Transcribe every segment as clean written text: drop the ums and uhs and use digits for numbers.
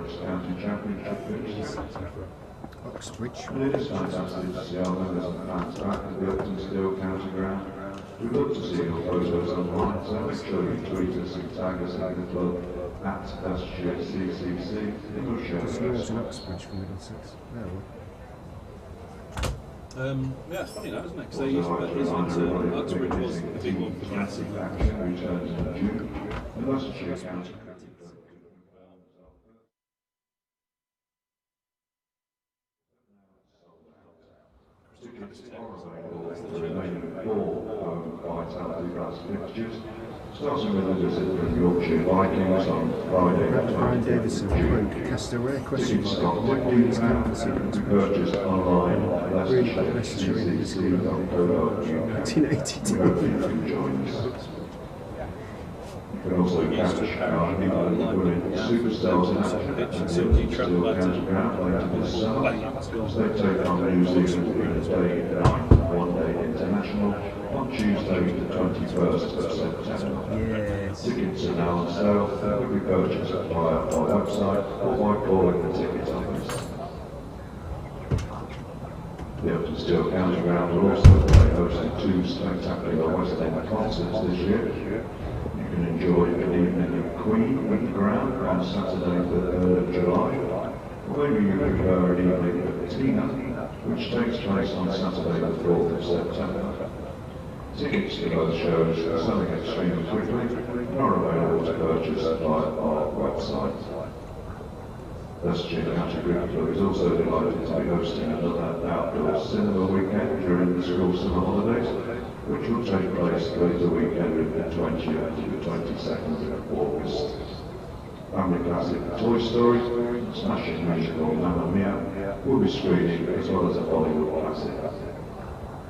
Middlesex County Championship fixture. Oxbridge. And it is fantastic to see our members and fans back at the Uptonsteel County Ground. We look to see your photos online, so make sure you tweet us and tag us at the club at Leicestershire CCC. It will show There's yours in Oxbridge for Middlesex. There we yeah, it's funny that, isn't it? Because he's into Uxbridge was the big one for Classic action returns in June. The Leicestershire County. Tickets are available for the remaining 4 home Vitality Plus fixtures, starting with a visit from Yorkshire Vikings on Friday the Brian 20th Davison, of June. Castaway, question Tickets mark. start What at do you £15 and can be purchased online at leicestershire.co.uk. 1982. Hopefully you can join us. You can also catch our England women superstars in action at the Uptonsteel County Ground later this summer, as they take on New Zealand in a day-night one-day international on Tuesday the 21st of September. Yes. Tickets are now on sale and can be purchased via our website or by calling the ticket office. The Uptonsteel County Ground will also be hosting 2 spectacular West End concerts this year. You can enjoy an evening of Queen at the ground on Saturday the 3rd of July, or maybe you prefer an evening of Tina, which takes place on Saturday the 4th of September. Tickets to both shows are selling extremely quickly and are available to purchase via our website. Leicestershire County Cricket Club is also delighted to be hosting another outdoor cinema weekend during the school summer holidays, which will take place later weekend of the 20th to the 22nd of August. Family classic Toy Story and smashing musical Mamma Mia will be screening, as well as a Bollywood classic.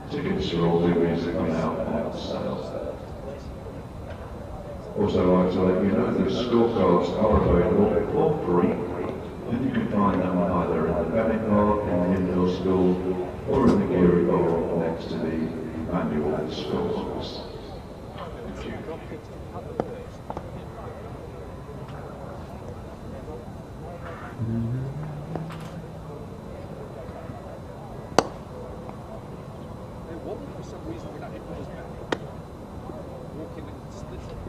Tickets for all movies are now on sale. Also, I'd like to let you know that scorecards are available for free, and you can find them either in the Benny Park in the indoor school or in the Geary Bowl next to the manual scores. For some reason, we're not in Middlesbrough. Walking and slitting.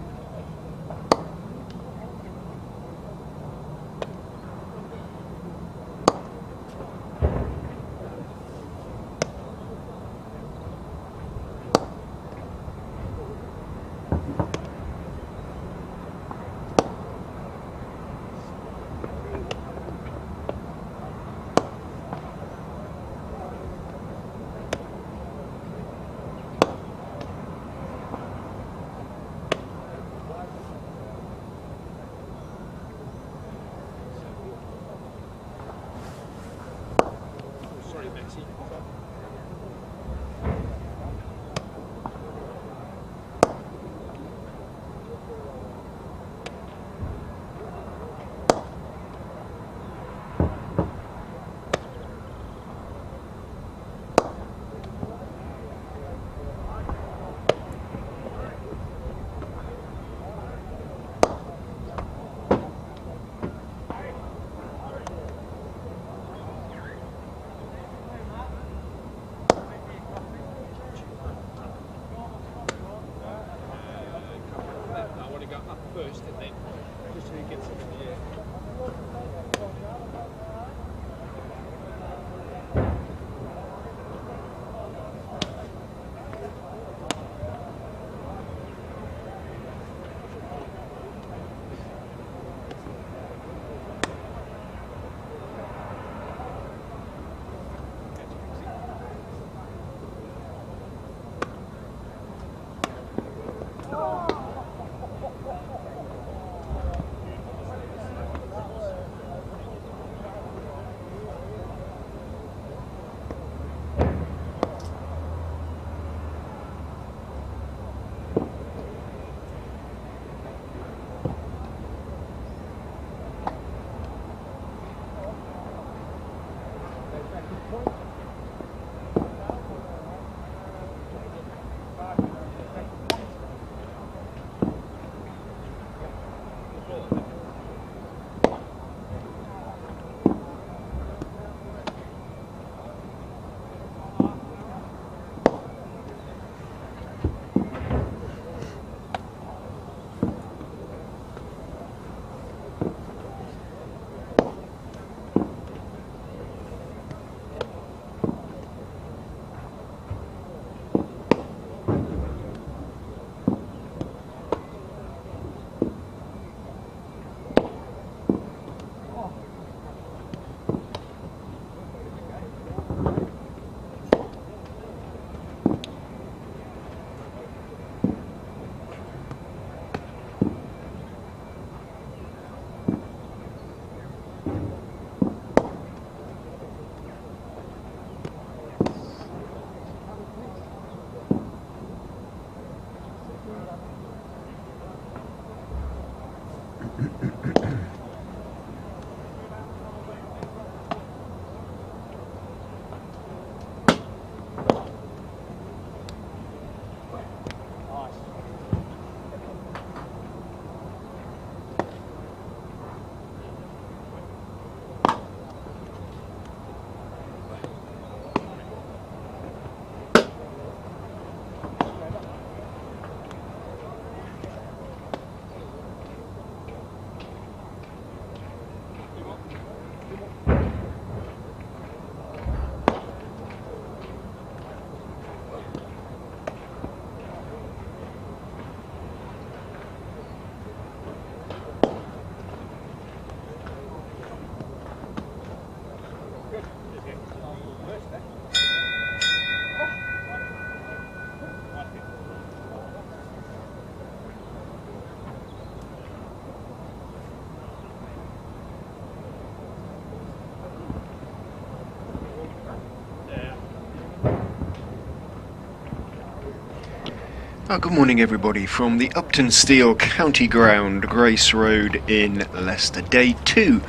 Good morning everybody from the Uptonsteel County Ground, Grace Road in Leicester. Day 2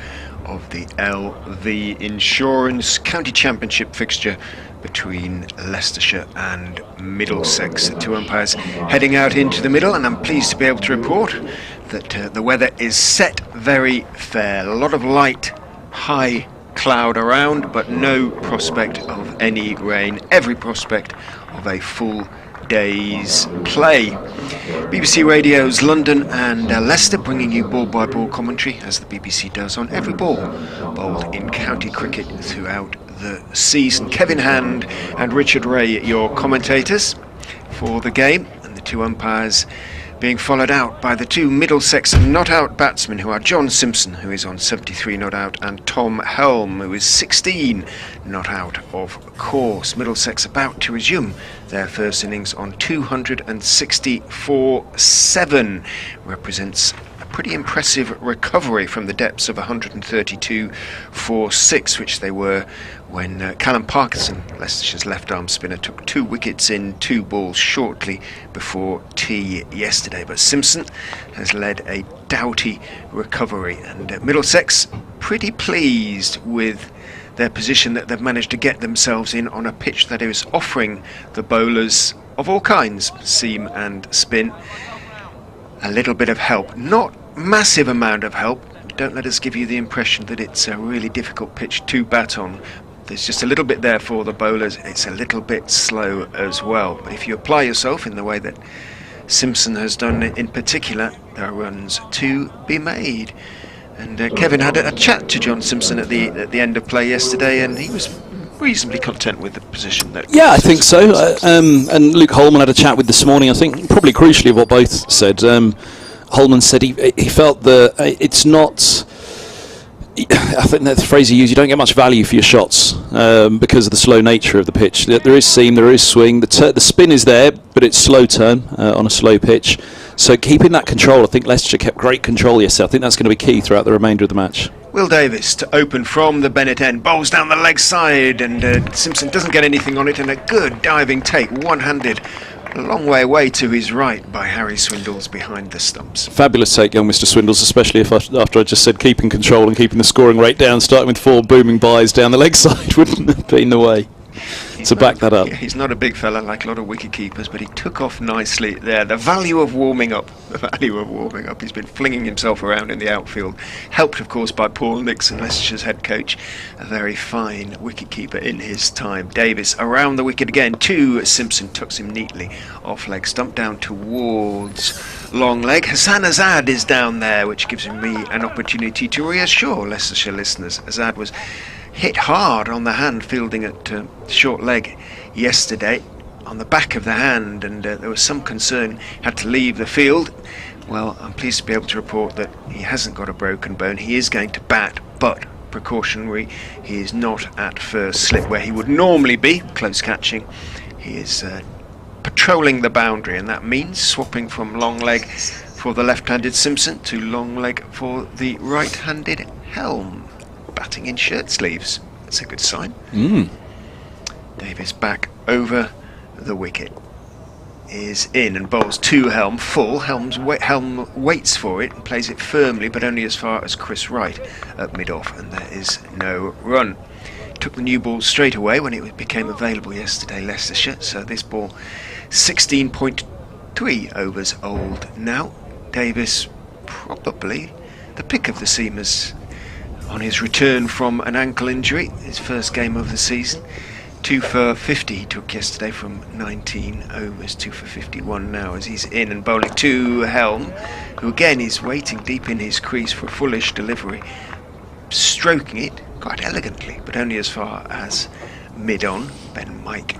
of the LV Insurance County Championship fixture between Leicestershire and Middlesex. The two umpires heading out into the middle, and I'm pleased to be able to report that the weather is set very fair. A lot of light, high cloud around, but no prospect of any rain. Every prospect of a full day's play. BBC Radio's London and Leicester bringing you ball-by-ball commentary, as the BBC does on every ball bowled in county cricket throughout the season. Kevin Hand and Richard Ray, your commentators for the game, and the two umpires being followed out by the two Middlesex not-out batsmen, who are John Simpson, who is on 73 not out, and Tom Helm, who is 16 not out of course. Middlesex about to resume their first innings on 264.7, represents a pretty impressive recovery from the depths of 132.46, which they were when Callum Parkinson, Leicestershire's left-arm spinner, took 2 wickets in 2 balls shortly before tea yesterday. But Simpson has led a doughty recovery, and Middlesex pretty pleased with their position that they've managed to get themselves in on a pitch that is offering the bowlers of all kinds, seam and spin, a little bit of help. Not massive amount of help. Don't let us give you the impression that it's a really difficult pitch to bat on. There's just a little bit there for the bowlers. It's a little bit slow as well. But if you apply yourself in the way that Simpson has done in particular, there are runs to be made. And Kevin had a chat to John Simpson at the end of play yesterday, and he was reasonably content with the position that. Yeah, I think so. And Luke Holman had a chat with this morning. I think probably crucially what both said. Holman said he felt that it's not. I think that's the phrase he used. You don't get much value for your shots because of the slow nature of the pitch. There is seam, there is swing. The spin is there, but it's slow turn on a slow pitch. So keeping that control, I think Leicestershire kept great control yesterday. I think that's going to be key throughout the remainder of the match. Will Davis to open from the Bennett end, bowls down the leg side, and Simpson doesn't get anything on it, and a good diving take, one-handed, a long way away to his right by Harry Swindles behind the stumps. Fabulous take, young Mr. Swindles, especially after I just said keeping control and keeping the scoring rate down, starting with 4 booming buys down the leg side wouldn't have been the way. To back that up. He's not a big fella like a lot of wicket keepers, but he took off nicely there. The value of warming up. He's been flinging himself around in the outfield, helped of course by Paul Nixon, Leicestershire's head coach, a very fine wicket keeper in his time. Davis around the wicket again to Simpson, tucks him neatly off leg stump down towards long leg. Hassan Azad is down there, which gives me an opportunity to reassure Leicestershire listeners. Azad was hit hard on the hand fielding at short leg yesterday, on the back of the hand, and there was some concern, had to leave the field. Well, I'm pleased to be able to report that he hasn't got a broken bone. He is going to bat, but precautionary. He is not at first slip where he would normally be, close catching. He is patrolling the boundary, and that means swapping from long leg for the left-handed Simpson to long leg for the right-handed Helm. Batting in shirt sleeves. That's a good sign. Davis back over the wicket. Is in and bowls to Helm full. Helm waits for it and plays it firmly, but only as far as Chris Wright at mid-off, and there is no run. Took the new ball straight away when it became available yesterday, Leicestershire. So this ball 16.3 overs old now. Davis probably the pick of the seamers on his return from an ankle injury, his first game of the season. 2 for 50 he took yesterday from 19 overs, 2 for 51 now as he's in and bowling to Helm, who again is waiting deep in his crease for a fullish delivery, stroking it, quite elegantly, but only as far as mid-on. Ben Mike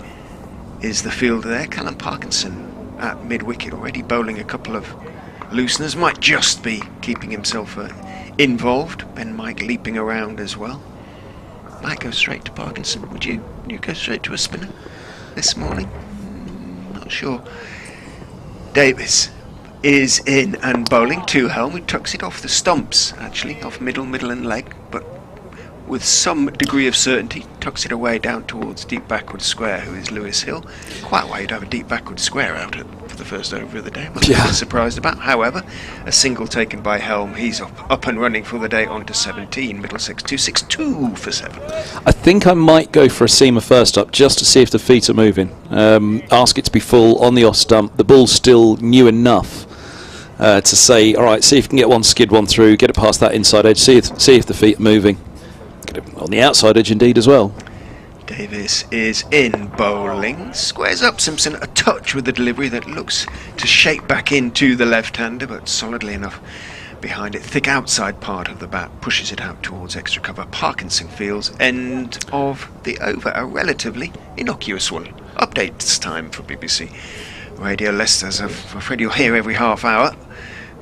is the fielder there. Callum Parkinson at mid-wicket, already bowling a couple of looseners. Might just be keeping himself involved. Ben Mike leaping around as well. Might go straight to Parkinson. Would you go straight to a spinner this morning? Not sure. Davis is in and bowling to Helm, who tucks it off the stumps, actually, off middle and leg, but with some degree of certainty tucks it away down towards deep backward square, who is Lewis Hill. Quite why you'd have a deep backward square out for the first over of the day. I'm a bit surprised about. However, a single taken by Helm. He's up and running for the day on to 17. Middlesex 262 for 7. I think I might go for a seamer first up, just to see if the feet are moving. Ask it to be full on the off stump. The ball's still new enough to say, all right, see if you can get one skid one through, get it past that inside edge, see if the feet are moving. Get it on the outside edge indeed as well. Davis is in bowling, squares up Simpson a touch with the delivery that looks to shape back into the left-hander, but solidly enough behind it. Thick outside part of the bat pushes it out towards extra cover. Parkinson fields end of the over, a relatively innocuous one. Updates time for BBC Radio Leicester, as I'm afraid you'll hear every half hour,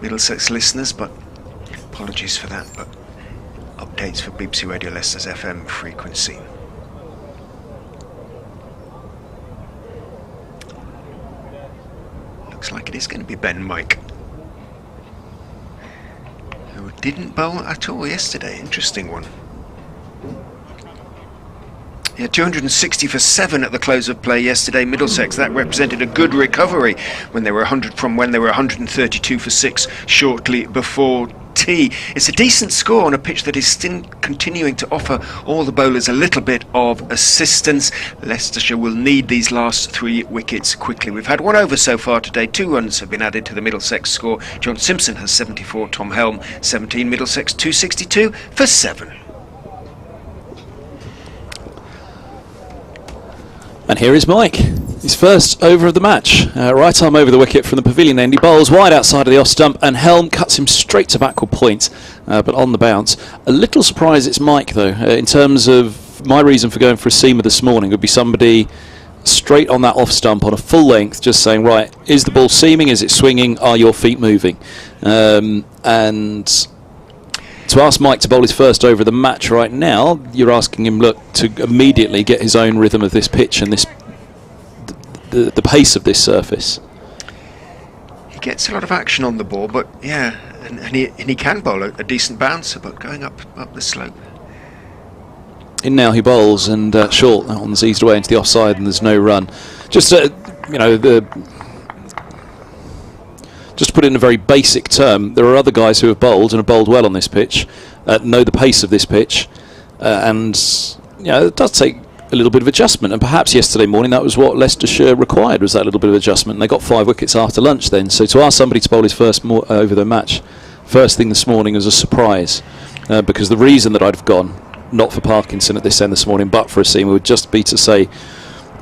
Middlesex listeners, but apologies for that. But updates for BBC Radio Leicester's FM frequency. Looks like it is going to be Ben Mike, who didn't bowl at all yesterday. Interesting one. Yeah, 260 for 7 at the close of play yesterday. Middlesex, that represented a good recovery when they were 132 for 6 shortly before tea. It's a decent score on a pitch that is still continuing to offer all the bowlers a little bit of assistance. Leicestershire will need these last 3 wickets quickly. We've had 1 over so far today. 2 runs have been added to the Middlesex score. John Simpson has 74, Tom Helm 17, Middlesex 262 for 7. And here is Mike, his first over of the match. Right arm over the wicket from the pavilion end. He bowls wide outside of the off stump, and Helm cuts him straight to backward point, but on the bounce. A little surprised it's Mike, though. In terms of my reason for going for a seamer this morning would be somebody straight on that off stump on a full length, just saying, right, is the ball seaming, is it swinging, are your feet moving? And to ask Mike to bowl his first over of the match right now, you're asking him, look, to immediately get his own rhythm of this pitch and this the pace of this surface. He gets a lot of action on the ball, but yeah, and he can bowl a decent bouncer, but going up the slope. In now he bowls, and short, that one's eased away into the offside, and there's no run. Just to put it in a very basic term, there are other guys who have bowled and have bowled well on this pitch, know the pace of this pitch, and it does take a little bit of adjustment, and perhaps yesterday morning that was what Leicestershire required, was that little bit of adjustment, and they got 5 wickets after lunch then. So to ask somebody to bowl his first over the match first thing this morning was a surprise, because the reason that I'd have gone not for Parkinson at this end this morning but for a seamer would just be to say,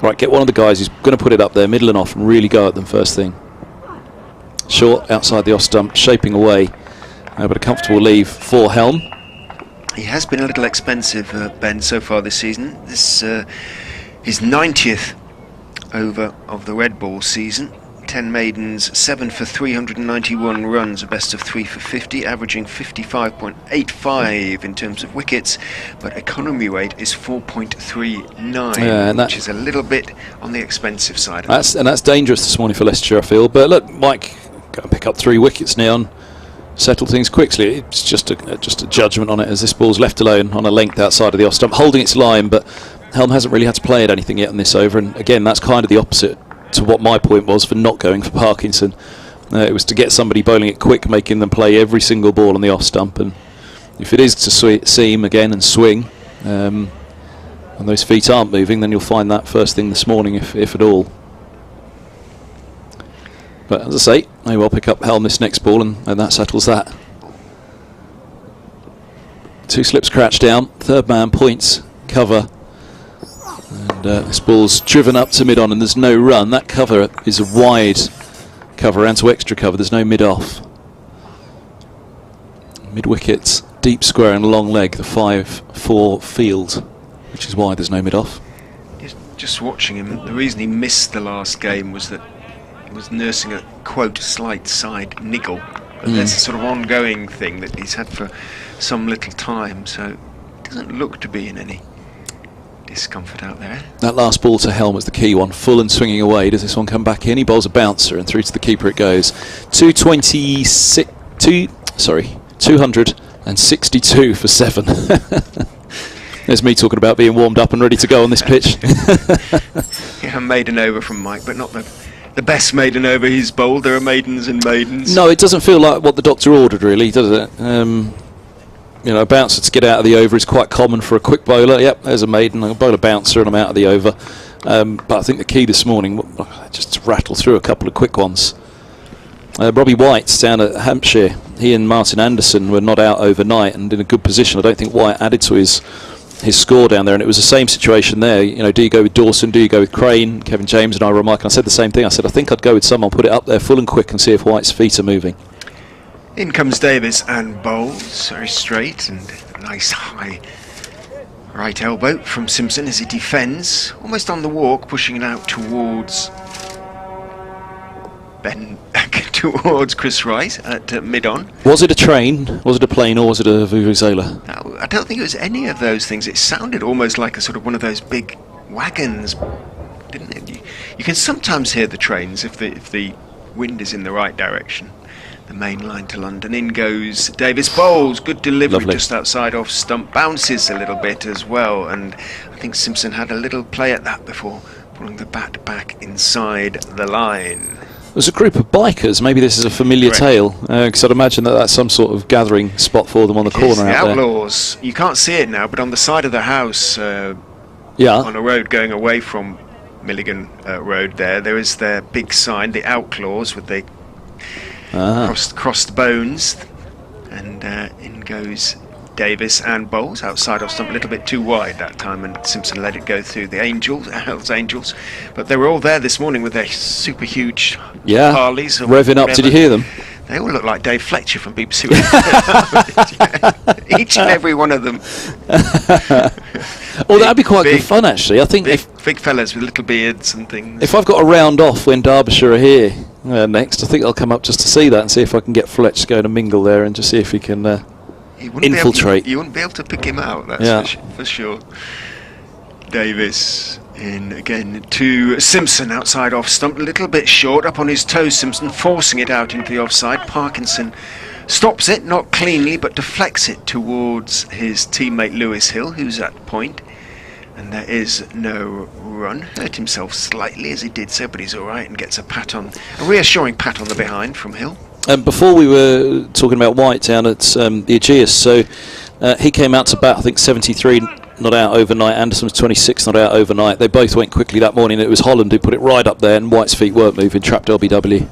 right, get one of the guys who's going to put it up there middle and off and really go at them first thing. Short outside the off stump, shaping away, but a comfortable leave for Helm. He has been a little expensive, Ben, so far this season. This his 90th over of the red ball season. 10 maidens, 7 for 391 runs, a best of 3 for 50, averaging 55.85 in terms of wickets, but economy weight is 4.39, which is a little bit on the expensive side. That's dangerous this morning for Leicestershire, I feel. But look, Mike, go and pick up 3 wickets now and settle things quickly. It's just a judgment on it, as this ball's left alone on a length outside of the off stump, holding its line, but Helm hasn't really had to play at anything yet on this over, and again, that's kind of the opposite to what my point was for not going for Parkinson. It was to get somebody bowling it quick, making them play every single ball on the off stump, and if it is to seam again and swing, and those feet aren't moving, then you'll find that first thing this morning, if at all. But as I say, may well pick up Helm this next ball, and that settles that. 2 slips crouch down, third man points cover, and this ball's driven up to mid on, and there's no run. That cover is a wide cover and to extra cover, there's no mid off. Mid wicket deep square and long leg, the 5-4 field, which is why there's no mid-off. Just watching him, the reason he missed the last game was that he was nursing a, quote, slight side niggle. But there's a sort of ongoing thing that he's had for some little time, so it doesn't look to be in any discomfort out there. That last ball to Helm was the key one, full and swinging away. Does this one come back in? He bowls a bouncer and through to the keeper it goes. 262 for 7. There's me talking about being warmed up and ready to go on this pitch. Yeah, maiden over from Mike, but not the best maiden over he's bowled. There are maidens and maidens. No, it doesn't feel like what the doctor ordered, really, does it? You know, a bouncer to get out of the over is quite common for a quick bowler. Yep, there's a maiden. I'll bowl a bouncer and I'm out of the over. But I think the key this morning, just to rattle through a couple of quick ones. Robbie White's down at Hampshire. He and Martin Anderson were not out overnight and in a good position. I don't think White added to his score down there, and it was the same situation there. You know, do you go with Dawson, do you go with Crane? Kevin James and I were Mike, and I said the same thing. I said I think I'd go with someone, put it up there full and quick and see if White's feet are moving. In comes Davis and bowls very straight, and a nice high right elbow from Simpson as he defends, almost on the walk, pushing it out towards towards Chris Wright at mid-on. Was it a train, was it a plane, or was it a vuvuzela? No, I don't think it was any of those things. It sounded almost like a sort of one of those big wagons, didn't it? You can sometimes hear the trains if the wind is in the right direction. The main line to London. In goes Davis, bowls, good delivery. Lovely. Just outside off stump, bounces a little bit as well, and I think Simpson had a little play at that before pulling the bat back inside the line. There's a group of bikers. Maybe this is a familiar Correct. tale, because I'd imagine that's some sort of gathering spot for them on the It is corner the out there. Outlaws. You can't see it now, but on the side of the house, Yeah. on a road going away from Milligan Road, there is their big sign, the Outlaws, with the crossed bones, and in goes Davis and bowls outside off stump, a little bit too wide that time, and Simpson let it go through the Hells Angels, but they were all there this morning with their super huge Harleys revving up. Did you hear them? They all look like Dave Fletcher from BBC. Each and every one of them. Well, that'd be quite good fun, actually. I think big fellas with little beards and things. if I've got a round off when Derbyshire are here next, I think I'll come up just to see that and see if I can get Fletch to go and mingle there and just see if he can infiltrate. You wouldn't be able to pick him out, that's for sure. Davis in again to Simpson outside off stump, a little bit short, up on his toes. Simpson forcing it out into the offside. Parkinson stops it, not cleanly, but deflects it towards his teammate Lewis Hill, who's at point. And there is no run. Hurt himself slightly as he did so, but he's all right and gets a reassuring pat on the behind from Hill. Before we were talking about White down at the Aegeus, so he came out to bat, I think 73 not out overnight. Anderson was 26 not out overnight. They both went quickly that morning. It was Holland who put it right up there, and White's feet weren't moving, trapped LBW.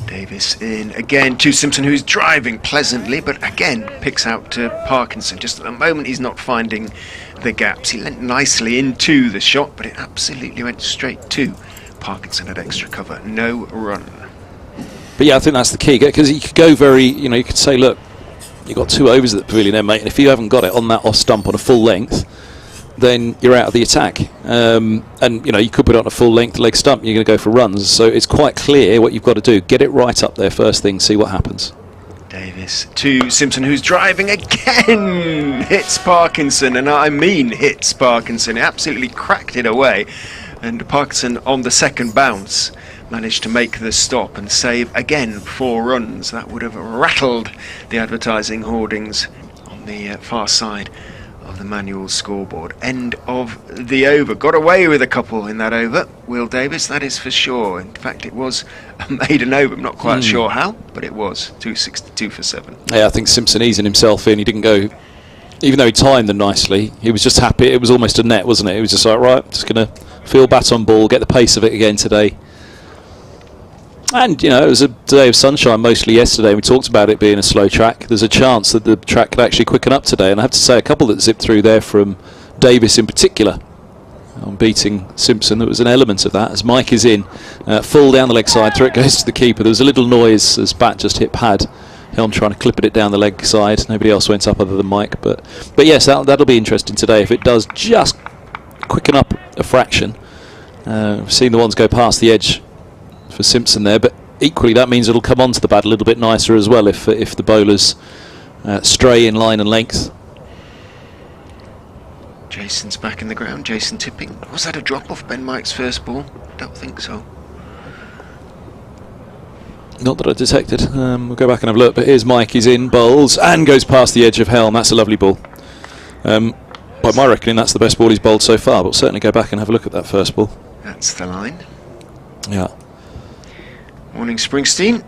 Davis in again to Simpson, who's driving pleasantly, but again picks out to Parkinson. Just at the moment he's not finding the gaps. He lent nicely into the shot, but it absolutely went straight to Parkinson at extra cover. No run. But yeah, I think that's the key, because you could go you could say, look, you've got 2 overs at the pavilion there, mate, and if you haven't got it on that off stump on a full length, then you're out of the attack. And you could put it on a full length leg stump, you're going to go for runs, so it's quite clear what you've got to do. Get it right up there first thing, see what happens. Davis to Simpson, who's driving again, hits Parkinson, and I mean hits Parkinson. He absolutely cracked it away, and Parkinson on the second bounce managed to make the stop and save again 4 runs. That would have rattled the advertising hoardings on the far side of the manual scoreboard. End of the over. Got away with a couple in that over, Will Davis, that is for sure. In fact, it was a maiden over. I'm not quite sure how, but it was 262 for 7. Yeah, I think Simpson easing himself in. He didn't go, even though he timed them nicely, he was just happy. It was almost a net, wasn't it? He was just like, right, just going to feel bat on ball, get the pace of it again today. And, it was a day of sunshine mostly yesterday. We talked about it being a slow track. There's a chance that the track could actually quicken up today. And I have to say, a couple that zipped through there from Davis in particular on beating Simpson. There was an element of that as Mike is in. Full down the leg side, through it goes to the keeper. There was a little noise as bat just hit pad. Helm trying to clip it down the leg side. Nobody else went up other than Mike. But yes, that'll be interesting today if it does just quicken up a fraction. We've seen the ones go past the edge for Simpson there, but equally that means it'll come onto the bat a little bit nicer as well if the bowlers stray in line and length. Jason's back in the ground. Jason tipping. Was that a drop off Ben Mike's first ball? Don't think so. Not that I detected. We'll go back and have a look. But here's Mike. He's in, bowls, and goes past the edge of Helm. That's a lovely ball. By my reckoning, that's the best ball he's bowled so far. But we'll certainly go back and have a look at that first ball. That's the line. Yeah. Morning, Springsteen,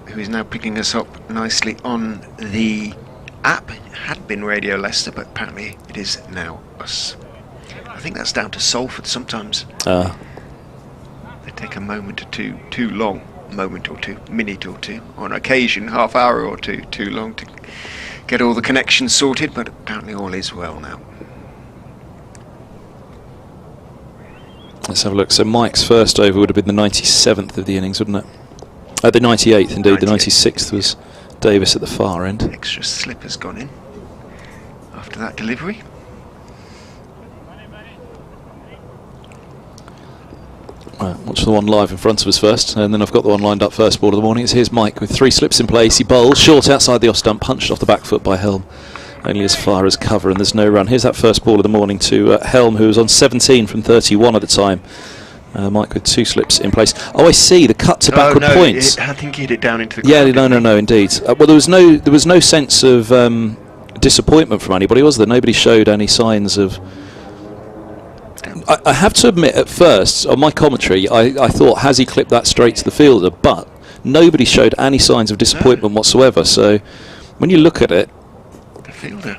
who is now picking us up nicely on the app. It had been Radio Leicester, but apparently it is now us. I think that's down to Salford sometimes. They take a moment or two too long, minute or two, on occasion half hour or two too long to get all the connections sorted, but apparently all is well now. Let's have a look. So Mike's first over would have been the 97th of the innings, wouldn't it? The 98th, indeed. 98th. The 96th was Davis at the far end. Extra slip has gone in after that delivery. Right, watch the one live in front of us first, and then I've got the one lined up first ball of the morning. Here's Mike with 3 slips in place. He bowls short outside the off stump, punched off the back foot by Helm, only as far as cover, and there's no run. Here's that first ball of the morning to Helm, who was on 17 from 31 at the time. Mike with 2 slips in place. Oh, I see, the cut to backward points. I think he hit it down into the yeah, ground. no, indeed. Well, there was no sense of disappointment from anybody, was there? Nobody showed any signs of. I have to admit, at first, on my commentary, I thought, has he clipped that straight to the fielder? But nobody showed any signs of disappointment whatsoever. So when you look at it, the fielder.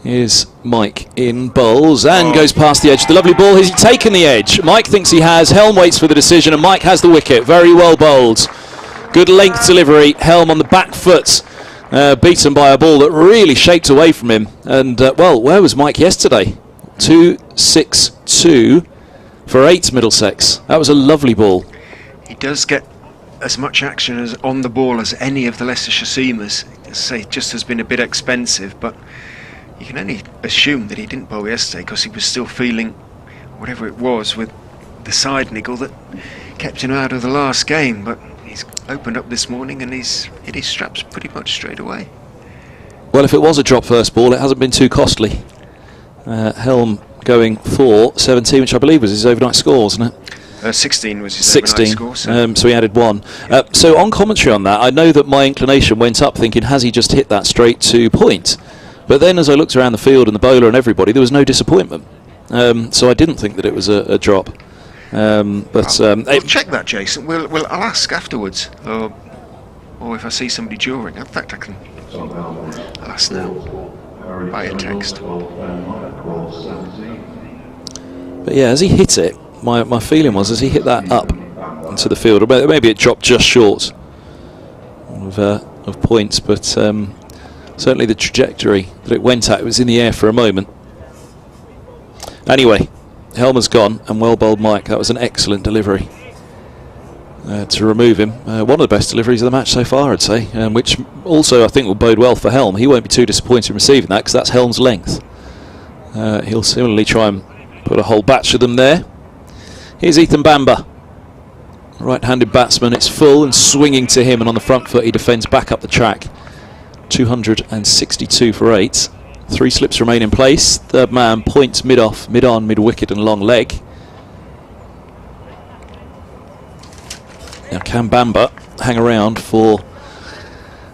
Here's Mike in, bowls and goes past the edge. The lovely ball. Has he taken the edge? Mike thinks he has. Helm waits for the decision, and Mike has the wicket. Very well bowled. Good length delivery. Helm on the back foot, beaten by a ball that really shaped away from him. And well, where was Mike yesterday? 2-6-2 for 8 Middlesex. That was a lovely ball. He does get as much action as on the ball as any of the Leicestershire seamers. As I say, just has been a bit expensive, but you can only assume that he didn't bowl yesterday because he was still feeling whatever it was with the side niggle that kept him out of the last game. But he's opened up this morning and he's hit his straps pretty much straight away. Well, if it was a drop first ball, it hasn't been too costly. Helm going for 17, which I believe was his overnight score, wasn't it? 16 was his 16, overnight score. so he added 1. So on commentary on that, I know that my inclination went up thinking, has he just hit that straight to point? But then as I looked around the field and the bowler and everybody, there was no disappointment. So I didn't think that it was a drop. We'll check that, Jason. I'll ask afterwards, or if I see somebody during. In fact, I'll ask now by a text. But yeah, as he hit it, my feeling was as he hit that up into the field, or maybe it dropped just short of points, but certainly the trajectory that it went at, it was in the air for a moment. Anyway, Helm has gone, and well bowled Mike. That was an excellent delivery to remove him. One of the best deliveries of the match so far, I'd say, which also I think will bode well for Helm. He won't be too disappointed in receiving that because that's Helm's length. He'll similarly try and put a whole batch of them there. Here's Ethan Bamber, right-handed batsman. It's full and swinging to him, and on the front foot he defends back up the track. 262 for 8. 3 slips remain in place. Third man points mid-off, mid-on, mid-wicket and long leg. Now can Bamber hang around for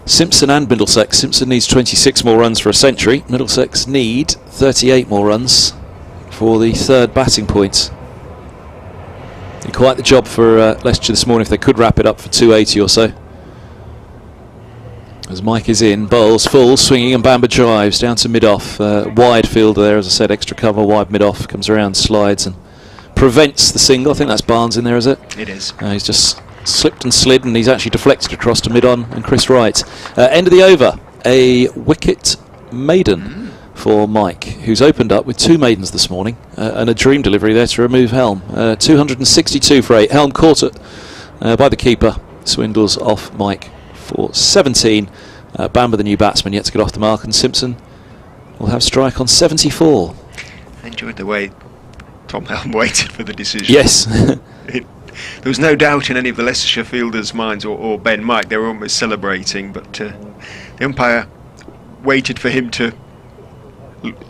Simpson and Middlesex? Simpson needs 26 more runs for a century. Middlesex need 38 more runs for the 3rd batting point. Be quite the job for Leicestershire this morning if they could wrap it up for 280 or so. As Mike is in, bowls full, swinging, and Bamber drives down to mid-off. Wide fielder there, as I said, extra cover, wide mid-off, comes around, slides and prevents the single. I think that's Barnes in there, is it? It is. He's just slipped and slid, and he's actually deflected across to mid-on and Chris Wright. End of the over, a wicket maiden for Mike, who's opened up with 2 maidens this morning, and a dream delivery there to remove Helm. 262 for 8. Helm caught it by the keeper, swindles off Mike for 17. Bamber, the new batsman, yet to get off the mark, and Simpson will have strike on 74. I enjoyed the way Tom Helm waited for the decision. Yes. There was no doubt in any of the Leicestershire fielders' minds, or Ben Mike. They were almost celebrating, but the umpire waited for him to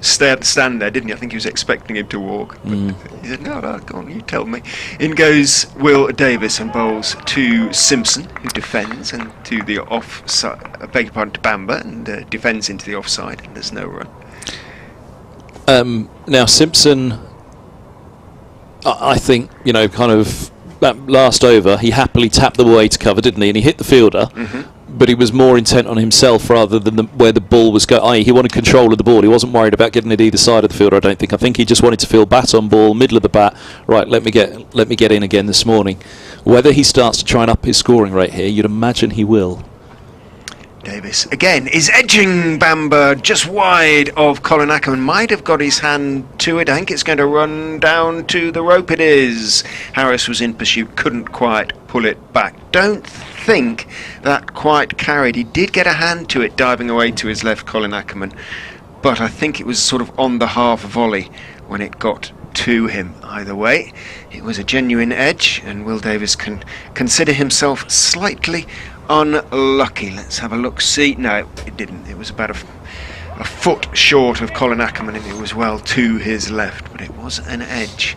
stand there, didn't he? I think he was expecting him to walk. But he said, no, go on, you tell me. In goes Will Davis and bowls to Simpson, who defends, and to the offside, beg your pardon, to Bamber, and defends into the offside, and there's no run. Now, Simpson, I think, kind of that last over, he happily tapped the way to cover, didn't he? And he hit the fielder, but he was more intent on himself rather than where the ball was going. I.e., he wanted control of the ball. He wasn't worried about getting it either side of the fielder, I don't think. I think he just wanted to feel bat on ball, middle of the bat. Right, let me get in again this morning. Whether he starts to try and up his scoring rate here, you'd imagine he will. Davis again is edging Bamber just wide of Colin Ackerman. Might have got his hand to it. I think it's going to run down to the rope. It is. Harris was in pursuit, couldn't quite pull it back. Don't think that quite carried. He did get a hand to it, diving away to his left, Colin Ackerman, but I think it was sort of on the half volley when it got to him. Either way, it was a genuine edge, and Will Davis can consider himself slightly unlucky. Let's have a look. See, no, it didn't. It was about a foot short of Colin Ackerman, and it was well to his left, but it was an edge.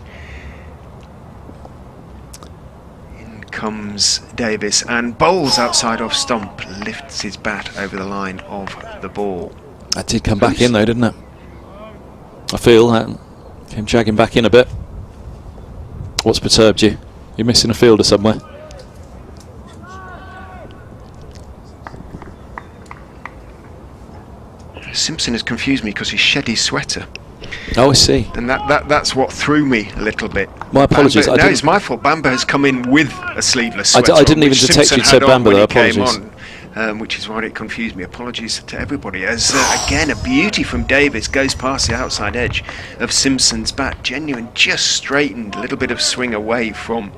In comes Davis and bowls outside off stump, lifts his bat over the line of the ball. That did come back in though, didn't it? I feel that came jagging back in a bit. What's perturbed you? You're missing a fielder somewhere. Simpson has confused me because he shed his sweater. Oh, I see. And that's what threw me a little bit. My apologies. No, it's my fault. Bamber has come in with a sleeveless sweater. I didn't on, even detect Simpson you'd said had on Bamber when there. he came Apologies. on, which is why it confused me. Apologies to everybody. As again, a beauty from Davis goes past the outside edge of Simpson's bat. Genuine, just straightened. A little bit of swing away from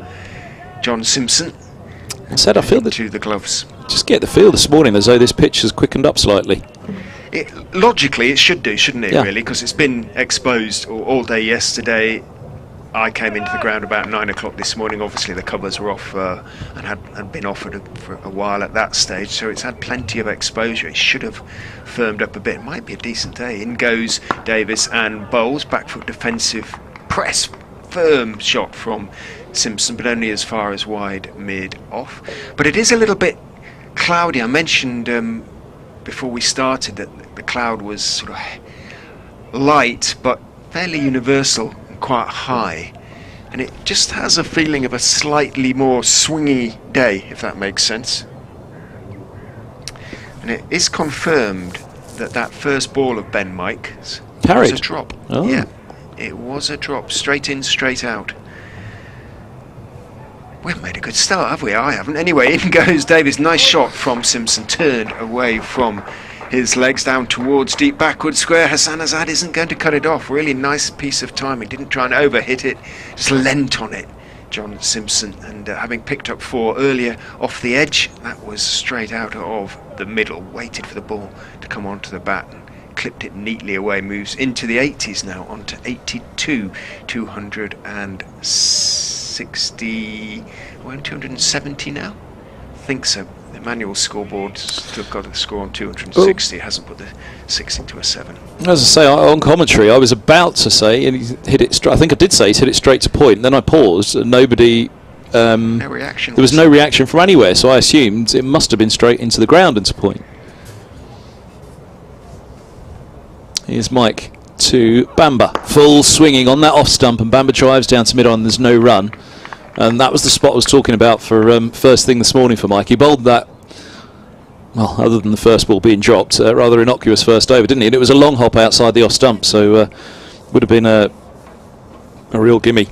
John Simpson. I said I feel that to the gloves. Just get the feel this morning as though this pitch has quickened up slightly. Logically, it should do, shouldn't it, Yeah. really? Because it's been exposed all day yesterday. I came into the ground about 9 o'clock this morning. Obviously, the covers were off and had been offered for a while at that stage, so it's had plenty of exposure. It should have firmed up a bit. It might be a decent day. In goes Davis and bowls. Back foot defensive press. Firm shot from Simpson, but only as far as wide mid off. But it is a little bit cloudy. I mentioned before we started that the cloud was sort of light but fairly universal and quite high, and it just has a feeling of a slightly more swingy day, if that makes sense. And it is confirmed that that first ball of Ben Mike's Carried. was a drop. Oh. Yeah, it was a drop, straight in, straight out. We haven't made a good start, have we? I haven't. Anyway, in goes Davis. Nice shot from Simpson. Turned away from his legs down towards deep backward square. Hassan Azad isn't going to cut it off. Really nice piece of timing. Didn't try and overhit it. Just leant on it, John Simpson. And having picked up 4 earlier off the edge, that was straight out of the middle. Waited for the ball to come onto the bat. Clipped it neatly away. Moves into the 80s now. Onto 82. 260. We're in 270 now? I think so. The manual scoreboard's still got the score on 260. It hasn't put the 6 into a 7. As I say, on commentary, I was about to say, and he hit it. I think I did say he's hit it straight to point. And then I paused, and nobody. No reaction. There was no reaction from anywhere, so I assumed it must have been straight into the ground and to point. Here's Mike to Bamber, full swinging on that off stump, and Bamber drives down to mid on. There's no run. And that was the spot I was talking about for first thing this morning for Mike. He bowled that, well, other than the first ball being dropped, rather innocuous first over, didn't he? And it was a long hop outside the off stump, so would have been a real gimme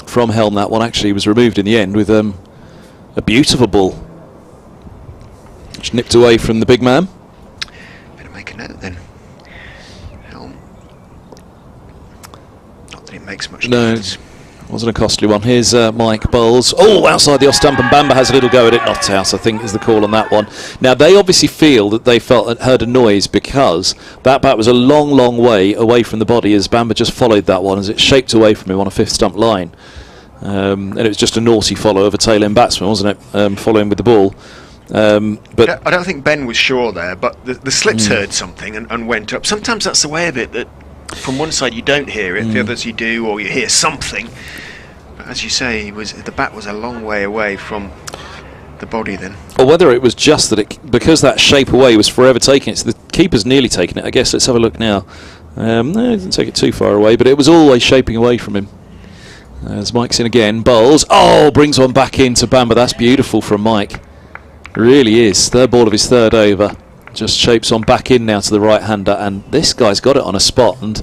from Helm. That one actually was removed in the end with a beautiful ball, which nipped away from the big man. Better make a note then. Helm. Not that it makes much No. difference. Wasn't a costly one. Here's Mike bowls. Oh, outside the off stump, and Bamber has a little go at it. Not out, I think, is the call on that one. Now, they obviously feel that they heard a noise because that bat was a long, long way away from the body as Bamber just followed that one as it shaped away from him on a fifth stump line. And it was just a naughty follow of a tail-end batsman, wasn't it? Following with the ball. But I don't think Ben was sure there, but the slips heard something and went up. Sometimes that's the way of it, that from one side you don't hear it, the others you do, or you hear something. But as you say, the bat was a long way away from the body then. Or whether it was just that because that shape away was forever taking it, so the keeper's nearly taken it, I guess. Let's have a look now. No, it didn't take it too far away, but it was always shaping away from him. As Mike's in again, bowls. Oh, brings one back into Bamber. That's beautiful from Mike. Really is. Third ball of his third over. Just shapes on back in now to the right-hander, and this guy's got it on a spot. And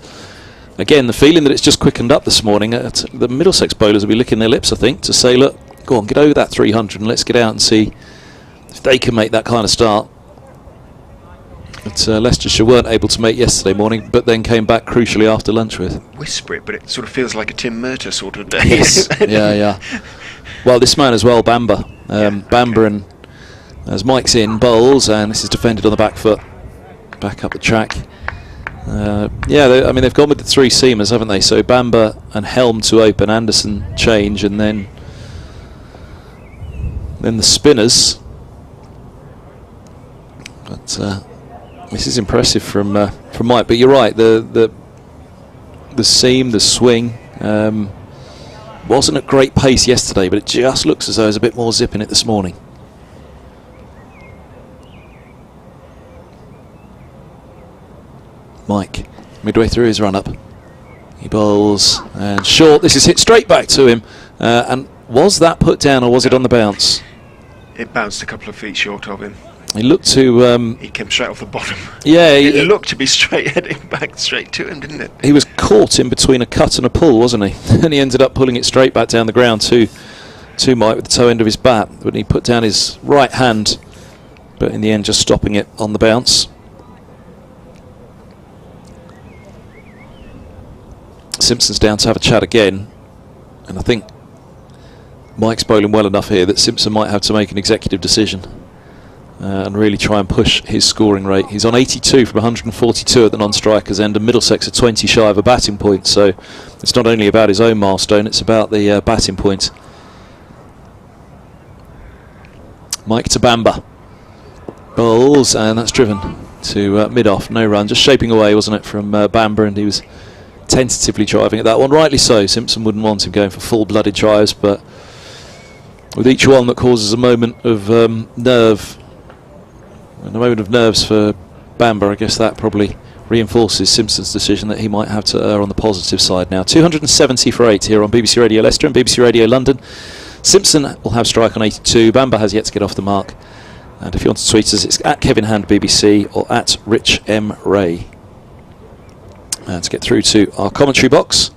again, the feeling that it's just quickened up this morning. The Middlesex bowlers will be licking their lips, I think, to say, look, go on, get over that 300 and let's get out and see if they can make that kind of start. But Leicestershire weren't able to make yesterday morning, but then came back crucially after lunch with. Whisper it, but it sort of feels like a Tim Murtagh sort of day. Yes, yeah. Well, this man as well, Bamber. Bamber and as Mike's in, bowls, and this is defended on the back foot. Back up the track. They've gone with the three seamers, haven't they? So Bamber and Helm to open, Anderson change, and then the spinners. But this is impressive from Mike. But you're right, the seam, the swing wasn't at great pace yesterday, but it just looks as though there's a bit more zip in it this morning. Mike, midway through his run-up, he bowls and short. This is hit straight back to him. And was that put down or was it on the bounce? It bounced a couple of feet short of him. He looked to... he came straight off the bottom. Yeah, it looked to be straight heading back straight to him, didn't it? He was caught in between a cut and a pull, wasn't he? And he ended up pulling it straight back down the ground to Mike with the toe end of his bat. But he put down his right hand, but in the end just stopping it on the bounce. Simpson's down to have a chat again, and I think Mike's bowling well enough here that Simpson might have to make an executive decision and really try and push his scoring rate. He's on 82 from 142 at the non-strikers end, and Middlesex are 20 shy of a batting point, so it's not only about his own milestone, it's about the batting point. Mike to Bamber. Bowls, and that's driven to mid-off, no run, just shaping away, wasn't it, from Bamber, and he was tentatively driving at that one, rightly so. Simpson wouldn't want him going for full-blooded drives, but with each one that causes a moment of nerve, and a moment of nerves for Bamber, I guess that probably reinforces Simpson's decision that he might have to err on the positive side now. 270 for 8 here on BBC Radio Leicester and BBC Radio London. Simpson will have strike on 82. Bamber has yet to get off the mark. And if you want to tweet us, it's at Kevin Hand BBC or at Rich M Ray. To get through to our commentary box.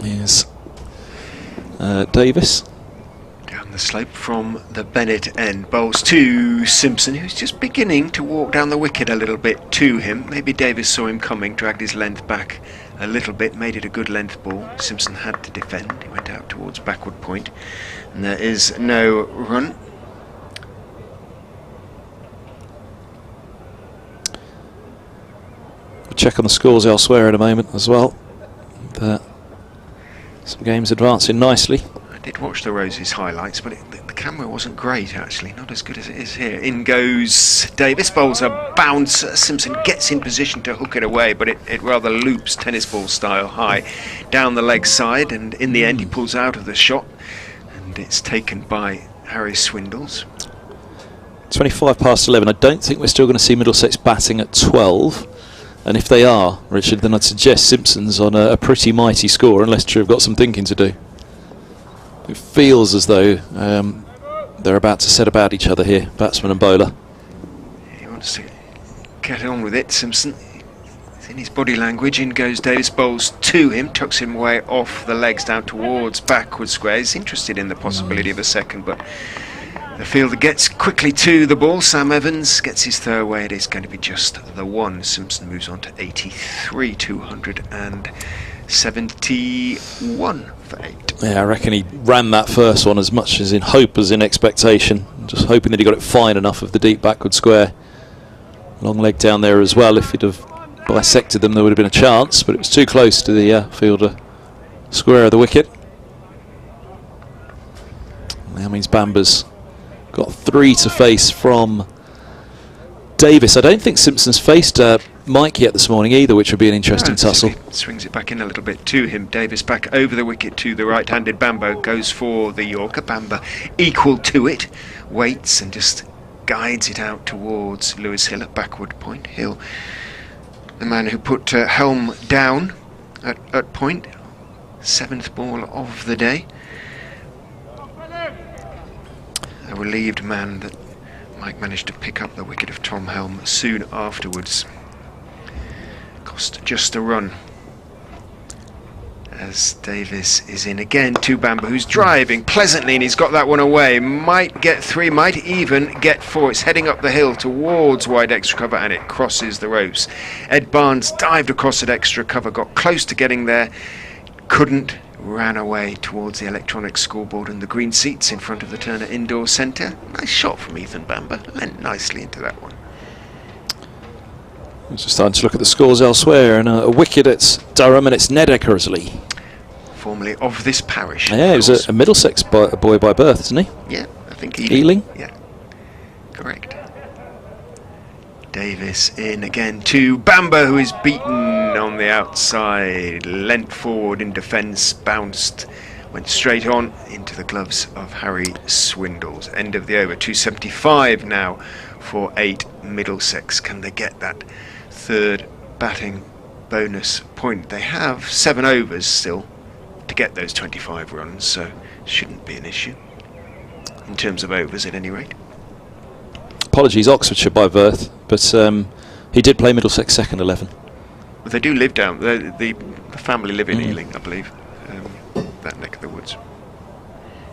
Here's Davis. Down the slope from the Bennett end. Bowls to Simpson, who's just beginning to walk down the wicket a little bit to him. Maybe Davis saw him coming, dragged his length back a little bit, made it a good length ball. Simpson had to defend. He went out towards backward point. And there is no run. We'll check on the scores elsewhere in a moment as well. Some games advancing nicely. I did watch the Roses highlights, but the camera wasn't great actually, not as good as it is here. In goes Davis, bowls a bounce. Simpson gets in position to hook it away, but it rather loops tennis ball style high down the leg side, and in the end he pulls out of the shot, and it's taken by Harry Swindles. 25 past 11. I don't think we're still going to see Middlesex batting at 12. And if they are, Richard, then I'd suggest Simpson's on a pretty mighty score, unless Leicestershire have got some thinking to do. It feels as though they're about to set about each other here, batsman and bowler. He wants to get on with it, Simpson. It's in his body language. In goes Davis, bowls to him, tucks him away off the legs down towards backward square. He's interested in the possibility of a second, but The fielder gets quickly to the ball. Sam Evans gets his throw away. It is going to be just the one. Simpson moves on to 83, 271 for 8. Yeah, I reckon he ran that first one as much as in hope as in expectation. Just hoping that he got it fine enough of the deep backward square. Long leg down there as well. If he'd have bisected them, there would have been a chance, but it was too close to the fielder square of the wicket. That means Bamba's got 3 to face from Davis. I don't think Simpson's faced Mike yet this morning either, which would be an interesting tussle. Swings it back in a little bit to him. Davis back over the wicket to the right-handed Bambo. Goes for the Yorker. Bamba equal to it. Waits and just guides it out towards Lewis Hill at backward point. Hill, the man who put Helm down at point. 7th ball of the day. A relieved man that Mike managed to pick up the wicket of Tom Helm soon afterwards. Cost just a run. As Davis is in again to Bamba, who's driving pleasantly, and he's got that one away. Might get 3, might even get 4. It's heading up the hill towards wide extra cover, and it crosses the ropes. Ed Barnes dived across at extra cover, got close to getting there, couldn't, ran away towards the electronic scoreboard and the green seats in front of the Turner Indoor Centre. Nice shot from Ethan Bamba, went nicely into that one. Just starting to look at the scores elsewhere, and a wicket at Durham, and it's Ned Eckersley. Formerly of this parish. Yeah, he was a Middlesex boy by birth, isn't he? Yeah, I think Ealing? Yeah, correct. Davis in again to Bamba, who is beaten on the outside, leant forward in defence, bounced, went straight on into the gloves of Harry Swindles. End of the over. 275 now for 8 Middlesex. Can they get that 3rd batting bonus point? They have 7 overs still to get those 25 runs, so shouldn't be an issue in terms of overs at any rate. Apologies, Oxfordshire by birth, but he did play Middlesex second 11. But they do live down, the family live in Ealing, I believe, that neck of the woods.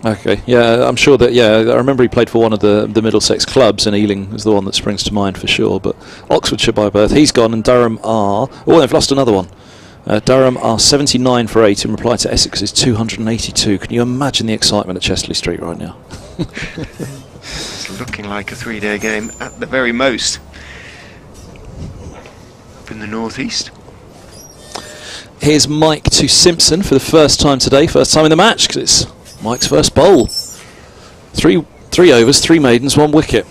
Okay, yeah, I'm sure that, yeah, I remember he played for one of the Middlesex clubs, and Ealing is the one that springs to mind for sure, but Oxfordshire by birth, he's gone, and Durham are, oh, they've lost another one. Durham are 79 for 8 in reply to Essex's 282. Can you imagine the excitement at Chesterley Street right now? It's looking like a 3-day game at the very most. Up in the northeast. Here's Mike to Simpson for the first time today, first time in the match, because it's Mike's first bowl. 3 overs, 3 maidens, 1 wicket.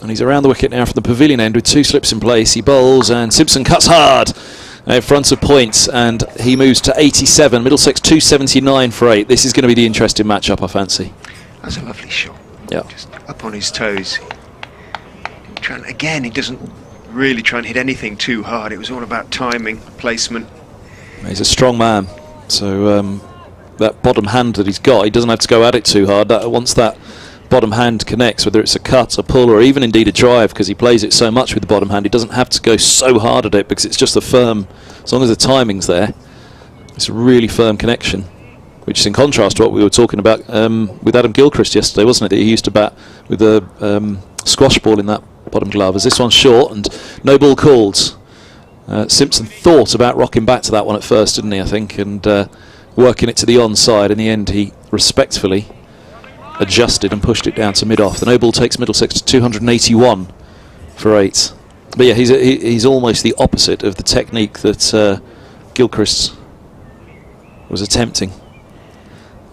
And he's around the wicket now from the pavilion end with 2 slips in place. He bowls and Simpson cuts hard in front of points, and he moves to 87. Middlesex 279 for 8. This is going to be the interesting matchup, I fancy. That's a lovely shot. Yeah. Just up on his toes. Again, he doesn't really try and hit anything too hard. It was all about timing, placement. He's a strong man, so that bottom hand that he's got, he doesn't have to go at it too hard. Once that bottom hand connects, whether it's a cut, a pull, or even indeed a drive, because he plays it so much with the bottom hand, he doesn't have to go so hard at it, because it's just a firm, as long as the timing's there, it's a really firm connection, which is in contrast to what we were talking about with Adam Gilchrist yesterday, wasn't it, that he used to bat with a squash ball in that bottom glove. As this one's short and no ball called. Simpson thought about rocking back to that one at first, didn't he, I think, and working it to the onside. In the end, he respectfully adjusted and pushed it down to mid-off. The no ball takes Middlesex to 281 for 8. But yeah, he's almost the opposite of the technique that Gilchrist was attempting.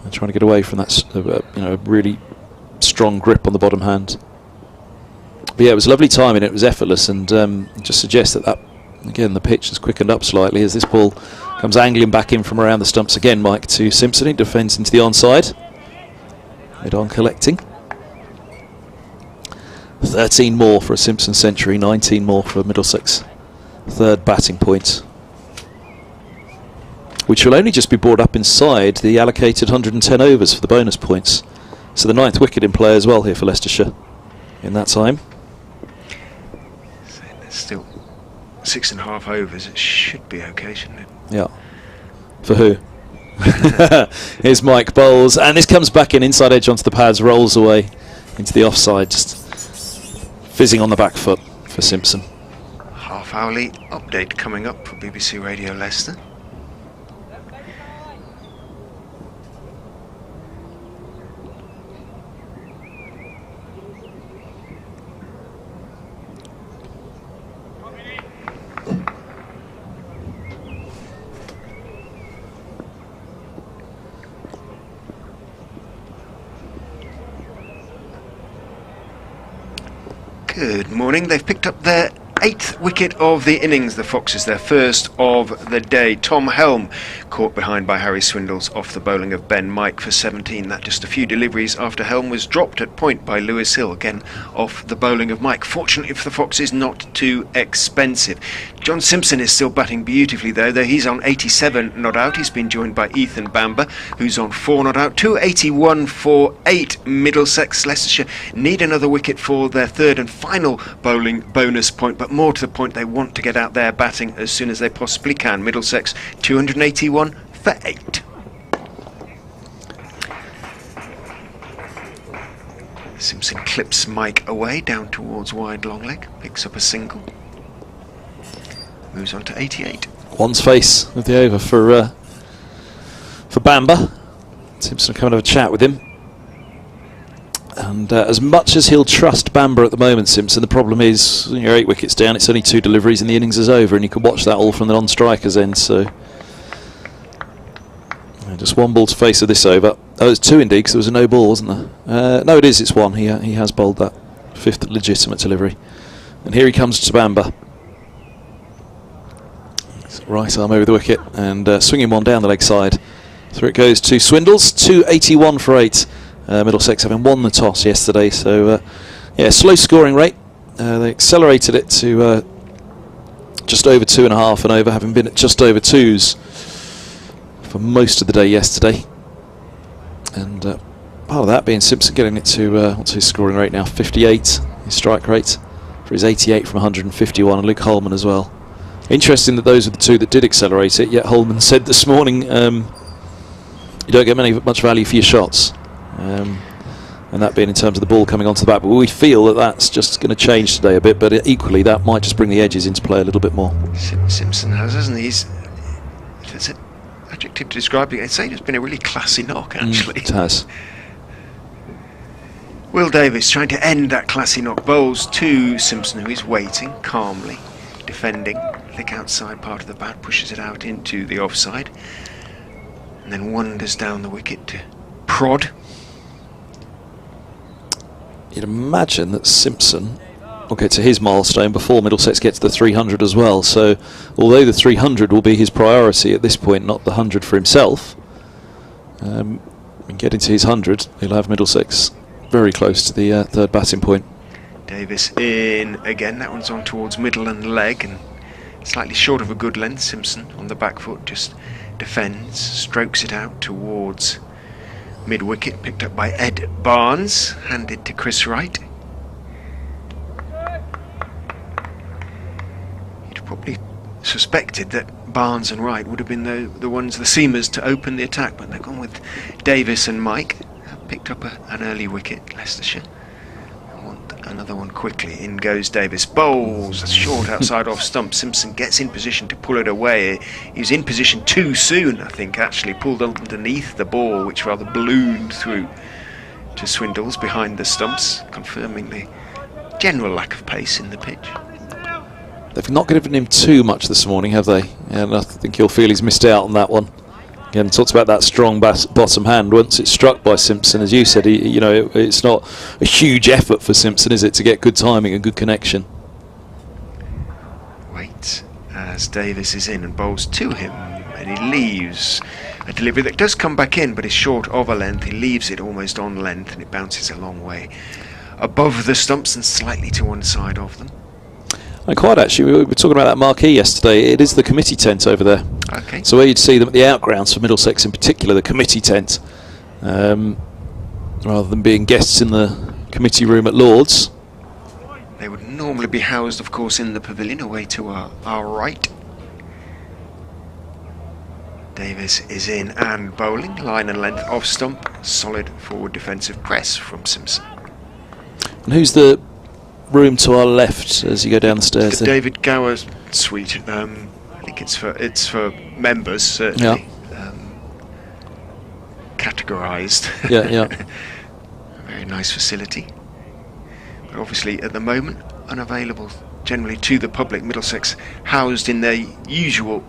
And trying to get away from that really strong grip on the bottom hand. But yeah, it was lovely timing, it was effortless, and just suggests that again, the pitch has quickened up slightly as this ball comes angling back in from around the stumps again. Mike to Simpson, he defends into the onside. Mid-on collecting. 13 more for a Simpson century, 19 more for a Middlesex 3rd batting point, which will only just be brought up inside the allocated 110 overs for the bonus points. So the 9th wicket in play as well here for Leicestershire in that time. So there's still 6.5 overs. It should be okay, shouldn't it? Yeah. For who? Here's Mike bowls, and this comes back in inside edge onto the pads, rolls away. into the offside, just fizzing on the back foot for Simpson. Half-hourly update coming up for BBC Radio Leicester. Good morning. They've picked up their 8th wicket of the innings, the Foxes, their first of the day. Tom Helm caught behind by Harry Swindles off the bowling of Ben Mike for 17. That just a few deliveries after Helm was dropped at point by Lewis Hill, again off the bowling of Mike. Fortunately for the Foxes, not too expensive. John Simpson is still batting beautifully though he's on 87 not out. He's been joined by Ethan Bamber, who's on 4 not out. 281 for 8. Middlesex, Leicestershire need another wicket for their third and final bowling bonus point, but more to the point, they want to get out there batting as soon as they possibly can. Middlesex 281 for 8. Simpson clips Mike away down towards wide long leg, picks up a single, moves on to 88. One's face of the over for Bamber. Simpson coming to have a chat with him. And as much as he'll trust Bamber at the moment, Simpson, the problem is when you're 8 wickets down, it's only 2 deliveries and the innings is over, and you can watch that all from the non-striker's end. So just 1 ball to face of this over. Oh, it's 2 indeed, because there was a no ball, wasn't there? No, it is. It's 1. He has bowled that 5th legitimate delivery, and here he comes to Bamber. Right arm over the wicket and swinging one down the leg side. Through it goes to Swindles. 281 for 8. Middlesex having won the toss yesterday, so yeah, slow scoring rate. They accelerated it to just over 2.5 and over, having been at just over 2s for most of the day yesterday. And part of that being Simpson getting it to what's his scoring rate now? 58. His strike rate for his 88 from 151, and Luke Holman as well. Interesting that those are the 2 that did accelerate it. Yet Holman said this morning, you don't get much value for your shots. And that being in terms of the ball coming onto the bat, but we feel that that's just going to change today a bit, but equally that might just bring the edges into play a little bit more. Simpson has, hasn't he? If it's an adjective to describe it, I'd say it's been a really classy knock, actually. It has. Will Davis trying to end that classy knock, bowls to Simpson, who is waiting calmly, defending, thick outside part of the bat, pushes it out into the offside, and then wanders down the wicket to prod. You'd imagine that Simpson will get to his milestone before Middlesex gets to the 300 as well. So, although the 300 will be his priority at this point, not the 100 for himself, and getting to his 100, he'll have Middlesex very close to the 3rd batting point. Davis in again. That one's on towards middle and leg, and slightly short of a good length. Simpson on the back foot just defends, strokes it out towards mid-wicket, picked up by Ed Barnes, handed to Chris Wright. You'd probably suspected that Barnes and Wright would have been the ones, the seamers, to open the attack, but they've gone with Davis and Mike. Picked up an early wicket, Leicestershire. Want another one quickly. In goes Davis. Bowls short outside off stump. Simpson gets in position to pull it away. He was in position too soon, I think, actually. Pulled underneath the ball, which rather ballooned through to Swindles behind the stumps, confirming the general lack of pace in the pitch. They've not given him too much this morning, have they? And I think you'll feel he's missed out on that one. Again, talks about that strong bottom hand. Once it's struck by Simpson, as you said, it's not a huge effort for Simpson, is it, to get good timing and good connection. Wait as Davis is in and bowls to him, and he leaves a delivery that does come back in, but is short of a length. He leaves it almost on length, and it bounces a long way above the stumps and slightly to one side of them. And quite actually, we were talking about that marquee yesterday. It is the committee tent over there. Okay. So where you'd see them at the outgrounds for Middlesex in particular, the committee tent, rather than being guests in the committee room at Lord's. They would normally be housed, of course, in the pavilion away to our right. Davis is in and bowling, line and length off stump, solid forward defensive press from Simpson. And who's the room to our left as you go down the stairs The there? David Gower suite. I think it's for members, certainly. Categorised. Yeah. Very nice facility. But obviously, at the moment, unavailable generally to the public. Middlesex housed in their usual,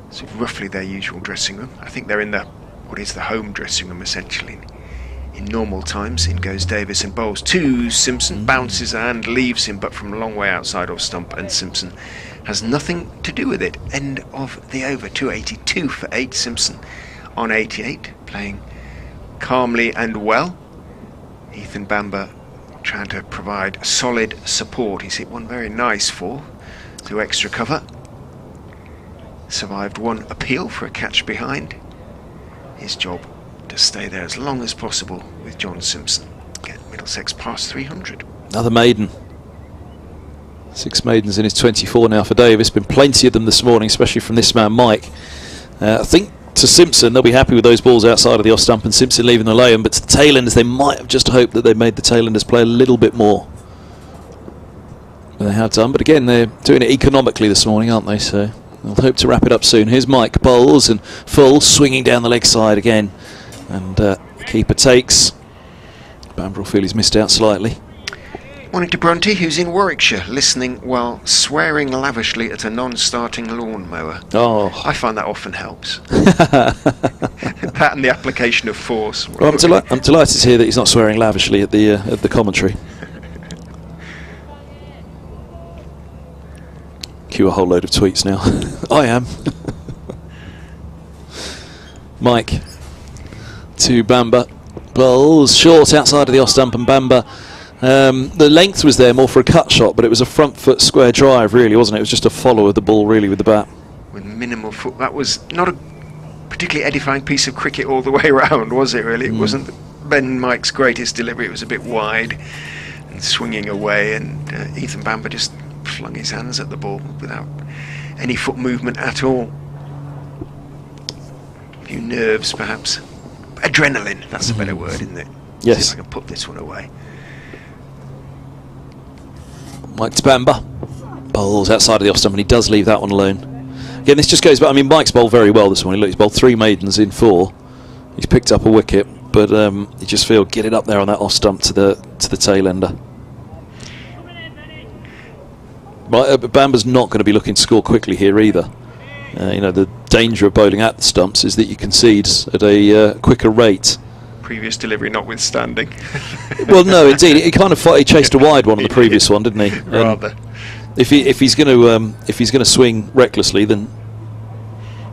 sort of roughly their usual dressing room. I think they're in what is the home dressing room, essentially. In normal times, in goes Davis and bowls to Simpson, bounces and leaves him, but from a long way outside off stump, and Simpson has nothing to do with it. End of the over, 282 for 8. Simpson on 88, playing calmly and well. Ethan Bamber trying to provide solid support. He's hit one very nice 4 to extra cover. Survived one appeal for a catch behind. His job to stay there as long as possible with John Simpson. Get Middlesex past 300. Another maiden. 6 maidens in his 24 now for Davis. Been plenty of them this morning, especially from this man Mike. I think to Simpson, they'll be happy with those balls outside of the off stump and Simpson leaving the lane, but to the tailenders, they might have just hoped that they made the tailenders play a little bit more than they have done. But again, they're doing it economically this morning, aren't they? So they'll hope to wrap it up soon. Here's Mike, bowls and full, swinging down the leg side again. And keeper takes. Bamber will feel he's missed out slightly. Morning to Bronte, who's in Warwickshire, listening while swearing lavishly at a non-starting lawnmower. Oh, I find that often helps. That and the application of force. well, I'm delighted to hear that he's not swearing lavishly at the commentary. Cue a whole load of tweets now. I am. Mike to Bamber. Bowls short outside of the off stump, and Bamber. The length was there more for a cut shot, but it was a front foot square drive, really, wasn't it? It was just a follow of the ball, really, with the bat. With minimal foot. That was not a particularly edifying piece of cricket all the way around, was it, really? It wasn't Ben Mike's greatest delivery. It was a bit wide and swinging away, and Ethan Bamber just flung his hands at the ball without any foot movement at all. A few nerves, perhaps. Adrenaline, that's a better word, isn't it? Yes. See if I can put this one away. Mike to Bamber. Bowls outside of the off stump, and he does leave that one alone. Again, this just goes back. I mean, Mike's bowled very well this morning. Look, he's bowled 3 maidens in 4. He's picked up a wicket, but you just feel get it up there on that off stump to the tail ender. Right, Bamber's not going to be looking to score quickly here either. The danger of bowling at the stumps is that you concede at a quicker rate. Previous delivery notwithstanding. Well, no, indeed, he kind of he chased a wide one on the previous one, didn't he? Rather. If he's going to swing recklessly, then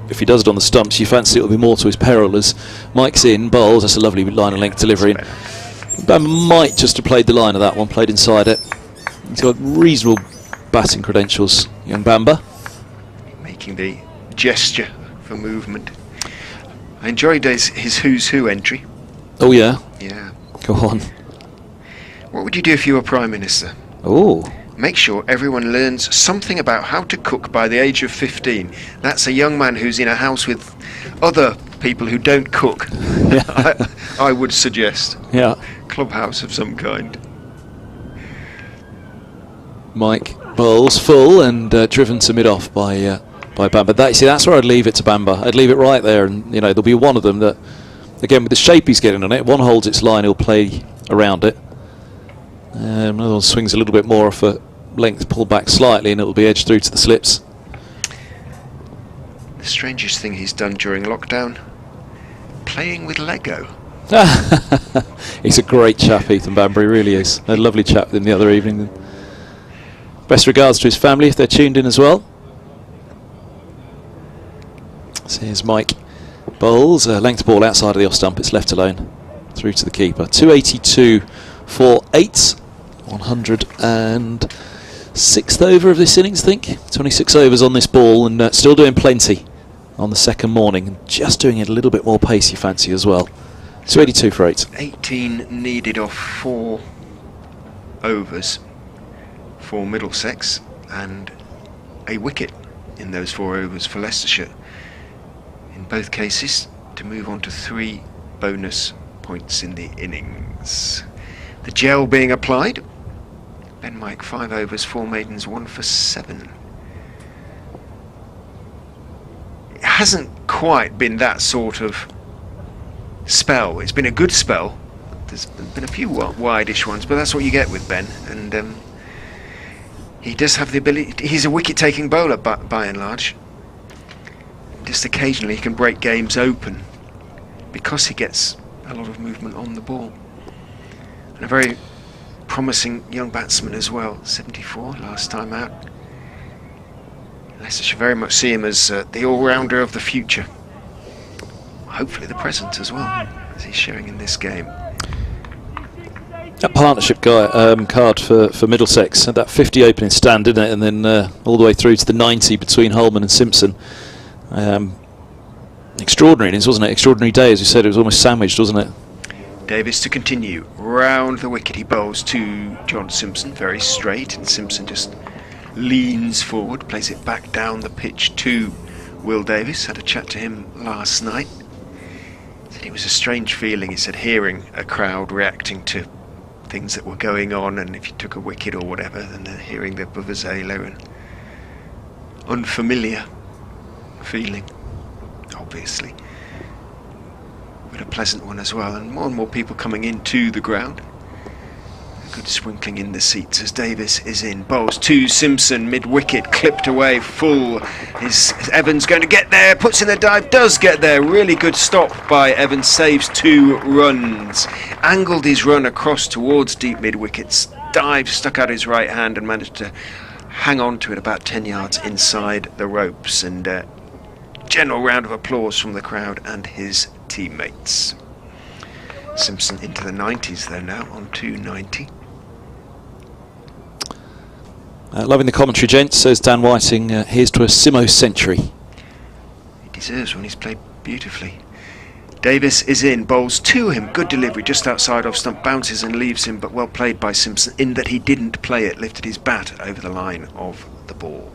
if he does it on the stumps, you fancy it'll be more to his peril. As Mike's in bowls, that's a lovely line of length delivery. Bamber might just have played the line of that one, played inside it. He's got reasonable batting credentials, young Bamber. Making the gesture for movement. I enjoyed his Who's Who entry. Oh yeah. Yeah. Go on. What would you do if you were Prime Minister? Oh. Make sure everyone learns something about how to cook by the age of 15. That's a young man who's in a house with other people who don't cook. Yeah. I would suggest. Yeah. Clubhouse of some kind. Mike bowls full and driven to mid off by Bamber. That's where I'd leave it to Bamber. I'd leave it right there, and there'll be one of them that, again, with the shape he's getting on it, one holds its line, he'll play around it. Another one swings a little bit more off a length, pulled back slightly, and it'll be edged through to the slips. The strangest thing he's done during lockdown, playing with Lego. He's a great chap, Ethan Bamber, he really is. A lovely chat with him the other evening. Best regards to his family if they're tuned in as well. So here's Mike. Bowls, length ball outside of the off stump, it's left alone. Through to the keeper. 282 for 8. 106th over of this innings, I think. 26 overs on this ball, and still doing plenty on the second morning. And just doing it a little bit more pace, you fancy, as well. 282 for 8. 18 needed off 4 overs for Middlesex, and a wicket in those 4 overs for Leicestershire. In both cases, to move on to 3 bonus points in the innings. The gel being applied. Ben Mike 5 overs, 4 maidens, 1 for 7. It hasn't quite been that sort of spell. It's been a good spell. There's been a few wide-ish ones, but that's what you get with Ben. And he does have the ability. He's a wicket-taking bowler by and large. Just occasionally he can break games open because he gets a lot of movement on the ball. And a very promising young batsman as well. 74 last time out. Leicestershire very much see him as the all-rounder of the future. Hopefully the present as well, as he's showing in this game. That partnership card for Middlesex had that 50 opening stand, didn't it? And then all the way through to the 90 between Holman and Simpson. Extraordinary innings, wasn't it? Extraordinary day, as you said. It was almost sandwiched, wasn't it? Davis to continue round the wicket. He bowls to John Simpson, very straight, and Simpson just leans forward, plays it back down the pitch to Will Davis. Had a chat to him last night. Said it was a strange feeling, he said, hearing a crowd reacting to things that were going on, and if you took a wicket or whatever, then hearing the vuvuzela, and unfamiliar feeling, obviously. But a pleasant one as well, and more people coming into the ground. A good sprinkling in the seats as Davis is in. Bowls to Simpson, mid-wicket, clipped away, full. Is Evans going to get there? Puts in the dive, does get there. Really good stop by Evans, saves 2 runs. Angled his run across towards deep mid-wickets. Dive, stuck out his right hand and managed to hang on to it about 10 yards inside the ropes. And general round of applause from the crowd and his teammates. Simpson into the 90s though now, on 290. Loving the commentary, gents, says Dan Whiting. Here's to a Simo century. He deserves one, he's played beautifully. Davis is in, bowls to him, good delivery just outside off stump, bounces and leaves him, but well played by Simpson in that he didn't play it, lifted his bat over the line of the ball.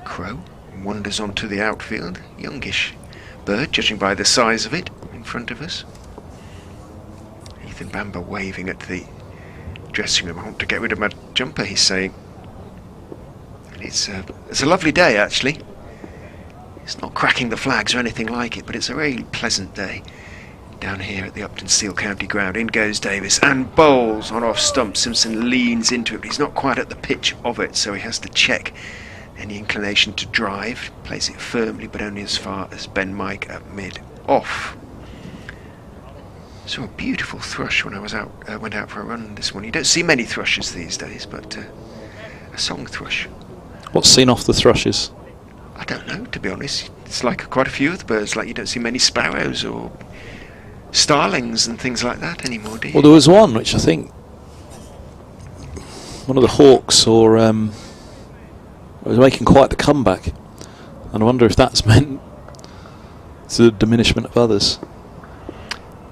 Crow wanders onto the outfield, youngish bird, judging by the size of it in front of us. Ethan Bamber waving at the dressing room. I want to get rid of my jumper, he's saying. And it's a lovely day, actually. It's not cracking the flags or anything like it, but it's a really pleasant day down here at the Uptonsteel County Ground. In goes Davis and bowls on off stump. Simpson leans into it, but he's not quite at the pitch of it, so he has to check any inclination to drive. Plays it firmly, but only as far as Ben Mike at mid-off. Saw a beautiful thrush when I went out for a run this morning. You don't see many thrushes these days, but a song thrush. What's seen off the thrushes? I don't know, to be honest. It's like quite a few of the birds, like you don't see many sparrows or starlings and things like that anymore, do you? Well, there was one which I think one of the hawks was making quite the comeback, and I wonder if that's meant the diminishment of others.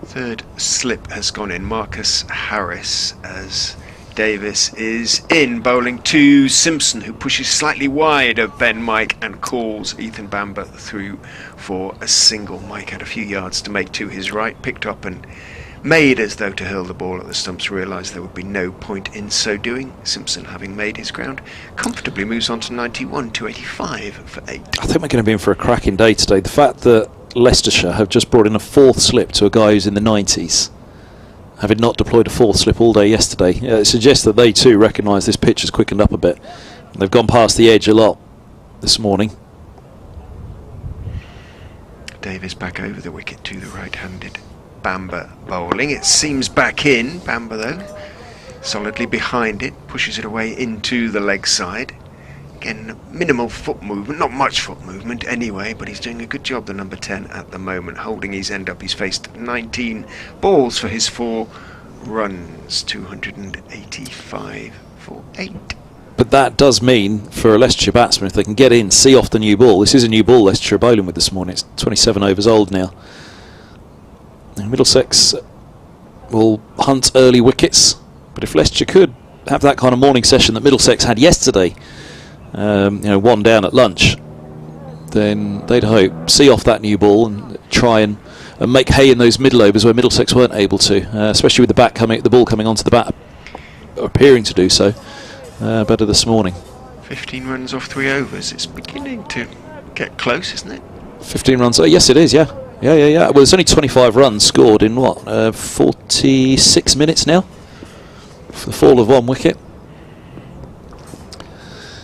Third slip has gone in. Marcus Harris as Davis is in, bowling to Simpson, who pushes slightly wide of Ben Mike and calls Ethan Bamber through for a single. Mike had a few yards to make to his right, picked up and made as though to hurl the ball at the stumps, realised there would be no point in so doing. Simpson, having made his ground, comfortably moves on to 91 to 85 for 8. I think we're going to be in for a cracking day today. The fact that Leicestershire have just brought in a 4th slip to a guy who's in the 90s, having not deployed a 4th slip all day yesterday, it suggests that they too recognise this pitch has quickened up a bit. And they've gone past the edge a lot this morning. Davis back over the wicket to the right-handed Bamber bowling. It seems back in. Bamber though solidly behind it, pushes it away into the leg side. Again, minimal foot movement, not much foot movement anyway, but he's doing a good job, the number 10 at the moment, holding his end up. He's faced 19 balls for his 4 runs, 285 for 8. But that does mean for a Leicestershire batsman, if they can get in, see off the new ball. This is a new ball Leicestershire bowling with this morning. It's 27 overs old now. And Middlesex will hunt early wickets, but if Leicestershire could have that kind of morning session that Middlesex had yesterday, 1 down at lunch, then they'd hope see off that new ball and try and and make hay in those middle overs where Middlesex weren't able to, especially with the ball coming onto the bat, or appearing to do so better this morning. 15 runs off 3 overs. It's beginning to get close, isn't it? 15 runs. Oh, yes, it is. Yeah. Well, there's only 25 runs scored in 46 minutes now for the fall of 1 wicket.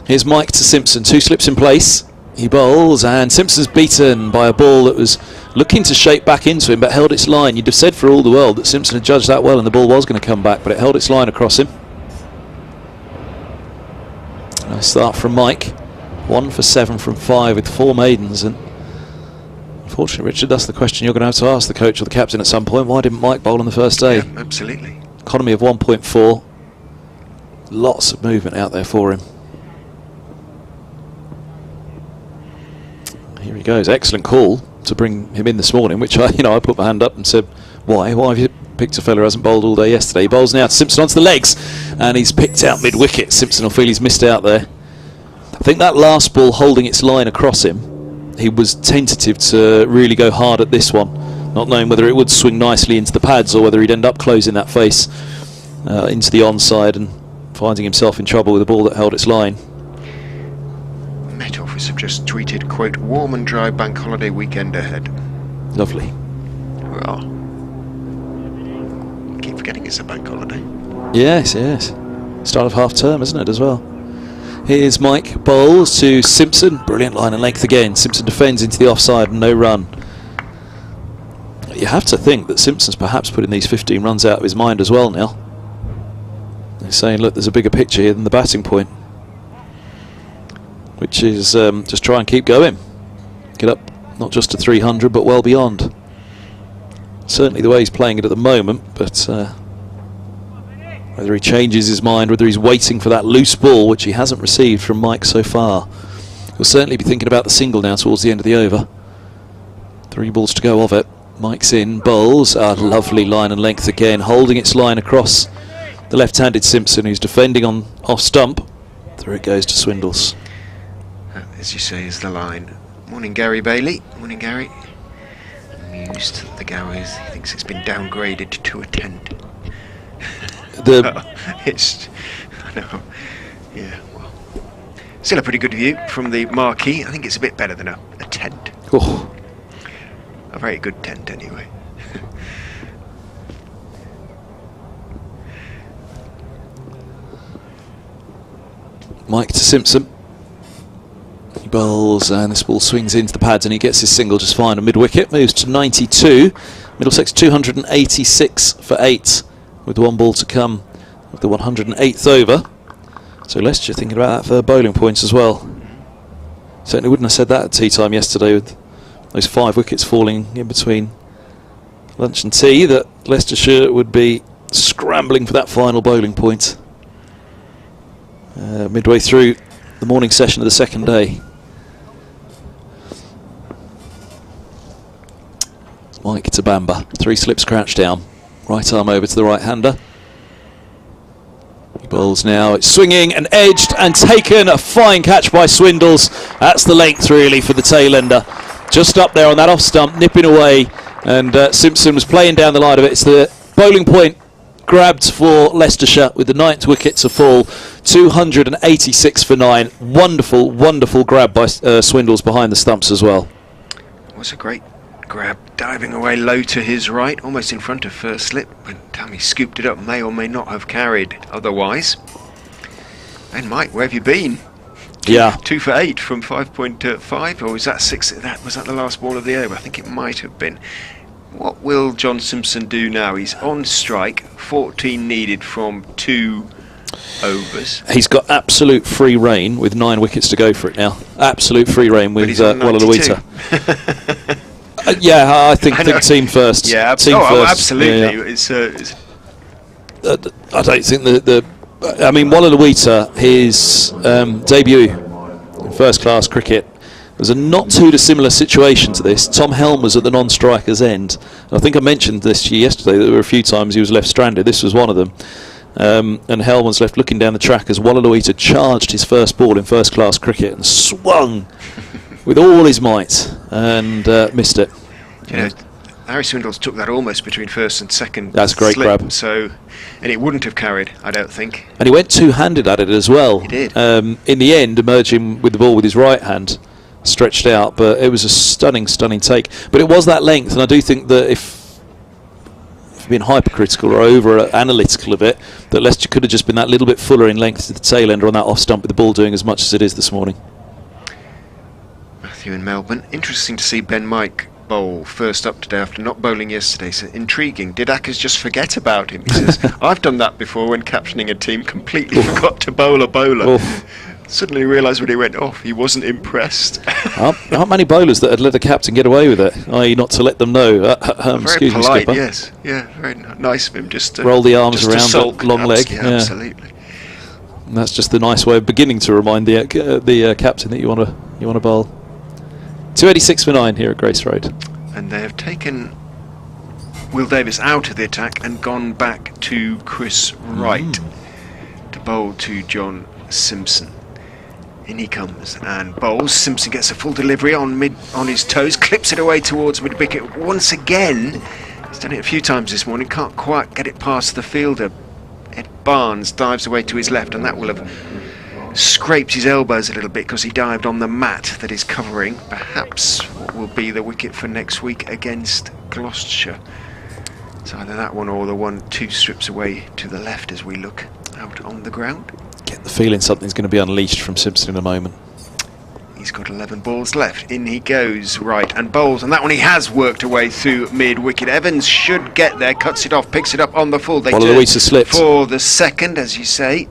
Here's Mike to Simpson. 2 slips in place. He bowls, and Simpson's beaten by a ball that was looking to shape back into him, but held its line. You'd have said for all the world that Simpson had judged that well, and the ball was going to come back, but it held its line across him. Nice start from Mike. 1 for 7 from 5 with 4 maidens, and unfortunately, Richard, that's the question you're going to have to ask the coach or the captain at some point. Why didn't Mike bowl on the first day? Yeah, absolutely. Economy of 1.4. Lots of movement out there for him. Here he goes. Excellent call to bring him in this morning, which I put my hand up and said, why have you picked a fella who hasn't bowled all day yesterday? He bowls now to Simpson onto the legs, and he's picked out mid-wicket. Simpson will feel he's missed out there. I think that last ball holding its line across him, he was tentative to really go hard at this one, not knowing whether it would swing nicely into the pads or whether he'd end up closing that face into the onside and finding himself in trouble with a ball that held its line. Met Office have just tweeted, quote, warm and dry bank holiday weekend ahead. Lovely. Well, keep forgetting it's a bank holiday. Yes. Start of half term, isn't it, as well? Here's Mike bowls to Simpson. Brilliant line and length again. Simpson defends into the offside and no run. You have to think that Simpson's perhaps putting these 15 runs out of his mind as well now. He's saying, look, there's a bigger picture here than the batting point, which is just try and keep going. Get up not just to 300 but well beyond. Certainly the way he's playing it at the moment, but whether he changes his mind, whether he's waiting for that loose ball, which he hasn't received from Mike so far. He'll certainly be thinking about the single now towards the end of the over. 3 balls to go of it. Mike's in, bowls. A lovely line and length again, holding its line across the left-handed Simpson, who's defending on off stump. Through it goes to Swindles. As you say, is the line. Morning, Gary Bailey. Morning, Gary. Amused that the Gowers, he thinks it's been downgraded to a tent. It's, I know, yeah, well, still a pretty good view from the marquee. I think it's a bit better than a tent. Oh. A very good tent, anyway. Mike to Simpson. He bowls, and this ball swings into the pads, and he gets his single just fine. A mid-wicket moves to 92. Middlesex 286 for 8, with 1 ball to come with the 108th over. So Leicestershire thinking about that for bowling points as well. Certainly wouldn't have said that at tea time yesterday with those 5 wickets falling in between lunch and tea, that Leicestershire would be scrambling for that final bowling point midway through the morning session of the second day. Mike to Bamba. 3 slips crouched down. Right arm over to the right-hander. He bowls now. It's swinging and edged and taken. A fine catch by Swindles. That's the length really for the tail-ender. Just up there on that off stump, nipping away. And Simpson was playing down the line of it. It's the bowling point grabbed for Leicestershire with the 9th wicket to fall. 286 for 9. Wonderful, wonderful grab by Swindles behind the stumps as well. It was a great grab, diving away low to his right, almost in front of first slip. When Tammy scooped it up, may or may not have carried otherwise. And Mike, where have you been? Yeah. 2 for 8 from 5.5, or was that 6? Was that the last ball of the over? I think it might have been. What will John Simpson do now? He's on strike, 14 needed from 2 overs. He's got absolute free rein with 9 wickets to go for it now. Absolute free rein with Wallaluita. Yeah, I think team first. Yeah, team first. Absolutely. Yeah. It's I don't think I mean, Wallaluita, his debut in first-class cricket was a not too dissimilar situation to this. Tom Helm was at the non-striker's end. And I think I mentioned this to you yesterday, that there were a few times he was left stranded. This was one of them. And Helm was left looking down the track as Wallaluita charged his first ball in first-class cricket and swung with all his might and missed it. You know, Harry Swindles took that almost between first and second. That's a great slip, grab. So, and it wouldn't have carried, I don't think. And he went two-handed at it as well. He did. In the end, emerging with the ball with his right hand stretched out, but it was a stunning take. But it was that length, and I do think that if being hypercritical or over analytical of it, that Leicester could have just been that little bit fuller in length to the tail end on that off stump with the ball doing as much as it is this morning. Matthew in Melbourne. Interesting to see Ben Mike bowl first up today after not bowling yesterday. So intriguing. Did Ackers just forget about him? He says, I've done that before when captaining a team, completely forgot to bowl a bowler. Suddenly realised when he went off he wasn't impressed. Aren't many bowlers that had let the captain get away with it, i.e. not to let them know. Very Excuse polite, me, skipper. yes. Yeah, very nice of him. Just to roll the arms just to around sulk. the long leg. Yeah, absolutely. And that's just the nice way of beginning to remind the captain that you want to bowl. 286 for 9 here at Grace Road. And they have taken Will Davis out of the attack and gone back to Chris Wright to bowl to John Simpson. In he comes and bowls. Simpson gets a full delivery on his toes, clips it away towards mid wicket once again. He's done it a few times this morning, can't quite get it past the fielder. Ed Barnes dives away to his left, and that will have scraped his elbows a little bit because he dived on the mat that is covering perhaps what will be the wicket for next week against Gloucestershire. It's either that one or the one 2 strips away to the left as we look out on the ground. Get the feeling something's going to be unleashed from Simpson in a moment. He's got 11 balls left. In he goes, right, and bowls. And that one he has worked away through mid-wicket. Evans should get there, cuts it off, picks it up on the full. They turn slipped for the second, as you say.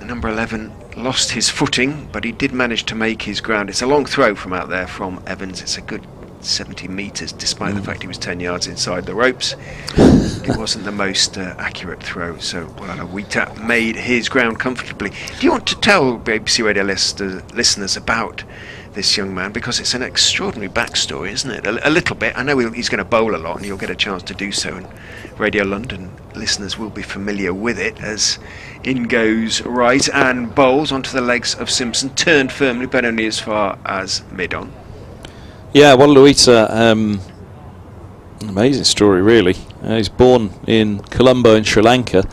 The number 11 lost his footing, but he did manage to make his ground. It's a long throw from out there from Evans. It's a good 70 metres, despite the fact he was 10 yards inside the ropes. It wasn't the most accurate throw, so Walawita made his ground comfortably. Do you want to tell BBC Radio listeners about this young man? Because it's an extraordinary backstory, isn't it? A little bit. I know he's going to bowl a lot, and you'll get a chance to do so, and Radio London listeners will be familiar with it, as in goes Wright and bowls onto the legs of Simpson, turned firmly, but only as far as mid-on. Yeah, Walawita, amazing story really. He's born in Colombo in Sri Lanka,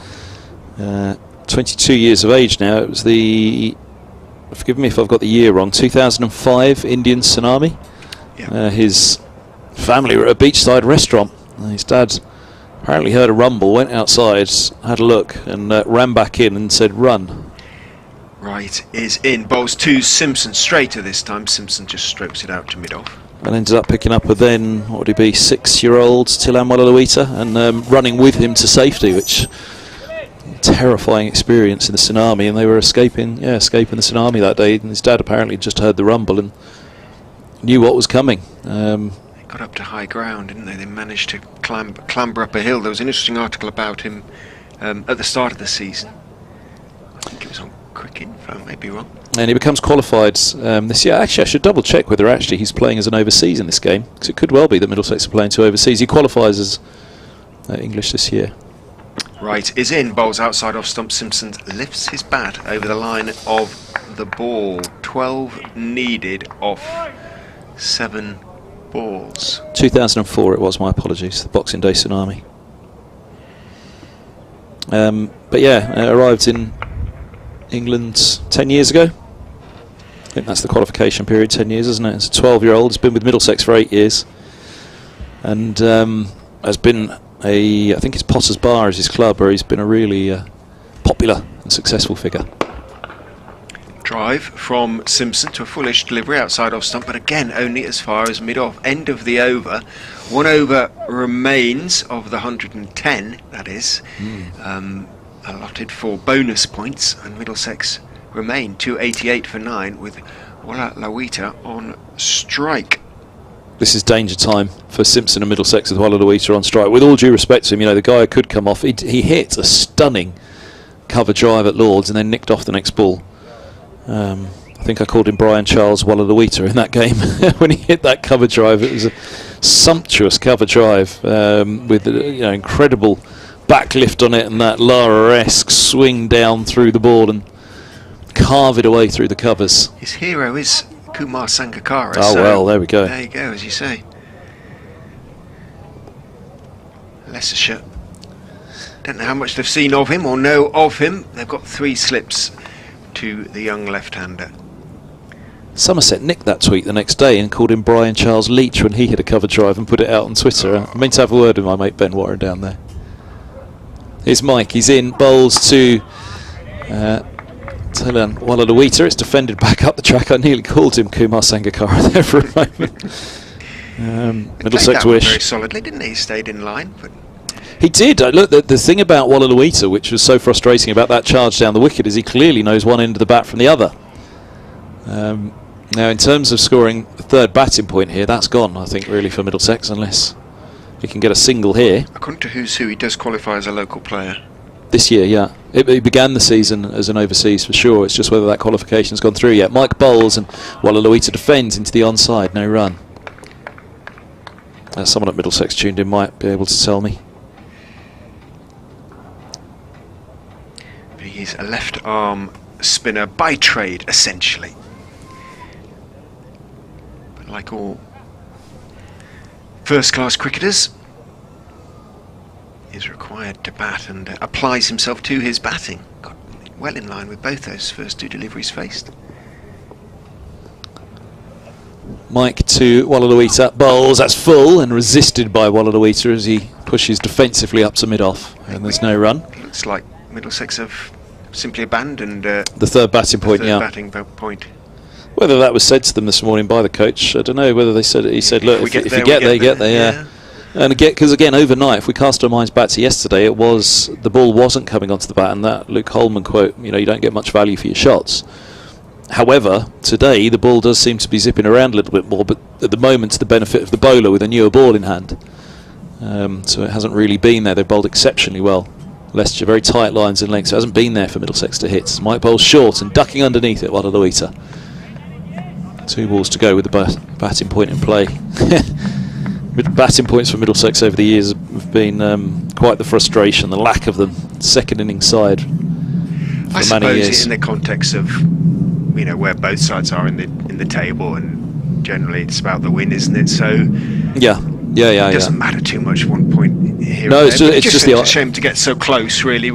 22 years of age now. It was forgive me if I've got the year wrong, 2005 Indian tsunami. Yeah. His family were at a beachside restaurant. His dad apparently heard a rumble, went outside, had a look, and ran back in and said, "Run." Wright is in, bowls to Simpson, straighter this time. Simpson just strokes it out to mid-off. And ended up picking up a then, what would he be, 6-year-old Tilan Walawita, and running with him to safety, which terrifying experience in the tsunami. And they were escaping the tsunami that day. And his dad apparently just heard the rumble and knew what was coming. They got up to high ground, didn't they? They managed to clamber up a hill. There was an interesting article about him at the start of the season. I think it was on Cricket Info, I may be wrong. And he becomes qualified this year. Actually, I should double check whether actually he's playing as an overseas in this game, because it could well be that Middlesex are playing 2 overseas. He qualifies as English this year. Wright is in, bowls outside off stump. Simpson lifts his bat over the line of the ball. 12 needed off 7 balls. 2004 it was, my apologies, the Boxing Day tsunami. But yeah, arrived in England 10 years ago. I think that's the qualification period, 10 years, isn't it? It's a 12-year-old, he's been with Middlesex for 8 years, and has been I think it's Potter's Bar is his club, where he's been a really popular and successful figure. Drive from Simpson to a fullish delivery outside off stump, but again only as far as mid-off. End of the over. 1 over remains of the 110, that is, allotted for bonus points, and Middlesex remain 288 for 9 with Walawita on strike. This is danger time for Simpson and Middlesex with Walawita on strike. With all due respect to him, the guy could come off. He hit a stunning cover drive at Lords and then nicked off the next ball. I think I called him Brian Charles Walawita in that game when he hit that cover drive. It was a sumptuous cover drive with incredible backlift on it and that Lara-esque swing down through the ball and carve it away through the covers. His hero is Kumar Sangakkara. Oh, well, there we go. There you go, as you say. Leicestershire. Don't know how much they've seen of him or know of him. They've got 3 slips to the young left-hander. Somerset nicked that tweet the next day and called him Brian Charles Leach when he hit a cover drive and put it out on Twitter. I meant to have a word with my mate Ben Warren down there. Here's Mike, he's in, bowls to Talan Wallaluita. It's defended back up the track. I nearly called him Kumar Sangakkara there for a moment. Middlesex wish. Very solidly, didn't he? He stayed in line. But he did. Look, the thing about Wallaluita, which was so frustrating about that charge down the wicket, is he clearly knows one end of the bat from the other. Now, in terms of scoring the 3rd batting point here, that's gone, I think, really, for Middlesex, unless he can get a single here. according to Who's Who, he does qualify as a local player. This year, yeah. He began the season as an overseas for sure. It's just whether that qualification's gone through yet. Mike bowls and Wallaluita defends into the onside. No run. Someone at Middlesex tuned in might be able to tell me. He's a left-arm spinner by trade, essentially. But like all first-class cricketers, is required to bat and applies himself to his batting. Got well in line with both those first 2 deliveries faced. Mike to Wallaluita, bowls, that's full, and resisted by Wallaluita as he pushes defensively up to mid-off, and there's no run. Looks like Middlesex have simply abandoned the 3rd batting point, yeah. Batting point. Whether that was said to them this morning by the coach, I don't know. Whether they said it, he said, look, if you get there, you get there, yeah. And again, because again, overnight, if we cast our minds back to yesterday, it was the ball wasn't coming onto the bat, and that Luke Holman quote, you don't get much value for your shots. However, today the ball does seem to be zipping around a little bit more, but at the moment, to the benefit of the bowler with a newer ball in hand. So it hasn't really been there. They've bowled exceptionally well. Leicestershire, very tight lines and lengths. It hasn't been there for Middlesex to hit. Mike bowls short and ducking underneath it, Wallaluita. 2 balls to go with the batting point in play. Batting points for Middlesex over the years have been quite the frustration, the lack of them. 2nd innings side for I many years. suppose in the context of where both sides are in the table, and generally it's about the win, isn't it? So it doesn't matter too much 1 point here. No, it's just a shame to get so close, really.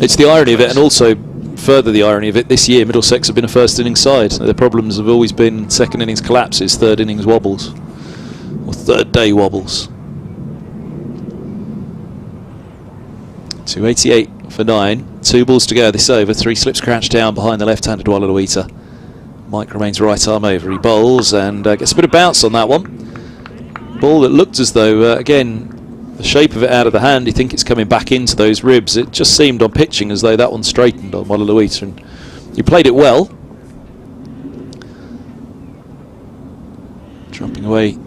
It's the irony of it, and also further the irony of it. This year, Middlesex have been a 1st innings side. Their problems have always been 2nd innings collapses, 3rd innings wobbles, or 3rd day wobbles. 288 for 9. 2 balls to go this over. 3 slips crouched down behind the left-handed Wallaluita. Mike remains right arm over. He bowls and gets a bit of bounce on that one. Ball that looked as though, again, the shape of it out of the hand, you think it's coming back into those ribs. It just seemed on pitching as though that one straightened on Wallaluita, and he played it well. Dropping away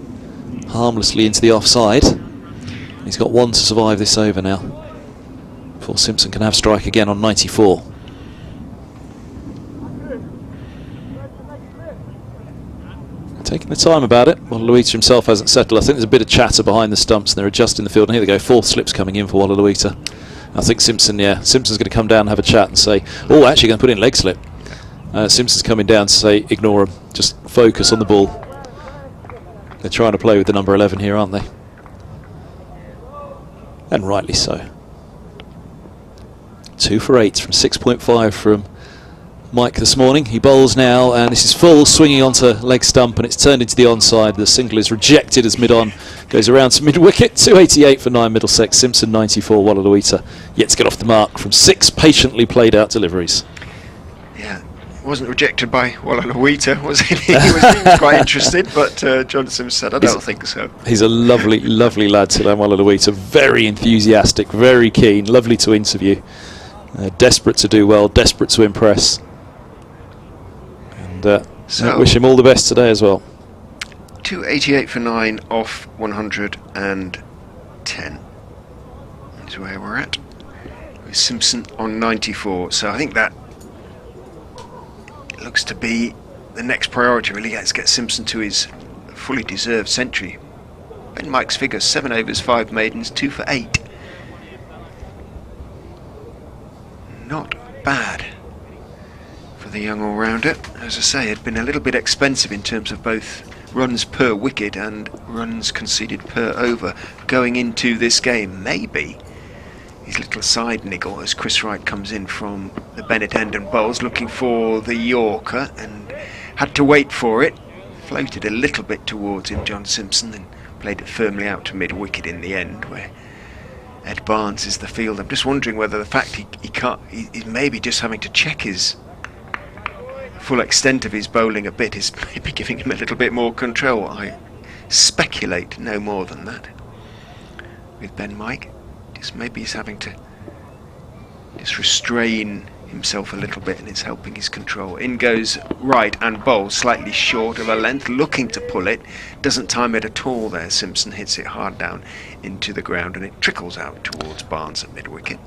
harmlessly into the offside. He's got 1 to survive this over now, before Simpson can have strike again on 94. Taking the time about it. Wallaluita himself hasn't settled. I think there's a bit of chatter behind the stumps and they're adjusting the field. And here they go, 4th slips coming in for Wallaluita. I think Simpson's going to come down and have a chat and say, oh, actually going to put in leg slip. Simpson's coming down to say, ignore him, just focus on the ball. They're trying to play with the number 11 here, aren't they? And rightly so. 2 for 8 from 6.5 from Mike this morning. He bowls now, and this is full, swinging onto leg stump, and it's turned into the onside. The single is rejected as mid-on goes around to mid-wicket. 288 for 9 Middlesex. Simpson 94. Wallaluita yet to get off the mark from 6 patiently played out deliveries. Yeah, wasn't rejected by Wallaluita, was he? He was quite interested, but John Simpson said, I don't think so. He's a lovely, lovely lad, Talan Wallaluita. Very enthusiastic, very keen, lovely to interview. Desperate to do well, desperate to impress. So wish him all the best today as well. 288 for 9 off 110 is where we're at, with Simpson on 94. So I think that looks to be the next priority, really. Let's get Simpson to his fully deserved century. In Mike's figures, 7 overs, 5 maidens, 2 for 8. Not bad for the young all-rounder. As I say, had been a little bit expensive in terms of both runs per wicket and runs conceded per over going into this game. Maybe his little side niggle as Chris Wright comes in from the Bennett end and bowls, looking for the Yorker, and had to wait for it. Floated a little bit towards him, John Simpson, and played it firmly out to mid-wicket in the end, where Ed Barnes is the field. I'm just wondering whether the fact he's maybe just having to check his full extent of his bowling a bit is maybe giving him a little bit more control. I speculate no more than that with Ben Mike. Just maybe he's having to just restrain himself a little bit, and it's helping his control. In goes Wright and bowls slightly short of a length, looking to pull it, doesn't time it at all there. Simpson hits it hard down into the ground and it trickles out towards Barnes at mid-wicket.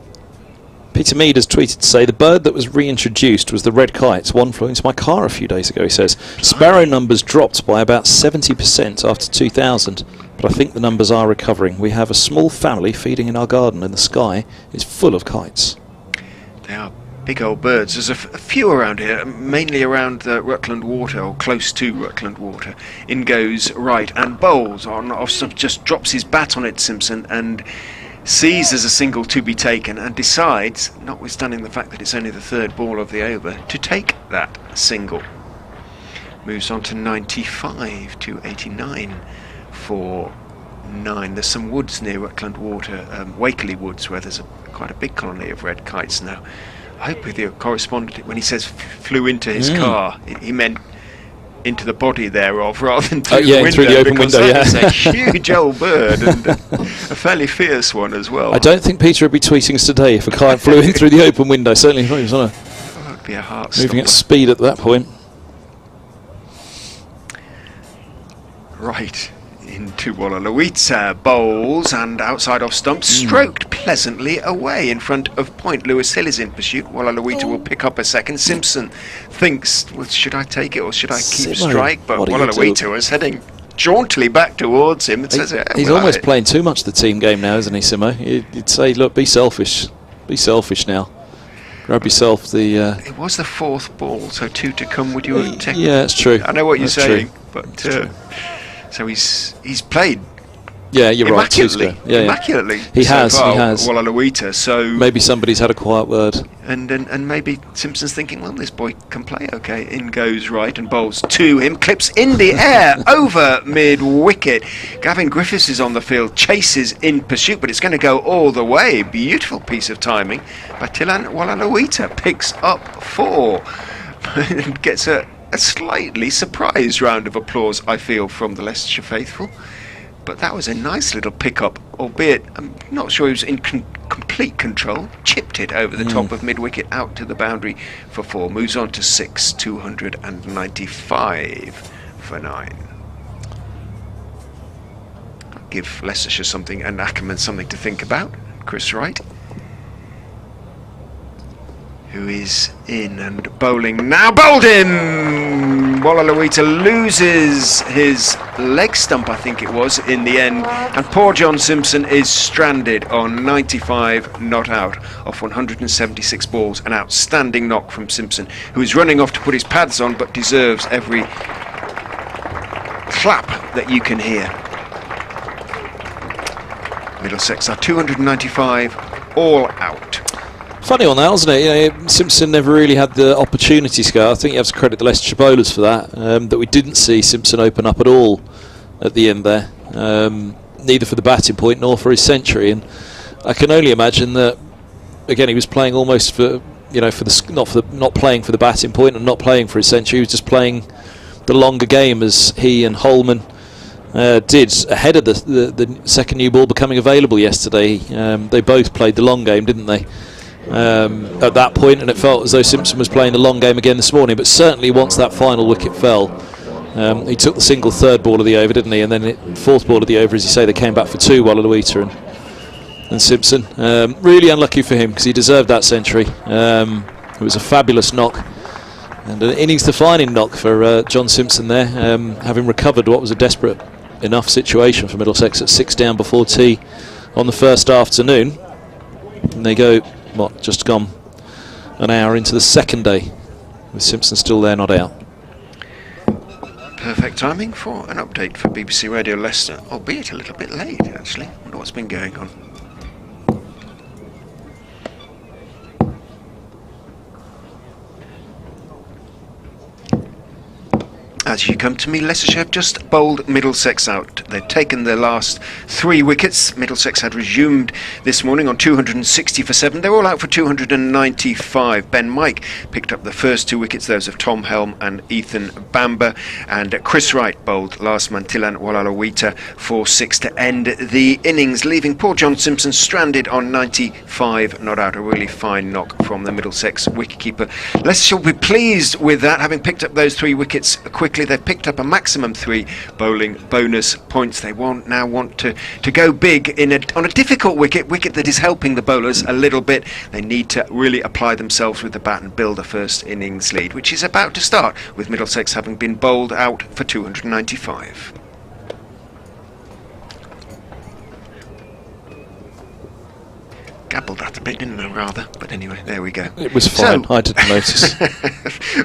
Peter Mead has tweeted to say the bird that was reintroduced was the red kite. One flew into my car a few days ago, he says. Sparrow numbers dropped by about 70% after 2000, but I think the numbers are recovering. We have a small family feeding in our garden and the sky is full of kites. They are big old birds. There's a few around here, mainly around the Rutland Water, or close to Rutland Water. In goes Wright and bowls on off, just drops his bat on it, Simpson, and sees there's a single to be taken and decides, notwithstanding the fact that it's only the third ball of the over, to take that single. Moves on to 95 to 89 for 9. There's some woods near Rutland Water, Wakeley Woods, where there's quite a big colony of red kites now. I hope with your correspondent, when he says flew into his car, he meant into the body thereof rather than through the window. Through the open window, It's a huge old bird and a fairly fierce one as well. I don't think Peter would be tweeting us today if a kite flew in through the open window. Certainly if he was on That would be a heart moving at speed at that point. Right. Into Wallaluita, bowls and outside off stump, stroked pleasantly away in front of point. Lewis Hill is in pursuit. Wallaluita will pick up a second. Simpson thinks, well, should I take it or should I keep strike? But Wallaluita was heading jauntily back towards him. He's almost playing too much the team game now, isn't he, Simo? You'd say, look, be selfish. Be selfish now. Grab yourself the... It was the fourth ball, so 2 to come. Would you take? Yeah, it's true. I know what you're saying, true. but... So he's played. Yeah, you're immaculately, right. Yeah, immaculately. He has. Wallaluita. So maybe somebody's had a quiet word. And maybe Simpson's thinking, well, this boy can play okay. In goes Wright and bowls to him, clips in the air over mid-wicket. Gavin Griffiths is on the field, chases in pursuit, but it's going to go all the way. Beautiful piece of timing. Batilan Wallaluita picks up 4 and gets a slightly surprised round of applause, I feel, from the Leicestershire faithful. But that was a nice little pick-up, albeit I'm not sure he was in complete control. Chipped it over the top of mid-wicket out to the boundary for 4. Moves on to 6, 295 for 9. I'll give Leicestershire something, and Ackerman something to think about. Chris Wright, who is in and bowling now. Bowled in! Wallaluita loses his leg stump, I think it was, in the end. And poor John Simpson is stranded on 95 not out off 176 balls. An outstanding knock from Simpson, who is running off to put his pads on, but deserves every clap that you can hear. Middlesex are 295 all out. Funny on that, wasn't it? You know, Simpson never really had the opportunity to go. I think you have to credit the Leicestershire bowlers for that. That we didn't see Simpson open up at all at the end there, neither for the batting point nor for his century. And I can only imagine that again he was playing almost for not playing for the batting point and not playing for his century. He was just playing the longer game, as he and Holman did ahead of the second new ball becoming available yesterday. They both played the long game, didn't they? At that point, and it felt as though Simpson was playing the long game again this morning. But certainly once that final wicket fell, he took the single third ball of the over, didn't he? And then fourth ball of the over, as you say, they came back for 2, Wallaluita and Simpson. Really unlucky for him, because he deserved that century. It was a fabulous knock and an innings-defining knock for John Simpson there, having recovered what was a desperate enough situation for Middlesex at 6 down before tea on the first afternoon. And they go, just gone an hour into the second day, with Simpson still there, not out. perfect timing for an update for BBC Radio Leicester, albeit a little bit late actually. I wonder what's been going on. As you come to me, Leicestershire have just bowled Middlesex out. They've taken their last 3 wickets. Middlesex had resumed this morning on 260 for 7. They're all out for 295. Ben Mike picked up the first 2 wickets, those of Tom Helm and Ethan Bamber. And Chris Wright bowled last Mantilan Walalawita for 6 to end the innings, leaving poor John Simpson stranded on 95 not out. A really fine knock from the Middlesex wicketkeeper. Leicestershire will be pleased with that, having picked up those 3 wickets quickly. They've picked up a maximum 3 bowling bonus points. They now want to go big on a difficult wicket that is helping the bowlers a little bit. They need to really apply themselves with the bat and build a first innings lead, which is about to start with Middlesex having been bowled out for 295. Gabbled that a bit, didn't I, rather? But anyway, there we go. It was fine. I didn't notice.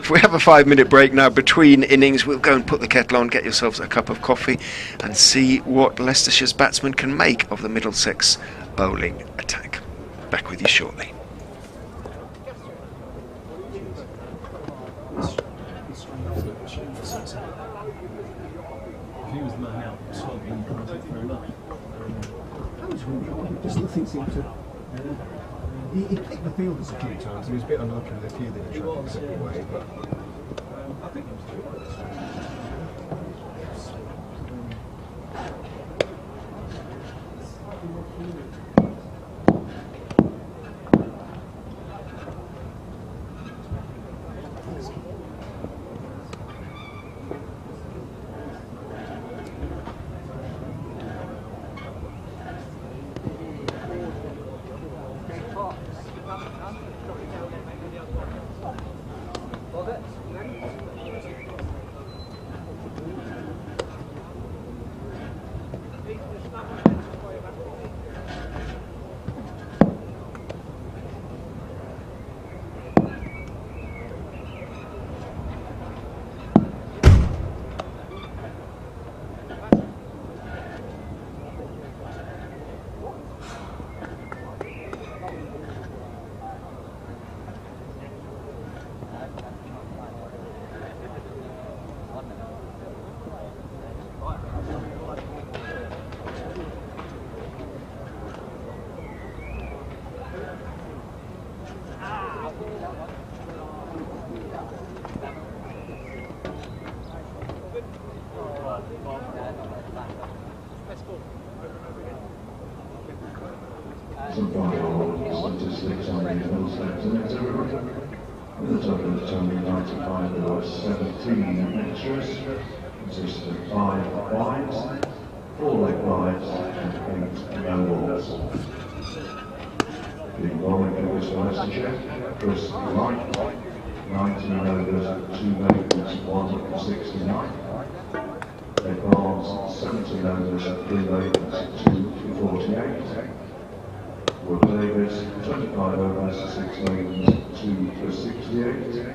We have a 5-minute break now between innings. We'll go and put the kettle on, get yourselves a cup of coffee, and see what Leicestershire's batsmen can make of the Middlesex bowling attack. Back with you shortly. Just nothing seemed to. He picked the fielders a few times. He was a bit unlucky with a few that he tried to slip away, but I think it was some final statistics on the Middlesex innings, everybody. With a total of 295, there were 17 extras, consisted of 5 wides, 4 leg wides, and 8 no balls. The bowling figures for Leicestershire: Chris Wright, 19 overs, 2 maidens, 1 for 69. Ed Barnes, 17 overs, 3 maidens, 2 for 48. Will Davis, 25 overs, 6 maidens, 2 for 68.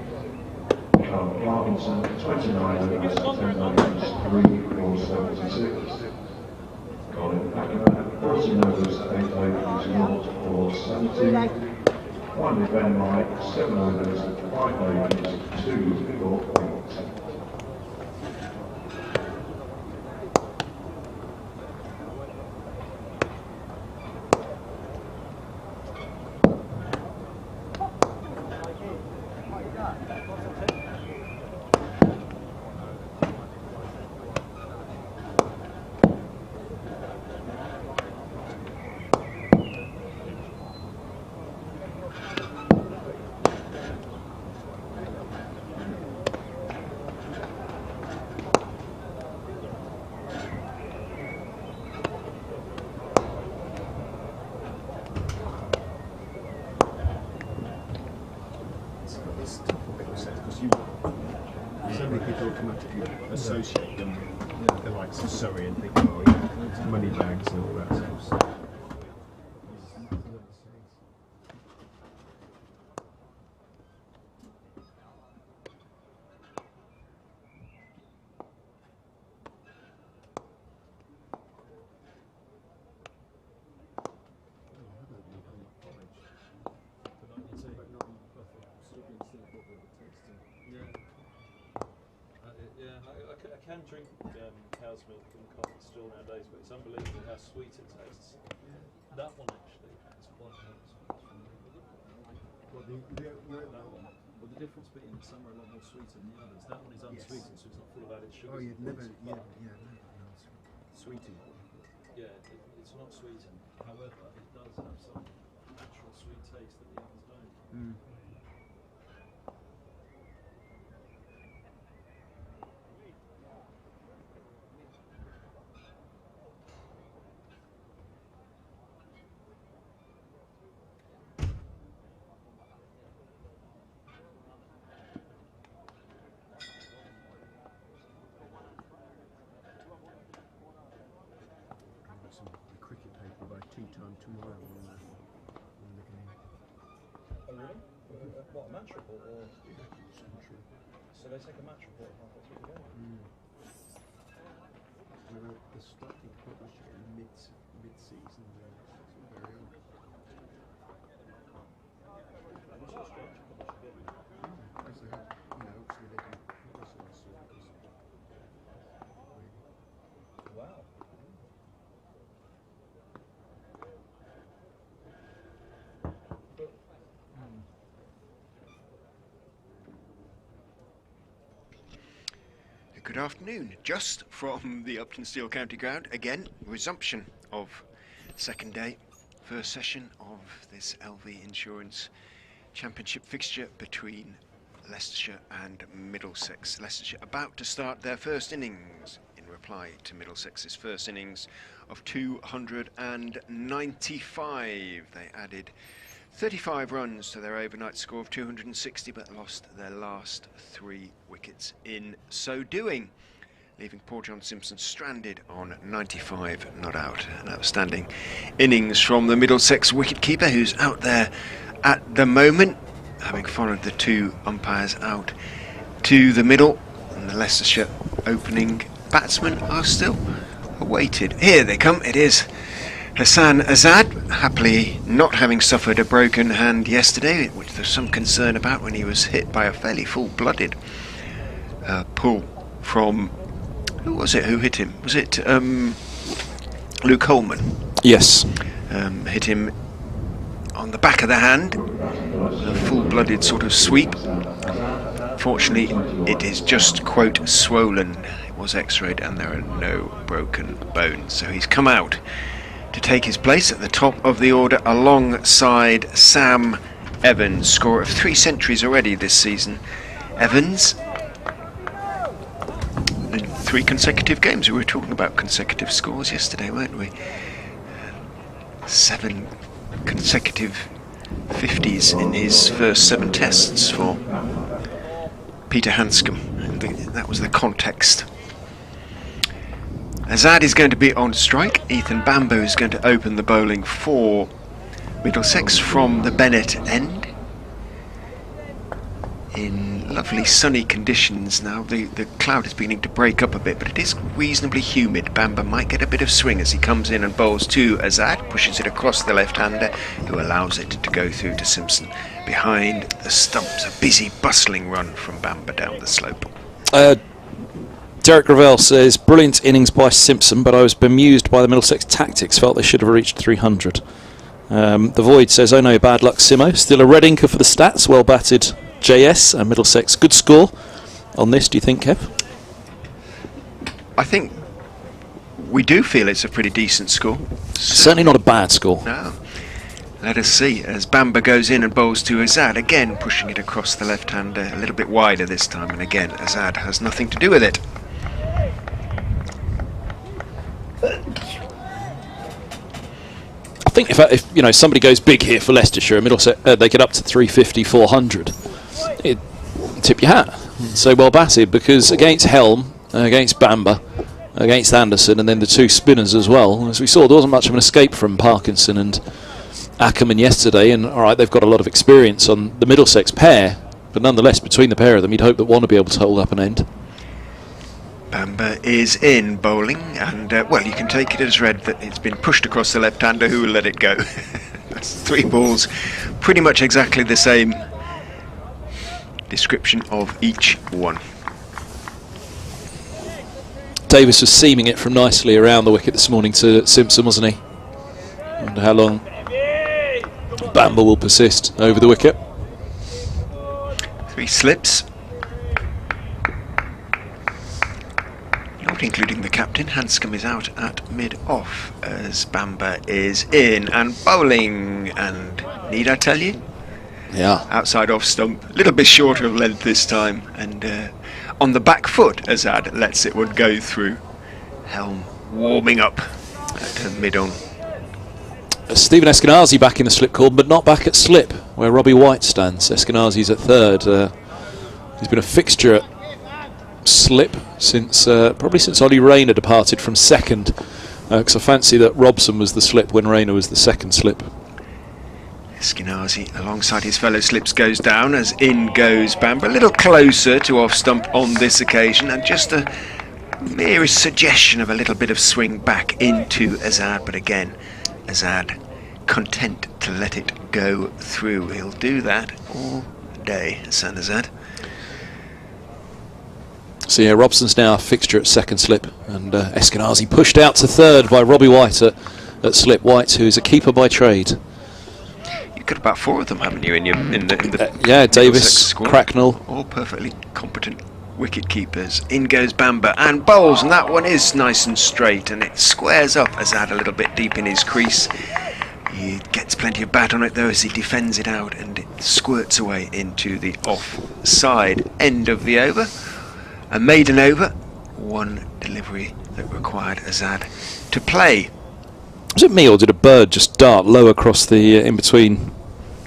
Carl Parkinson, 29 overs, 10 maidens, 3 for 76. Colin Packer, 14 overs, 8 maidens, 0 for 70. Finally Ben Mike, 7 overs, 5 maidens, 2 for 8. So many people automatically associate them with the likes of Surrey and think, oh yeah, money bags and all that sort of stuff. can drink cow's milk in Uptonsteel nowadays, but it's unbelievable how sweet it tastes. That one actually is quite nice. Well, Well, the difference being some are a lot more sweeter than the others. That one is unsweetened, so it's not full of added sugar. oh, you'd never, no, sweetened. Yeah, it's not sweetened. However, it does have some natural sweet taste that the others don't. The cricket paper by tea time tomorrow. Oh really? What, a match report or? So they take a match report halfway through the game? They're starting to publish it in mid-season. Very old. What's your structure publish again? Because they have, obviously they can publish it also because Wow. Good afternoon. Just from the Uptonsteel County Ground, again, resumption of second day, first session of this LV Insurance Championship fixture between Leicestershire and Middlesex. Leicestershire about to start their first innings in reply to Middlesex's first innings of 295. They added 35 runs to their overnight score of 260, but lost their last 3 wickets in so doing, leaving poor John Simpson stranded on 95 not out. An outstanding innings from the Middlesex wicketkeeper, who's out there at the moment, having followed the 2 umpires out to the middle, and the Leicestershire opening batsmen are still awaited. Here they come, it is Hassan Azad, happily not having suffered a broken hand yesterday, which there's some concern about when he was hit by a fairly full-blooded pull from, who was it who hit him? Was it Luke Holman? Yes. Hit him on the back of the hand, a full-blooded sort of sweep. Fortunately, it is just, quote, swollen. It was x-rayed and there are no broken bones. So he's come out to take his place at the top of the order alongside Sam Evans, scorer of 3 centuries already this season. Evans, in 3 consecutive games. We were talking about consecutive scores yesterday, weren't we? 7 consecutive 50s in his first 7 tests for Peter Hanscom. And that was the context. Azad is going to be on strike. Ethan Bambo is going to open the bowling for Middlesex from the Bennett end. In lovely sunny conditions now. The cloud is beginning to break up a bit, but it is reasonably humid. Bambo might get a bit of swing as he comes in and bowls to Azad, pushes it across the left-hander, who allows it to go through to Simpson behind the stumps. A busy, bustling run from Bambo down the slope. Derek Gravel says, brilliant innings by Simpson, but I was bemused by the Middlesex tactics, felt they should have reached 300. The Void says, oh no, bad luck Simo, still a red inker for the stats, well batted JS and Middlesex. Good score on this, do you think, Kev? I think we do feel it's a pretty decent score. Certainly not a bad score. No. Let us see as Bambo goes in and bowls to Azad, again pushing it across the left-hander, a little bit wider this time, and again Azad has nothing to do with it. I think if somebody goes big here for Leicestershire, Middlesex, they get up to 350, 400. Tip your hat. Say well batted, because against Helm, against Bamber, against Anderson, and then the 2 spinners as well, as we saw, there wasn't much of an escape from Parkinson and Ackerman yesterday. And all right, they've got a lot of experience on the Middlesex pair, but nonetheless, between the pair of them, you'd hope that one would be able to hold up an end. Bamber is in bowling, and well, you can take it as read that it's been pushed across the left-hander, who will let it go. That's 3 balls, pretty much exactly the same description of each one. Davis was seaming it from nicely around the wicket this morning to Simpson, wasn't he? Wonder how long Bamber will persist over the wicket. 3 slips. Not including the captain. Hanscom is out at mid-off as Bamber is in and bowling. And need I tell you? Yeah. Outside off stump. A little bit shorter of length this time. And on the back foot, Azad lets it one go through. Helm warming up at mid-on. Stephen Eskenazi back in the slip call, but not back at slip, where Robbie White stands. Eskenazi's at third. He's been a fixture at slip since probably since Ollie Rayner departed from second, because I fancy that Robson was the slip when Rayner was the second slip. Eskenazi alongside his fellow slips goes down as in goes Bamber. A little closer to off stump on this occasion, and just a merest suggestion of a little bit of swing back into Azad, but again Azad content to let it go through. He'll do that all day, Hassan Azad. So yeah, Robson's now a fixture at second slip, and Eskenazi pushed out to third by Robbie White at slip. White, who is a keeper by trade. You've got about 4 of them, haven't you, in the yeah, Davis, squad? Cracknell, all perfectly competent wicket keepers. In goes Bamber and bowls, and that one is nice and straight, and it squares up Azad a little bit deep in his crease. He gets plenty of bat on it though as he defends it out, and it squirts away into the offside end of the over. A maiden over, 1 delivery that required Azad to play. Was it me, or did a bird just dart low across the in between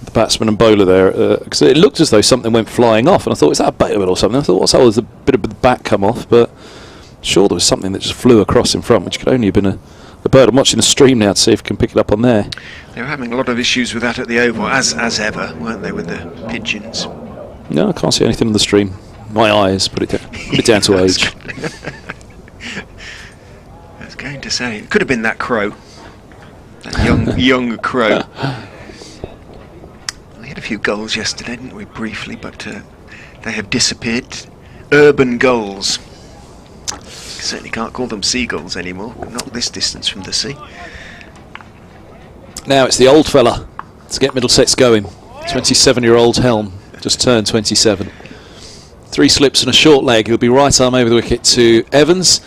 the batsman and bowler there? Because it looked as though something went flying off, and I thought, is that a bail or something? I thought, what's that? Was a bit of the bat come off, but sure there was something that just flew across in front, which could only have been a bird. I'm watching the stream now to see if I can pick it up on there. They were having a lot of issues with that at the Oval, as ever, weren't they, with the pigeons? No, I can't see anything on the stream. My eyes put it down to age. I was going to say, it could have been that crow. That young crow. We had a few gulls yesterday, didn't we, briefly, but they have disappeared. Urban gulls. You certainly can't call them seagulls anymore, not this distance from the sea. Now it's the old fella to get Middlesex going. 27-year-old Helm, just turned 27. 3 slips and a short leg. He'll be right arm over the wicket to Evans,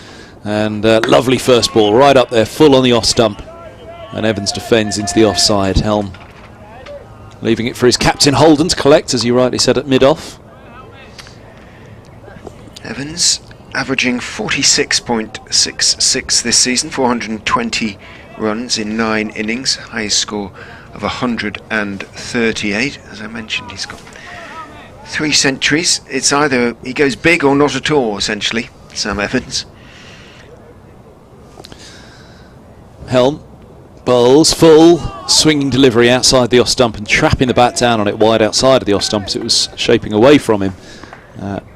and lovely first ball right up there, full on the off stump, and Evans defends into the offside. Helm leaving it for his captain Holden to collect, as you rightly said, at mid-off. Evans averaging 46.66 this season, 420 runs in 9 innings, highest score of 138. As I mentioned, he's got 3 centuries. It's either he goes big or not at all, essentially, Sam Evans. Helm bowls full, swinging delivery outside the off stump and trapping the bat down on it wide outside of the off stump as it was shaping away from him.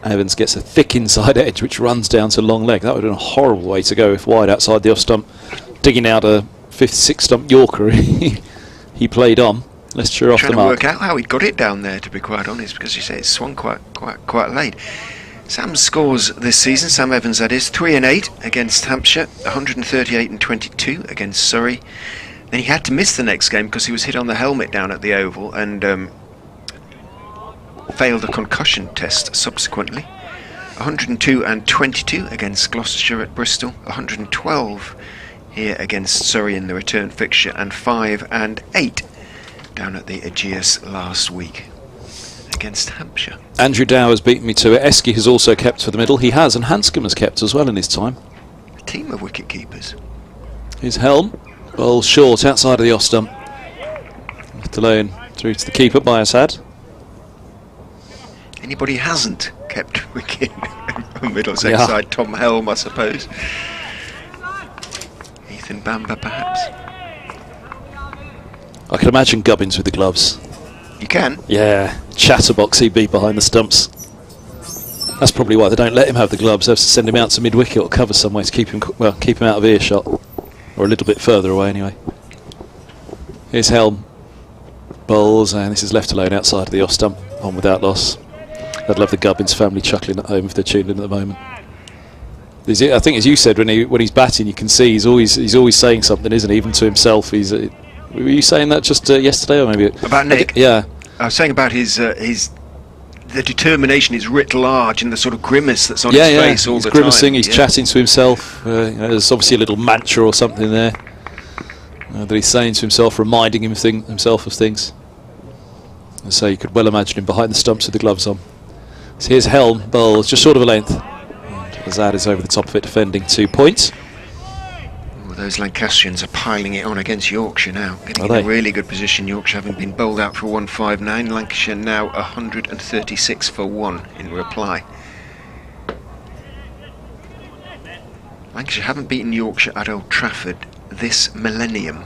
Evans gets a thick inside edge which runs down to long leg. That would have been a horrible way to go if wide outside the off stump, digging out a 5th, 6th stump Yorker he played on. Leicestershire off the mark. Trying to work out how he got it down there, to be quite honest, because you say it swung quite late. Sam's scores this season, Sam Evans that is, 3 and 8 against Hampshire, 138 and 22 against Surrey. Then he had to miss the next game because he was hit on the helmet down at the Oval and failed a concussion test subsequently. 102 and 22 against Gloucestershire at Bristol, 112 here against Surrey in the return fixture, and 5 and 8 down at the Aegeus last week against Hampshire. Andrew Dow has beaten me to it. Esky has also kept for the middle. He has, and Hanscom has kept as well in his time. A team of wicket keepers. His Helm bowls short outside of the off stump. Left alone through to the keeper by Assad. Anybody hasn't kept wicket on Middlesex side? Tom Helm, I suppose. Ethan Bamber, perhaps. I can imagine Gubbins with the gloves. You can? Yeah, chatterbox he'd be behind the stumps. That's probably why they don't let him have the gloves. They have to send him out to mid-wicket or cover somewhere to keep him out of earshot, or a little bit further away anyway. Here's Helm, bowls, and this is left alone outside of the off stump, on without loss. I'd love the Gubbins family chuckling at home if they're tuned in at the moment. I think, as you said, when he's batting, you can see he's always saying something, isn't he? Even to himself. Were you saying that just yesterday, or maybe about Nick? Yeah, I was saying about the determination is writ large, and the sort of grimace that's on his face all he's the grimacing, time. He's chatting to himself. There's obviously a little mantra or something there that he's saying to himself, reminding himself of things. And so you could well imagine him behind the stumps with the gloves on. So here's Helm, bowls just short of a length. Azad is over the top of it, defending 2 points. Well, those Lancastrians are piling it on against Yorkshire now, getting in a really good position. Yorkshire having been bowled out for 159, Lancashire now 136 for 1 in reply. Lancashire haven't beaten Yorkshire at Old Trafford this millennium.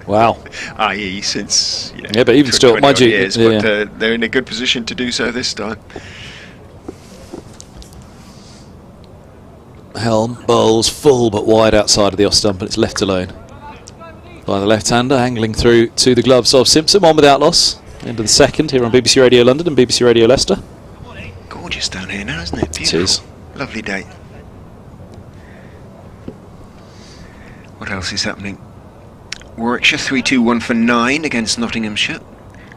Wow. I.e. since but even still, mind you, years, but they're in a good position to do so this time. Helm bowls full but wide outside of the off stump, and it's left alone by the left-hander, angling through to the gloves of Simpson. One without loss. Into the second here on BBC Radio London and BBC Radio Leicester. Gorgeous down here now, isn't it? Beautiful. It is. Lovely day. What else is happening? Warwickshire 3-2-1 for 9 against Nottinghamshire.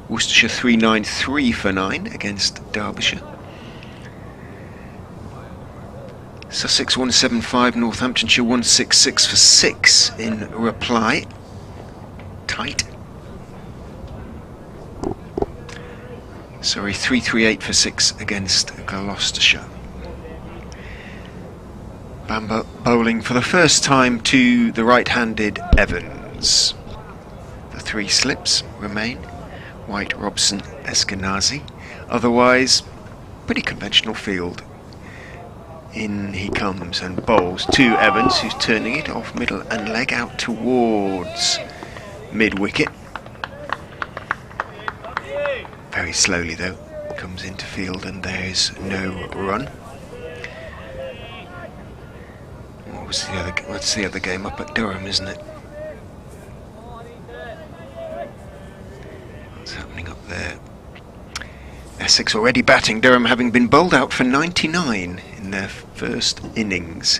Worcestershire 3-9-3 for 9 against Derbyshire. Sussex 1-7-5, Northamptonshire 1-6-6 for 6 in reply. Tight. Sorry, 3-3-8 for 6 against Gloucestershire. Bamber bowling for the first time to the right-handed Evans. The 3 slips remain. White, Robson, Eskenazi. Otherwise, pretty conventional field. In he comes and bowls to Evans, who's turning it off middle and leg out towards mid-wicket. Very slowly though, comes into field and there's no run. What's the other game up at Durham, isn't it? What's happening up there? Essex already batting, Durham having been bowled out for 99 in their first innings.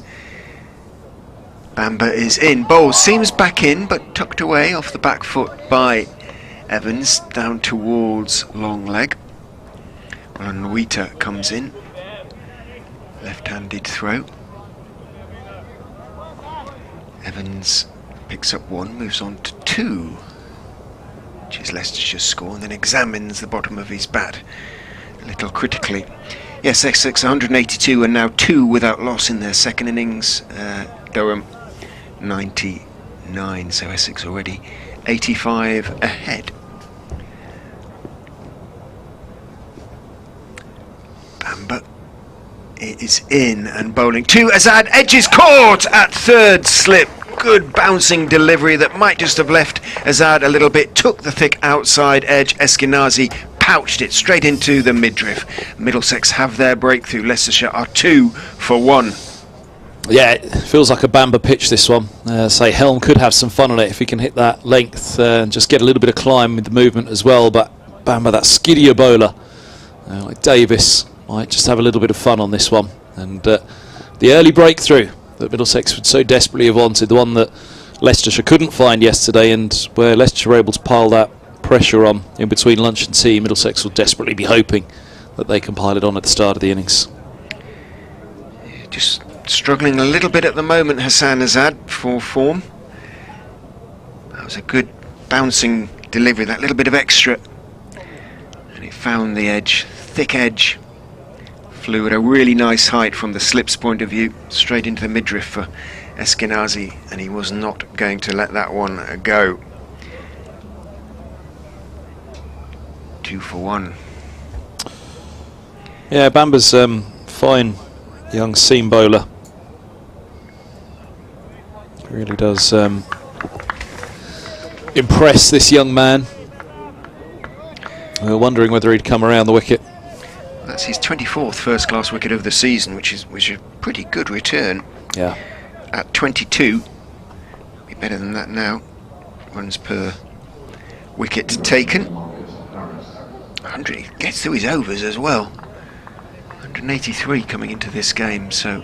Bamber is in, bowls, seems back in, but tucked away off the back foot by Evans, down towards long leg. Well, Nwita comes in, left-handed throw. Evans picks up 1, moves on to 2, which is Leicestershire's score, and then examines the bottom of his bat a little critically. Yes, Essex 182 and now 2 without loss in their second innings. Durham 99, so Essex already 85 ahead. Bamber is in and bowling to Azad. Edges caught at third slip. Good bouncing delivery that might just have left Azad a little bit. Took the thick outside edge. Eskenazi pouched it straight into the midriff. Middlesex have their breakthrough. Leicestershire are 2 for 1. Yeah, it feels like a Bamber pitch, this one. Say Helm could have some fun on it if he can hit that length and just get a little bit of climb with the movement as well. But Bamber, that skiddier bowler like Davis, might just have a little bit of fun on this one. And the early breakthrough that Middlesex would so desperately have wanted, the one that Leicestershire couldn't find yesterday, and where Leicestershire were able to pile that pressure on in between lunch and tea, Middlesex will desperately be hoping that they can pile it on at the start of the innings. Just struggling a little bit at the moment, Hassan Azad, for form. That was a good bouncing delivery, that little bit of extra, and it found the edge, thick edge. Flew at a really nice height from the slips point of view, straight into the midriff for Eskenazi, and he was not going to let that one go. 2 for 1. Yeah, Bamber's fine young seam bowler. Really does impress this young man. We were wondering whether he'd come around the wicket. That's his 24th first-class wicket of the season, which is a pretty good return. Yeah. At 22, be better than that now. Runs per wicket taken. 100. He gets through his overs as well. 183 coming into this game, so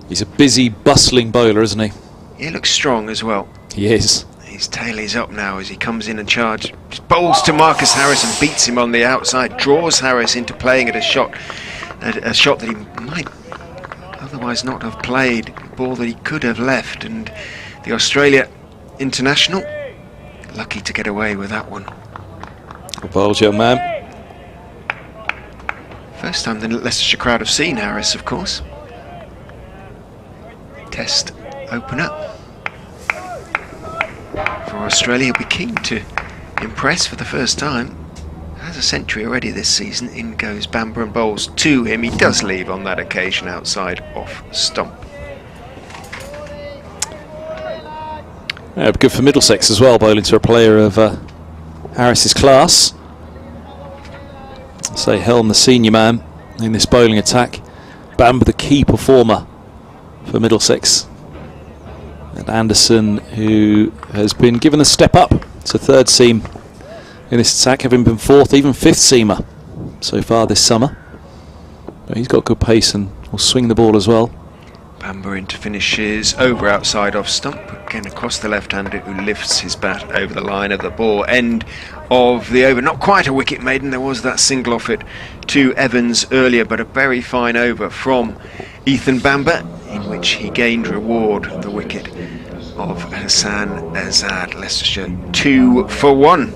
He's a busy, bustling bowler, isn't he? he looks strong as well. He is. His tail is up now as he comes in and charges, bowls to Marcus Harris and beats him on the outside, draws Harris into playing at a shot that he might otherwise not have played, a ball that he could have left, and the Australia international lucky to get away with that one. Good bowled, young man. First time the Leicestershire crowd have seen Harris, of course. Test opener for Australia. He'll be keen to impress for the first time. Has a century already this season. In goes Bamber and bowls to him. He does leave on that occasion outside off stump. Yeah, good for Middlesex as well, bowling to a player of Harris's class. Say Helm, the senior man in this bowling attack. Bamber, the key performer for Middlesex. And Anderson, who has been given a step up to third seam in this attack, having been fourth, even fifth seamer so far this summer. But he's got good pace and will swing the ball as well. Bamber into finishes over outside off stump, again across the left-hander who lifts his bat over the line of the ball. End of the over, not quite a wicket maiden, there was that single off it to Evans earlier, but a very fine over from Ethan Bamber, in which he gained reward, the wicket of Hassan Azad. Leicestershire 2 for 1.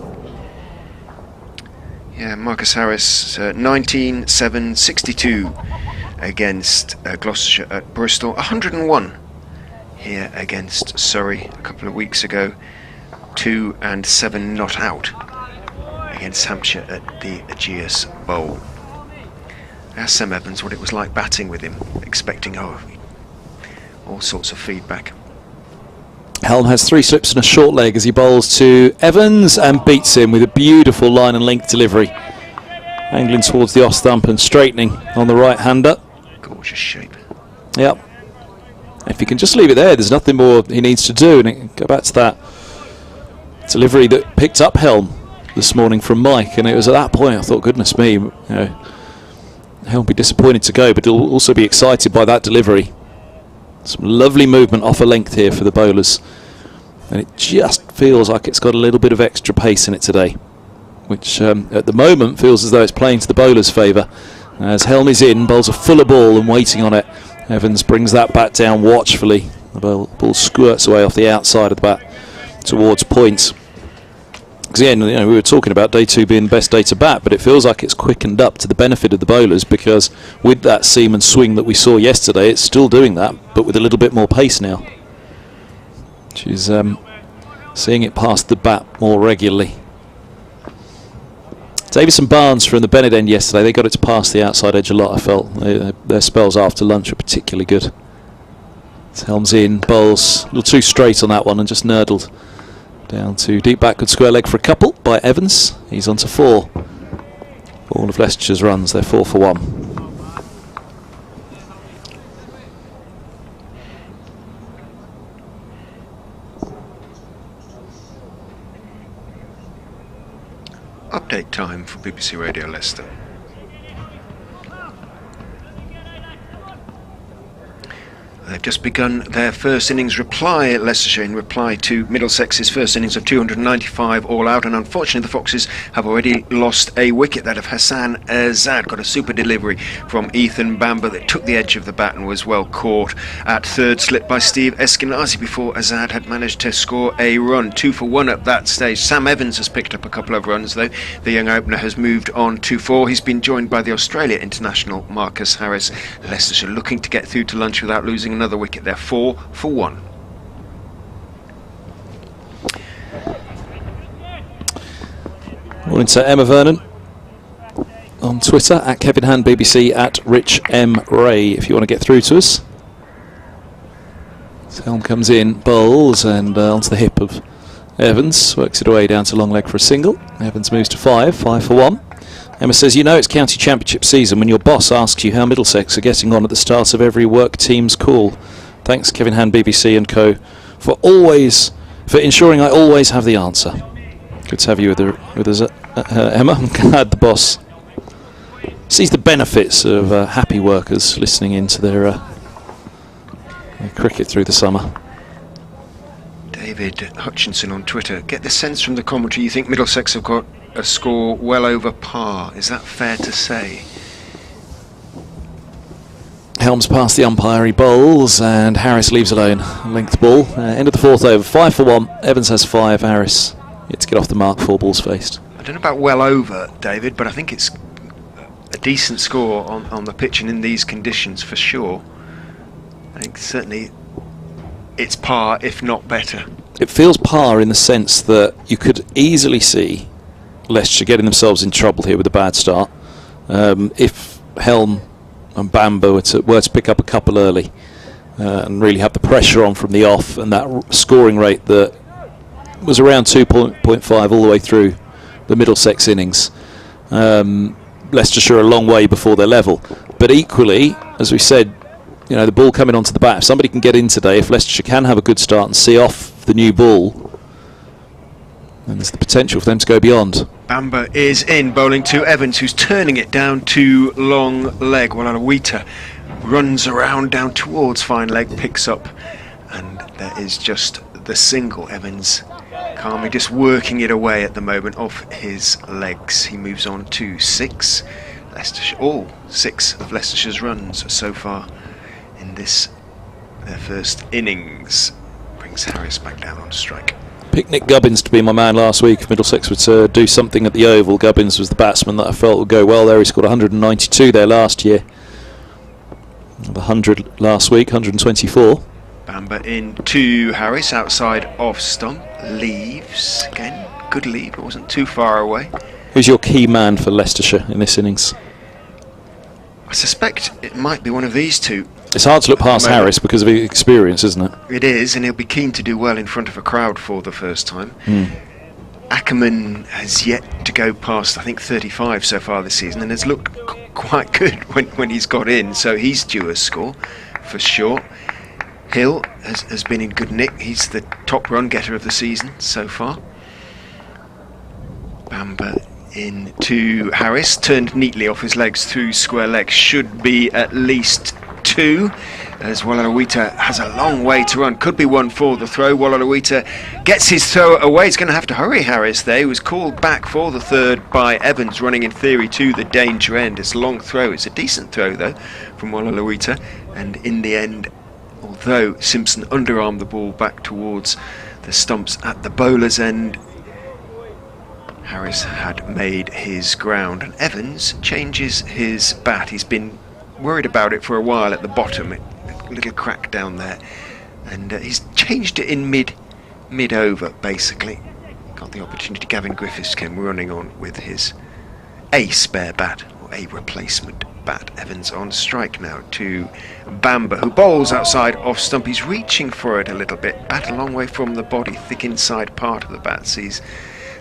Yeah, Marcus Harris 19-7-62 against Gloucestershire at Bristol, 101 here against Surrey a couple of weeks ago, 2 and 7 not out against Hampshire at the Ageas Bowl. Asked Sam Evans what it was like batting with him, expecting all sorts of feedback. Helm has 3 slips and a short leg as he bowls to Evans and beats him with a beautiful line and length delivery. Angling towards the off stump and straightening on the right-hander. Gorgeous shape. Yep. If he can just leave it there, there's nothing more he needs to do. And go back to that delivery that picked up Helm this morning from Mike, and it was at that point I thought, goodness me, you know, Helm will be disappointed to go, but he'll also be excited by that delivery. Some lovely movement off a length here for the bowlers, and it just feels like it's got a little bit of extra pace in it today, which at the moment feels as though it's playing to the bowlers' favour. As Helm is in, bowls a fuller ball and waiting on it. Evans brings that bat down watchfully. The ball squirts away off the outside of the bat towards points. Again, you know, we were talking about day 2 being the best day to bat, but it feels like it's quickened up to the benefit of the bowlers, because with that seam and swing that we saw yesterday, it's still doing that, but with a little bit more pace now. She's seeing it past the bat more regularly. Davis and Barnes from the Bennett end yesterday, they got it to pass the outside edge a lot, I felt. Their spells after lunch were particularly good. Helms in, bowls a little too straight on that one and just nurdled. Down to deep backward square leg for a couple by Evans. He's on to 4. All of Leicestershire's runs, they're 4 for 1. Update time for BBC Radio Leicester. They've just begun their first innings reply at Leicestershire in reply to Middlesex's first innings of 295 all out, and unfortunately the Foxes have already lost a wicket. That of Hassan Azad got a super delivery from Ethan Bamber that took the edge of the bat and was well caught at third slip by Steve Eskenazi before Azad had managed to score a run. 2 for 1 at that stage. Sam Evans has picked up a couple of runs though. The young opener has moved on to 4. He's been joined by the Australia international Marcus Harris. Leicestershire looking to get through to lunch without losing another wicket. They're 4 for 1. Morning to Emma Vernon on Twitter, at Kevin Hand BBC, at Rich M Ray, if you want to get through to us. Helm comes in, bowls, and onto the hip of Evans, works it away down to long leg for a single. Evans moves to 5 for 1. Emma says, you know it's county championship season when your boss asks you how Middlesex are getting on at the start of every work team's call. Thanks, Kevin Hand, BBC and Co, for ensuring I always have the answer. Good to have you with us, Emma. I'm glad the boss sees the benefits of happy workers listening into their cricket through the summer. David Hutchinson on Twitter, get the sense from the commentary you think Middlesex have got a score well over par. Is that fair to say? Helms past the umpire, he bowls, and Harris leaves alone. Length ball. End of the 4th over. 5 for 1. Evans has 5. Harris yet to get off the mark. 4 balls faced. I don't know about well over, David, but I think it's a decent score on the pitch and in these conditions for sure. I think certainly it's par, if not better. It feels par in the sense that you could easily see Leicestershire getting themselves in trouble here with a bad start. If Helm and Bamba were to pick up a couple early and really have the pressure on from the off, and that scoring rate that was around 2.5 all the way through the Middlesex innings. Leicestershire a long way before their level. But equally, as we said, you know, the ball coming onto the bat, if somebody can get in today, if Leicestershire can have a good start and see off the new ball, then there's the potential for them to go beyond. Bamba is in, bowling to Evans, who's turning it down to long leg, while Alawita runs around down towards fine leg, picks up, and there is just the single. Evans calmly just working it away at the moment off his legs. He moves on to 6. Leicestershire, all 6 of Leicestershire's runs so far in this, their first innings, brings Harris back down on strike. Picked Nick Gubbins to be my man last week. If Middlesex would do something at the Oval, Gubbins was the batsman that I felt would go well there. He scored 192 there last year. The 100 last week, 124. Bamba in to Harris, outside off stump, leaves again. Good leave, it wasn't too far away. Who's your key man for Leicestershire in this innings? I suspect it might be one of these two. It's hard to look past Harris because of his experience, isn't it? It is, and he'll be keen to do well in front of a crowd for the first time. Ackerman has yet to go past, I think, 35 so far this season, and has looked quite good when he's got in, so he's due a score for sure. Hill has been in good nick. He's the top run getter of the season so far. Bamba in to Harris, turned neatly off his legs through square leg. Should be at least 2, as Walalawita has a long way to run. Could be 1 for the throw. Walalawita gets his throw away. He's going to have to hurry Harris there. He was called back for the 3rd by Evans, running in theory to the danger end. It's a long throw. It's a decent throw though from Walalawita, and in the end, although Simpson underarmed the ball back towards the stumps at the bowler's end, Harris had made his ground, and Evans changes his bat. He's been worried about it for a while at the bottom, a little crack down there, and he's changed it in mid over basically. Got the opportunity. Gavin Griffiths came running on with his a spare bat, or a replacement bat. Evans on strike now to Bamba, who bowls outside off stump. He's reaching for it a little bit, bat a long way from the body, thick inside part of the bat. Sees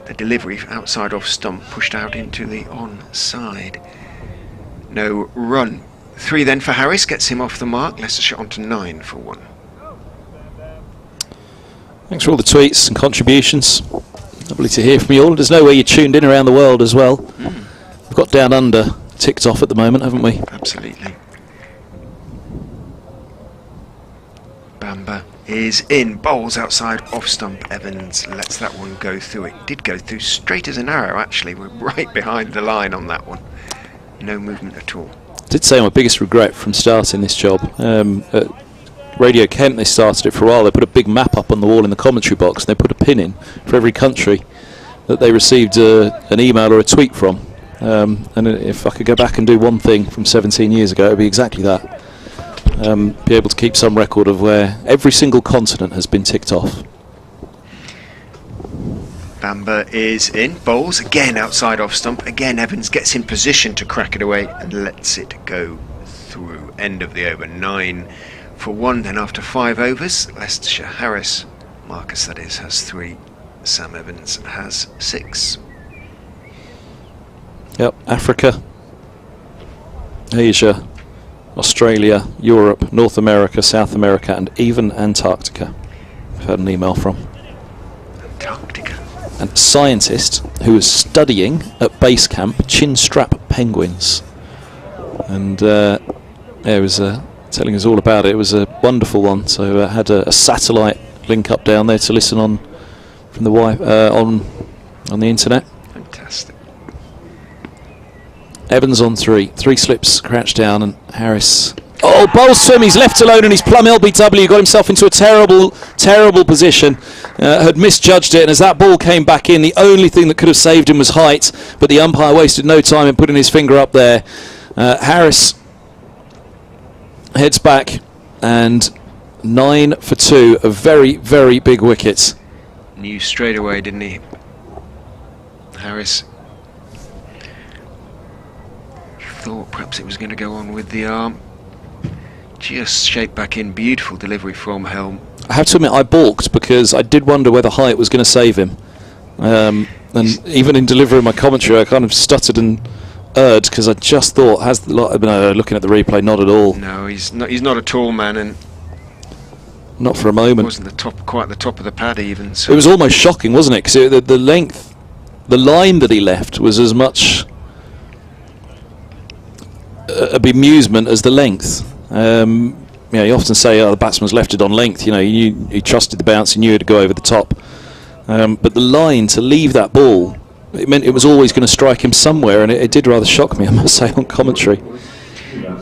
the delivery outside off stump, pushed out into the onside. No run. 3 then for Harris, gets him off the mark. Leicestershire on to 9 for 1. Thanks for all the tweets and contributions. Lovely to hear from you all. There's no way you're tuned in around the world as well. We've got Down Under ticked off at the moment, haven't we? Absolutely. Bamba is in, bowls outside off stump. Evans lets that one go through. It did go through straight as an arrow actually. We're right behind the line on that one. No movement at all. I did say my biggest regret from starting this job. At Radio Kent, they started it for a while. They put a big map up on the wall in the commentary box, and they put a pin in for every country that they received an email or a tweet from. And if I could go back and do one thing from 17 years ago, it would be exactly that. Be able to keep some record of where every single continent has been ticked off. Bamba is in, bowls again outside off stump. Again Evans gets in position to crack it away and lets it go through. End of the over. 9 for 1 then after 5 overs. Leicestershire, Harris, Marcus that is, has 3. Sam Evans has 6. Yep, Africa, Asia, Australia, Europe, North America, South America, and even Antarctica. I've had an email from. Antarctica. And a scientist who is studying at base camp chinstrap penguins. And it was telling us all about it. It was a wonderful one. So had a satellite link up down there to listen on from the on the internet. Fantastic. Evans on 3 slips, crouch down, and Harris. Oh, bowls to him. He's left alone, and he's plumb LBW. Got himself into a terrible position. Had misjudged it, and as that ball came back in, the only thing that could have saved him was height. But the umpire wasted no time in putting his finger up there. Harris heads back, and 9 for 2. A very, very big wicket. Knew straight away, didn't he? Harris thought perhaps it was going to go on with the arm. Just shaped back in. Beautiful delivery from Helm. I have to admit, I balked because I did wonder whether height was going to save him. And even in delivering my commentary, I kind of stuttered and erred because I just thought, looking at the replay, not at all. No, he's not a tall man, and not for a moment. Wasn't quite the top of the pad even. So. It was almost shocking, wasn't it? Because the length, the line that he left was as much a bemusement as the length. You often say, the batsman's left it on length. He trusted the bounce, he knew it would go over the top. But the line to leave that ball, it meant it was always going to strike him somewhere, and it did rather shock me, I must say, on commentary.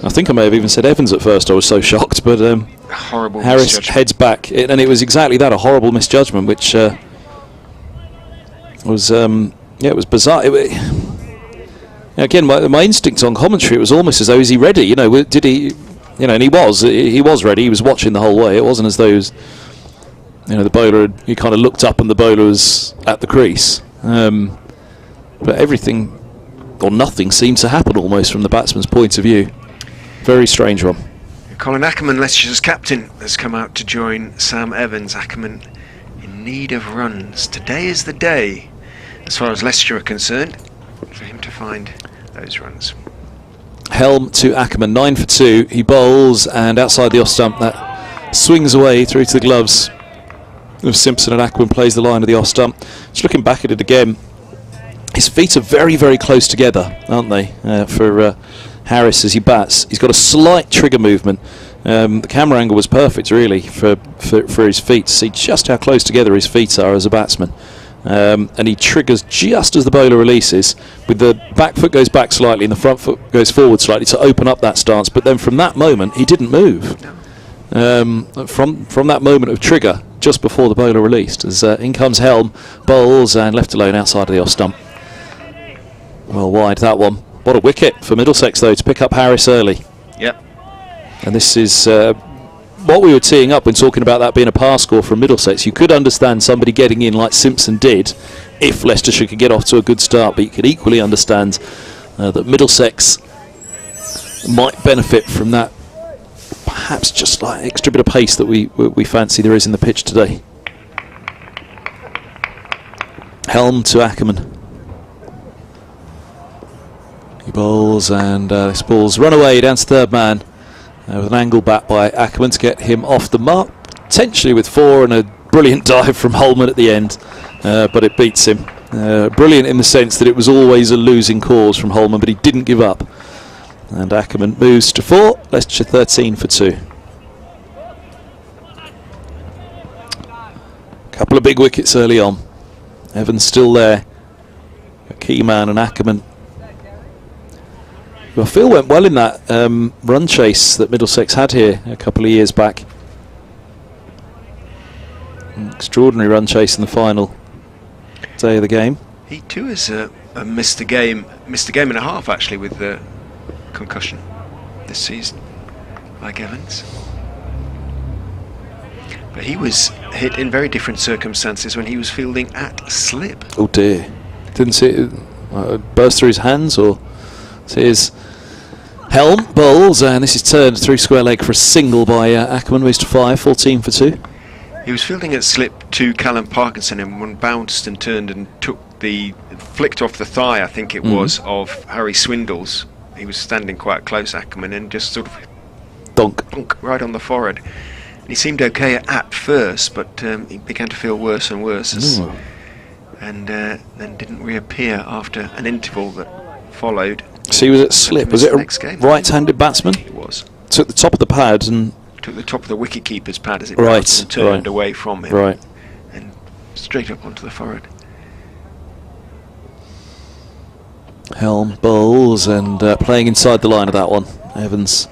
I think I may have even said Evans at first. I was so shocked, but horrible Harris heads back, and it was exactly that, a horrible misjudgment, which was it was bizarre. Again, my instinct on commentary, it was almost as though, is he ready? Did he? And he was ready. He was watching the whole way. It wasn't as though the bowler, he kind of looked up and the bowler was at the crease. But everything or nothing seemed to happen almost from the batsman's point of view. Very strange one. Colin Ackerman, Leicestershire's captain, has come out to join Sam Evans. Ackerman in need of runs. Today is the day, as far as Leicestershire are concerned, for him to find those runs. Helm to Ackerman, 9 for 2. He bowls, and outside the off stump, that swings away through to the gloves of Simpson, and Ackerman plays the line of the off stump. Just looking back at it again, his feet are very, very close together, aren't they, for Harris as he bats. He's got a slight trigger movement. The camera angle was perfect, really, for his feet, to see just how close together his feet are as a batsman. And he triggers just as the bowler releases, with the back foot goes back slightly and the front foot goes forward slightly to open up that stance. But then from that moment, he didn't move. From that moment of trigger, just before the bowler released, as in comes Helm, bowls, and left alone outside of the off stump. Well wide, that one. What a wicket for Middlesex, though, to pick up Harris early. Yep. And this is what we were teeing up when talking about that being a par score from Middlesex. You could understand somebody getting in like Simpson did if Leicestershire could get off to a good start, but you could equally understand that Middlesex might benefit from that, perhaps just like extra bit of pace that we fancy there is in the pitch today. Helm to Ackerman. He bowls, and this ball's run away down to third man. With an angle bat by Ackerman to get him off the mark, potentially with 4, and a brilliant dive from Holman at the end, but it beats him. Brilliant in the sense that it was always a losing cause from Holman, but he didn't give up. And Ackerman moves to 4, Leicestershire 13 for 2. Couple of big wickets early on. Evans still there, a key man, and Ackerman. Well, Phil went well in that run chase that Middlesex had here a couple of years back. An extraordinary run chase in the final day of the game. He too has missed a game and a half actually with the concussion this season, like Evans. But he was hit in very different circumstances when he was fielding at slip. Oh dear! Didn't see it burst through his hands, or see his. Helm bowls, and this is turned through square leg for a single by Ackerman, moves to 5, 14 for 2. He was fielding at slip to Callum Parkinson, and one bounced and turned and flicked off the thigh, I think it was, of Harry Swindles. He was standing quite close, Ackerman, and just sort of donk right on the forehead. And he seemed okay at first, but he began to feel worse and worse, and then didn't reappear after an interval that followed. So he was at slip. Was it next a game. right-handed batsman? It was. Took the top of the pad and Took the top of the wicket-keeper's pad as it Right, bounced and turned right. away from him. right. And straight up onto the forehead. Helm bowls and playing inside the line of that one. Evans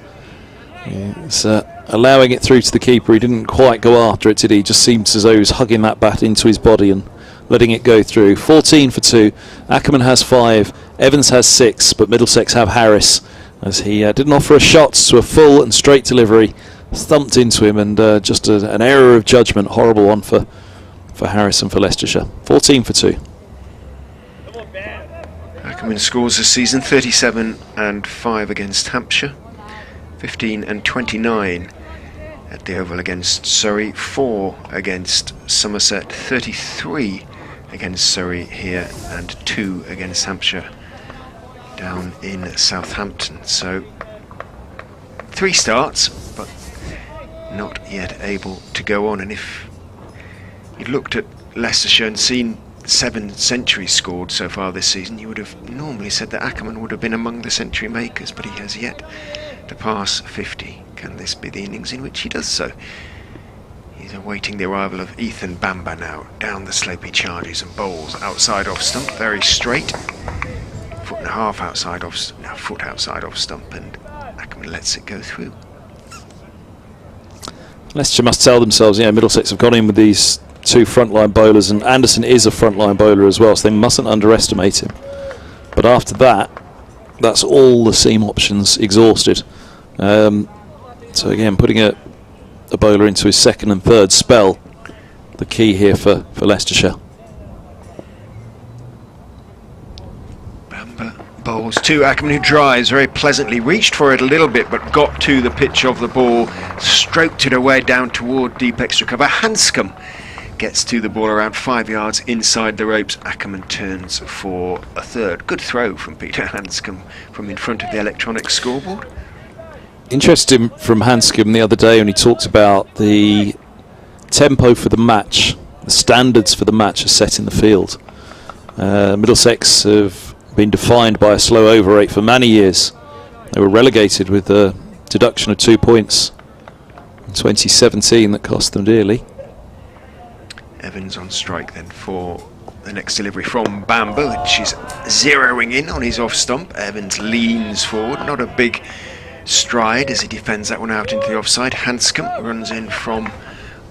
is allowing it through to the keeper. He didn't quite go after it, did he? Just seems as though he was hugging that bat into his body and letting it go through. 14 for 2. Ackerman has 5. Evans has 6, but Middlesex have Harris, as he didn't offer a shot to a full and straight delivery. Thumped into him, and just an error of judgment. Horrible one for Harris and for Leicestershire. 14 for 2. Ackerman scores this season 37 and 5 against Hampshire, 15 and 29 at the Oval against Surrey, 4 against Somerset, 33 against Surrey here, and 2 against Hampshire down in Southampton. So 3 starts, but not yet able to go on. And if you looked at Leicestershire and seen 7 centuries scored so far this season, you would have normally said that Ackerman would have been among the century makers, but he has yet to pass 50. Can this be the innings in which he does so? He's awaiting the arrival of Ethan Bamber now. Down the slope he charges and bowls outside off stump, very straight. Foot and a half outside off, no, foot outside off stump, and Ackerman lets it go through. Leicester must tell themselves, Middlesex have gone in with these 2 frontline bowlers, and Anderson is a frontline bowler as well, so they mustn't underestimate him. But after that, that's all the seam options exhausted. So again, putting a bowler into his 2nd and 3rd spell, the key here for Leicestershire. Bamber bowls to Ackerman, who drives very pleasantly, reached for it a little bit but got to the pitch of the ball, stroked it away down toward deep extra cover. Hanscom gets to the ball around 5 yards inside the ropes. Ackerman turns for a 3rd. Good throw from Peter Hanscom from in front of the electronic scoreboard. Interesting from Hanscom the other day when he talked about the tempo for the match, the standards for the match are set in the field. Middlesex have been defined by a slow over rate for many years. They were relegated with a deduction of 2 points in 2017 that cost them dearly. Evans on strike then for the next delivery from Bamber, which is zeroing in on his off stump. Evans leans forward, not a big stride as he defends that one out into the offside. Hanscom runs in from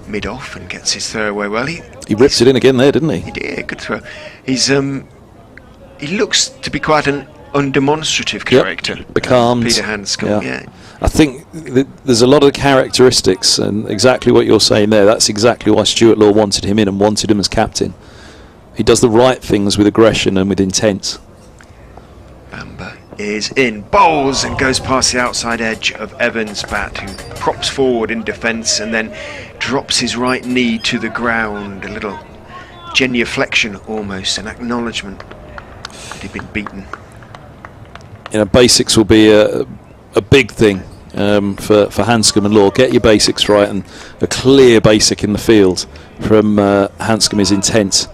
mid-off and gets his throw away well. He ripped it in again there, didn't he? He did, good throw. He looks to be quite an undemonstrative character. Becalmed. Peter Hanscom, yeah. I think there's a lot of characteristics, and exactly what you're saying there, that's exactly why Stuart Law wanted him in and wanted him as captain. He does the right things with aggression and with intent. Bamber is in, bowls and goes past the outside edge of Evans' bat, who props forward in defence and then drops his right knee to the ground. A little genuflection almost, an acknowledgement that he'd been beaten. Basics will be a big thing for Hanscom and Law. Get your basics right, and a clear basic in the field from Hanscom is intent.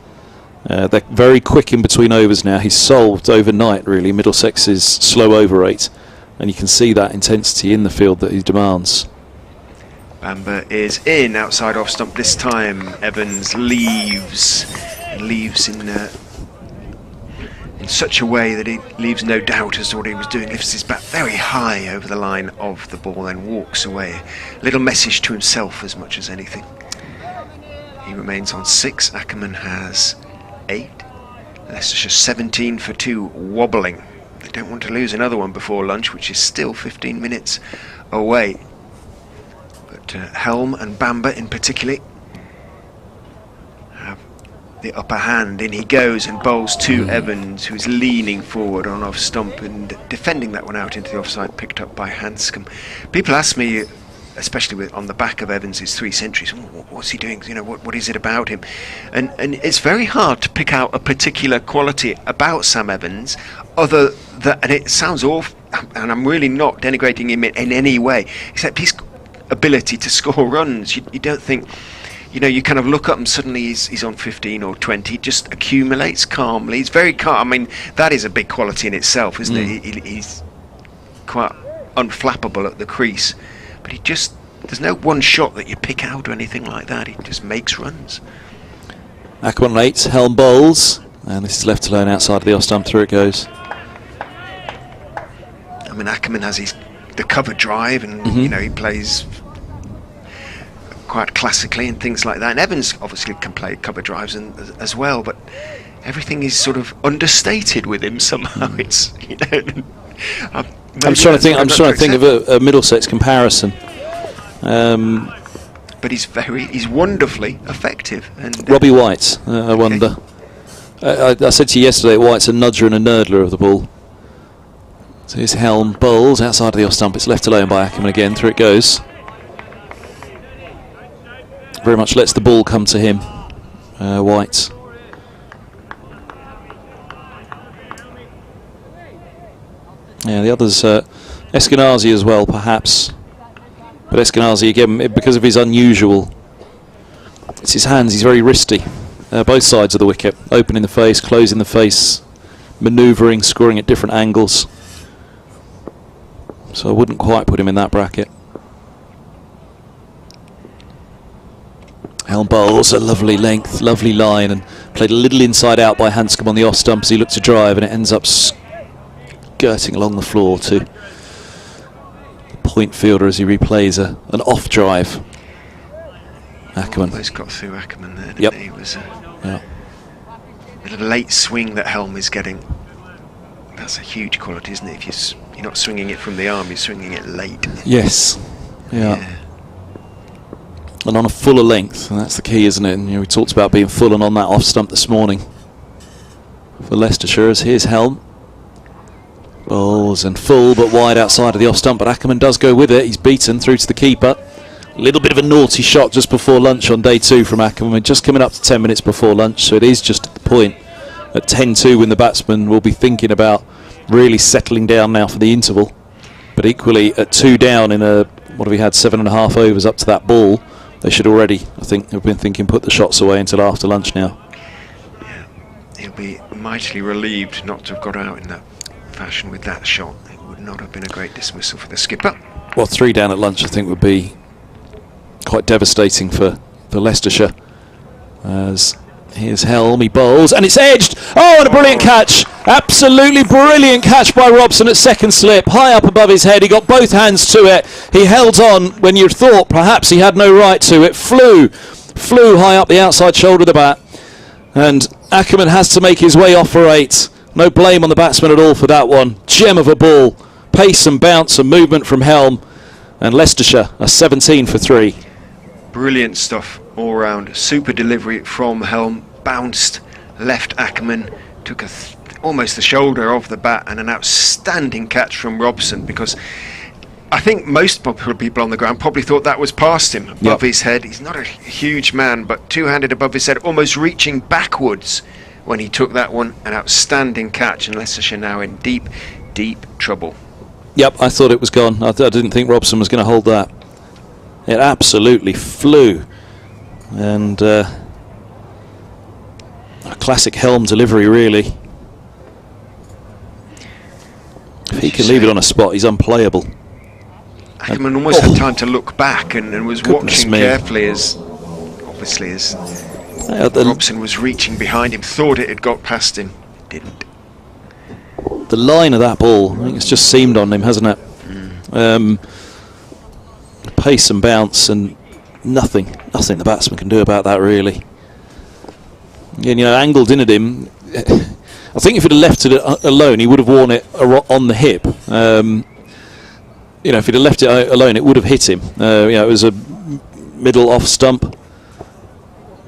They're very quick in between overs now. He's solved overnight, really, Middlesex's slow over rate, and you can see that intensity in the field that he demands. Bamber is in, outside off stump this time. Evans leaves in such a way that he leaves no doubt as to what he was doing. Lifts his bat very high over the line of the ball and walks away. A little message to himself as much as anything. He remains on 6. Ackerman has 8. Leicestershire 17 for 2, wobbling. They don't want to lose another one before lunch, which is still 15 minutes away. But Helm and Bamber in particular have the upper hand. In he goes and bowls to Evans, who's leaning forward on off stump and defending that one out into the offside, picked up by Hanscom. People ask me, especially on the back of Evans' 3 centuries, what's he doing? What is it about him? And it's very hard to pick out a particular quality about Sam Evans, other than, and it sounds awful, and I'm really not denigrating him in any way, except his ability to score runs. You don't think you know, you kind of look up and suddenly he's on 15 or 20. Just accumulates calmly. He's very calm. I mean, that is a big quality in itself, isn't it? He's quite unflappable at the crease, but there's no one shot that you pick out or anything like that. He just makes runs. Ackerman on 8, Helm bowls, and this is left alone outside of the off stump. Through it goes. I mean, Ackerman has the cover drive, and you know, he plays quite classically and things like that. And Evans obviously can play cover drives as well, but everything is sort of understated with him somehow. It's, you know, I'm trying to think of a Middlesex comparison. But he's wonderfully effective. And Robbie White, I wonder. I said to you yesterday, White's a nudger and a nurdler of the ball. So his Helm bowls outside of the off stump. It's left alone by Ackerman again. Through it goes. Very much lets the ball come to him, White. Yeah, the others, Eskenazi as well, perhaps. But Eskenazi, again, because of his unusual, it's his hands, he's very wristy. Both sides of the wicket, opening the face, closing the face, manoeuvring, scoring at different angles. So I wouldn't quite put him in that bracket. Helm bowls a lovely length, lovely line, and played a little inside out by Hanscom on the off stump as he looked to drive, and it ends up skirting along the floor to the point fielder as he replays an off drive. Ackerman. Almost got through Ackerman there, didn't Yep. he? It was a little late swing that Helm is getting. That's a huge quality, isn't it? If you're not swinging it from the arm, you're swinging it late. Yes. Yeah. And on a fuller length, and that's the key, isn't it? And we talked about being full and on that off stump this morning for Leicestershire. As here's Helm. Balls and full but wide outside of the off stump, but Ackerman does go with it. He's beaten through to the keeper. A little bit of a naughty shot just before lunch on day 2 from Ackerman. We're just coming up to 10 minutes before lunch, so it is just at the point at 10-2 when the batsman will be thinking about really settling down now for the interval. But equally at 2 down in what have we had, 7.5 overs up to that ball, they should already, I think, have been thinking put the shots away until after lunch now. Yeah, he'll be mightily relieved not to have got out in that fashion with that shot. It would not have been a great dismissal for the skipper. Well, 3 down at lunch I think would be quite devastating for Leicestershire. As here's Helm, he bowls, and it's edged! Oh, and a brilliant catch! Absolutely brilliant catch by Robson at second slip, high up above his head. He got both hands to it. He held on when you thought perhaps he had no right to. It flew high up the outside shoulder of the bat. And Ackerman has to make his way off for 8. No blame on the batsman at all for that one. Gem of a ball. Pace and bounce and movement from Helm. And Leicestershire are 17 for 3. Brilliant stuff all round. Super delivery from Helm. Bounced left Ackerman. Took almost the shoulder of the bat, and an outstanding catch from Robson, because I think most people on the ground probably thought that was past him, above his head. He's not a huge man, but two-handed above his head, almost reaching backwards when he took that one. An outstanding catch, and Leicestershire now in deep, deep trouble. Yep, I thought it was gone. I didn't think Robson was going to hold that. It absolutely flew. And a classic Helm delivery, really. If he can leave it on a spot, he's unplayable. Ackerman almost had time to look back and was watching me. carefully as Robson was reaching behind him, thought it had got past him, didn't. The line of that ball, I think it's just seamed on him, hasn't it? Pace and bounce, and nothing the batsman can do about that, really. And, angled in at him. I think if he'd have left it alone, he would have worn it on the hip. If he'd have left it alone, it would have hit him. It was a middle off stump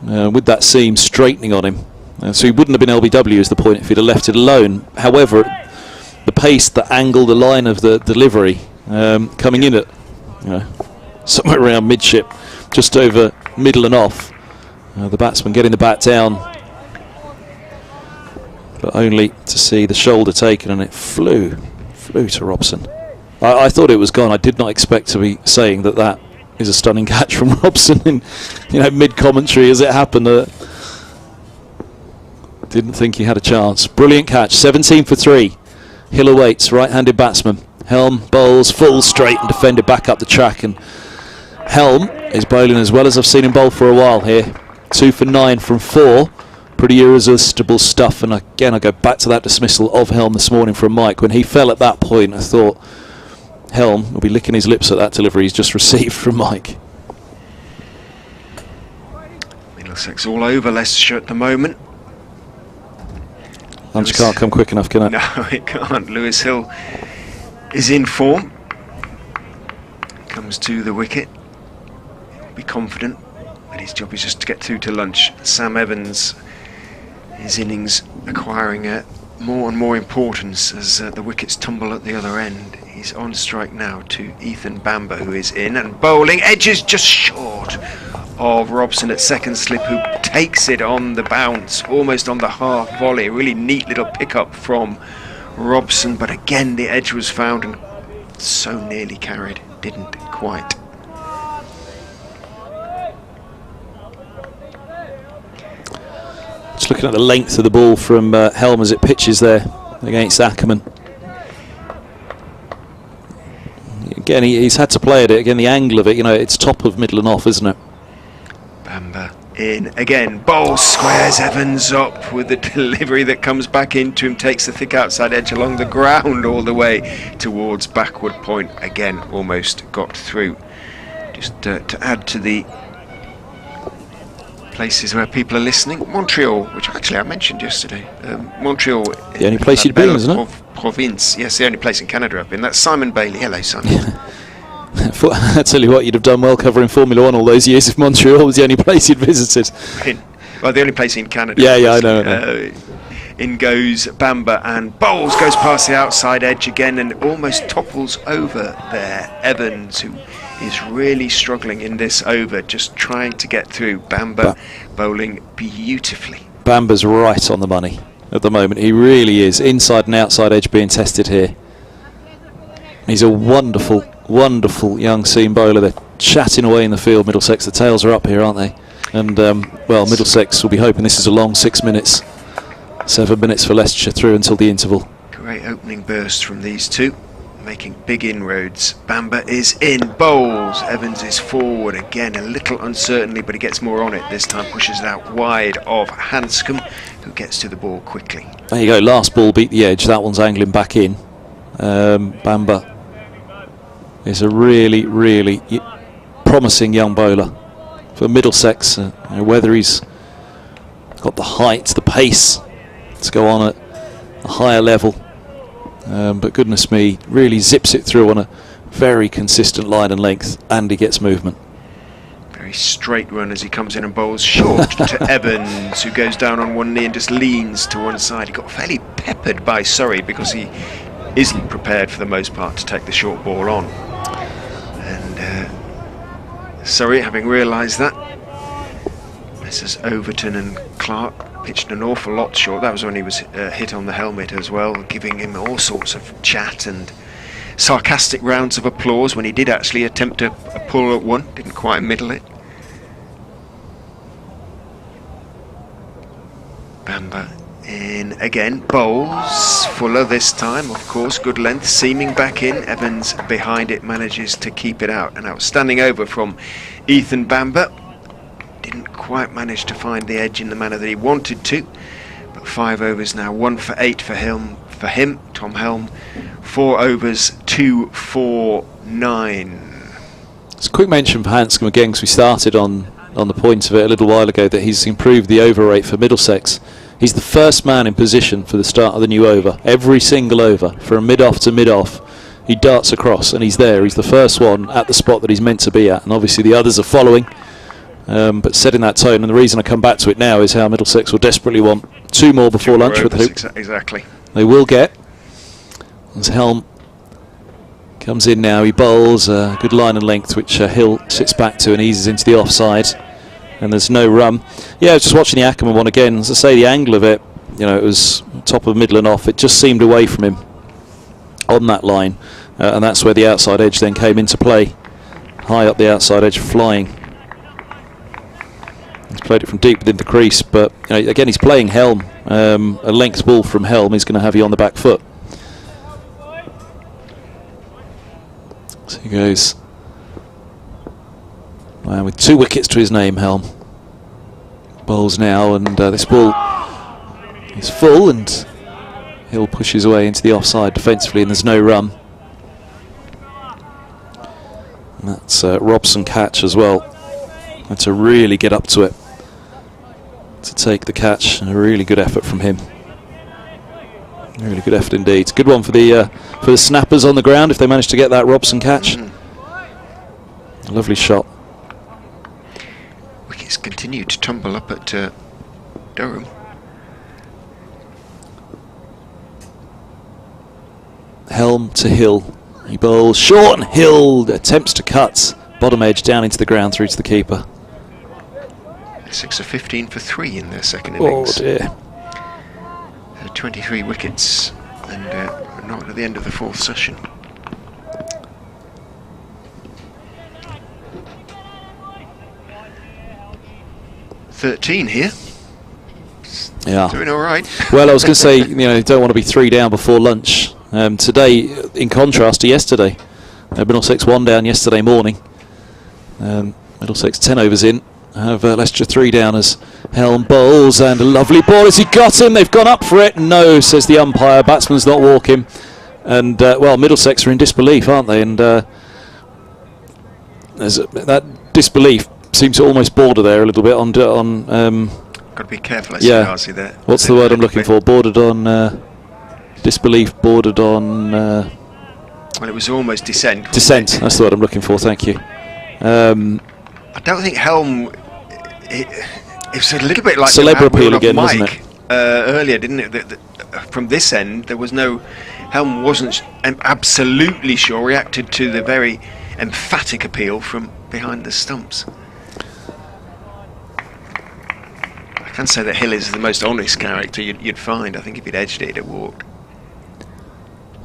with that seam straightening on him. So he wouldn't have been LBW is the point if he'd have left it alone. However, the pace, the angle, the line of the delivery coming in at somewhere around midship, just over middle and off. The batsman getting the bat down, but only to see the shoulder taken, and it flew to Robson. I thought it was gone. I did not expect to be saying that is a stunning catch from Robson in mid-commentary as it happened. Didn't think he had a chance. Brilliant catch. 17 for 3. Hill awaits, right-handed batsman. Helm bowls full straight and defended back up the track, and Helm is bowling as well as I've seen him bowl for a while here. 2 for 9 from 4. Pretty irresistible stuff. And again, I go back to that dismissal of Helm this morning from Mike. When he fell at that point, I thought Helm will be licking his lips at that delivery he's just received from Mike. Middlesex all over Leicestershire at the moment. Lunch can't come quick enough, can it? No, it can't. Lewis Hill is in form. Comes to the wicket. Be confident, but his job is just to get through to lunch. Sam Evans, his innings acquiring more and more importance as the wickets tumble at the other end. He's on strike now to Ethan Bamber, who is in and bowling. Edges just short of Robson at second slip, who takes it on the bounce, almost on the half volley. A really neat little pickup from Robson, but again the edge was found and so nearly carried, didn't quite. Just looking at the length of the ball from Helm as it pitches there against Ackerman. Again, he's had to play at it. Again, the angle of it, it's top of middle and off, isn't it? Bamber in again, bowl squares Evans up with the delivery that comes back into him, takes the thick outside edge along the ground all the way towards backward point. Again, almost got through. Just to add to the places where people are listening, Montreal, which actually I mentioned yesterday. Montreal, the only place you'd been, isn't it? Province, yes, the only place in Canada I've been. That's Simon Bailey. Hello, Simon. I tell you what, you'd have done well covering Formula 1 all those years if Montreal was the only place you'd visited. Well, the only place in Canada. Yeah, I know. In goes Bamber and bowls, goes past the outside edge again and almost topples over there Evans, who is really struggling in this over, just trying to get through. Bamber bowling beautifully. Bamber's right on the money at the moment. He really is. Inside and outside edge being tested here. He's a wonderful, wonderful young seam bowler. They're chatting away in the field, Middlesex. The tails are up here, aren't they? And, Middlesex will be hoping this is a long 6 minutes. 7 minutes for Leicestershire through until the interval. Great opening burst from these two, making big inroads. Bamber is in, bowls. Evans is forward again, a little uncertainly, but he gets more on it this time, pushes it out wide of Hanscom, who gets to the ball quickly. There you go, last ball beat the edge. That one's angling back in. Bamber is a really, really promising young bowler for Middlesex. Whether he's got the height, the pace to go on at a higher level, but goodness me, really zips it through on a very consistent line and length, and he gets movement. Very straight run as he comes in and bowls short to Evans, who goes down on one knee and just leans to one side. He got fairly peppered by Surrey because he isn't prepared for the most part to take the short ball on. And Surrey, having realised that, Messrs Overton and Clark pitched an awful lot short. That was when he was hit on the helmet as well, giving him all sorts of chat and sarcastic rounds of applause when he did actually attempt a pull at one, didn't quite middle it. Bamber in again, bowls. Fuller this time, of course, good length, seaming back in. Evans behind it manages to keep it out. An outstanding over from Ethan Bamber. Didn't quite manage to find the edge in the manner that he wanted to, but 5 overs now, 1 for 8 for him, Tom Helm. 4 overs, 2 for 9. It's a quick mention for Hanscom again, because we started on the point of it a little while ago, that he's improved the over rate for Middlesex. He's the first man in position for the start of the new over. Every single over, from mid-off to mid-off, he darts across and he's there. He's the first one at the spot that he's meant to be at, and obviously the others are following. But setting that tone, and the reason I come back to it now is how Middlesex will desperately want 2 more before lunch, with hope exactly they will get. As Helm comes in now, he bowls a good line and length, which Hill sits back to and eases into the offside, and there's no run. Yeah, I was just watching the Ackerman one again. As I say, the angle of it, it was top of middle and off. It just seemed away from him on that line, and that's where the outside edge then came into play. high up the outside edge, flying. He's played it from deep within the crease, but again, he's playing Helm. A length ball from Helm is going to have you on the back foot. So he goes. And with 2 wickets to his name, Helm. Bowls now, and this ball is full, and he'll push his way into the offside defensively, and there's no run. And that's Robson catch as well. And to really get up to it, to take the catch, and a really good effort from him. Really good effort indeed. It's a good one for the snappers on the ground if they manage to get that Robson catch. A lovely shot. Wickets continue to tumble up at Durham. Helm to Hill. He bowls short, and Hill attempts to cut bottom edge down into the ground through to the keeper. 6 of 15 for 3 in their second innings. Oh dear. 23 wickets, and not at the end of the 4th session. "13 here." Yeah. Doing all right. Well, I was going to say, don't want to be 3 down before lunch. Today, in contrast to yesterday, Middlesex 1 down yesterday morning. Middlesex 10 overs in. Have Leicestershire 3 down as Helm bowls, and a lovely ball. Has he got him? They've gone up for it. No, says the umpire. Batsman's not walking. And, well, Middlesex are in disbelief, aren't they? And that disbelief seems to almost border there a little bit on Got to be careful, Darcy, there. What's the word I'm looking for? Bordered on disbelief, bordered on... well, it was almost dissent. Dissent, that's the word I'm looking for, thank you. I don't think Helm... It was a little bit like Celebra the appeal again, wasn't it? Earlier, didn't it? From this end, there was no... Helm wasn't absolutely sure, reacted to the very emphatic appeal from behind the stumps. I can say that Hill is the most honest character you'd find. I think if he'd edged it, it walked.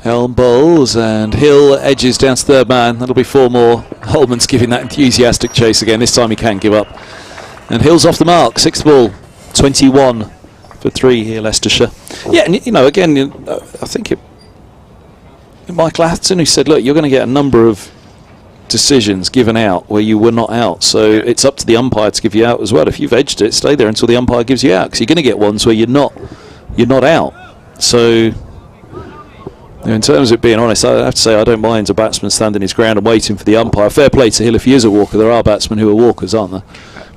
Helm bowls, and Hill edges down to third man. That'll be 4 more. Holman's giving that enthusiastic chase again. This time he can't give up. And Hill's off the mark. 6th ball, 21 for 3 here, Leicestershire. Yeah, and again, I think Michael Atherton, who said, look, you're going to get a number of decisions given out where you were not out, so it's up to the umpire to give you out as well. If you've edged it, stay there until the umpire gives you out, because you're going to get ones where you're not out. So in terms of it being honest, I have to say I don't mind a batsman standing his ground and waiting for the umpire. Fair play to Hill if he is a walker. There are batsmen who are walkers, aren't there?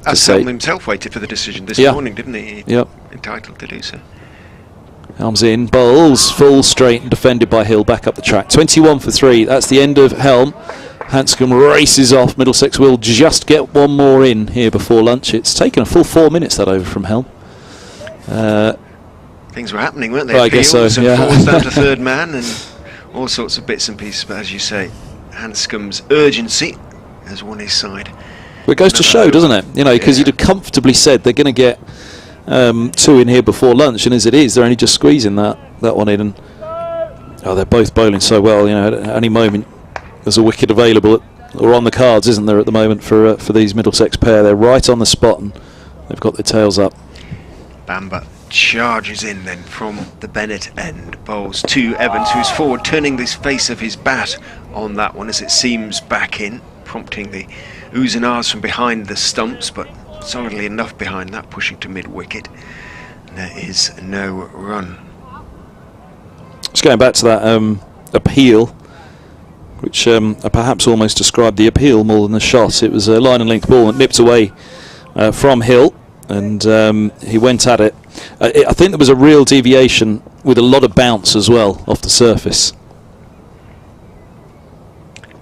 As Helm himself waited for the decision this morning, didn't he? Yep. Entitled to do so. Helm's in, bowls, full straight and defended by Hill, back up the track. 21 for 3, that's the end of Helm. Hanscom races off. Middlesex will just get 1 more in here before lunch. It's taken a full 4 minutes, that over from Helm. Things were happening, weren't they? Well, I guess so, yeah. Falls down to third man and all sorts of bits and pieces. But as you say, Hanscom's urgency has won his side. Well, it goes to show, doesn't it? Because you'd have comfortably said they're going to get 2 in here before lunch, and as it is, they're only just squeezing that one in. And they're both bowling so well. At any moment there's a wicket available or on the cards, isn't there, at the moment for these Middlesex pair? They're right on the spot, and they've got their tails up. Bamber charges in then from the Bennett end, bowls to Evans, who's forward, turning this face of his bat on that one as it seems back in, prompting the oohs and ahs from behind the stumps, but solidly enough behind that, pushing to mid-wicket. There is no run. Just going back to that appeal, which I perhaps almost described the appeal more than the shot. It was a line and length ball that nipped away from Hill, and he went at it. I think there was a real deviation with a lot of bounce as well off the surface.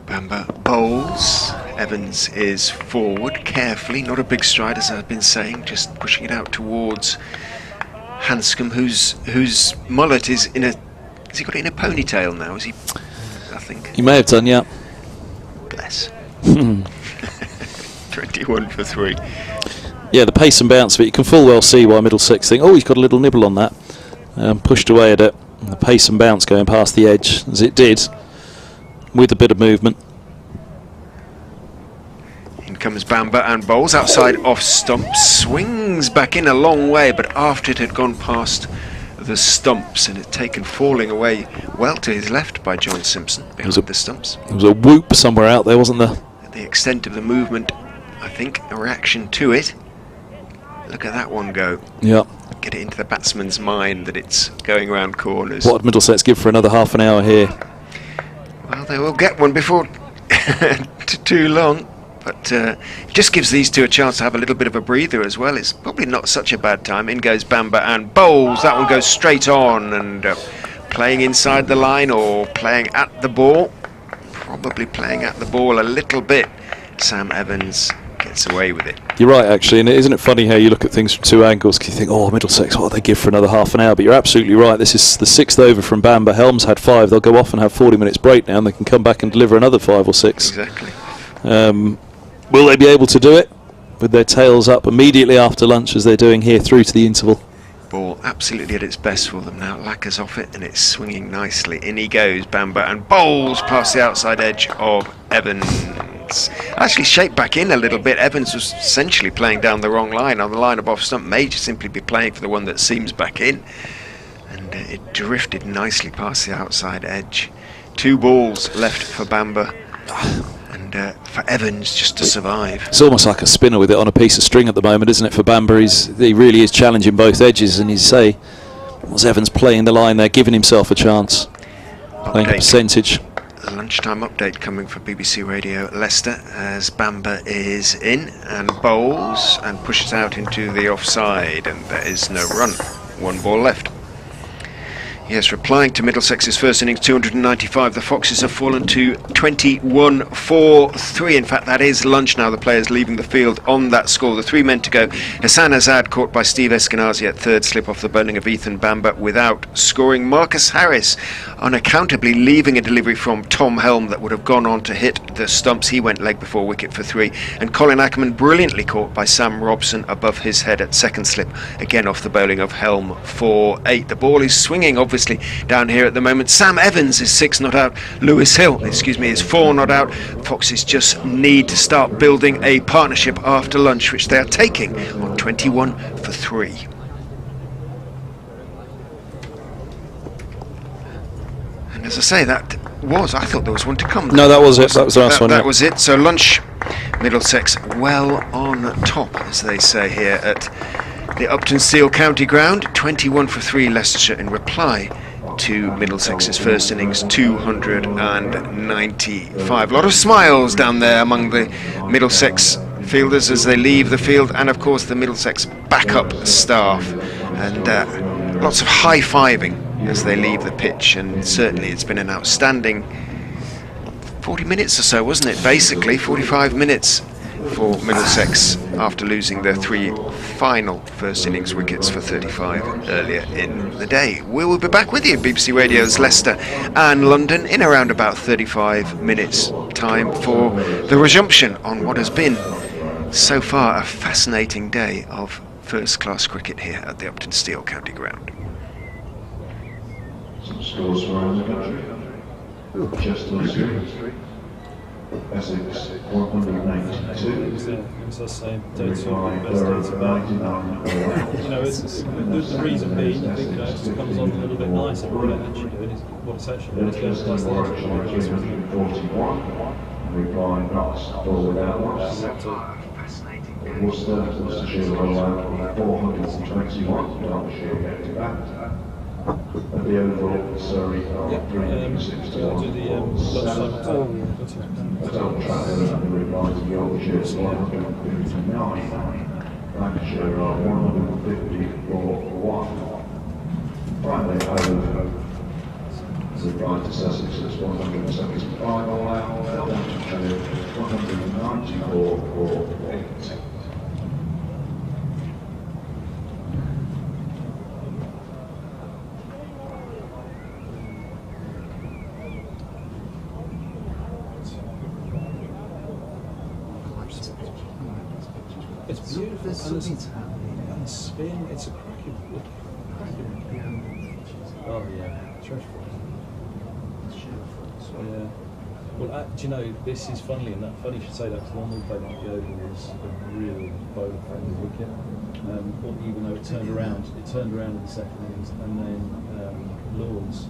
Bamber bowls. Evans is forward carefully, not a big stride as I've been saying, just pushing it out towards Hanscom, whose mullet is in a... Has he got it in a ponytail now? Is he? I think he may have done, yeah. Bless. 21 for 3. Yeah, the pace and bounce of it, you can full well see why Middlesex think, oh, he's got a little nibble on that. Pushed away at it, and the pace and bounce going past the edge, as it did, with a bit of movement. comes Bamber and bowls outside off stump, swings back in a long way, but after it had gone past the stumps and had taken falling away well to his left by John Simpson behind the stumps. There was a whoop somewhere out there, wasn't there? The extent of the movement, I think, a reaction to it. Look at that one go. Yeah. Get it into the batsman's mind that it's going round corners. What did Middlesex give for another half an hour here? Well, they will get one before too long, but it just gives these two a chance to have a little bit of a breather as well. It's probably not such a bad time. In goes Bamber and bowls. That one goes straight on, and playing inside the line or playing at the ball. Probably playing at the ball a little bit. Sam Evans gets away with it. You're right, actually, and isn't it funny how you look at things from two angles? Because you think, oh, Middlesex, what do they give for another half an hour? But you're absolutely right. This is the 6th over from Bamber. Helms had 5. They'll go off and have 40 minutes break now, and they can come back and deliver another 5 or 6. Exactly. Will they be able to do it with their tails up immediately after lunch, as they're doing here through to the interval? Ball absolutely at its best for them now. Lacquers off it, and it's swinging nicely. In he goes, Bamber, and bowls past the outside edge of Evans. Actually shaped back in a little bit. Evans was essentially playing down the wrong line. On the line of off stump, may just simply be playing for the one that seems back in. And it drifted nicely past the outside edge. 2 balls left for Bamber. And for Evans just to survive. It's almost like a spinner with it on a piece of string at the moment, isn't it, for Bamber? He really is challenging both edges, and you say, was Evans playing the line there, giving himself a chance, playing a percentage. A lunchtime update coming for BBC Radio Leicester as Bamber is in and bowls and pushes out into the offside, and there is no run. 1 ball left. Yes, replying to Middlesex's first innings, 295, the Foxes have fallen to 21-4-3. In fact, that is lunch now. The players leaving the field on that score. The 3 men to go. Hassan Azad caught by Steve Eskenazi at 3rd slip off the bowling of Ethan Bamber without scoring. Marcus Harris unaccountably leaving a delivery from Tom Helm that would have gone on to hit the stumps. He went leg before wicket for 3. And Colin Ackerman brilliantly caught by Sam Robson above his head at 2nd slip, again off the bowling of Helm for 8. The ball is swinging obviously down here at the moment. Sam Evans is 6 not out. Lewis Hill, is 4 not out. Foxes just need to start building a partnership after lunch, which they are taking on 21-3. And as I say, I thought there was one to come. No, that was it. That was the last one. That was it. So lunch, Middlesex well on top, as they say here at the Uptonsteel County Ground. 21-3 Leicestershire in reply to Middlesex's first innings, 295. A lot of smiles down there among the Middlesex fielders as they leave the field, and of course the Middlesex backup staff, and lots of high-fiving as they leave the pitch. And certainly it's been an outstanding 40 minutes or so, wasn't it? Basically 45 minutes for Middlesex after losing their 3 final first innings wickets for 35 earlier in the day. We will be back with you, BBC Radio's Leicester and London, in around about 35 minutes time for the resumption on what has been so far a fascinating day of first class cricket here at the Uptonsteel County Ground. Some scores around the country. Chester Essex 192. It was the same data, best data back. The reason being, I think it just comes on a little bit nicer what it's actually doing is what it's actually doing. Middlesex Warwickshire 341. Replying Knox ball without loss. Worcestershire roll out 421. Derbyshire get to bat. At the overall, Surrey are 361. At Old Trafford, the replies of Yorkshire 159. Lancashire are 154-1. Finally, over the reply to Sussex is 175 all out. Lancashire 194-8. It's beautiful, and it's spin, it's a cracking look. Oh yeah, dreadful. So yeah, Well, do you know, this is funny enough. Funny you should say that, because the one we played at the Oval was a real bowler-friendly wicket. Even though it turned around in the second innings, and then Lords.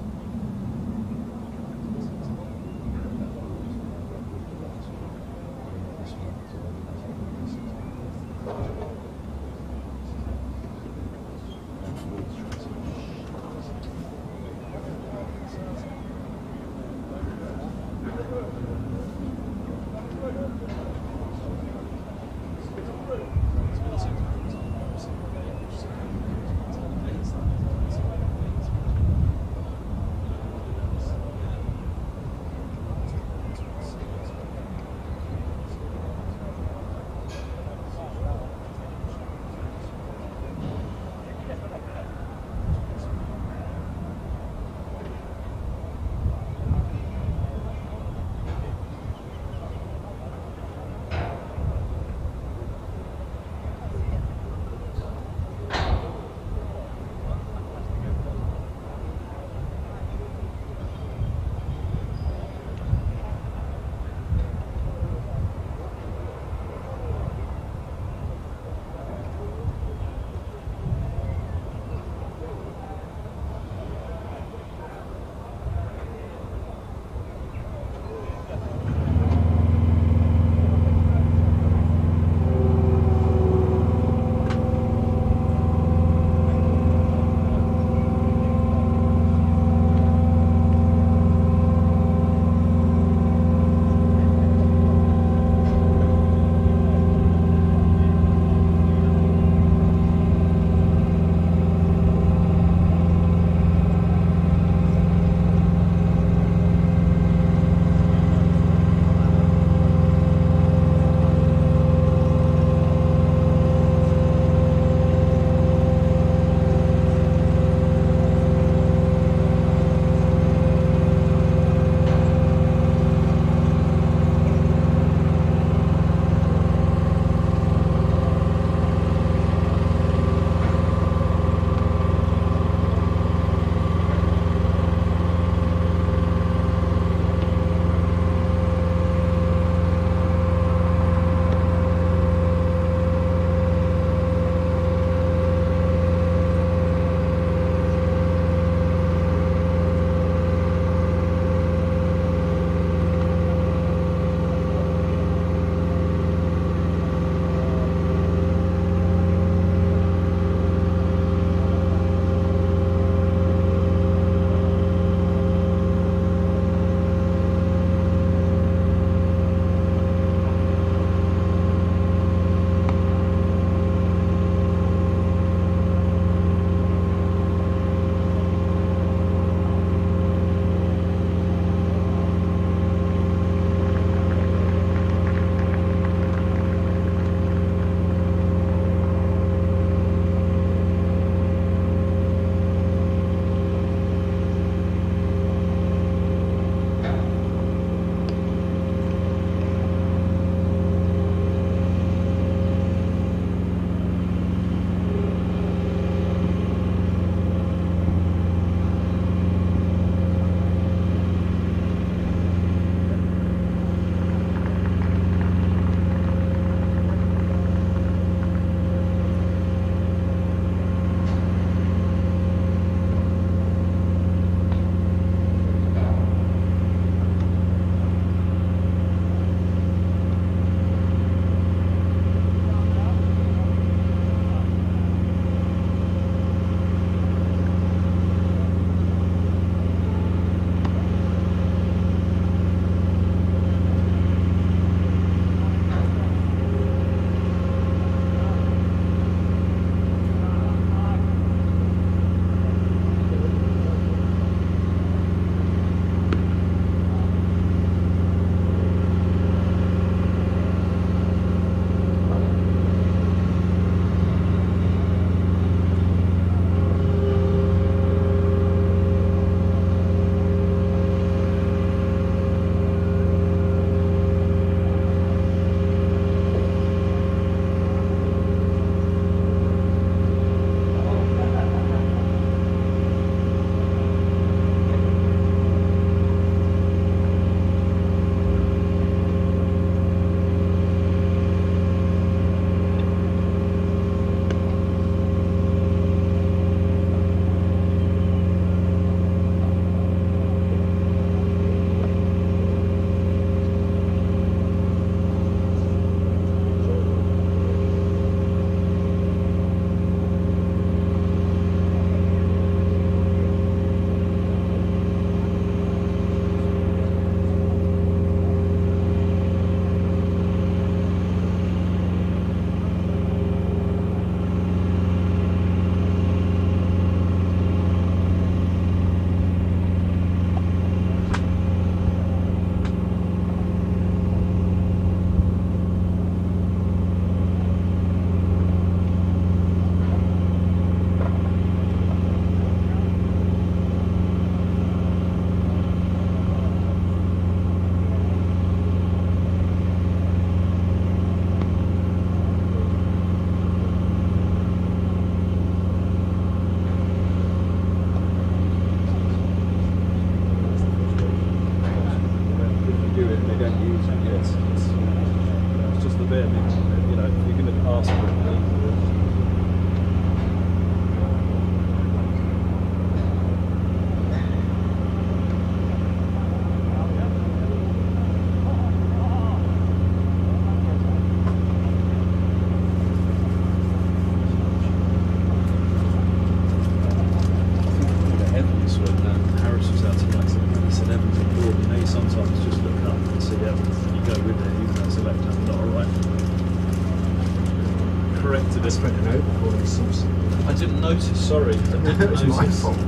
notice. Sorry, I didn't It's my notice. fault.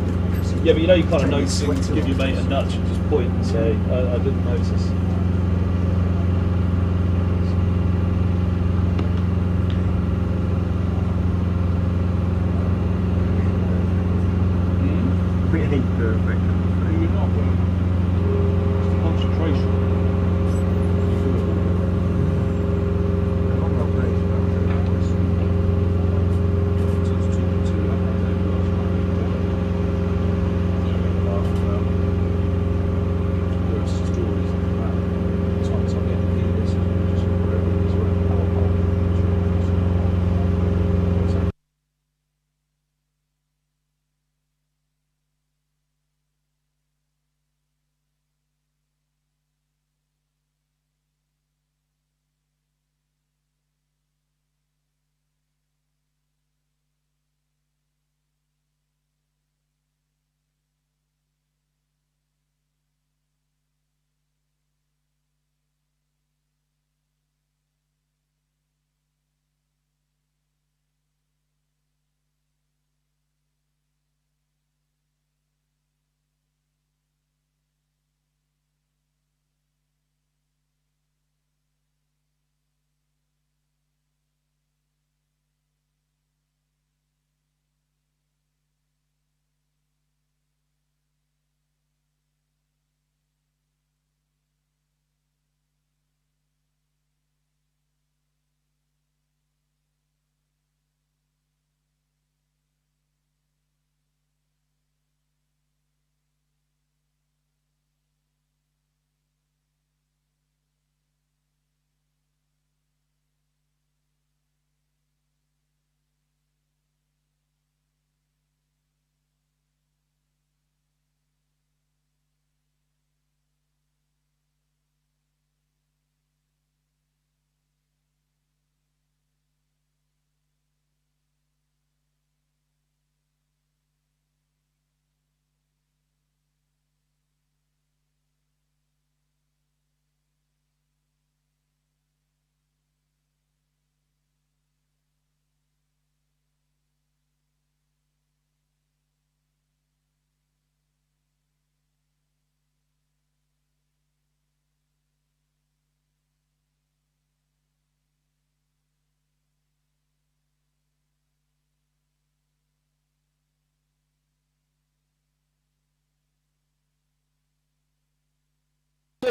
Yeah, but you know you kind of notice Sweat things, it give your off. mate a nudge and just point and say, I didn't notice. Really perfect. You're not, it's the concentration. I'm not great about it. So it's too late. There's stories about times I get this and just wherever it is around the whole.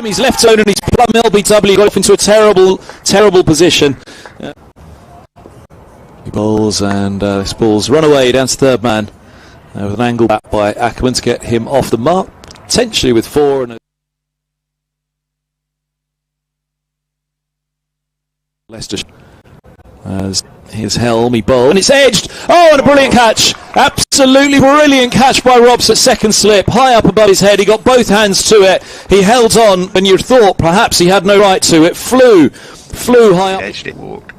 He's left zone and he's plumb LBW got off into a terrible position. Balls and this ball's run away down to third man with an angle back by Ackerman to get him off the mark, potentially with 4 and Leicestershire. As his helm, he bowled and it's edged. Oh, and a brilliant catch! Absolutely brilliant catch by Robs at second slip, high up above his head. He got both hands to it. He held on, and you thought perhaps he had no right to. It flew high up. Edged it, walked.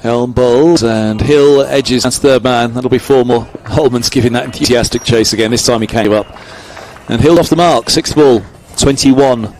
Helm bowls and Hill edges as third man. That'll be 4 more. Holman's giving that enthusiastic chase again. This time he came up. And Hill off the mark. 6th ball, 21.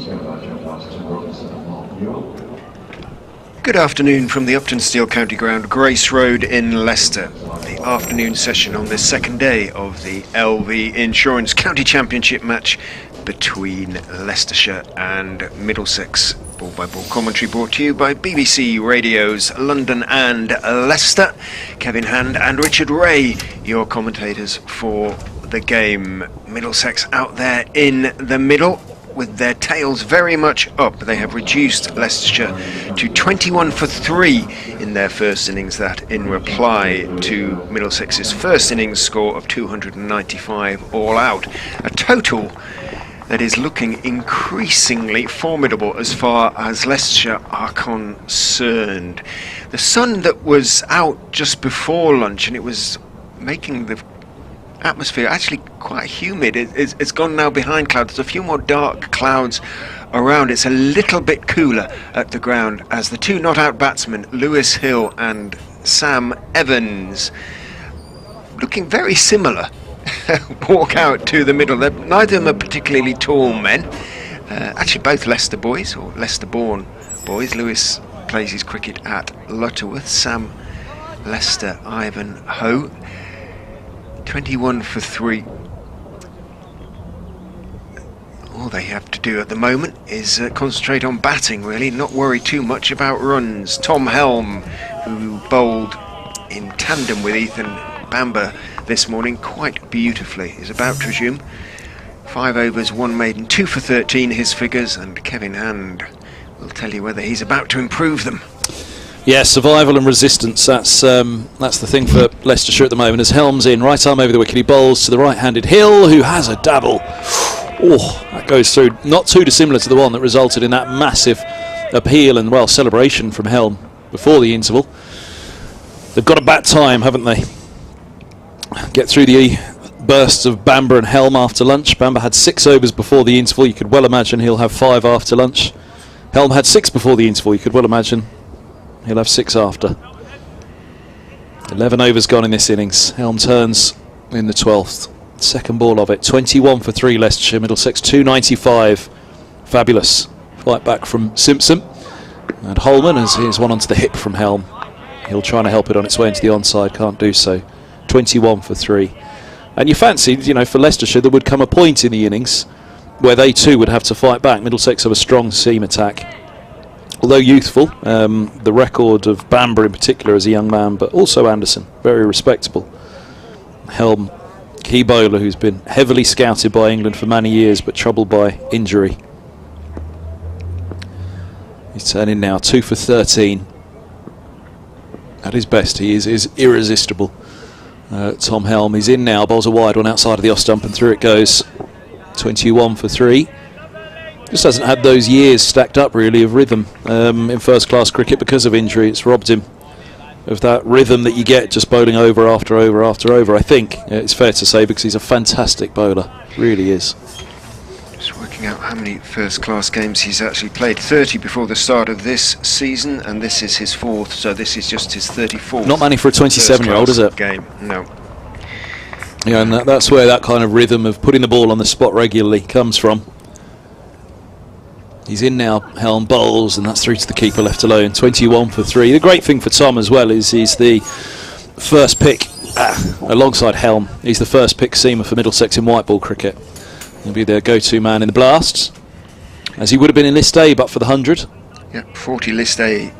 He's going to jump past Tim Robinson and Mark York. Good afternoon from the Uptonsteel County Ground, Grace Road in Leicester. The afternoon session on this second day of the LV Insurance County Championship match between Leicestershire and Middlesex. Ball-by-ball commentary brought to you by BBC Radio's London and Leicester. Kevin Hand and Richard Ray, your commentators for the game. Middlesex out there in the middle, with their tails very much up. They have reduced Leicestershire to 21 for 3 in their first innings, that in reply to Middlesex's first innings score of 295 all out. A total that is looking increasingly formidable as far as Leicestershire are concerned. The sun that was out just before lunch, and it was making the atmosphere actually quite humid. It's gone now behind clouds. There's a few more dark clouds around. It's a little bit cooler at the ground as the two not out batsmen, Lewis Hill and Sam Evans, looking very similar, walk out to the middle. Neither of them are particularly tall men. Actually both Leicester boys, or Leicester born boys. Lewis plays his cricket at Lutterworth. Sam Leicester Ivanhoe. 21 for 3. All they have to do at the moment is concentrate on batting, really, not worry too much about runs. Tom Helm, who bowled in tandem with Ethan Bamber this morning quite beautifully, is about to resume. 5 overs, 1 maiden, 2 for 13 his figures, and Kevin Hand will tell you whether he's about to improve them. Yeah, survival and resistance, that's the thing for Leicestershire at the moment. As Helm's in, right arm over the wicket, he bowls to the right-handed Hill, who has a dabble. Oh, that goes through, not too dissimilar to the one that resulted in that massive appeal and, well, celebration from Helm before the interval. They've got a bat time, haven't they? Get through the bursts of Bamber and Helm after lunch. Bamber had 6 overs before the interval. You could well imagine he'll have 5 after lunch. Helm had 6 before the interval. You could well imagine he'll have 6 after. 11 overs gone in this innings. Helm turns in the 12th. Second ball of it. 21 for 3 Leicestershire. Middlesex 295. Fabulous. Fight back from Simpson. And Holman, as here's one onto the hip from Helm. He'll try to help it on its way into the onside. Can't do so. 21 for 3. And you fancied, for Leicestershire, there would come a point in the innings where they too would have to fight back. Middlesex have a strong seam attack. Although youthful, the record of Bamber in particular as a young man, but also Anderson, very respectable. Helm, key bowler who's been heavily scouted by England for many years, but troubled by injury. He's turning now 2 for 13. At his best, he is irresistible. Tom Helm is in now, bowls a wide one outside of the off stump, and through it goes. 21 for 3. Just hasn't had those years stacked up really of rhythm in first class cricket because of injury. It's robbed him of that rhythm that you get just bowling over after over after over. I think it's fair to say, because he's a fantastic bowler, really is. Just working out how many first class games he's actually played. 30 before the start of this season, and this is his 4th, so this is just his 34th. Not many for a 27-year-old, is it? Game, no. Yeah, and that's where that kind of rhythm of putting the ball on the spot regularly comes from. He's in now, Helm bowls, and that's through to the keeper left alone. 21 for 3. The great thing for Tom as well is he's the first pick, alongside Helm, he's the first pick seamer for Middlesex in white ball cricket. He'll be their go-to man in the blasts, as he would have been in List A but for the 100. Yeah, 40 List A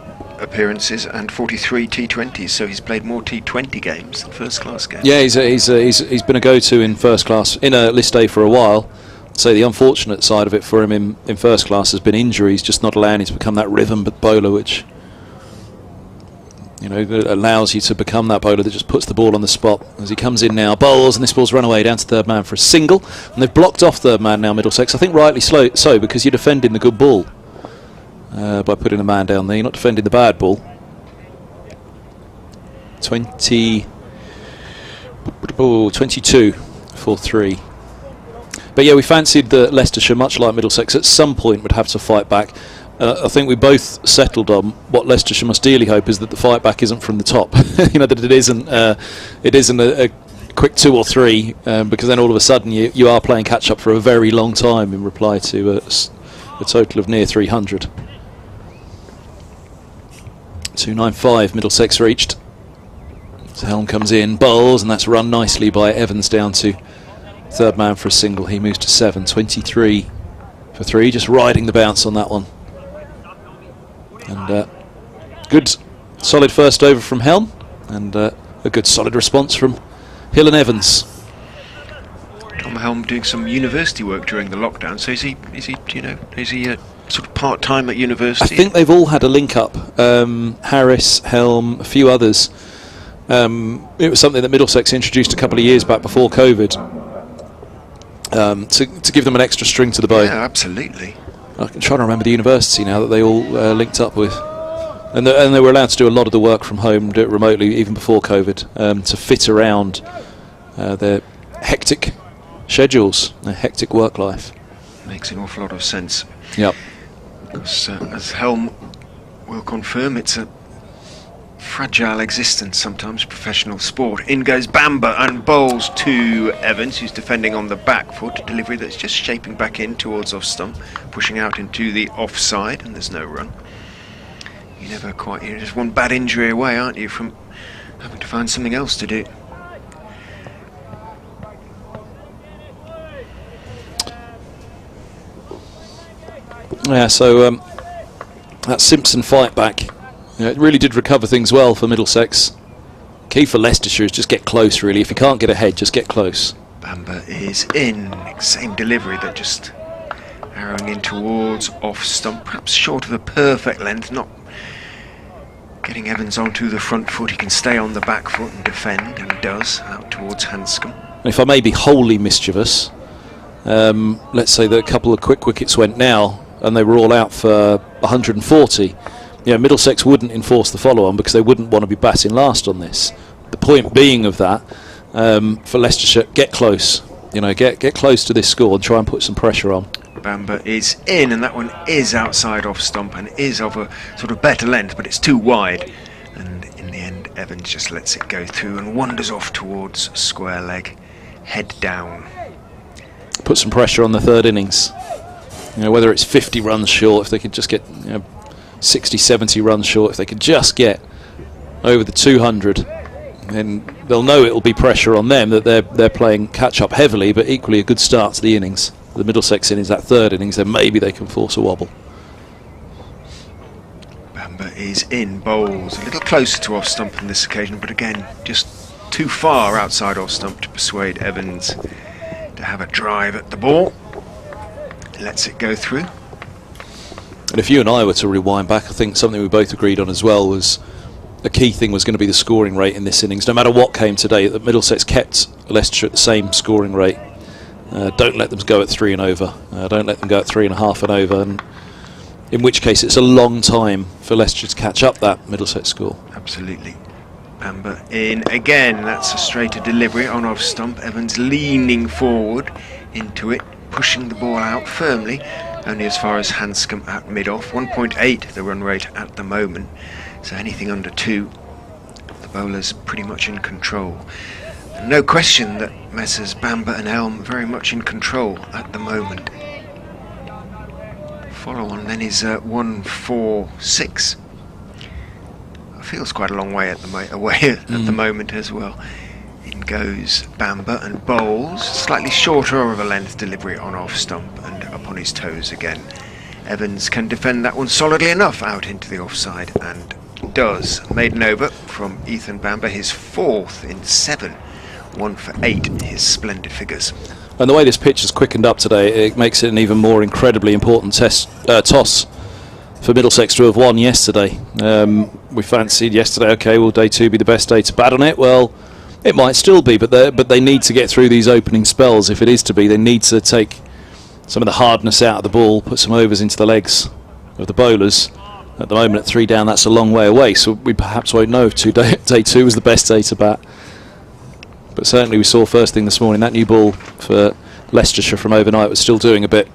appearances and 43 T20s, so he's played more T20 games than first class games. Yeah, he's been a go-to in first class, in a List A for a while. So the unfortunate side of it for him in first class has been injuries, just not allowing him to become that rhythm bowler, which allows you to become that bowler that just puts the ball on the spot. As he comes in now, bowls, and this ball's run away down to third man for a single, and they've blocked off third man now, Middlesex. I think rightly so, because you're defending the good ball by putting a man down there. You're not defending the bad ball. 22 for 3. But yeah, we fancied that Leicestershire, much like Middlesex, at some point would have to fight back. I think we both settled on what Leicestershire must dearly hope is that the fight back isn't from the top. That it isn't a quick 2 or 3, because then all of a sudden you are playing catch up for a very long time in reply to a total of near 300. 295 Middlesex reached. So Helm comes in, bowls, and that's run nicely by Evans down to third man for a single. He moves to 7, 23 for 3, just riding the bounce on that one. And good solid first over from Helm, and a good solid response from Hill and Evans. Tom Helm doing some university work during the lockdown, so is he sort of part-time at university? I think they've all had a link up. Harris, Helm, a few others. It was something that Middlesex introduced a couple of years back before COVID, to give them an extra string to the bow. Yeah, absolutely. I can try to remember the university now that they all linked up with. And they were allowed to do a lot of the work from home, do it remotely, even before COVID, to fit around their hectic schedules, their hectic work life. Makes an awful lot of sense. Yep. Because, as Helm will confirm, it's a fragile existence sometimes, professional sport. In goes Bamber and bowls to Evans, who's defending on the back foot. Delivery that's just shaping back in towards off stump, pushing out into the offside, and there's no run. You're just one bad injury away, aren't you, from having to find something else to do. Yeah, so that Simpson fight back, it really did recover things well for Middlesex. Key for Leicestershire is just get close, really. If you can't get ahead, just get close. Bamber is in. Same delivery, that just arrowing in towards off stump, perhaps short of the perfect length, not getting Evans onto the front foot. He can stay on the back foot and defend, and does, out towards Hanscom. And if I may be wholly mischievous, let's say that a couple of quick wickets went now, and they were all out for 140. Middlesex wouldn't enforce the follow-on because they wouldn't want to be batting last on this. The point being of that, for Leicestershire, get close. Get close to this score and try and put some pressure on. Bamber is in, and that one is outside off stump and is of a sort of better length, but it's too wide. And in the end, Evans just lets it go through and wanders off towards square leg, head down. Put some pressure on the third innings. Whether it's 50 runs short, if they could just get 60, 70 runs short, if they could just get over the 200, then they'll know it'll be pressure on them, that they're playing catch up heavily, but equally a good start to the innings. The Middlesex innings, that third innings, then maybe they can force a wobble. Bamber is in, bowls a little closer to off stump on this occasion, but again just too far outside off stump to persuade Evans to have a drive at the ball. Lets it go through. And if you and I were to rewind back, I think something we both agreed on as well was a key thing was going to be the scoring rate in this innings. No matter what came today, that Middlesex kept Leicestershire at the same scoring rate. Don't let them go at 3 and over. Don't let them go at 3.5 and over. And in which case, it's a long time for Leicestershire to catch up that Middlesex score. Absolutely. Bamber in again. That's a straighter delivery on off stump. Evans leaning forward into it, pushing the ball out firmly, only as far as Hanscom at mid-off. 1.8 the run rate at the moment, so anything under 2, the bowler's pretty much in control. And no question that Messrs Bamber and Helm very much in control at the moment. Follow-on then is 146. Feels quite a long way away at the moment as well. In goes Bamber and bowls, slightly shorter of a length delivery on off stump and up on his toes again. Evans can defend that one solidly enough out into the offside, and does. Maiden over from Ethan Bamber, his 4th in 7, 1 for 8, his splendid figures. And the way this pitch has quickened up today, it makes it an even more incredibly important toss for Middlesex to have won yesterday. We fancied yesterday, okay, will day 2 be the best day to bat on it? Well, it might still be, but they need to get through these opening spells. If it is to be, they need to take some of the hardness out of the ball, put some overs into the legs of the bowlers. At the moment, at 3 down, that's a long way away, so we perhaps won't know if day 2 was the best day to bat. But certainly we saw first thing this morning, that new ball for Leicestershire from overnight was still doing a bit.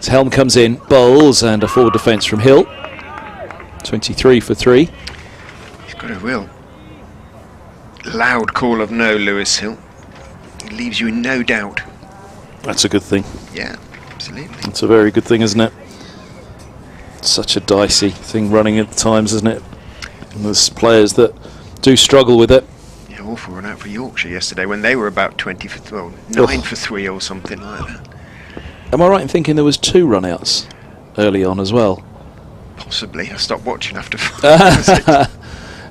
So Helm comes in, bowls, and a forward defence from Hill. 23 for 3. He's got a real loud call of no, Lewis Hill. He leaves you in no doubt. That's a good thing. Yeah, absolutely. That's a very good thing, isn't it? Such a dicey thing running at times, isn't it? And there's players that do struggle with it. Yeah, awful run out for Yorkshire yesterday when they were about 20 for 9 for 3 or something like that. Am I right in thinking there was 2 run-outs early on as well? Possibly. I stopped watching after 5.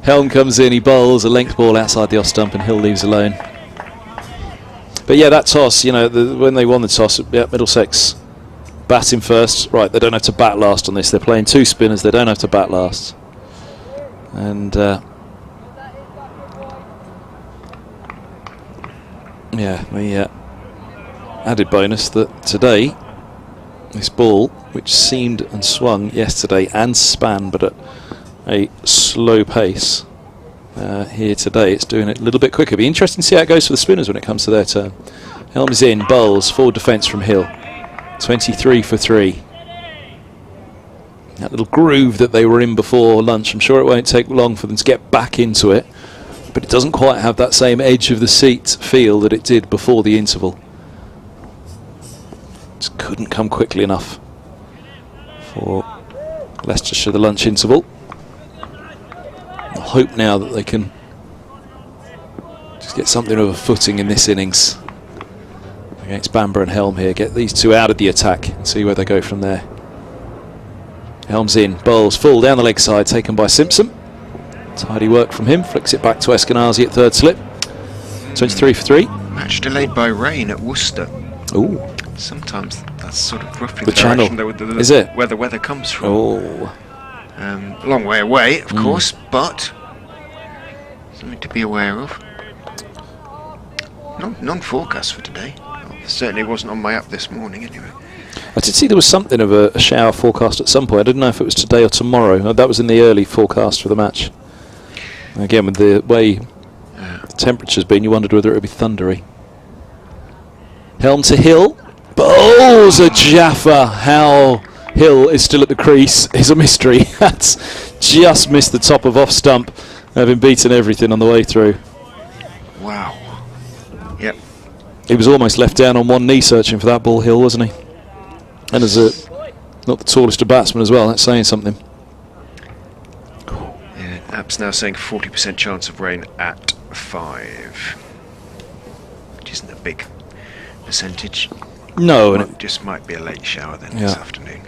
Helm comes in, he bowls a length ball outside the off stump, and Hill leaves alone. But yeah, that toss, you know, when they won the toss, yeah, Middlesex batting first. Right, they don't have to bat last on this. They're playing 2 spinners, they don't have to bat last. And yeah, the added bonus that today, this ball, which seamed and swung yesterday and span, but at a slow pace, here today it's doing it a little bit quicker. Be interesting to see how it goes for the spinners when it comes to their turn. Helm is in, bowls, forward defence from Hill. 23 for 3. That little groove that they were in before lunch, I'm sure it won't take long for them to get back into it, but it doesn't quite have that same edge of the seat feel that it did before the interval. Just couldn't come quickly enough for Leicestershire, the lunch interval. I hope now that they can just get something of a footing in this innings against Bamber and Helm here. Get these 2 out of the attack and see where they go from there. Helm's in, bowls full down the leg side, taken by Simpson. Tidy work from him, flicks it back to Eskenazi at 3rd slip. 23 for 3. Match delayed by rain at Worcester. Ooh. Sometimes that's sort of roughly The channel. Is it? Where the weather comes from. Oh. A long way away, of course, but something to be aware of. Non-forecast for today. Well, certainly wasn't on my app this morning, anyway. I did see there was something of a shower forecast at some point. I didn't know if it was today or tomorrow. That was in the early forecast for the match. Again, with the way the temperature's been, you wondered whether it would be thundery. Helm to Hill. Bowls a Jaffa. How Hill is still at the crease is a mystery. That's just missed the top of off stump, having beaten everything on the way through. Wow. Yep. He was almost left down on one knee searching for that ball, Hill, wasn't he? And as not the tallest of batsmen as well, that's saying something. Yeah, app's now saying 40% chance of rain at 5, which isn't a big percentage. No, and Just might be a late shower then this afternoon.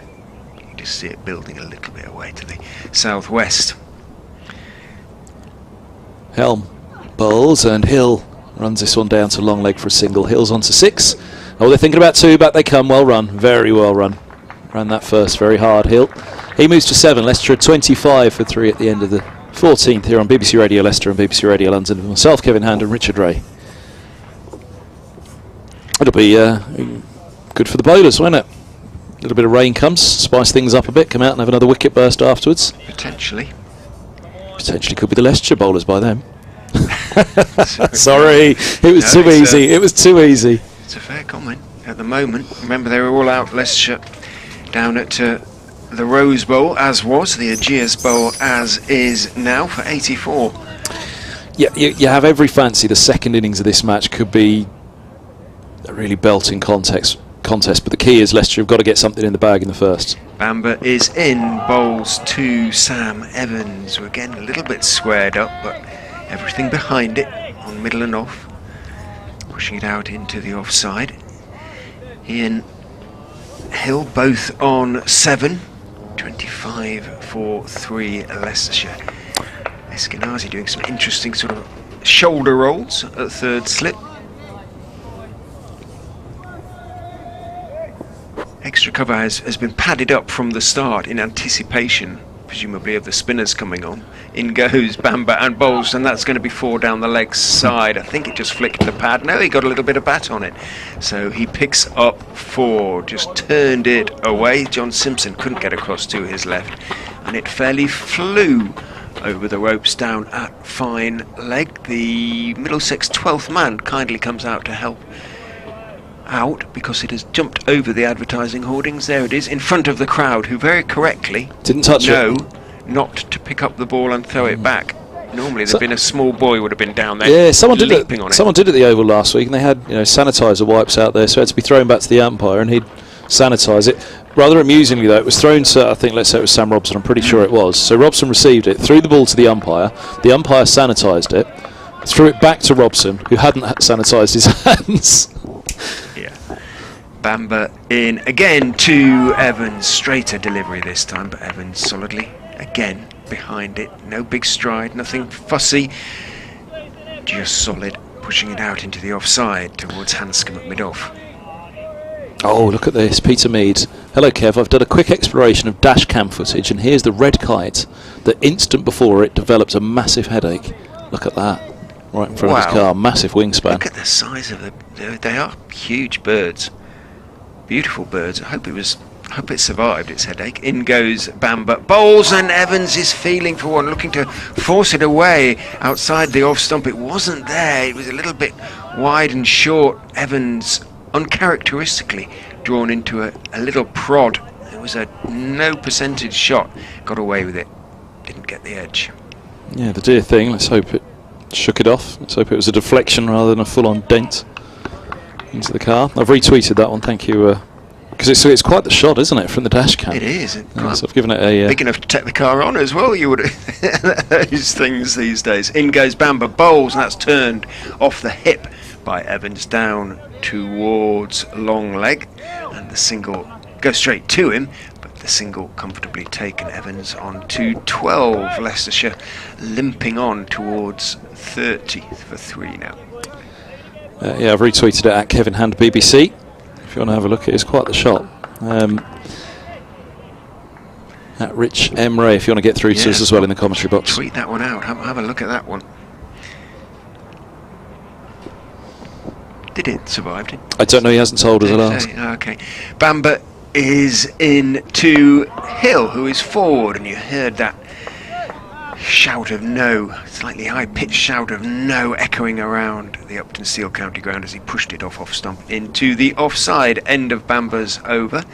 You can just see it building a little bit away to the southwest. Helm bowls and Hill runs this one down to long leg for a single. Hill's on to 6. Oh, they're thinking about 2, back they come. Well run, very well run. Ran that first very hard, Hill. He moves to 7. Leicestershire 25 for 3 at the end of the 14th here on BBC Radio Leicester and BBC Radio London. With myself, Kevin Hand, and Richard Ray. It'll be good for the bowlers, won't it? A little bit of rain comes, spice things up a bit, come out and have another wicket burst afterwards. Potentially. Potentially could be the Leicestershire bowlers by then. Sorry, it was too easy. It was too easy. It's a fair comment at the moment. Remember, they were all out Leicestershire down at the Rose Bowl, as was the Aegeus Bowl, as is now for 84. Yeah, you have every fancy the second innings of this match could be a really belting contest, but the key is Leicester have got to get something in the bag in the first. Bamber is in, bowls to Sam Evans, who again a little bit squared up, but everything behind it on middle and off, pushing it out into the offside. He and Hill both on 7, 25 for 3 Leicestershire. Eskenazi doing some interesting sort of shoulder rolls at 3rd slip. Extra cover has been padded up from the start in anticipation, presumably, of the spinners coming on. In goes Bamber and bowls, and that's going to be 4 down the leg side. I think it just flicked the pad. No, he got a little bit of bat on it. So he picks up 4, just turned it away. John Simpson couldn't get across to his left, and it fairly flew over the ropes down at fine leg. The Middlesex 12th man kindly comes out to help out because it has jumped over the advertising hoardings. There it is in front of the crowd, who very correctly didn't touch it. Not to pick up the ball and throw it back. Normally there'd been a small boy would have been down there. Yeah, someone did it. On someone did it at the Oval last week, and they had sanitizer wipes out there, so it had to be thrown back to the umpire, and he'd sanitise it. Rather amusingly though, it was thrown to, I think, let's say it was Sam Robson, I'm pretty sure it was. So Robson received it, threw the ball to the umpire sanitised it, threw it back to Robson, who hadn't sanitised his hands. Yeah. Bamber in again to Evans. Straighter delivery this time, but Evans solidly again behind it. No big stride, nothing fussy. Just solid, pushing it out into the offside towards Hanscom at mid-off. Oh, look at this, Peter Mead. Hello Kev, I've done a quick exploration of dash cam footage and here's the red kite that instant before it developed a massipe headache. Look at that, right in front of his car, massive wingspan. Look at the size of they are huge birds. Beautiful birds. I hope it survived its headache. In goes Bamber, bowls, and Evans is feeling for one, looking to force it away outside the off stump. It wasn't there, it was a little bit wide and short. Evans uncharacteristically drawn into a little prod. It was a no percentage shot, got away with it, didn't get the edge. Yeah, the dear thing, let's hope it shook it off. Let's hope it was a deflection rather than a full-on dent into the car. I've retweeted that one, thank you, because it's quite the shot, isn't it, from the dash cam? It is. So I've given it a... big enough to take the car on as well, you would. Those things these days. In goes Bamber, bowls, and that's turned off the hip by Evans down towards long leg, and the single goes straight to him, but the single comfortably taken. Evans on to 12. Leicestershire limping on towards 30 for 3 now. yeah, I've retweeted it at Kevin Hand BBC. If you want to have a look, it is quite the shot. At Rich M. Ray, if you want to get through to us as well in the commentary box. Tweet that one out. Have a look at that one. Did it survive? I don't know, he hasn't told us at last. Okay. Bamber is in to Hill, who is forward, and you heard that shout of no, slightly high-pitched shout of no echoing around the Uptonsteel county ground as he pushed it off stump into the offside end of Bamber's over.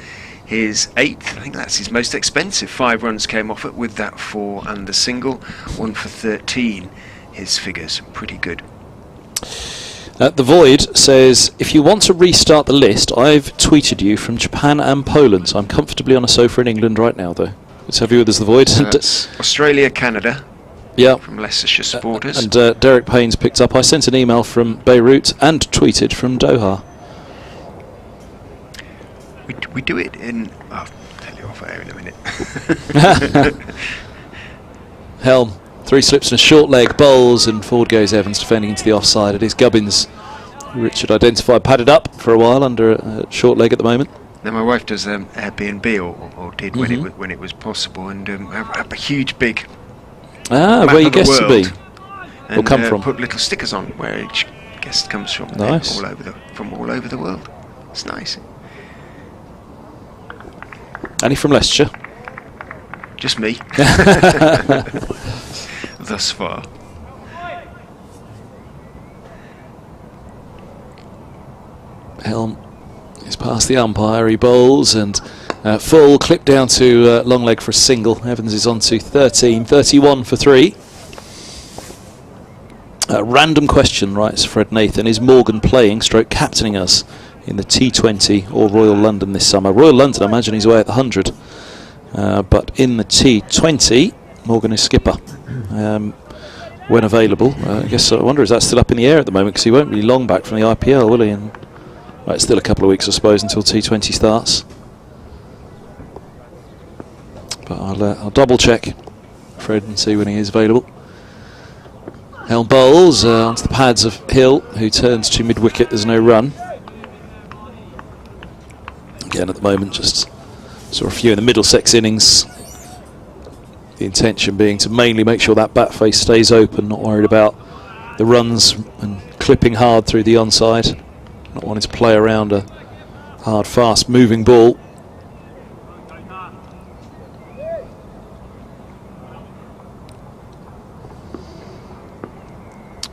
His 8th, I think that's his most expensive. 5 runs came off it with that 4 and the single. 1 for 13. His figures pretty good. The Void says, if you want to restart the list, I've tweeted you from Japan and Poland. So I'm comfortably on a sofa in England right now, though. Let's have you with us, The Void. That's Australia, Canada. Yeah. From Leicestershire supporters. And Derek Payne's picked up. I sent an email from Beirut and tweeted from Doha. We do it in... I'll tell you off air in a minute. Helm. 3 slips and a short leg, bowls, and forward goes Evans defending into the offside. It is Gubbins, who Richard identified, padded up for a while under a short leg at the moment. Now my wife does Airbnb, or did when it was possible, and have a huge big map where your of the guests to be. and Will come from. put little stickers on where each guest comes from. Nice. From all over the world. It's nice. Any from Leicestershire? Just me. Thus far. Helm is past the umpire, he bowls, and full clip down to long leg for a single. Evans is on to 13, 31 for 3. Random question, writes Fred Nathan, is Morgan playing stroke captaining us in the T20 or Royal London this summer? Royal London, I imagine he's away at the 100, but in the T20 Morgan is skipper when available. I guess I wonder, is that still up in the air at the moment, because he won't be long back from the IPL, will he? And well, it's still a couple of weeks, I suppose, until T20 starts. But I'll double check Fred and see when he is available. Helm bowls onto the pads of Hill, who turns to mid-wicket. There's no run. Again, at the moment, just saw a few in the Middlesex innings. The intention being to mainly make sure that bat face stays open, not worried about the runs and clipping hard through the onside. Not wanting to play around a hard, fast moving ball.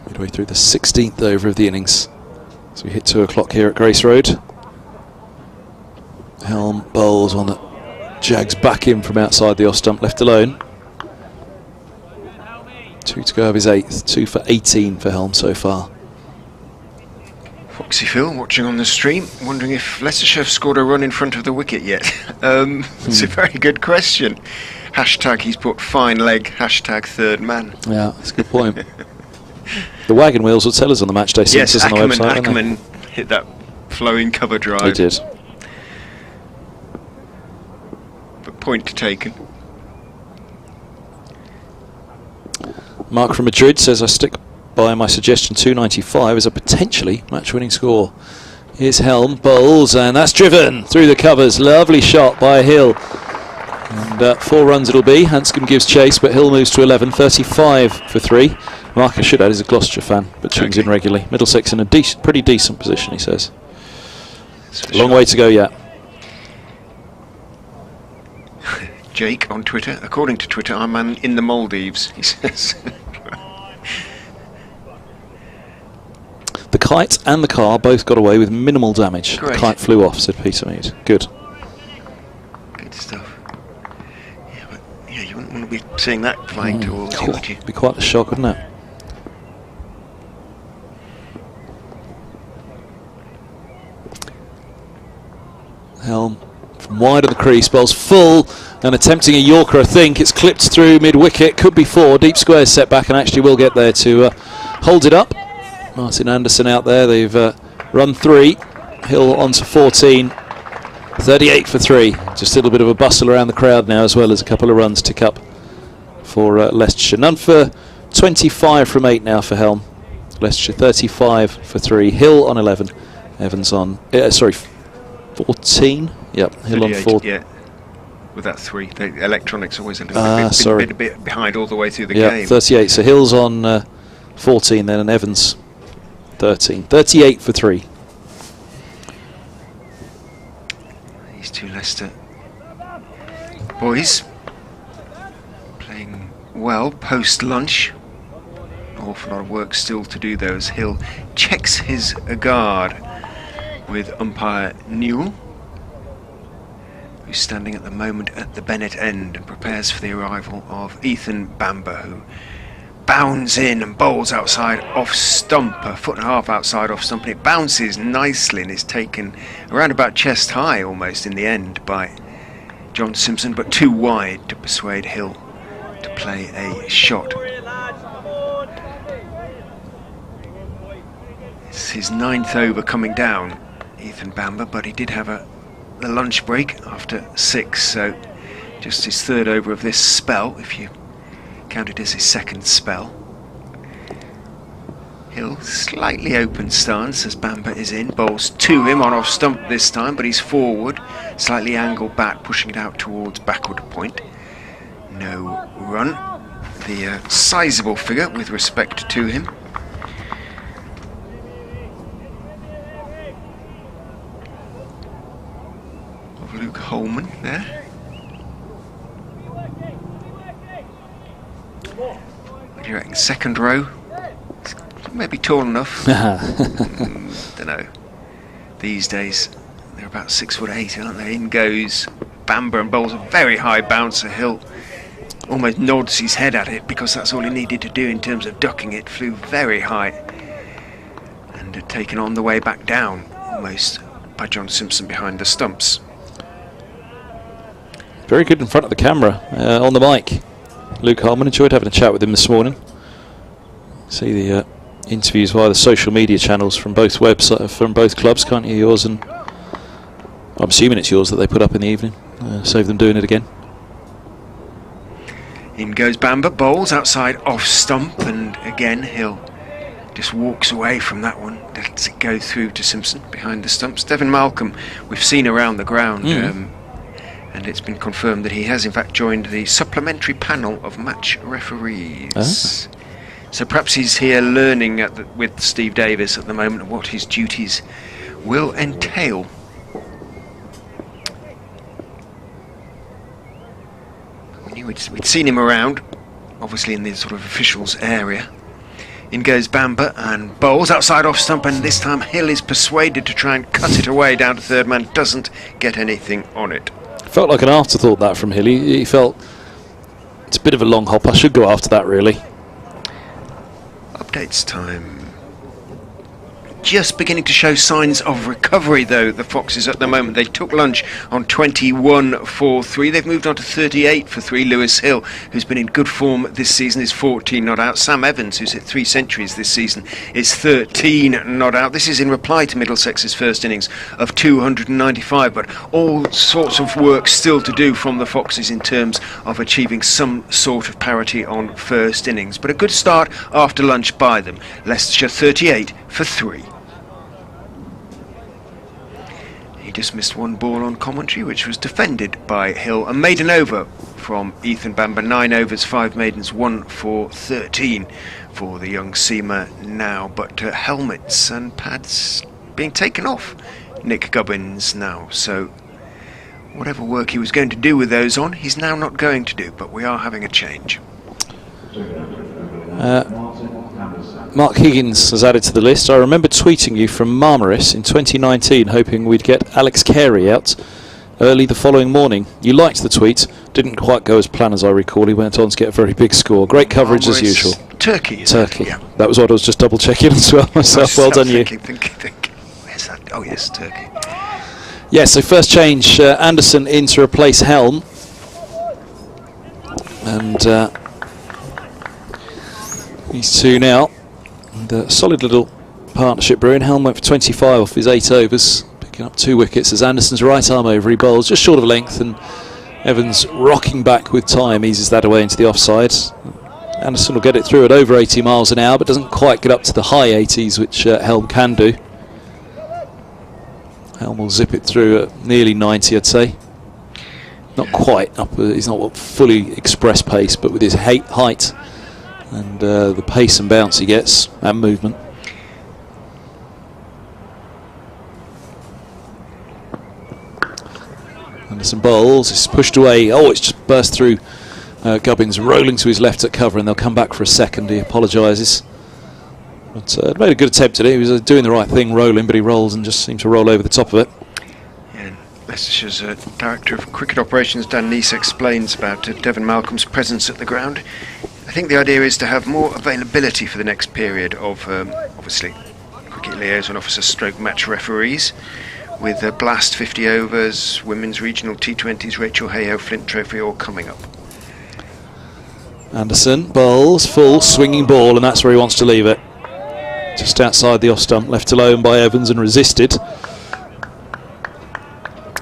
Midway through the 16th over of the innings. So we hit 2 o'clock here at Grace Road. Helm bowls one that jags back in from outside the off stump, left alone. 2 to go of his 8th, 2 for 18 for Helm so far. Foxy Phil watching on the stream, wondering if Leicestershire have scored a run in front of the wicket yet. It's a very good question. Hashtag he's put fine leg, hashtag third man. Yeah, that's a good point. The wagon wheels will tell us on the matchday Yes, sensors on the website. Ackerman hit that flowing cover drive. He did. But point taken. Mark from Madrid says, I stick by my suggestion 295 is a potentially match-winning score. Here's Helm, bowls, and that's driven through the covers. Lovely shot by Hill. And 4 runs it'll be. Hanscom gives chase, but Hill moves to 11, 35 for 3. Mark, I should add, is a Gloucestershire fan, but tunes in regularly. Middlesex in a pretty decent position, he says. Long way to go yet. Jake on Twitter. According to Twitter, I'm in the Maldives, he says. The kite and the car both got away with minimal damage. Great. The kite flew off, said Peter Mead. Good. Good stuff. Yeah, but you wouldn't want to be seeing that flying towards you, would you? Be quite a shock, wouldn't it? Helm from wide of the crease, bowls full and attempting a Yorker, I think. It's clipped through mid-wicket, could be 4. Deep squares set back and actually will get there to hold it up. Martin Anderson out there, they've run 3. Hill on to 14. 38 for 3. Just a little bit of a bustle around the crowd now, as well as a couple of runs tick up for Leicestershire. None for 25 from 8 now for Helm. Leicestershire 35 for 3. Hill on 11. Evans on 14. Yep, Hill on 4. Yeah, with that 3. The electronics always a little bit behind all the way through the game. 38. So Hill's on 14 then, and Evans 13. 38 for 3. These two Leicester boys playing well post-lunch. An awful lot of work still to do though, as Hill checks his guard with umpire Newell, who's standing at the moment at the Bennett end and prepares for the arrival of Ethan Bamber, who bounds in and bowls outside off stump, a foot and a half outside off stump, and it bounces nicely and is taken around about chest high almost in the end by John Simpson, but too wide to persuade Hill to play a shot. It's his 9th over coming down, Ethan Bamber, but he did have a lunch break after 6, so just his 3rd over of this spell, if you count it as his 2nd spell. Hill slightly open stance as Bamber is in, bowls to him on off stump this time, but he's forward, slightly angled back, pushing it out towards backward point. No run. The sizeable figure with respect to him. Of Luke Holman there. What do you reckon? 2nd row? Maybe tall enough. Don't know. These days they're about 6'8", aren't they? In goes Bamber and bowls a very high bouncer. Hill almost nods his head at it because that's all he needed to do in terms of ducking it. Flew very high and had taken on the way back down almost by John Simpson behind the stumps. Very good in front of the camera, on the mic. Luke Holman, enjoyed having a chat with him this morning. See the interviews via the social media channels from both websites, from both clubs, can't you? Yours and I'm assuming it's yours that they put up in the evening. Save them doing it again. In goes Bamber, bowls outside off stump, and again Hill just walks away from that one, lets it go through to Simpson behind the stumps. Devin Malcolm, we've seen around the ground, and it's been confirmed that he has in fact joined the supplementary panel of match referees. So perhaps he's here learning with Steve Davis at the moment what his duties will entail. We'd seen him around, obviously in the sort of officials area. In goes Bamber and bowls outside off stump, and this time Hill is persuaded to try and cut it away down to 3rd man, doesn't get anything on it. Felt like an afterthought that from Hill. He felt it's a bit of a long hop. I should go after that really. Updates time. just beginning to show signs of recovery, though, the Foxes at the moment. They took lunch on 21-4-3. They've moved on to 38-3. Lewis Hill, who's been in good form this season, is 14 not out. Sam Evans, who's hit 3 centuries this season, is 13 not out. This is in reply to Middlesex's first innings of 295, but all sorts of work still to do from the Foxes in terms of achieving some sort of parity on first innings. But a good start after lunch by them. Leicestershire 38-3. He just missed one ball on commentary, which was defended by Hill. A maiden over from Ethan Bamber. 9 overs, 5 maidens, 1 for 13 for the young seamer now. But helmets and pads being taken off Nick Gubbins now. So whatever work he was going to do with those on, he's now not going to do. But we are having a change. Mark Higgins has added to the list. I remember tweeting you from Marmaris in 2019 hoping we'd get Alex Carey out early the following morning. You liked the tweet. Didn't quite go as planned as I recall. He went on to get a very big score. Great coverage as usual. Turkey. Turkey. Yeah. That was what I was just double checking as well myself. Well done you. Think. Where's that? Oh yes, Turkey. Yeah, so first change, Anderson in to replace Helm. And these two now. And a solid little partnership brewing. Helm went for 25 off his 8 overs, picking up 2 wickets as Anderson's right arm over. He bowls just short of length, and Evans rocking back with time eases that away into the offside. Anderson will get it through at over 80 miles an hour, but doesn't quite get up to the high 80s, which Helm can do. Helm will zip it through at nearly 90, I'd say. Not quite up. He's not fully express pace, but with his height and the pace and bounce he gets and movement. Anderson bowls, it's pushed away. Oh, it's just burst through Gubbins, rolling to his left at cover, and they'll come back for a second. He apologises. But made a good attempt at it. He was doing the right thing, rolling, but he rolls and just seemed to roll over the top of it. Yeah, Leicestershire's Director of Cricket Operations, Dan Neese, explains about Devon Malcolm's presence at the ground. I think the idea is to have more availability for the next period of, obviously, cricket liaison officers stroke match referees, with Blast 50 overs, Women's Regional T20s, Rachel Hayhoe Flint Trophy all coming up. Anderson bowls, full swinging ball, and that's where he wants to leave it. Just outside the off stump, left alone by Evans and resisted.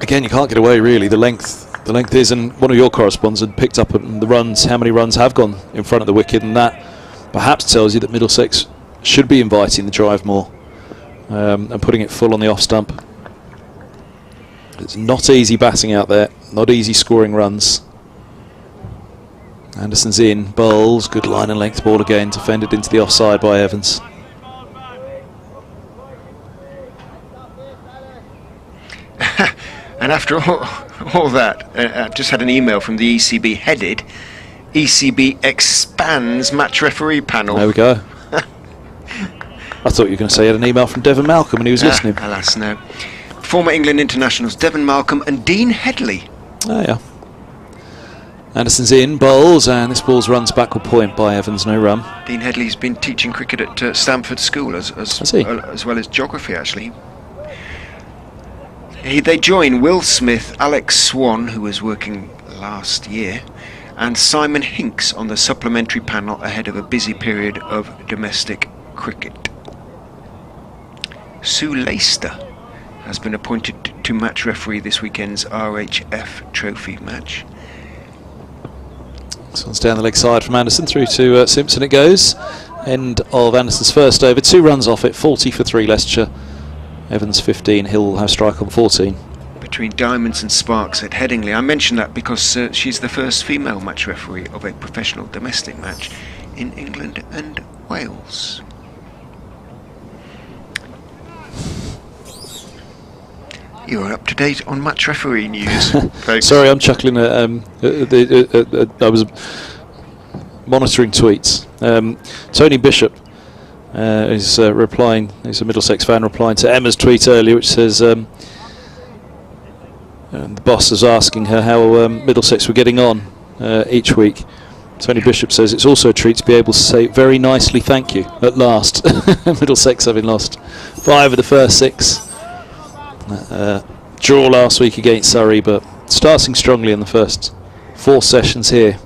Again, you can't get away really. The length is, and one of your correspondents had picked up on the runs, how many runs have gone in front of the wicket, and that perhaps tells you that Middlesex should be inviting the drive more and putting it full on the off stump. It's not easy batting out there, not easy scoring runs. Anderson's in, bowls, good line and length ball again, defended into the offside by Evans. And after all that, I just had an email from the ECB headed, ECB expands match referee panel. There we go. I thought you were going to say you had an email from Devon Malcolm and he was listening. Alas, no. Former England internationals Devon Malcolm and Dean Headley. Oh yeah. Anderson's in, bowls, and this ball's runs backward point by Evans, no run. Dean Headley's been teaching cricket at Stamford School as well as geography, actually. They join Will Smith, Alex Swan, who was working last year, and Simon Hinks on the supplementary panel ahead of a busy period of domestic cricket. Sue Leicester has been appointed to match referee this weekend's RHF Trophy match. This one's down the leg side from Anderson through to Simpson it goes. End of Anderson's first over, 2 runs off it, 40 for 3 Leicestershire. Evans 15, Hill will have strike on 14. Between Diamonds and Sparks at Headingley. I mention that because she's the first female match referee of a professional domestic match in England and Wales. You're up to date on match referee news, folks. Sorry, I'm chuckling at I was monitoring tweets. Tony Bishop is replying, he's a Middlesex fan, replying to Emma's tweet earlier, which says the boss is asking her how Middlesex were getting on each week. Tony Bishop says it's also a treat to be able to say very nicely thank you at last. Middlesex having lost 5 of the first 6. Draw last week against Surrey, but starting strongly in the first 4 sessions here.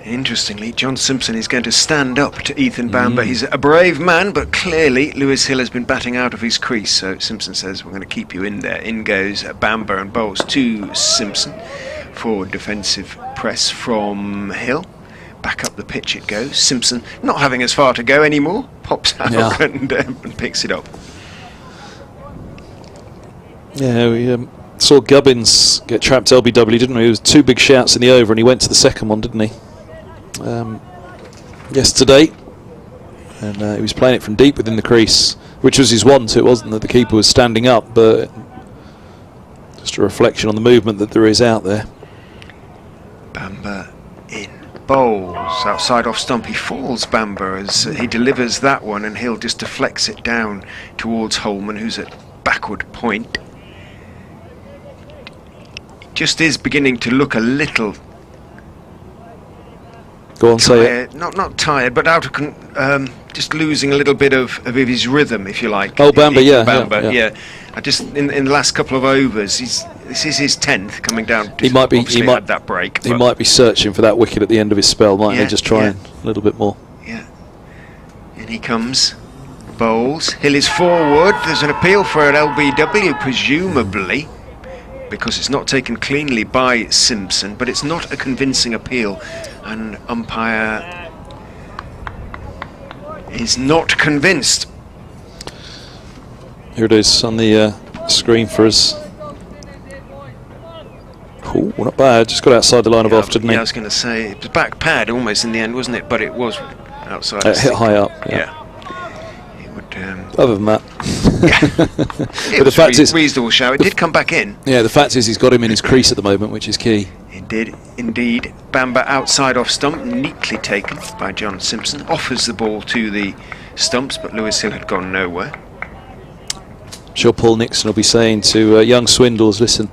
Interestingly, John Simpson is going to stand up to Ethan Bamber. He's a brave man, but clearly Lewis Hill has been batting out of his crease, so Simpson says, we're going to keep you in there. In goes Bamber and bowls to Simpson. Forward defensive press from Hill. Back up the pitch it goes. Simpson, not having as far to go anymore, pops out and picks it up. Yeah, we saw Gubbins get trapped LBW, didn't we? It was 2 big shouts in the over, and he went to the second one, didn't he? Yesterday, and he was playing it from deep within the crease, which was his one, so it wasn't that the keeper was standing up, but just a reflection on the movement that there is out there. Bamber in. Bowls outside off stump. He falls Bamber as he delivers that one, and Hill just deflects it down towards Holman, who's at backward point. Just is beginning to look a little. Go on, say it. Not tired, but out of just losing a little bit of his rhythm, if you like. Oh, Bamber, yeah. I just in the last couple of overs, this is his 10th coming down. He might had that break. He might be searching for that wicket at the end of his spell, mightn't he? Just trying a little bit more. Yeah. And he comes, bowls. Hill is forward. There's an appeal for an LBW, presumably, because it's not taken cleanly by Simpson, but it's not a convincing appeal, and umpire is not convinced. Here it is on the screen for us. Ooh, not bad, just got outside the line of off, didn't he? I was going to say, it was back pad almost in the end, wasn't it? But it was outside. It hit high up, It would, other than that. It was a reasonable show. It did come back in. Yeah, the fact is he's got him in his crease at the moment, which is key. It did indeed. Bamber outside off stump, neatly taken by John Simpson. Offers the ball to the stumps, but Lewis Hill had gone nowhere. I'm sure Paul Nixon will be saying to young Swindles, listen,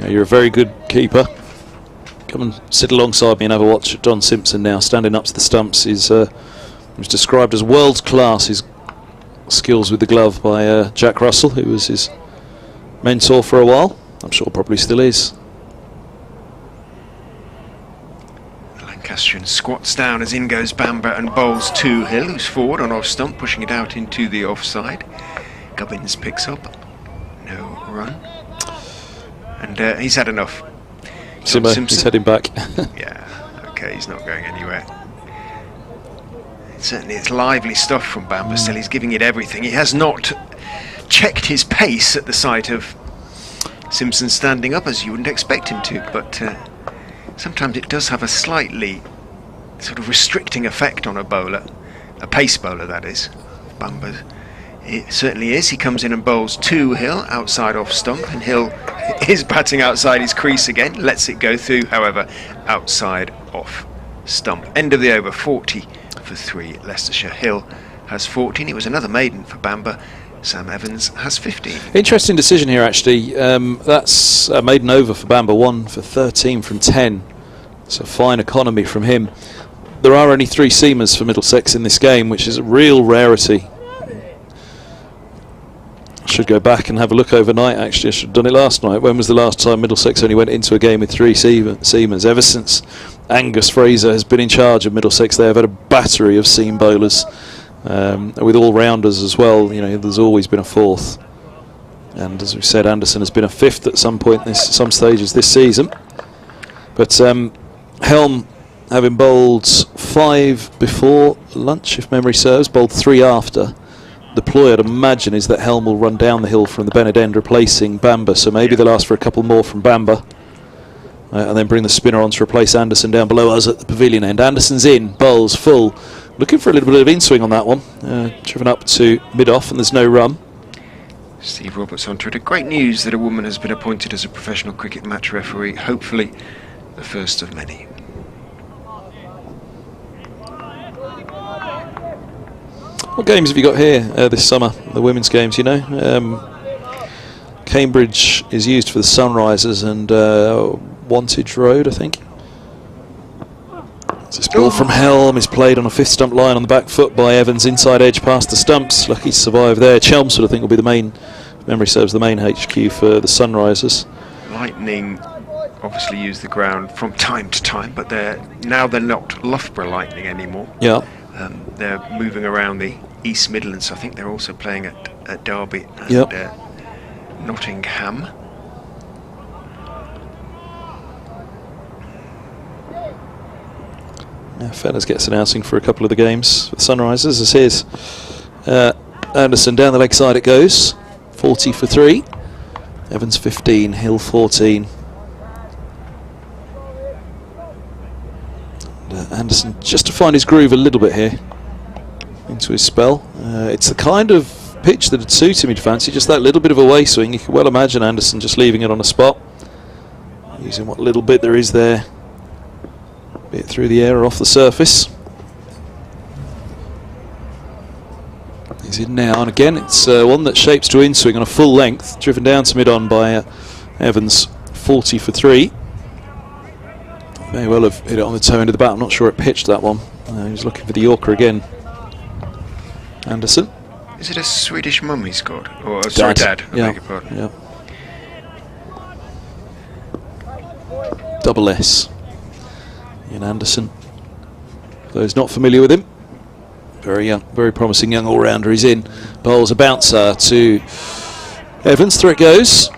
you're a very good keeper. Come and sit alongside me and have a watch at John Simpson now. Standing up to the stumps is was described as world class. His skills with the glove by Jack Russell, who was his mentor for a while. I'm sure probably still is. The Lancastrian squats down as in goes Bamber and bowls to Hill, who's forward on off stump, pushing it out into the offside. Gubbins picks up, no run, and he's had enough. Simpson, he's heading back. Yeah, okay, he's not going anywhere. Certainly it's lively stuff from Bamber still. He's giving it everything. He has not checked his pace at the sight of Simpson standing up, as you wouldn't expect him to, but sometimes it does have a slightly sort of restricting effect on a bowler, a pace bowler that is. Bamber, it certainly is. He comes in and bowls to Hill outside off stump, and Hill is batting outside his crease again, lets it go through, however, outside off stump. End of the over, 40 for 3 Leicestershire. Hill has 14. It was another maiden for Bamber. Sam Evans has 15. Interesting decision here, actually. That's a maiden over for Bamber, 1 for 13 from 10. It's a fine economy from him. There are only 3 seamers for Middlesex in this game, which is a real rarity. I should go back and have a look overnight, actually. I should have done it last night. When was the last time Middlesex only went into a game with 3 seamers? Ever since Angus Fraser has been in charge of Middlesex, they have had a battery of seam bowlers, with all-rounders as well. You know, there's always been a 4th, and as we said, Anderson has been a 5th at some point, some stages this season. But Helm, having bowled 5 before lunch, if memory serves, bowled 3 after. The ploy, I'd imagine, is that Helm will run down the hill from the Bennett end, replacing Bamber. So maybe they'll ask for a couple more from Bamber, and then bring the spinner on to replace Anderson down below us at the pavilion end. Anderson's in, bowls full, looking for a little bit of in-swing on that one. Driven up to mid-off, and there's no run. Steve Roberts on Twitter. Great news that a woman has been appointed as a professional cricket match referee. Hopefully, the first of many. What games have you got here this summer? The women's games, you know. Cambridge is used for the Sunrisers and Wantage Road, I think. This ball from Helm is played on a fifth stump line on the back foot by Evans, inside edge past the stumps. Lucky to survive there. Chelmsford, I think, will be the main, memory serves, the main HQ for the Sunrisers. Lightning obviously use the ground from time to time, but they're not Loughborough Lightning anymore. Yeah. They're moving around the East Midlands. I think they're also playing at Derby and Nottingham. Yeah, Fenners gets an outing for a couple of the games for the Sunrisers. As here's Anderson down the leg side it goes. 40 for 3. Evans 15, Hill 14. And, Anderson just to find his groove a little bit here into his spell. It's the kind of pitch that would suit him, he'd fancy, just that little bit of a way swing. You can well imagine Anderson just leaving it on a spot, using what little bit there is there, be it through the air or off the surface. He's in now, and again it's one that shapes to in-swing on a full length, driven down to mid-on by Evans, 40 for 3. May well have hit it on the toe end of the bat. I'm not sure it pitched that one. He was looking for the Yorker again. Anderson. Is it a Swedish mum he's got? Or sorry, Dad. I beg your pardon. Yeah. Double S in Anderson. For those not familiar with him, very young, very promising young all-rounder. He's in. Bowls a bouncer to Evans. Through it goes.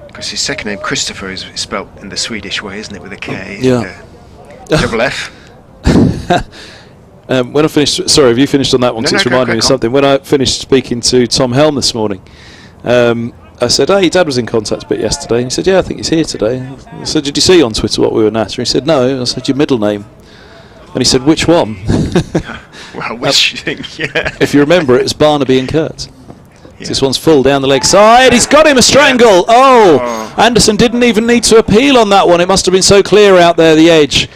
Because his second name, Christopher, is spelt in the Swedish way, isn't it, with a K? Yeah. And double F. When I finished, sorry, have you finished on that one? It's reminding me of something. When I finished speaking to Tom Helm this morning, I said, "Hey, Dad was in contact a bit yesterday." And he said, "Yeah, I think he's here today." I said, "Did you see on Twitter what we were nattering?" He said, "No." I said, "Your middle name?" And he said, "Which one?" Well, which thing? Yeah. If you remember, it was Barnaby and Kurt. Yeah. This one's full down the leg side. He's got him a strangle. Oh, Anderson didn't even need to appeal on that one. It must have been so clear out there, the edge.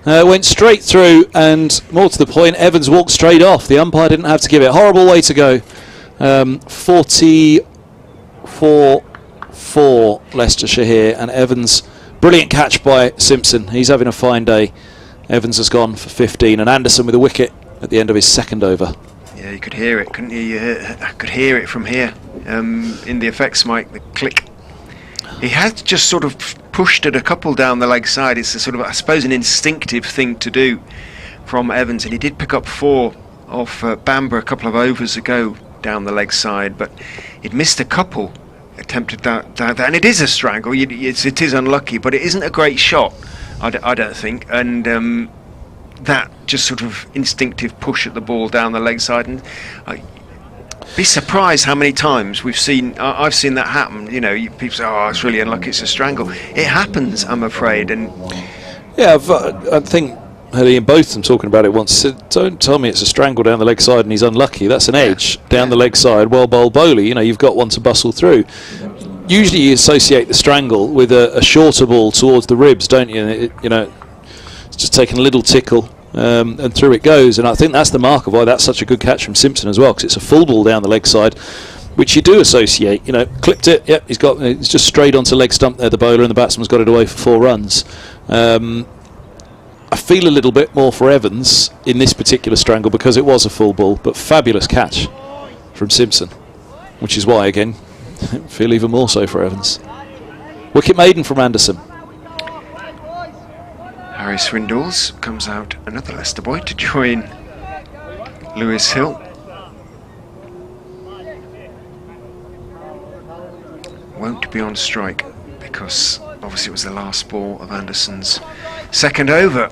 Went straight through, and more to the point, Evans walked straight off. The umpire didn't have to give it. Horrible way to go. 44-4 Leicestershire here, and Evans, brilliant catch by Simpson. He's having a fine day. Evans has gone for 15, and Anderson with a wicket at the end of his second over. Yeah, you could hear it, couldn't you? I could hear it from here in the effects mic, the click. He had just sort of pushed it a couple down the leg side. It's a sort of, I suppose, an instinctive thing to do from Evans, and he did pick up 4 off Bamber a couple of overs ago down the leg side, but he'd missed a couple. Attempted that and it is a strangle. It is unlucky, but it isn't a great shot, I don't think. And that just sort of instinctive push at the ball down the leg side, and I'd be surprised how many times I've seen that happen. You know, people say, "Oh, it's really unlucky, it's a strangle." It happens, I'm afraid. And yeah, I think Eddie and both of them talking about it once said, "Don't tell me it's a strangle down the leg side and he's unlucky. That's an edge down the leg side. Well bowled bowler. You know, you've got one to bustle through." Usually you associate the strangle with a shorter ball towards the ribs, don't you? You know, it's just taking a little tickle. And through it goes, and I think that's the mark of why that's such a good catch from Simpson as well, because it's a full ball down the leg side, which you do associate. You know, clipped it. Yep, it's just straight onto leg stump there, the bowler, and the batsman's got it away for 4 runs. I feel a little bit more for Evans in this particular strangle because it was a full ball, but fabulous catch from Simpson, which is why again I feel even more so for Evans. Wicket maiden from Anderson. Harry Swindles comes out, another Leicester boy, to join Lewis Hill. Won't be on strike because obviously it was the last ball of Anderson's second over.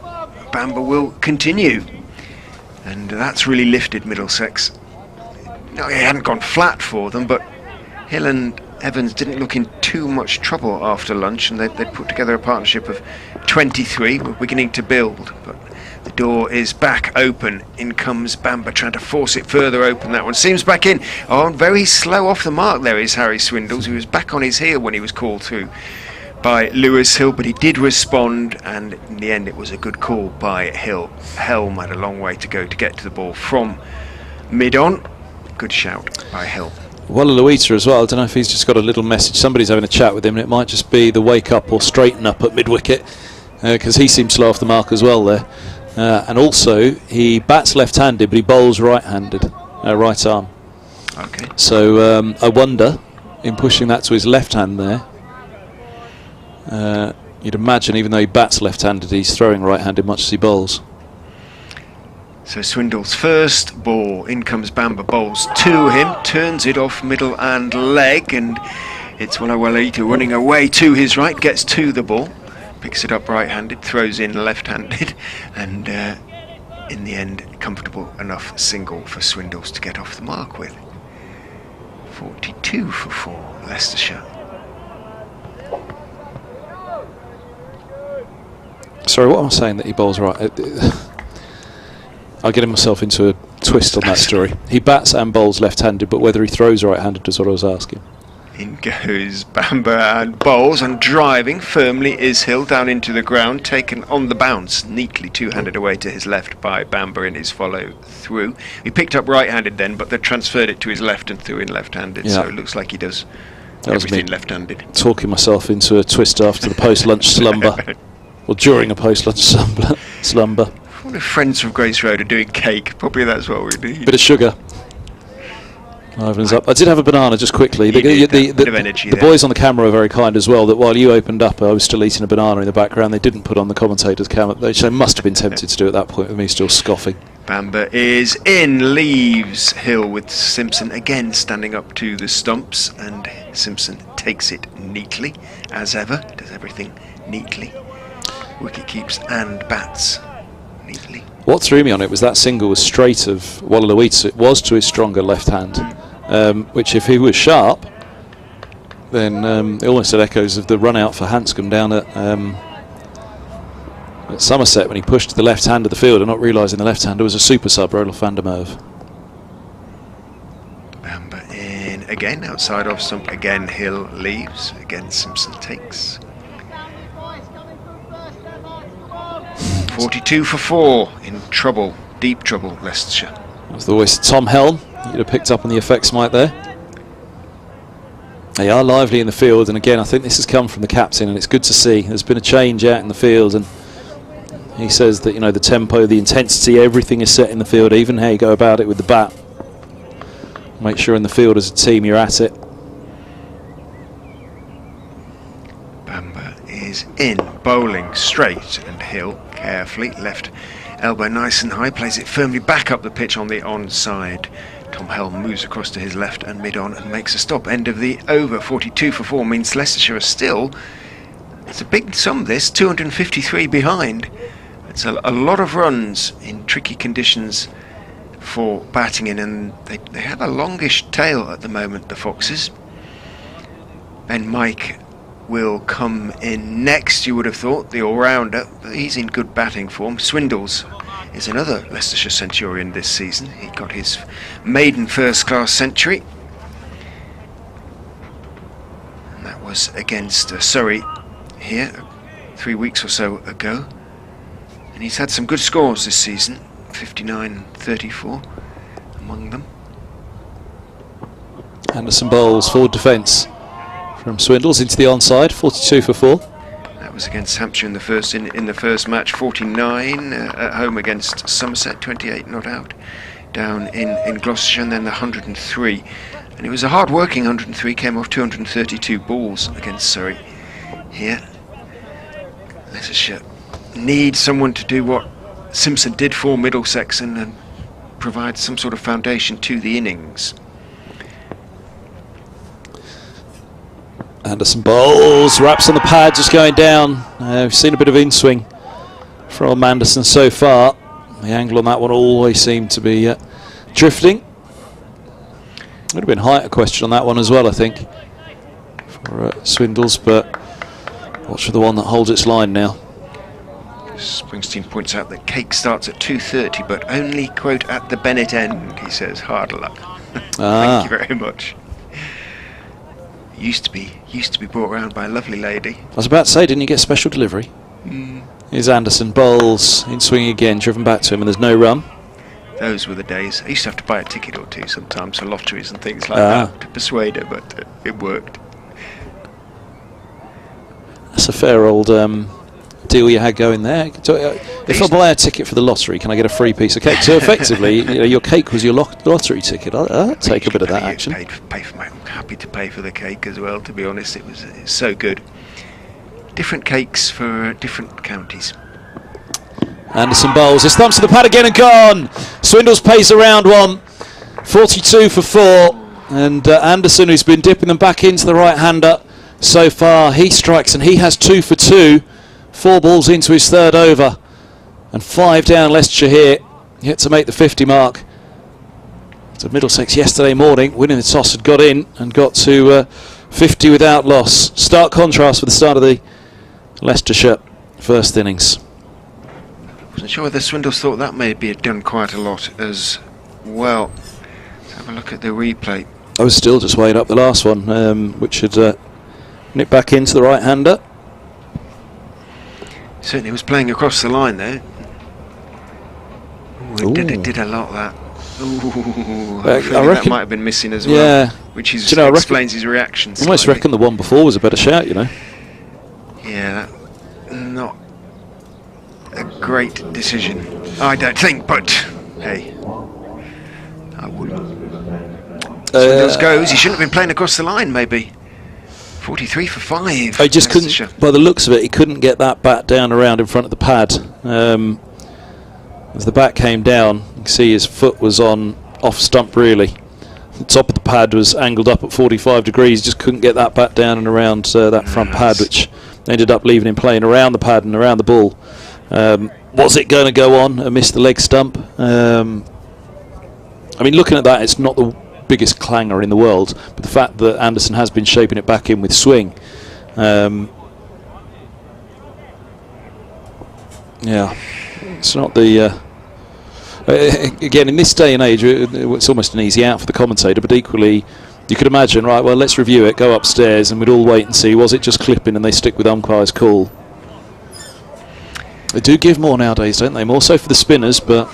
Bamber will continue, and that's really lifted Middlesex. No, it hadn't gone flat for them, but Hill and Evans didn't look in too much trouble after lunch, and they put together a partnership of 23. We're beginning to build, but the door is back open. In comes Bamber, trying to force it further open. That one seems back in. Oh, very slow off the mark there is Harry Swindles, who was back on his heel when he was called through by Lewis Hill, but he did respond, and in the end it was a good call by Hill. Helm had a long way to go to get to the ball from mid-on. Good shout by Hill. Wallaluita as well. I don't know if he's just got a little message. Somebody's having a chat with him, and it might just be the wake up or straighten up at mid-wicket. because he seems slow off the mark as well there. And also, he bats left-handed, but he bowls right-handed, right arm. Okay. So I wonder, in pushing that to his left hand there, you'd imagine even though he bats left-handed, he's throwing right-handed much as he bowls. So Swindle's first ball, in comes Bamber, bowls to him, turns it off middle and leg, and it's Walawalita running away to his right, gets to the ball, picks it up right-handed, throws in left-handed, and in the end, comfortable enough single for Swindles to get off the mark with. 42 for 4, Leicestershire. Sorry, what am I saying that he bowls right? I'll get myself into a twist on that story. He bats and bowls left-handed, but whether he throws right-handed is what I was asking. In goes Bamber and bowls, and driving firmly is Hill down into the ground, taken on the bounce, neatly two-handed away to his left by Bamber in his follow-through. He picked up right-handed then, but they transferred it to his left and threw in left-handed, yeah. so it looks like he does that everything left-handed. Talking myself into a twist after the post-lunch slumber, or during a post-lunch slumber. I wonder if friends from Grace Road are doing cake. Probably that's what we need. Bit of sugar. Opens up. I did have a banana just quickly. Bit of energy the there. boys on the camera are very kind as well, that while you opened up I was still eating a banana in the background. They didn't put on the commentator's camera. They must have been tempted to do at that point with me still scoffing. Bamber is in, leaves Hill with Simpson again standing up to the stumps, and Simpson takes it neatly as ever, does everything neatly. Wicket keeps and bats neatly. What threw me on it was that single was straight of Wallalawita. It was to his stronger left hand, which if he was sharp, then it almost had echoes of the run out for Hanscom down at Somerset when he pushed to the left hand of the field and not realising the left hander was a super sub, Roloff van der Merwe. Bamber in again, outside off stump again, Hill leaves, again Simpson takes. 42 for 4, in trouble, deep trouble, Leicestershire. That was the voice of Tom Helm. You'd have picked up on the effects mic there. They are lively in the field, and again I think this has come from the captain, and it's good to see. There's been a change out in the field, and he says that, you know, the tempo, the intensity, everything is set in the field, even how you go about it with the bat. Make sure in the field as a team you're at it. Bamber is in, bowling straight, and Hill carefully, left elbow nice and high, plays it firmly back up the pitch on the onside. Tom Helm moves across to his left and mid-on and makes a stop. End of the over. 42 for 4 means Leicestershire are still, it's a big sum this, 253 behind. It's a lot of runs in tricky conditions for batting in, and they have a longish tail at the moment, the Foxes. Ben Mike will come in next, you would have thought, the all-rounder, but he's in good batting form. Swindles is another Leicestershire Centurion this season. He got his maiden first-class century, and that was against Surrey here 3 weeks or so ago. And he's had some good scores this season, 59-34 among them. Anderson bowls forward defence from Swindles into the onside, 42 for 4. That was against Hampshire in the first match. 49 at home against Somerset, 28 not out down in Gloucestershire, and then the 103. And it was a hard-working 103, came off 232 balls against Surrey here. Leicestershire need someone to do what Simpson did for Middlesex and provide some sort of foundation to the innings. Anderson bowls, wraps on the pad, just going down. We've seen a bit of in-swing from Anderson so far. The angle on that one always seemed to be drifting. Would have been height a question on that one as well, I think, for Swindles, but watch for the one that holds its line now. Springsteen points out that cake starts at 2:30, but only, quote, at the Bennett end, he says. Hard luck. Thank you very much. Used to be brought round by a lovely lady. I was about to say, didn't you get special delivery? Here's Anderson, bowls, in swing again, driven back to him, and there's no run. Those were the days. I used to have to buy a ticket or two sometimes for lotteries and things like that to persuade her, but it worked. That's a fair old deal you had going there. So, if I buy a ticket for the lottery, can I get a free piece of cake? So effectively, your cake was your lottery ticket. I'll take a bit of that action. I'm happy to pay for the cake as well, to be honest. It was so good. Different cakes for different counties. Anderson bowls. His thumbs to the pad again and gone. Swindles pays around one. 42 for 4. And Anderson, who's been dipping them back into the right-hander so far, he strikes and he has 2 for 2. 4 balls into his third over. And 5 down Leicestershire here. Yet to make the 50 mark. So Middlesex yesterday morning, winning the toss, had got in and got to 50 without loss. Stark contrast with the start of the Leicestershire first innings. Wasn't sure whether Swindles thought that may be done quite a lot as well. Let's have a look at the replay. I was still just weighing up the last one, which had nipped back into the right-hander. Certainly was playing across the line there. Ooh, it did a lot of that. Ooh, I reckon that might have been missing as well. Yeah, which explains his reaction. I almost reckon the one before was a better shout, you know. Yeah, not a great decision, I don't think, but hey, I wouldn't. Swindles goes. He shouldn't have been playing across the line, maybe. 43 for 5. I just couldn't, by the looks of it, he couldn't get that bat down around in front of the pad. As the bat came down, you can see his foot was off stump really. The top of the pad was angled up at 45 degrees, just couldn't get that bat down and around that front pad, which ended up leaving him playing around the pad and around the ball. Was it going to go on and miss the leg stump? I mean, looking at that, it's not the biggest clanger in the world, but the fact that Anderson has been shaping it back in with swing, yeah, it's not the again, in this day and age, it's almost an easy out for the commentator, but equally you could imagine, right, well, let's review it, go upstairs, and we'd all wait and see, was it just clipping, and they stick with umpire's call. They do give more nowadays, don't they? More so for the spinners, but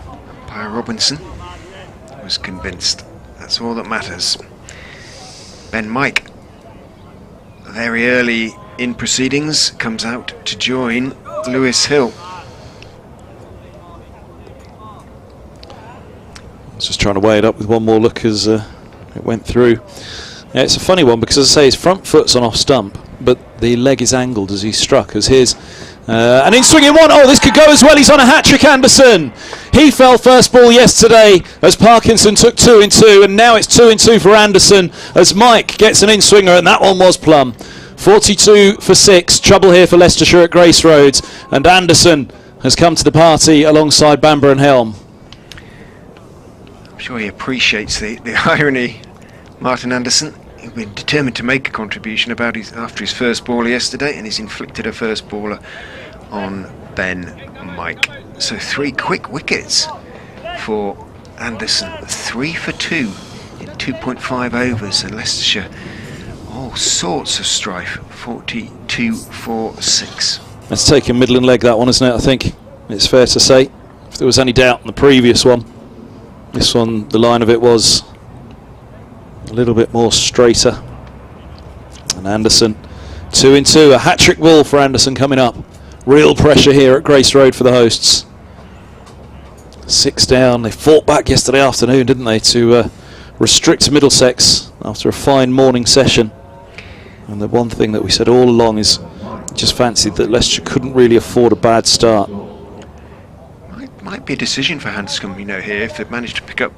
umpire Robinson was convinced. That's all that matters. Ben Mike, very early in proceedings, comes out to join Lewis Hill. I was just trying to weigh it up with one more look as it went through. Yeah, it's a funny one because, as I say, his front foot's on off stump, but the leg is angled as he struck. As here's an in swinging one. Oh, this could go as well. He's on a hat-trick, Anderson. He fell first ball yesterday as Parkinson took 2 in 2, and now it's 2 in 2 for Anderson as Mike gets an in-swinger, and that one was plumb. 42 for 6. Trouble here for Leicestershire at Grace Roads, and Anderson has come to the party alongside Bamber and Helm. I'm sure he appreciates the irony, Martin Anderson. He's been determined to make a contribution after his first ball yesterday, and he's inflicted a first baller on Ben Mike. So 3 quick wickets for Anderson. 3 for 2 in 2.5 overs, and Leicestershire all sorts of strife. 42 for 6. It's taken middle and leg, that one, isn't it? I think it's fair to say. If there was any doubt in the previous one, this one, the line of it was a little bit more straighter. And Anderson, 2 in 2, a hat-trick ball for Anderson coming up. Real pressure here at Grace Road for the hosts. 6 down. They fought back yesterday afternoon, didn't they, to restrict Middlesex after a fine morning session. And the one thing that we said all along is just fancied that Leicestershire couldn't really afford a bad start. Might be a decision for Hanscom, you know, here, if they've managed to pick up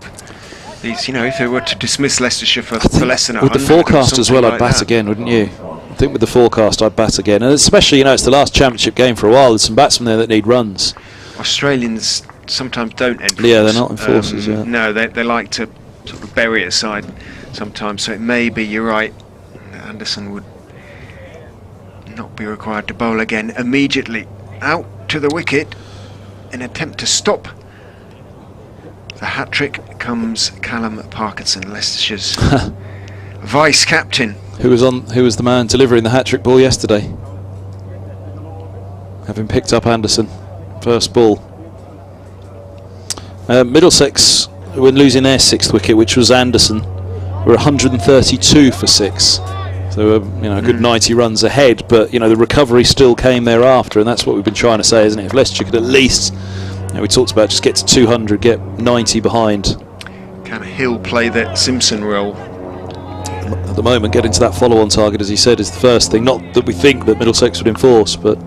these, you know, if they were to dismiss Leicestershire for less than 100. With the forecast as well, I'd bat again, wouldn't you? I think with the forecast, I'd bat again. And especially, you know, it's the last championship game for a while. There's some batsmen there that need runs. Australians sometimes don't enforce. Yeah, they're not enforcers, yeah. No, they like to sort of bury it aside sometimes. So it may be, you're right, Anderson would not be required to bowl again immediately. Out to the wicket in an attempt to stop the hat-trick comes Callum Parkinson, Leicestershire's vice-captain. Who was the man delivering the hat-trick ball yesterday? Having picked up Anderson, first ball. Middlesex, when losing their 6th wicket, which was Anderson, were 132 for 6. So, a good 90 runs ahead, but, the recovery still came thereafter, and that's what we've been trying to say, isn't it? If Leicestershire could at least, we talked about just get to 200, get 90 behind. Can Hill play the Simpson role? At the moment, getting to that follow-on target, as he said, is the first thing. Not that we think that Middlesex would enforce, but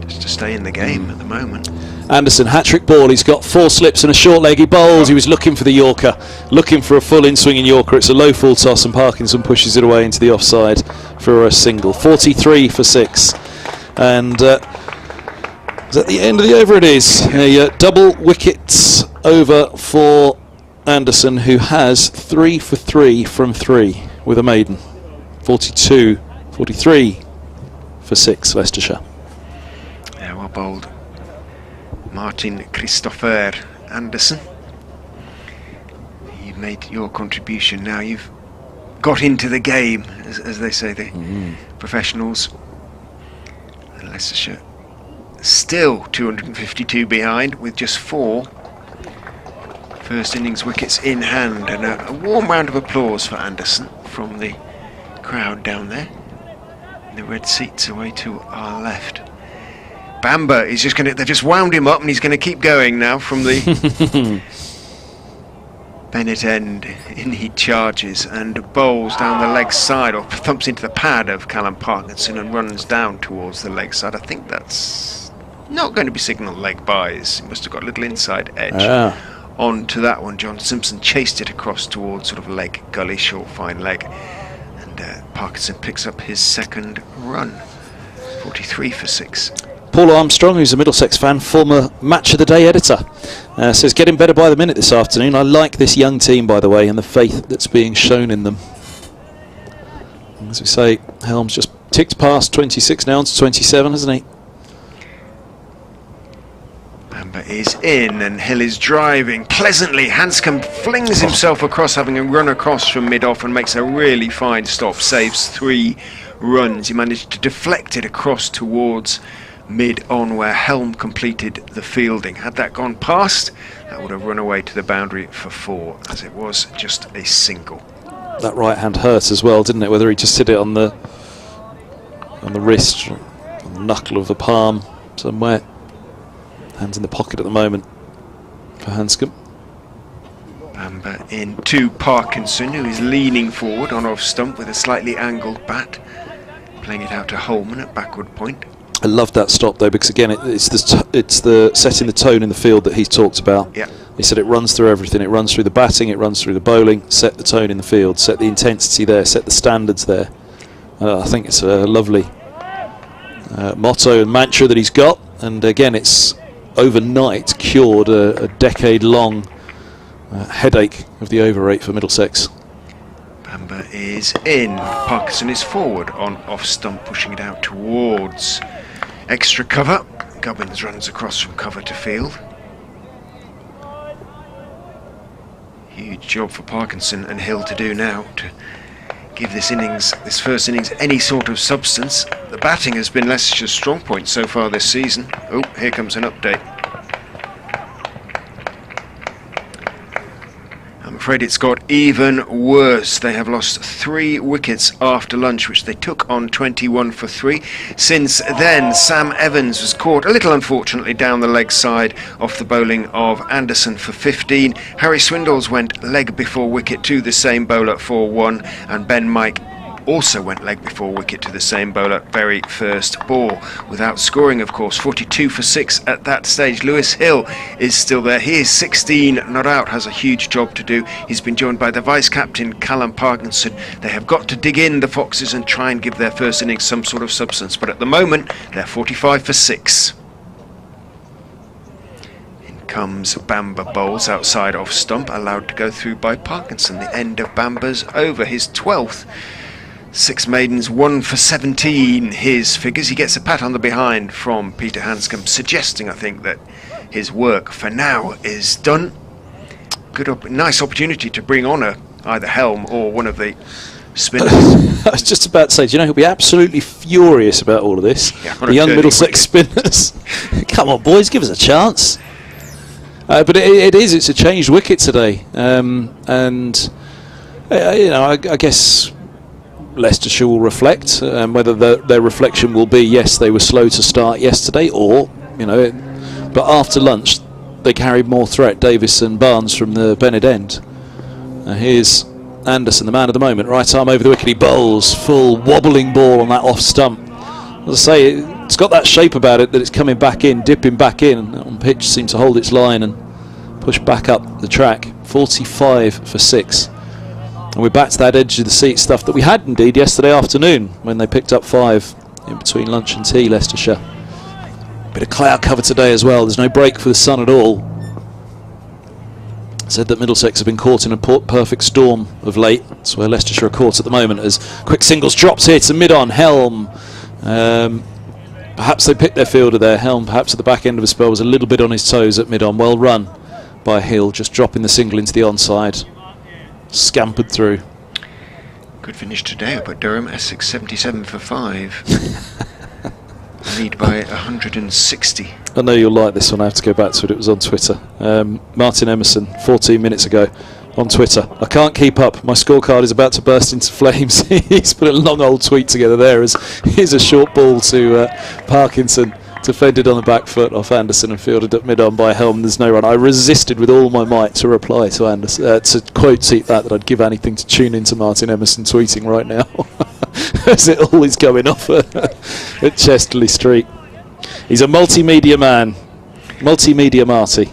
just to stay in the game at the moment. Anderson, hat-trick ball. He's got 4 slips and a short leg. He bowls. He was looking for the Yorker, looking for a full in-swinging Yorker. It's a low full toss, and Parkinson pushes it away into the offside for a single. 43 for 6. And at the end of the over it is. A double wickets over for Anderson, who has 3 for 3 from 3 with a maiden. 43 for 6, Leicestershire. Yeah, well bowled. Martin Christopher Anderson. You've made your contribution now. You've got into the game, as they say, the professionals. And Leicestershire still 252 behind with just 4 first innings wickets in hand. And a warm round of applause for Anderson from the crowd down there in the red seats away to our left. Bamber is just they've just wound him up, and he's going to keep going now from the Bennett end. In he charges and bowls down the leg side, or thumps into the pad of Callum Parkinson and runs down towards the leg side. I think that's not going to be signal leg buys. He must have got a little inside edge onto that one. John Simpson chased it across towards sort of leg gully, short fine leg, and Parkinson picks up his second run. 43 for 6. Paul Armstrong, who's a Middlesex fan, former Match of the Day editor, says getting better by the minute this afternoon. I like this young team, by the way, and the faith that's being shown in them. As we say, Helms just ticked past 26 now to 27, hasn't he? Bamber is in, and Hill is driving pleasantly. Hanscom flings himself across, having a run across from mid-off, and makes a really fine stop. Saves 3 runs. He managed to deflect it across towards mid-on, where Helm completed the fielding. Had that gone past, that would have run away to the boundary for 4, as it was just a single. That right hand hurt as well, didn't it? Whether he just hit it on the wrist, on the knuckle of the palm, somewhere. Hands in the pocket at the moment for Hanscom. Bamber in to Parkinson, who is leaning forward on off stump with a slightly angled bat, playing it out to Holman at backward point. I love that stop though, because again it's the setting the tone in the field that he's talked about. Yeah. He said it runs through everything. It runs through the batting, it runs through the bowling. Set the tone in the field, set the intensity there, set the standards there. I think it's a lovely motto and mantra that he's got. And again, it's overnight cured a decade-long headache of the over rate for Middlesex. Bamber is in. Parkinson is forward on off stump, pushing it out towards extra cover. Gubbins runs across from cover to field. Huge job for Parkinson and Hill to do now to give this first innings, any sort of substance. The batting has been Leicestershire's strong point so far this season. Oh, here comes an update. I'm afraid it's got even worse. They have lost 3 wickets after lunch, which they took on 21 for 3. Since then, Sam Evans was caught, a little unfortunately, down the leg side off the bowling of Anderson for 15. Harry Swindles went leg before wicket to the same bowler for 1, and Ben Mike also went leg before wicket to the same bowler very first ball, without scoring, of course. 42 for 6 at that stage. Lewis Hill is still there. He is 16 not out, has a huge job to do. He's been joined by the vice-captain Callum Parkinson. They have got to dig in, the Foxes, and try and give their first innings some sort of substance, but at the moment they're 45 for 6. In comes Bamber, bowls outside off stump, allowed to go through by Parkinson. The end of Bamber's over, his 12th. 6 maidens, 1 for 17, his figures. He gets a pat on the behind from Peter Hanscom, suggesting, I think, that his work for now is done. Nice opportunity to bring on either Helm or one of the spinners. I was just about to say, do you know, he'll be absolutely furious about all of this. Yeah, the young Middlesex spinners. Come on, boys, give us a chance. But it's a changed wicket today. And, you know, I guess Leicestershire will reflect, and whether their reflection will be, yes, they were slow to start yesterday, or, you know, but after lunch they carried more threat, Davis and Barnes from the Bennett end. Here's Anderson, the man of the moment, right arm over the wicket, he bowls, full wobbling ball on that off stump. As I say, it's got that shape about it that it's coming back in, dipping back in, on pitch seems to hold its line and push back up the track. 45 for 6. And we're back to that edge of the seat stuff that we had indeed yesterday afternoon when they picked up 5 in between lunch and tea, Leicestershire. Bit of cloud cover today as well, there's no break for the sun at all. Said that Middlesex have been caught in a perfect storm of late. That's where Leicestershire are caught at the moment, as quick singles drops here to mid-on. Helm, perhaps they picked their fielder there. Helm, perhaps at the back end of a spell, was a little bit on his toes at mid-on. Well run by Hill, just dropping the single into the onside. Scampered through. Good finish today up at Durham. Essex 77 for 5. Lead by 160. I know you'll like this one, I have to go back to it, it was on Twitter. Martin Emerson, 14 minutes ago, on Twitter. I can't keep up, my scorecard is about to burst into flames. He's put a long old tweet together there as here's a short ball to Parkinson, defended on the back foot off Anderson and fielded up mid-on by Helm. There's no run. I resisted with all my might to reply to Anderson, to quote tweet that I'd give anything to tune into Martin Emerson tweeting right now. As it all is going off at Chesterley Street. He's a multimedia man. Multimedia Marty.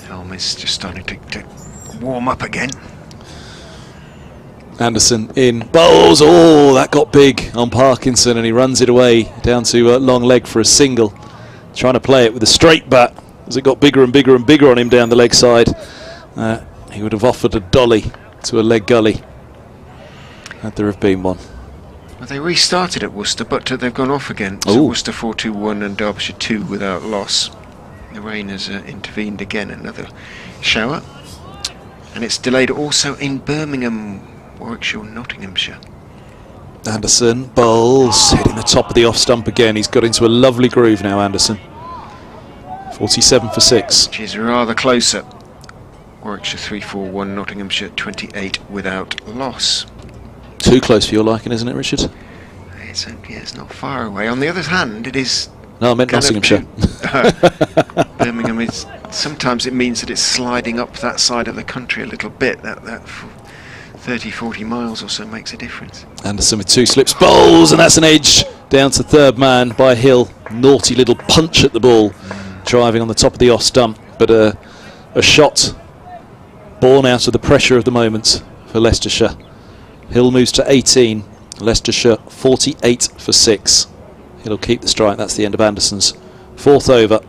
Helm is just starting to warm up again. Anderson in. Bowls! Oh, that got big on Parkinson and he runs it away down to long leg for a single. Trying to play it with a straight bat as it got bigger and bigger and bigger on him down the leg side. He would have offered a dolly to a leg gully had there have been one. Well, they restarted at Worcester, but they've gone off again. So Worcester 4-2-1 and Derbyshire 2 without loss. The rain has intervened again, another shower. And it's delayed also in Birmingham, Warwickshire, Nottinghamshire. Anderson bowls, hitting the top of the off stump again. He's got into a lovely groove now, Anderson. 47 for 6. Which is rather closer. Warwickshire 3-4-1, Nottinghamshire 28 without loss. Too close for your liking, isn't it, Richard? It's not far away. On the other hand, it is... No, I meant Nottinghamshire. Birmingham is... Sometimes it means that it's sliding up that side of the country a little bit. That 30, 40 miles or so makes a difference. Anderson with 2 slips, bowls, and that's an edge down to third man by Hill. Naughty little punch at the ball, driving on the top of the off stump. But a shot born out of the pressure of the moment for Leicestershire. Hill moves to 18, Leicestershire 48 for 6. He'll keep the strike, that's the end of Anderson's 4th over,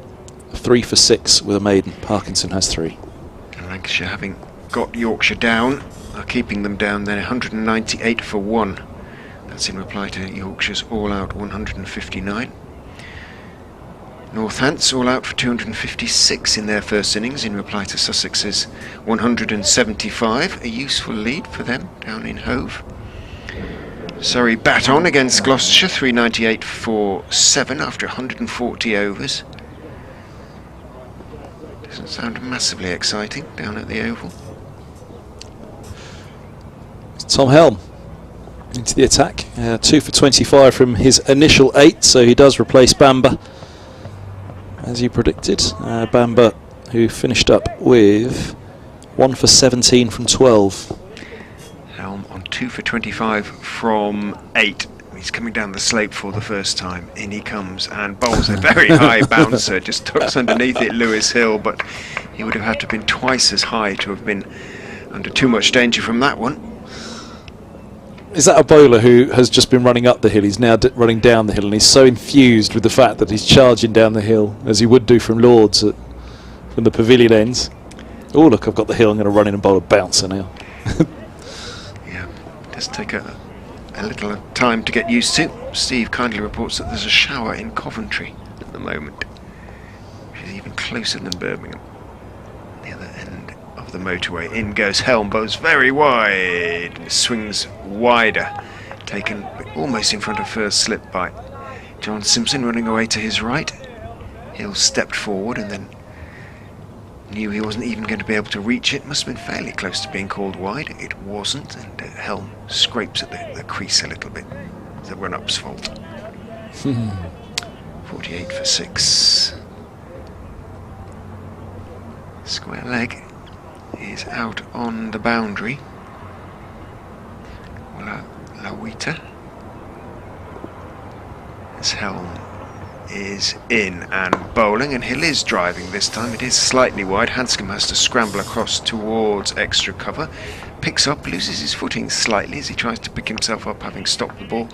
3 for 6 with a maiden. Parkinson has 3. And Lancashire, having got Yorkshire down, are keeping them down then 198 for 1. That's in reply to Yorkshire's all-out 159. Northants all out for 256 in their first innings in reply to Sussex's 175, a useful lead for them down in Hove. Surrey bat on against Gloucestershire, 398 for 7 after 140 overs. Doesn't sound massively exciting down at the Oval. Tom Helm into the attack, 2 for 25 from his initial 8, so he does replace Bamber. As you predicted, Bamber, who finished up with 1 for 17 from 12. Helm on 2 for 25 from 8. He's coming down the slope for the first time. In he comes and bowls a very high bouncer, just tucks underneath it Lewis Hill, but he would have had to have been twice as high to have been under too much danger from that one. Is that a bowler who has just been running up the hill? He's now running down the hill, and he's so infused with the fact that he's charging down the hill, as he would do from Lord's from the pavilion ends. Oh, look, I've got the hill, I'm going to run in and bowl a bouncer now. Yeah, it does take a little time to get used to. Steve kindly reports that there's a shower in Coventry at the moment, which is even closer than Birmingham. The other end of the motorway. In goes Helm, bows very wide, swings wider, taken almost in front of first slip by John Simpson, running away to his right. Hill stepped forward and then Knew he wasn't even going to be able to reach it. Must have been fairly close to being called wide. It wasn't, and Helm scrapes at the crease a little bit. The run-up's fault. 48 for 6. Square leg is out on the boundary. Lawita. As Helm is in and bowling, and Hill is driving this time. It is slightly wide. Hanscom has to scramble across towards extra cover. Picks up, loses his footing slightly as he tries to pick himself up, having stopped the ball.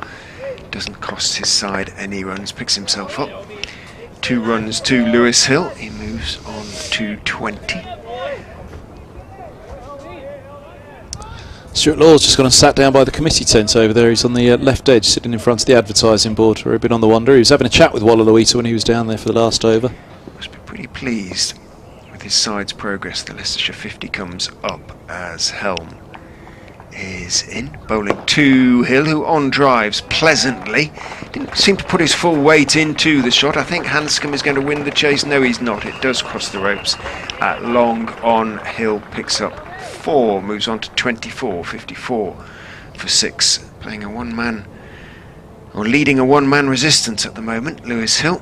Doesn't cost his side any runs, picks himself up. 2 runs to Lewis Hill. He moves on to 20. Stuart Law's just gone and sat down by the committee tent over there. He's on the left edge, sitting in front of the advertising board where he'd been on the wander. He was having a chat with Walla Lawita when he was down there for the last over. Must be pretty pleased with his side's progress. The Leicestershire 50 comes up as Helm is in, bowling to Hill, who on drives pleasantly. Didn't seem to put his full weight into the shot. I think Hanscom is going to win the chase. No, he's not. It does cross the ropes. At long on, Hill picks up 4, moves on to 24, 54 for 6. Playing a one-man, or leading a one-man resistance at the moment, Lewis Hill.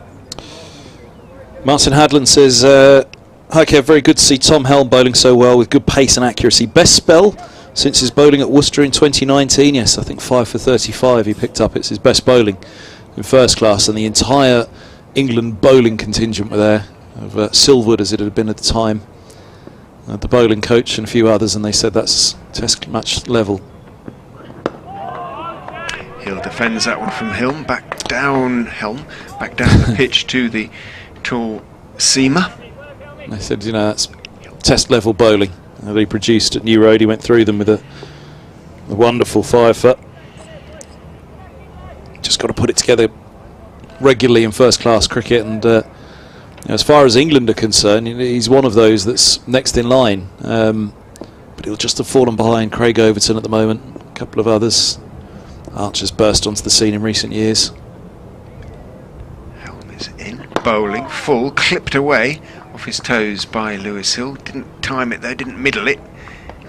Martin Hadland says, hi Kev, very good to see Tom Helm bowling so well with good pace and accuracy. Best spell since his bowling at Worcester in 2019. Yes, I think 5 for 35 he picked up. It's his best bowling in first class, and the entire England bowling contingent were there, of Silverwood as it had been at the time, the bowling coach and a few others, and they said that's test match level. Hill defends that one from Helm, back down the pitch to the tall seamer. They said, you know, that's test level bowling that he produced at New Road. He went through them with a wonderful 5 foot. Just got to put it together regularly in first class cricket, and as far as England are concerned, he's one of those that's next in line, but he'll just have fallen behind Craig Overton at the moment, a couple of others. Archer's burst onto the scene in recent years. Helm is in, bowling full, clipped away off his toes by Lewis Hill. Didn't time it though, didn't middle it.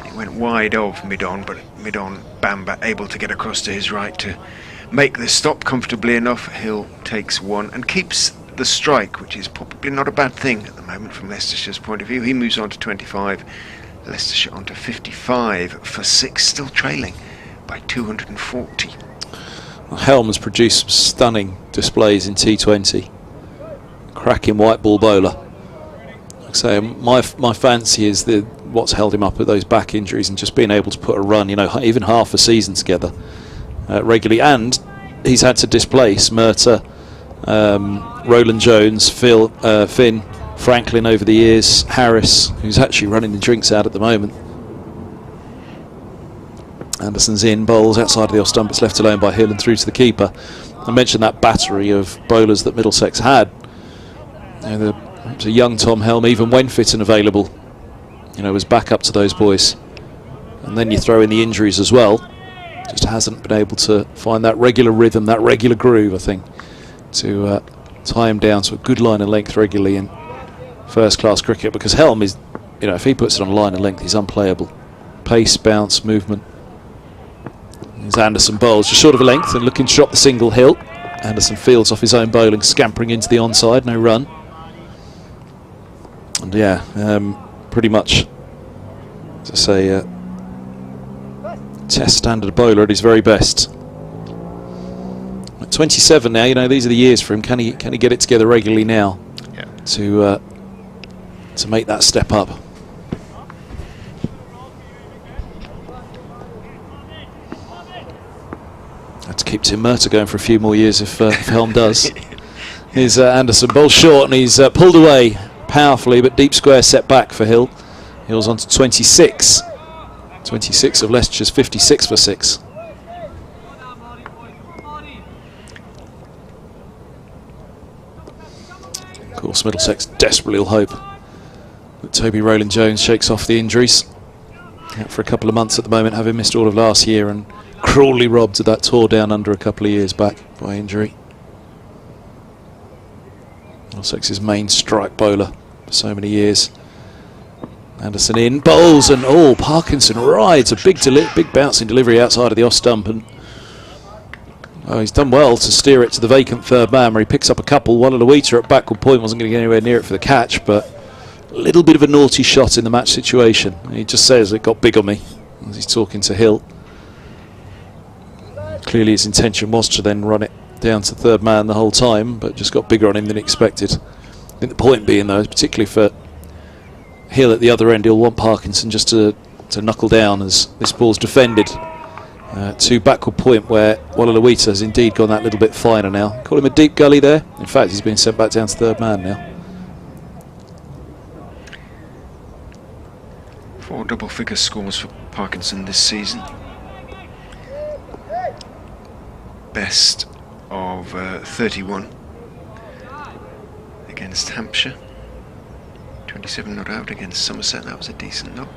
It went wide of mid-on, but mid-on Bamba able to get across to his right to make the stop comfortably enough. Hill takes 1 and keeps the strike, which is probably not a bad thing at the moment from Leicestershire's point of view. He moves on to 25, Leicestershire on to 55 for 6, still trailing by 240. Well, Helm has produced some stunning displays in T20. Cracking white ball bowler. Like I say, my fancy is what's held him up at those back injuries, and just being able to put a run, you know, even half a season together regularly. And he's had to displace Murtagh, Roland Jones, Finn, Franklin over the years, Harris, who's actually running the drinks out at the moment. Anderson's in, bowls outside of the off stump, it's left alone by Hill and through to the keeper. I mentioned that battery of bowlers that Middlesex had. You know, it was a young Tom Helm, even when fit and available, you know, was back up to those boys. And then you throw in the injuries as well. Just hasn't been able to find that regular rhythm, that regular groove, I think, to tie him down to a good line of length regularly in first class cricket, because Helm is, you know, if he puts it on a line of length, he's unplayable. Pace, bounce, movement. There's Anderson bowls just short of a length and looking to drop the single. Hill. Anderson fields off his own bowling, scampering into the onside, no run. And yeah, pretty much, as I say, test standard bowler at his very best. At 27 now, you know, these are the years for him. Can he get it together regularly now? Yeah. To make that step up? Had to keep Tim Murtagh going for a few more years if Helm does. Here's Anderson, bowls short, and he's pulled away powerfully, but deep square set back for Hill. Hill's on to 26. 26 of Leicestershire's 56 for 6. Of course, Middlesex desperately will hope that Toby Roland Jones shakes off the injuries. Out for a couple of months at the moment, having missed all of last year and cruelly robbed of that tour down under a couple of years back by injury. Middlesex's main strike bowler for so many years. Anderson in, bowls, and Parkinson rides a big bouncing delivery outside of the off stump, and he's done well to steer it to the vacant third man where he picks up a couple. Wallaluita at backward point wasn't going to get anywhere near it for the catch, but a little bit of a naughty shot in the match situation. He just says it got big on me as he's talking to Hill. Clearly his intention was to then run it down to third man the whole time, but just got bigger on him than expected. I think the point being, though, particularly for Hill at the other end, he'll want Parkinson just to knuckle down as this ball's defended to backward point, where Wallaluita has indeed gone that little bit finer now. Call him a deep gully there. In fact, he's been sent back down to third man now. 4 double-figure scores for Parkinson this season. Best of 31 against Hampshire. 27 not out against Somerset. That was a decent knock.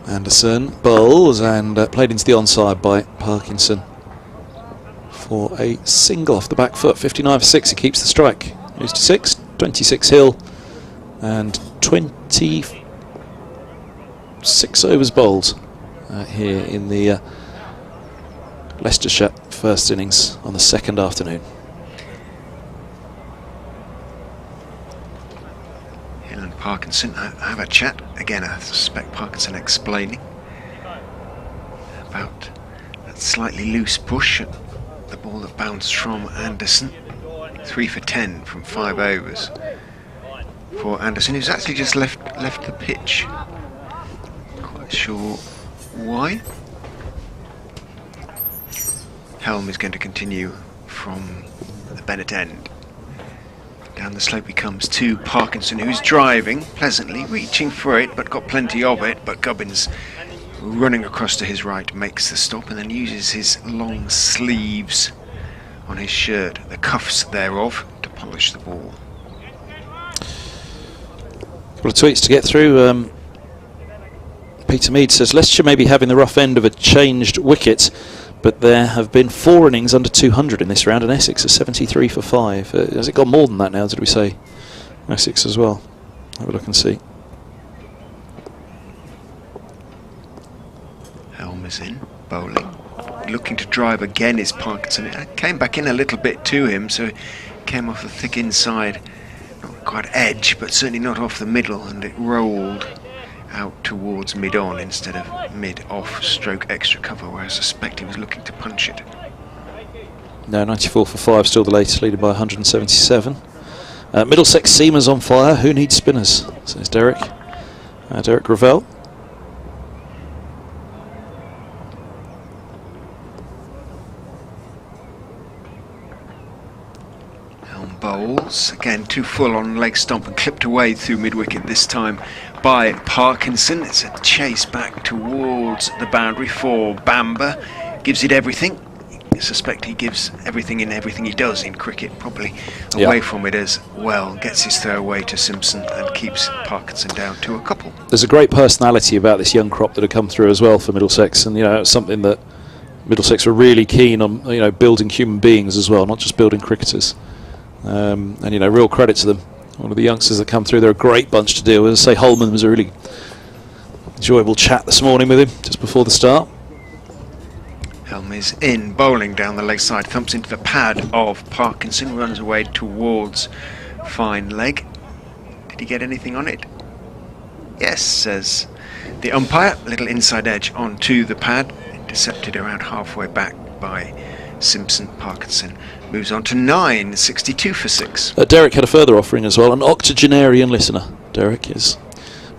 Anderson bowls and played into the onside by Parkinson for a single off the back foot. 59 for 6. He keeps the strike. Moves to 6. 26 Hill and 26 overs bowled here in the Leicestershire first innings on the second afternoon. Hill and Parkinson have a chat. Again, I suspect Parkinson explaining about that slightly loose push at the ball that bounced from Anderson. 3 for 10 from 5 overs for Anderson, who's actually just left the pitch. Quite sure why. Helm is going to continue from the Bennett end. Down the slope he comes to Parkinson, who's driving pleasantly, reaching for it, but got plenty of it. But Gubbins, running across to his right, makes the stop and then uses his long sleeves on his shirt, the cuffs thereof, to polish the ball. A couple of tweets to get through. Peter Mead says Leicestershire may be having the rough end of a changed wicket, but there have been 4 innings under 200 in this round, and Essex is 73 for 5. Has it got more than that now, did we say? Essex as well. Have a look and see. Helm is in, bowling. Looking to drive again is Parkinson. It came back in a little bit to him, so it came off the thick inside. Not quite edge, but certainly not off the middle, and it rolled out towards mid-on instead of mid-off stroke extra cover, where I suspect he was looking to punch it. No, 94 for 5, still the latest, leading by 177. Middlesex seamers on fire. Who needs spinners? Says Derek. Derek Gravel. Helm bowls again, too full on leg stump and clipped away through mid-wicket this time by Parkinson. It's a chase back towards the boundary for Bamber. Gives it everything. I suspect he gives everything in everything he does in cricket, probably away from it as well. Gets his throw away to Simpson and keeps Parkinson down to a couple. There's a great personality about this young crop that have come through as well for Middlesex, and it's something that Middlesex were really keen on, building human beings as well, not just building cricketers. And real credit to them. One of the youngsters that come through, they're a great bunch to deal with. As I say, Holman was a really enjoyable chat this morning with him just before the start. Helm is in, bowling down the leg side, thumps into the pad of Parkinson, runs away towards fine leg. Did he get anything on it? Yes, says the umpire. Little inside edge onto the pad, intercepted around halfway back by Simpson. Parkinson moves on to 9, 62 for 6. Derek had a further offering as well, an octogenarian listener. Derek is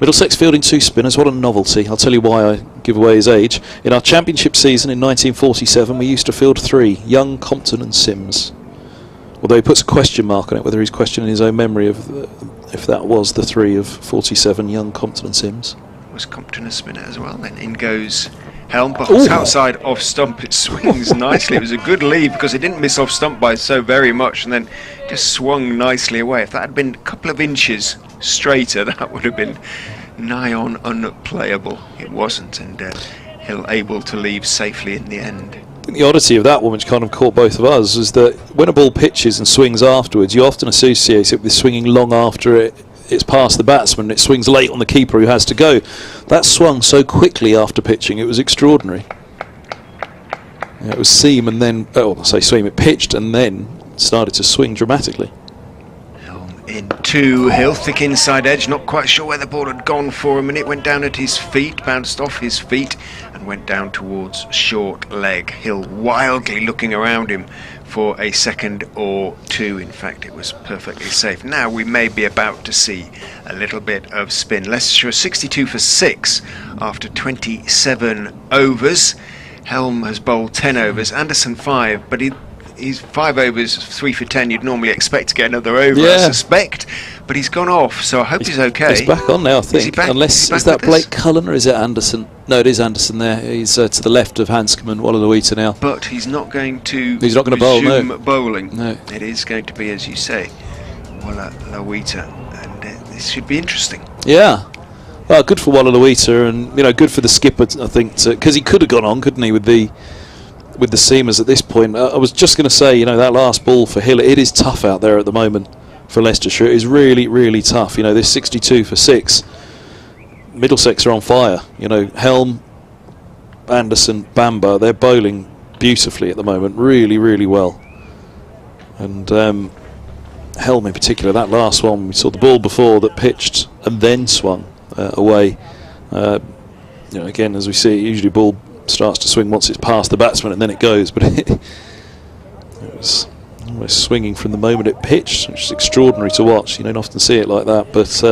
Middlesex fielding 2 spinners. What a novelty. I'll tell you why I give away his age. In our championship season in 1947, we used to field 3, Young, Compton and Sims. Although he puts a question mark on it, whether he's questioning his own memory of if that was the 3 of 47, Young, Compton and Sims. Was Compton a spinner as well? Then in goes Helm, bowls outside off stump. It swings nicely. It was a good lead because it didn't miss off stump by so very much, and then just swung nicely away. If that had been a couple of inches straighter, that would have been nigh on unplayable. It wasn't, and Hill able to leave safely in the end. I think the oddity of that one, which kind of caught both of us, is that when a ball pitches and swings afterwards, you often associate it with swinging long after it it's past the batsman. It swings late on the keeper who has to go. That swung so quickly after pitching. It was extraordinary. It was seam and then, I say seam, it pitched and then started to swing dramatically. Into Hill, thick inside edge, not quite sure where the ball had gone for a minute, went down at his feet, bounced off his feet and went down towards short leg. Hill wildly looking around him for a second or two. In fact, it was perfectly safe. Now we may be about to see a little bit of spin. Leicestershire 62 for 6 after 27 overs. Helm has bowled 10 overs, Anderson 5, but he's 5 overs, 3 for 10. You'd normally expect to get another over, I suspect, but he's gone off, so I hope he's okay. He's back on now, I think. Is he back? Unless, is that Blake Cullen or is it Anderson? No, it is Anderson there. He's to the left of Hanscom and Wallaluita now. But he's not going to bowl, no. bowling. No. It is going to be, as you say, Wallaluita, and this should be interesting. Yeah. Well, good for Wallaluita, and good for the skipper, I think, because he could have gone on, couldn't he, with the seamers at this point. I was just going to say, that last ball for Hill, it is tough out there at the moment for Leicestershire. It is really, really tough. This 62 for 6. Middlesex are on fire. Helm, Anderson, Bamba, they're bowling beautifully at the moment, really, really well. And Helm in particular, that last one, we saw the ball before that pitched and then swung away. Again, as we see, usually ball starts to swing once it's past the batsman and then it goes, but it was almost swinging from the moment it pitched, which is extraordinary to watch. You don't often see it like that, but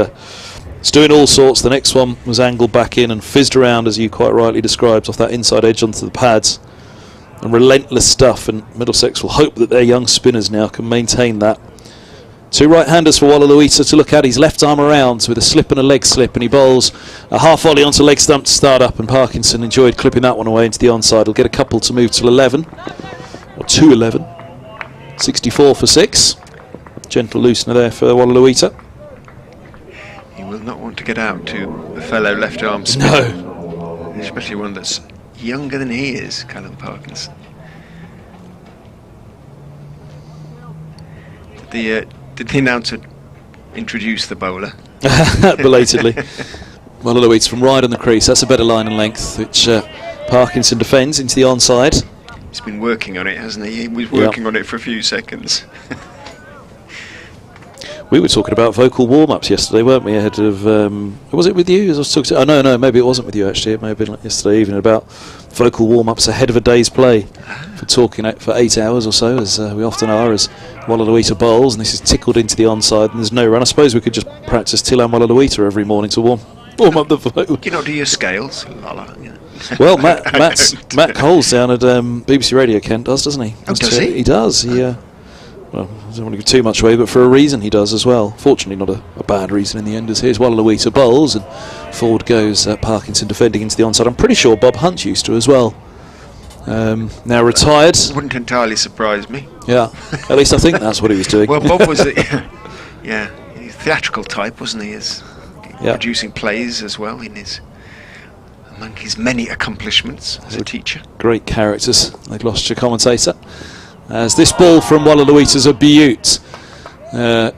it's doing all sorts. The next one was angled back in and fizzed around, as you quite rightly described, off that inside edge onto the pads, and relentless stuff. And Middlesex will hope that their young spinners now can maintain that. 2 right-handers for Wallaluita to look at. He's left arm around with a slip and a leg slip, and he bowls a half volley onto leg stump to start up, and Parkinson enjoyed clipping that one away into the onside. He'll get a couple to move to 11, or to 11. 64 for 6. Gentle loosener there for Wallaluita. He will not want to get out to a fellow left arm spinner. No. Especially one that's younger than he is, Callum Parkinson. Did the announcer introduce the bowler? Belatedly. Wallaluita from wide on the crease. That's a better line and length, which Parkinson defends into the onside. He's been working on it, hasn't he? He was working on it for a few seconds. We were talking about vocal warm-ups yesterday, weren't we? Ahead of was it with you? As I was talking to, no, maybe it wasn't with you actually. It may have been like yesterday evening, about vocal warm-ups ahead of a day's play, for talking for 8 hours or so, as we often are, as Wallaluita bowls, and this is tickled into the onside, and there's no run. I suppose we could just practice Tillam Wallaluita every morning to warm up the vocal. Do you not do your scales? Yeah. Well, Matt Cole's down at BBC Radio Kent doesn't he? Oh, does he? He does. Well, I don't want to give too much away, but for a reason he does as well. Fortunately, not a bad reason in the end, as here's Wallaluita bowls, and forward goes Parkinson defending into the onside. I'm pretty sure Bob Hunt used to as well. Now retired. Wouldn't entirely surprise me. Yeah, at least I think that's what he was doing. Well, Bob was a theatrical type, wasn't he? Producing plays as well among his many accomplishments as a teacher. Great characters, the Gloucestershire commentator. As this ball from Wallaluita's a beaut.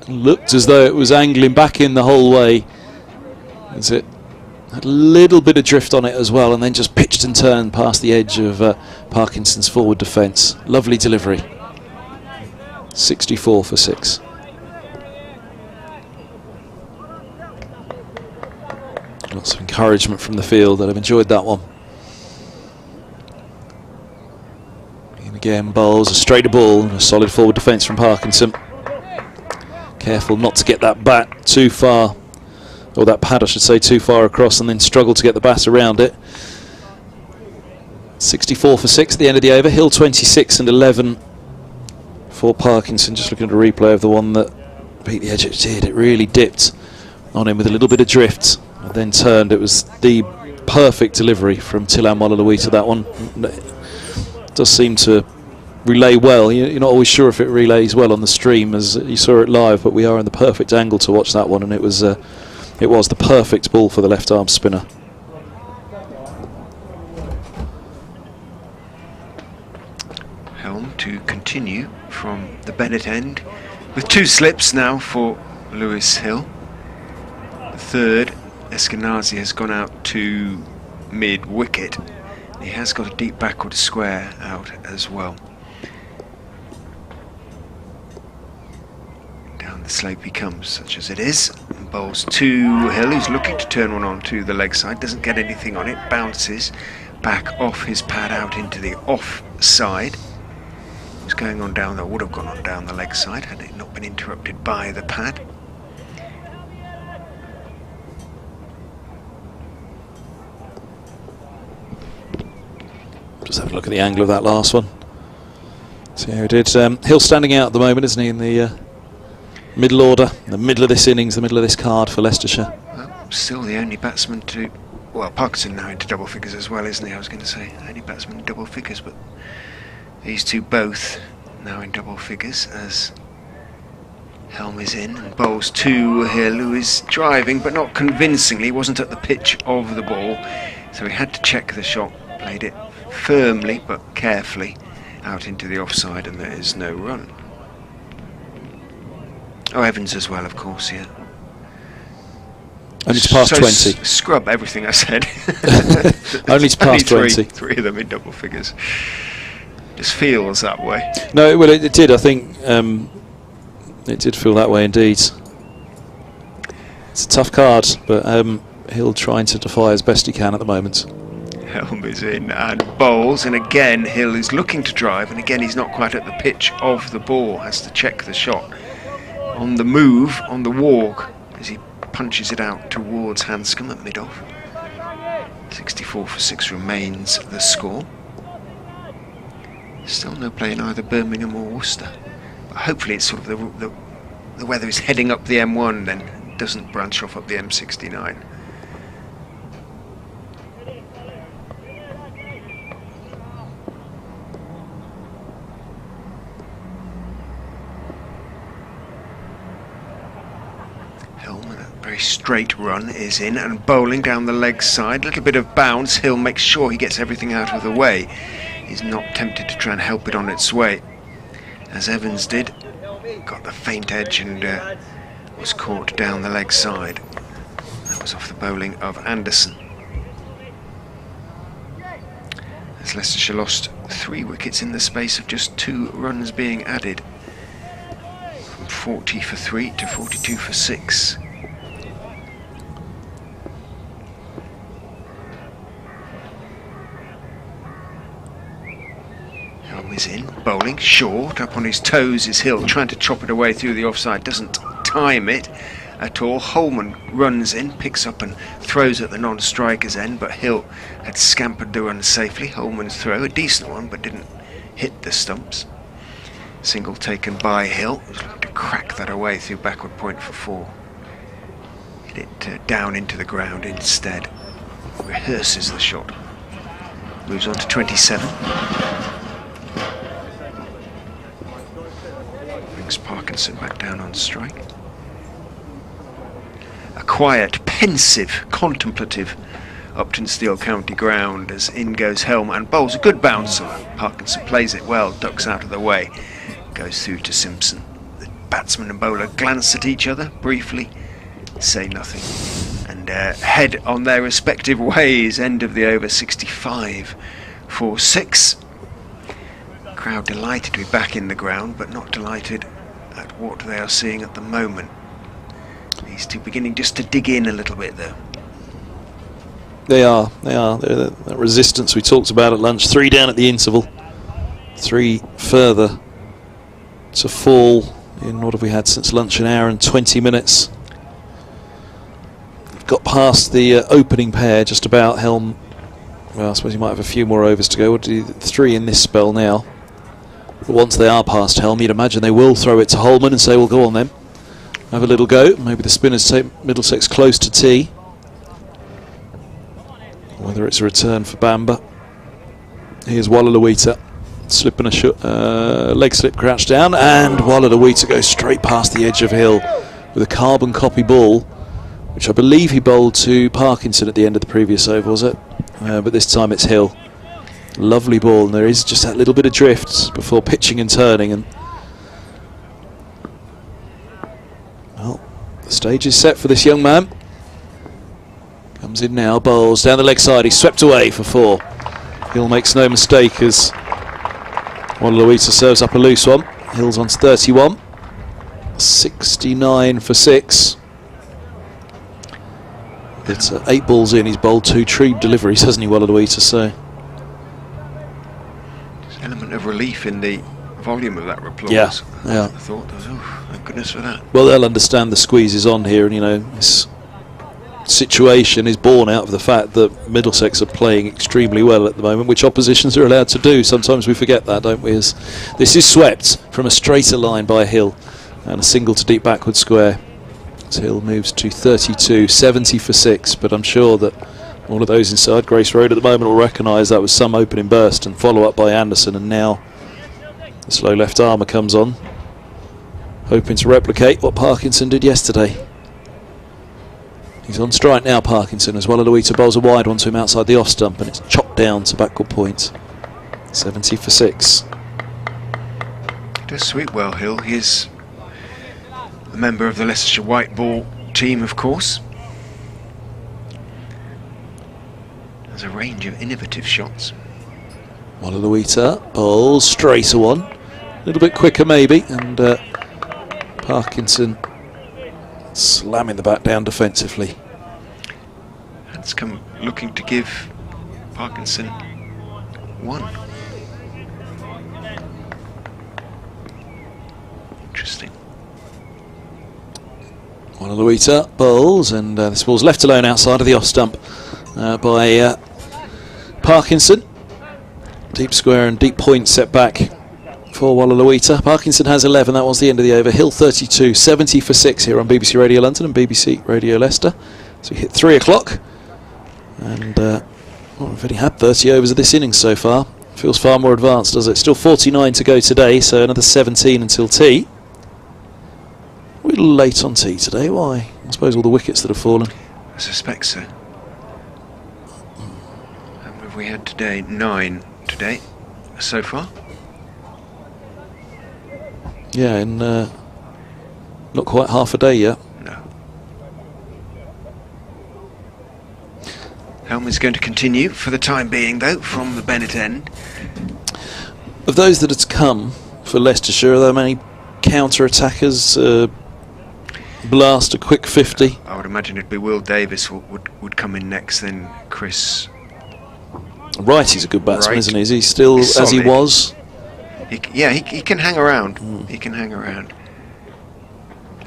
Looked as though it was angling back in the whole way. As it had a little bit of drift on it as well, and then just pitched and turned past the edge of Parkinson's forward defence. Lovely delivery. 64 for 6. Lots of encouragement from the field, and I've enjoyed that one. And again, bowls a straighter ball and a solid forward defence from Parkinson. Careful not to get that bat too far, or that pad I should say, too far across, and then struggle to get the bat around it. 64 for 6 at the end of the over. Hill 26 and 11 for Parkinson. Just looking at a replay of the one that beat the edge. It did. It really dipped on him with a little bit of drift and then turned. It was the perfect delivery from Tillam Wallaluita. That one does seem to relay well. You're not always sure if it relays well on the stream as you saw it live, but we are in the perfect angle to watch that one, and it was the perfect ball for the left arm spinner. Helm to continue from the Bennett end with 2 slips now for Lewis Hill. third. Eskenazi has gone out to mid-wicket. He has got a deep backward square out as well. Down the slope he comes, such as it is. And bowls to Hill, who's looking to turn one on to the leg side. Doesn't get anything on it. Bounces back off his pad out into the off side. It's going on down, that would have gone on down the leg side had it not been interrupted by the pad. Just have a look at the angle of that last one. See how he did. Hill standing out at the moment, isn't he, in the middle order, the middle of this innings, the middle of this card for Leicestershire. Well, still the only batsman to... Well, Parkinson now into double figures as well, isn't he? I was going to say, only batsman in double figures, but these two both now in double figures as Helm is in and bowls to Hill, who is driving, but not convincingly. He wasn't at the pitch of the ball, so he had to check the shot, played it firmly but carefully out into the offside, and there is no run. Oh, Evans as well, of course, yeah. Only to past So 20. Scrub everything I said. Only to past 20. Three of them in double figures. Just feels that way. No, well, it did. I think it did feel that way indeed. It's a tough card, but Hill trying to defy as best he can at the moment. Helm is in and bowls, and again Hill is looking to drive, and again he's not quite at the pitch of the ball. Has to check the shot. On the move, on the walk, as he punches it out towards Hanscom at mid-off. 64 for 6 remains the score. Still no play in either Birmingham or Worcester. But hopefully it's sort of the weather is heading up the M1 then, doesn't branch off up the M69. Very straight run is in and bowling down the leg side. Little bit of bounce. Hill makes sure he gets everything out of the way. He's not tempted to try and help it on its way, as Evans did. Got the faint edge and was caught down the leg side. That was off the bowling of Anderson. As Leicestershire lost 3 wickets in the space of just 2 runs being added. From 40 for 3 to 42 for 6. Is in, bowling, short, up on his toes is Hill, trying to chop it away through the offside, doesn't time it at all. Holman runs in, picks up and throws at the non-striker's end, but Hill had scampered the run safely. Holman's throw, a decent one, but didn't hit the stumps. Single taken by Hill, who's looking to crack that away through backward point for 4. Hit it down into the ground instead. Rehearses the shot. Moves on to 27. Parkinson back down on strike. A quiet, pensive, contemplative Uptonsteel County ground as in goes Helm and bowls a good bouncer. Parkinson plays it well, ducks out of the way, goes through to Simpson. The batsman and bowler glance at each other briefly, say nothing, and head on their respective ways. End of the over, 65 for 6. Crowd delighted to be back in the ground, but not delighted at what they are seeing at the moment. These two beginning just to dig in a little bit though. They are. They're that resistance we talked about at lunch. 3 down at the interval. 3 further to fall in, what have we had since lunch, an hour and 20 minutes. We've got past the opening pair just about. Helm, well, I suppose he might have a few more overs to go. We'll do 3 in this spell now. But once they are past Helm, you'd imagine they will throw it to Holman and say, well, go on then. Have a little go. Maybe the spinners take Middlesex close to tea. Whether it's a return for Bamba. Here's Wallaluita. Slipping a leg slip crouch down. And Wallaluita goes straight past the edge of Hill with a carbon copy ball, which I believe he bowled to Parkinson at the end of the previous over, was it? But this time it's Hill. Lovely ball, and there is just that little bit of drift before pitching and turning, and well, the stage is set for this young man. Comes in now, bowls down the leg side, he's swept away for 4. Hill makes no mistake as Wallaluita serves up a loose one. Hill's on 31. 69 for 6. It's 8 balls in, he's bowled 2 tree deliveries, hasn't he, Wallaluita? So there's an element of relief in the volume of that applause. Yeah. I thought, oh, thank goodness for that. well, they'll understand the squeeze is on here, and you know, this situation is born out of the fact that Middlesex are playing extremely well at the moment, which oppositions are allowed to do. Sometimes we forget that, don't we? As this is swept from a straighter line by Hill, and a single to deep backward square. So Hill moves to 32, 70 for 6, but I'm sure that all of those inside Grace Road at the moment will recognise that was some opening burst and follow up by Anderson, and now the slow left armour comes on, hoping to replicate what Parkinson did yesterday. He's on strike now, Parkinson, as well. Wallaluita bowls a wide one to him outside the off stump, and it's chopped down to backward point. 70 for 6. He does sweep well, Hill. He's a member of the Leicestershire white ball team, of course. There's a range of innovative shots. Wallaluita bowls straighter one, a little bit quicker maybe, and Parkinson slamming the bat down defensively. That's come looking to give Parkinson 1. Interesting. Wallaluita bowls, and this ball's left alone outside of the off stump by Parkinson. Deep square and deep point set back for Wallaluita. Parkinson has 11, that was the end of the over. Hill 32, 70 for 6 here on BBC Radio London and BBC Radio Leicester. So we hit 3 o'clock, and well, we've only had 30 overs of this innings so far. Feels far more advanced, does it? Still 49 to go today, so another 17 until tea. We're a little late on tea today, why? I suppose all the wickets that have fallen. I suspect so. And have we had today? 9 today so far. Yeah, in not quite half a day yet. No. Helm is going to continue for the time being, though, from the Bennett end. Of those that have come for Leicestershire, are there many counter-attackers? Blast a quick 50. I would imagine it'd be Will Davis would come in next, then Chris. Right, he's a good batsman, Wright. isn't he? Is he still He's as he solid. was? He can hang around. He can hang around.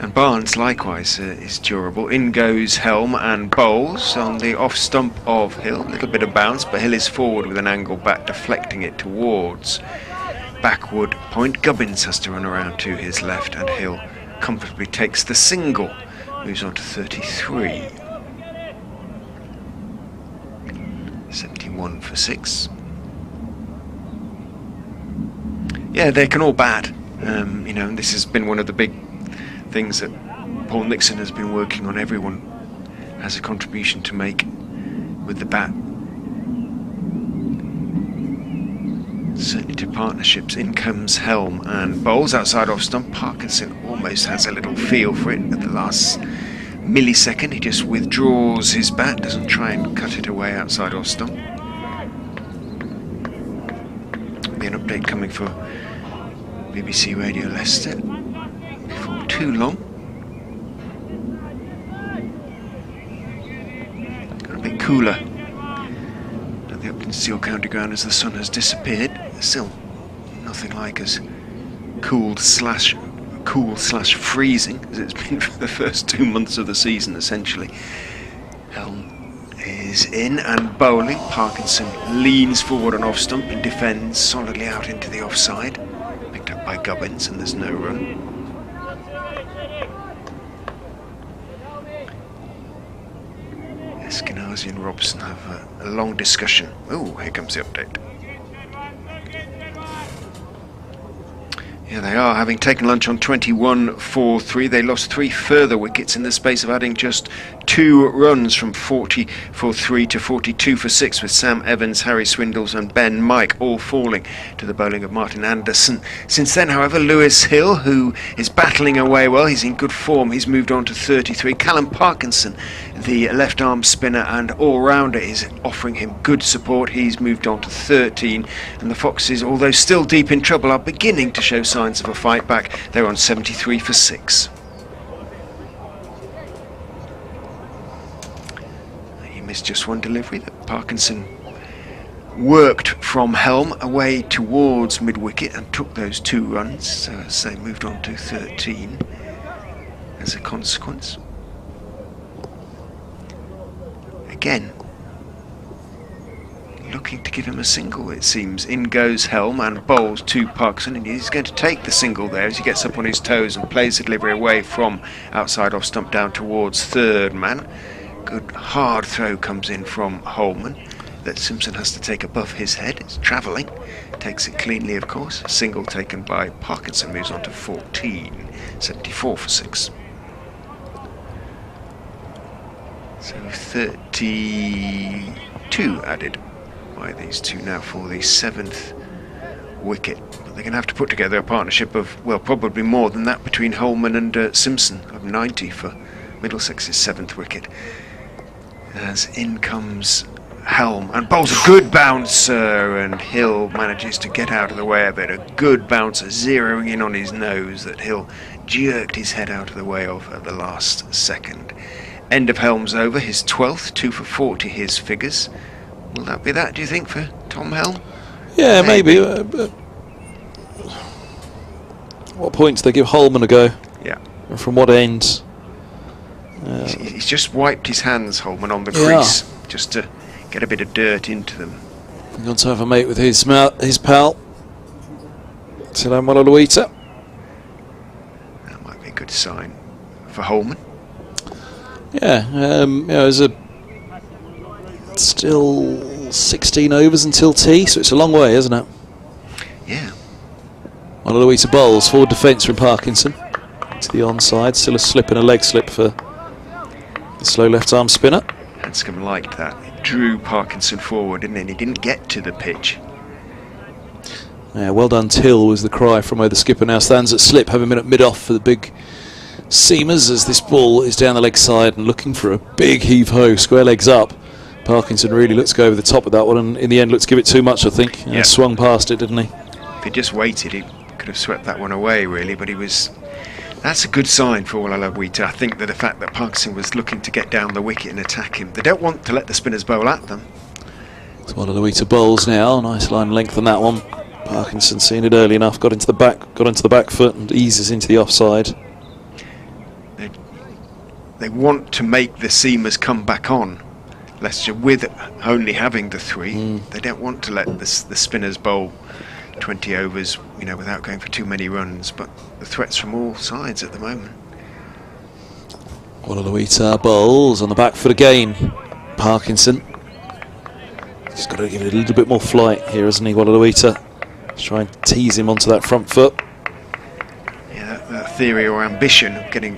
And Barnes likewise is durable. In goes Helm and bowls on the off stump of Hill. A little bit of bounce, but Hill is forward with an angle bat, deflecting it towards backward point. Gubbins has to run around to his left, and Hill comfortably takes the single. Moves on to 33. 71 for 6. Yeah, they can all bat. You know, this has been one of the big things that Paul Nixon has been working on. Everyone has a contribution to make with the bat. Certainly to partnerships. In comes Helm and bowls outside off stump. Parkinson almost has a little feel for it at the last millisecond. He just withdraws his bat, doesn't try and cut it away outside off stump. Be an update coming for BBC Radio Leicester before too long. Got a bit cooler at the Uptonsteel County Ground as the sun has disappeared. Still nothing like as cool slash freezing as it's been for the first 2 months of the season, essentially. Helm is in and bowling. Parkinson leans forward on off stump and defends solidly out into the offside. Picked up by Gubbins, and there's no run. Eskenazi and Robson have a long discussion. Oh, here comes the update. Yeah, they are, having taken lunch on 21-4-3. They lost 3 further wickets in the space of adding just 2 runs from 40-3 to 42-6, with Sam Evans, Harry Swindles and Ben Mike all falling to the bowling of Martin Anderson. Since then, however, Lewis Hill, who is battling away well, he's in good form, he's moved on to 33. Callum Parkinson, the left-arm spinner and all-rounder, is offering him good support. He's moved on to 13, and the Foxes, although still deep in trouble, are beginning to show signs of a fight back. They're on 73-6. He missed just one delivery that Parkinson worked from helm away towards mid-wicket and took those 2 runs, so as they moved on to 13 as a consequence. Again, looking to give him a single, it seems. In goes Helm and bowls to Parkinson, and he's going to take the single there as he gets up on his toes and plays the delivery away from outside off stump down towards third man. Good hard throw comes in from Holman that Simpson has to take above his head. It's travelling, takes it cleanly of course. A single taken by Parkinson moves on to 14, 74-6. So 32 added by these two now for the 7th wicket. But they're going to have to put together a partnership of, well, probably more than that between Holman and Simpson, of 90 for Middlesex's 7th wicket. As in comes Helm and bowls a good bouncer, and Hill manages to get out of the way of it. A good bouncer zeroing in on his nose that Hill jerked his head out of the way of at the last second. End of Helm's over, his 12th, 2 for 40 his figures. Will that be that, do you think, for Tom Helm? Yeah, maybe. What points they give Holman a go? Yeah. And from what end? He's just wiped his hands, Holman, on the crease, just to get a bit of dirt into them. He's going to have a mate with his pal, Silam Malaluita. That might be a good sign for Holman. Yeah, there's still 16 overs until tea, so it's a long way, isn't it? Yeah. Malaluita bowls, forward defence from Parkinson. To the onside, still a slip and a leg slip for the slow left-arm spinner. Hanscom liked that. It drew Parkinson forward, didn't it? And he didn't get to the pitch. Yeah, well done Till was the cry from where the skipper now stands at slip, having been at mid-off for the big seamers as this ball is down the leg side and looking for a big heave-ho, square legs up. Parkinson really looks to go over the top of that one, and in the end looks to give it too much, I think. Yeah. Swung past it, didn't he? If he just waited, he could have swept that one away, really, but he was... That's a good sign for Malaluita. I think that the fact that Parkinson was looking to get down the wicket and attack him. They don't want to let the spinners bowl at them. So Malaluita bowls now, nice line length on that one. Parkinson seen it early enough, got into the back foot and eases into the offside. They want to make the seamers come back on. Leicestershire, with only having the 3, they don't want to let the spinners bowl 20 overs, without going for too many runs. But the threats from all sides at the moment. Malaluita bowls on the back foot again. Parkinson. He's got to give it a little bit more flight here, hasn't he, Malaluita? Let's try and tease him onto that front foot. Yeah, that theory or ambition of getting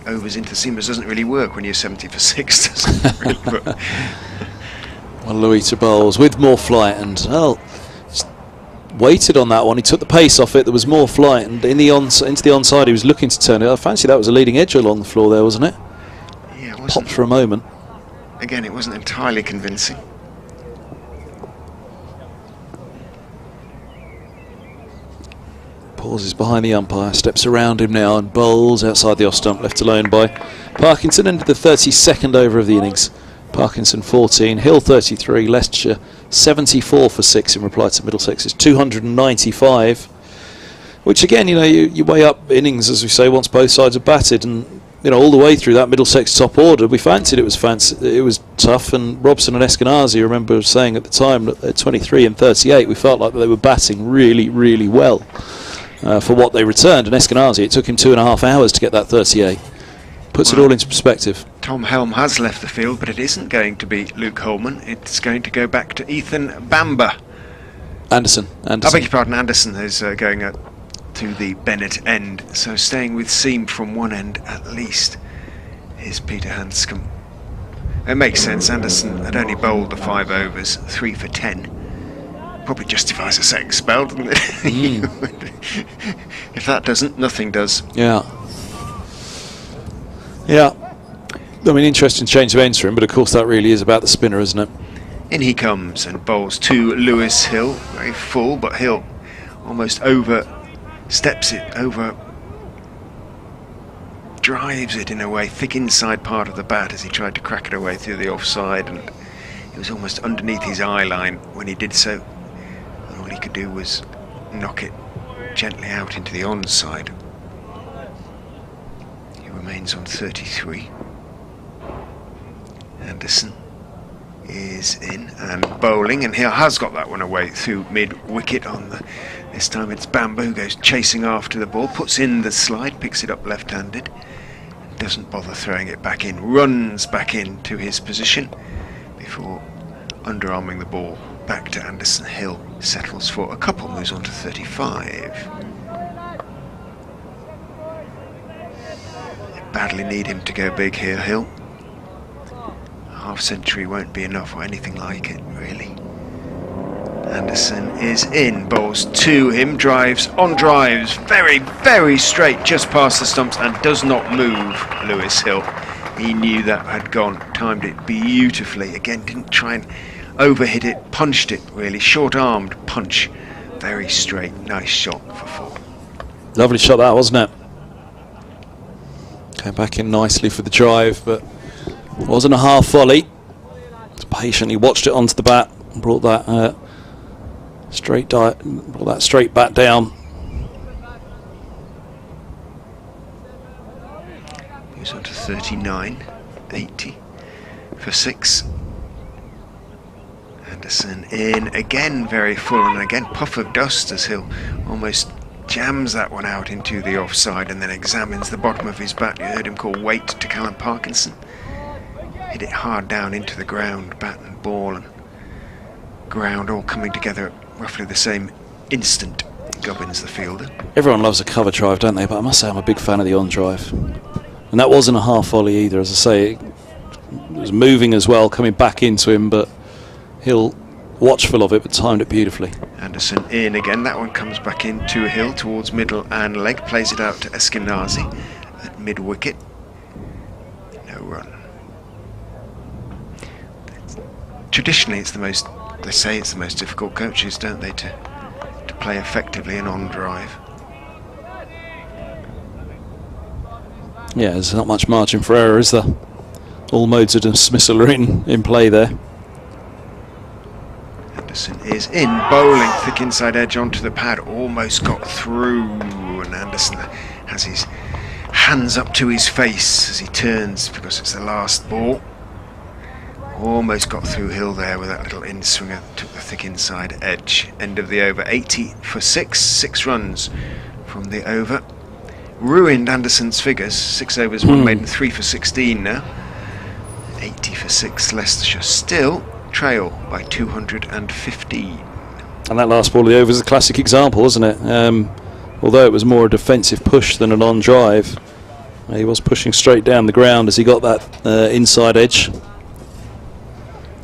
overs into seamers doesn't really work when you're 70 for 6, doesn't it? Really? Malaluita bowls with more flight and just waited on that one. He took the pace off it. There was more flight, and into the onside he was looking to turn it. I fancy that was a leading edge along the floor there, wasn't it? Yeah, it wasn't. Popped for a moment. Again, it wasn't entirely convincing. Pauses behind the umpire, steps around him now and bowls outside the off stump, left alone by Parkinson. Into the 32nd over of the innings. Parkinson 14, Hill 33, Leicestershire 74 for 6 in reply to Middlesex's 295. Which again, you weigh up innings, as we say, once both sides have batted, and all the way through that Middlesex top order, we fancied it was tough, and Robson and Eskenazi, I remember saying at the time that at 23 and 38, we felt like they were batting really, really well. For what they returned, and Eskenazi, it took him 2.5 hours to get that 38. Puts it all into perspective. Tom Helm has left the field, but it isn't going to be Luke Holman. It's going to go back to Ethan Bamber. Anderson. I beg your pardon, Anderson is going at to the Bennett end. So staying with seam from one end at least is Peter Hanscom. It makes sense. Anderson had only bowled the 5 overs, 3 for 10. Probably justifies a set expelled, doesn't it? If that doesn't, nothing does. Yeah. Yeah. I mean, interesting change of ends for him, but of course that really is about the spinner, isn't it? In he comes and bowls to Lewis Hill. Very full, but Hill almost oversteps it, drives it in a way, thick inside part of the bat as he tried to crack it away through the offside, and it was almost underneath his eye line when he did so. And all he could do was knock it gently out into the onside. He remains on 33. Anderson is in and bowling, and he has got that one away through mid-wicket on the... This time it's Bamber who goes chasing after the ball, puts in the slide, picks it up left-handed, doesn't bother throwing it back in, runs back into his position before underarming the ball back to Anderson. Hill settles for a couple, moves on to 35. They badly need him to go big here, Hill. Half century won't be enough, or anything like it, really. Anderson is in, bowls to him, drives on drives, very, very straight, just past the stumps, and does not move Lewis Hill. He knew that had gone, timed it beautifully. Again, didn't try and overhit it, punched it really, short-armed punch. Very straight, nice shot for 4. Lovely shot that, wasn't it? Came back in nicely for the drive, but it wasn't a half volley. Just patiently watched it onto the bat and brought that straight bat down. Moves on to 39, 80 for 6. Anderson in again, very full, and again puff of dust as Hill almost jams that one out into the offside and then examines the bottom of his bat. You heard him call wait to Callum Parkinson. Hit it hard down into the ground, bat and ball and ground all coming together at roughly the same instant. Gubbins, the fielder. Everyone loves a cover drive, don't they? But I must say I'm a big fan of the on drive. And that wasn't a half volley either, as I say. It was moving as well, coming back into him, but Hill watchful of it, but timed it beautifully. Anderson in again. That one comes back into Hill towards middle and leg, plays it out to Eskenazi at mid-wicket. No run. Traditionally, it's the most, they say it's the most difficult coaches, don't they, to play effectively and on drive. Yeah, there's not much margin for error, is there? All modes of dismissal are in play there. Anderson is in, bowling, thick inside edge onto the pad, almost got through, and Anderson has his hands up to his face as he turns because it's the last ball. Almost got through Hill there with that little in-swinger, took the thick inside edge. End of the over, 80 for 6, 6 runs from the over. Ruined Anderson's figures, 6 overs, 1 maiden, 3 for 16 now. 80 for 6, Leicestershire still trail by 215. And that last ball of the over is a classic example, wasn't it? Although it was more a defensive push than an on drive, he was pushing straight down the ground as he got that inside edge.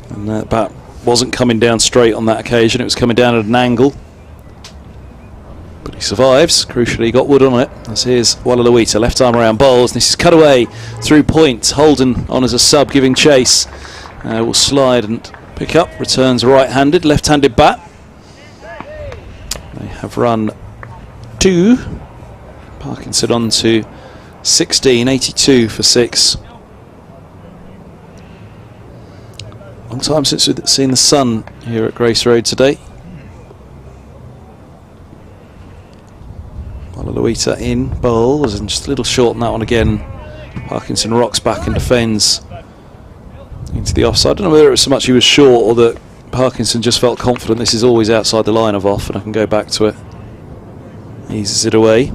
And that bat wasn't coming down straight on that occasion, it was coming down at an angle. But he survives. Crucially, he got wood on it. As here's Wallaluita, left arm around bowls. This is cut away through point. Holden on as a sub, giving chase. Will slide and pick up. Returns right-handed, left-handed bat. They have run 2. Parkinson on to 16, 82 for 6. Long time since we've seen the sun here at Grace Road today. Wallaluita in, bowls, and just a little short on that one again. Parkinson rocks back and defends into the offside. I don't know whether it was so much he was short or that Parkinson just felt confident this is always outside the line of off and I can go back to it. Eases it away.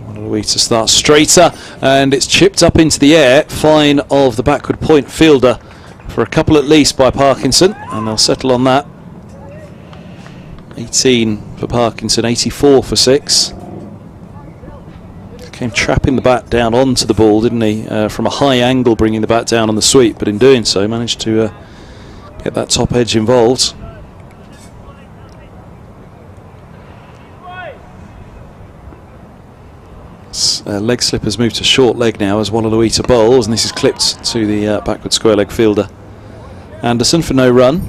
Wallaluita starts straighter and it's chipped up into the air. Fine of the backward point fielder for a couple at least by Parkinson, and they'll settle on that. 18 for Parkinson, 84 for 6. Came trapping the bat down onto the ball, didn't he? From a high angle, bringing the bat down on the sweep, but in doing so managed to get that top edge involved. Leg slippers move to short leg now as Wallaluita bowls, and this is clipped to the backward square leg fielder Anderson for no run.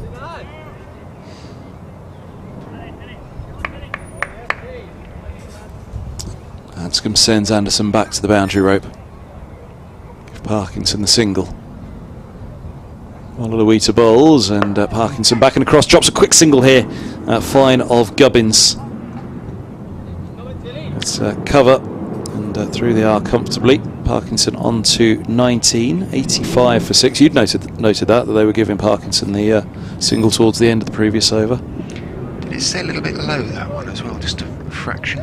Anscombe sends Anderson back to the boundary rope. Give Parkinson the single. Wallaluita bowls, and Parkinson back and across, drops a quick single here. Fine of Gubbins. Let's cover. And through they are comfortably. Parkinson on to 19, 85 for 6. You'd noted that they were giving Parkinson the single towards the end of the previous over. Did it stay a little bit low, that one as well, just a fraction?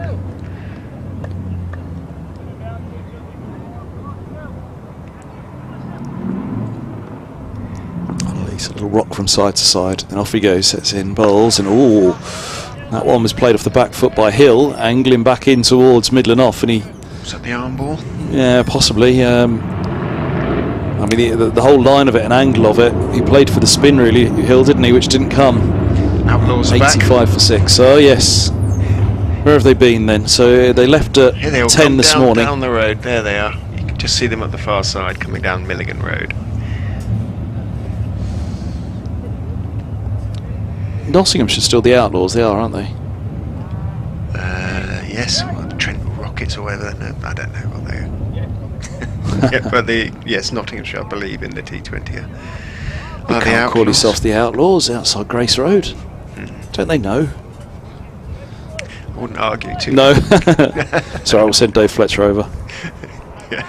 A little rock from side to side, and off he goes, sets in, bowls, and ooh, that one was played off the back foot by Hill, angling back in towards middle and off, and he... Was that the arm ball? Yeah, possibly. I mean, the whole line of it, an angle of it, he played for the spin really, Hill, didn't he, which didn't come. Outlaws 85 back. for 6, oh yes. Where have they been then? So they left at 10 this morning. Down the road, there they are. You can just see them at the far side coming down Milligan Road. Nottinghamshire still the Outlaws, they are, aren't they? Yes, well, Trent Rockets or whatever. No, I don't know what they are. Yeah, but yes, Nottinghamshire, I believe, in the T20. You can't call yourself the Outlaws outside Grace Road. Don't they know? I wouldn't argue too. No. Sorry, we'll send Dave Fletcher over. Yeah.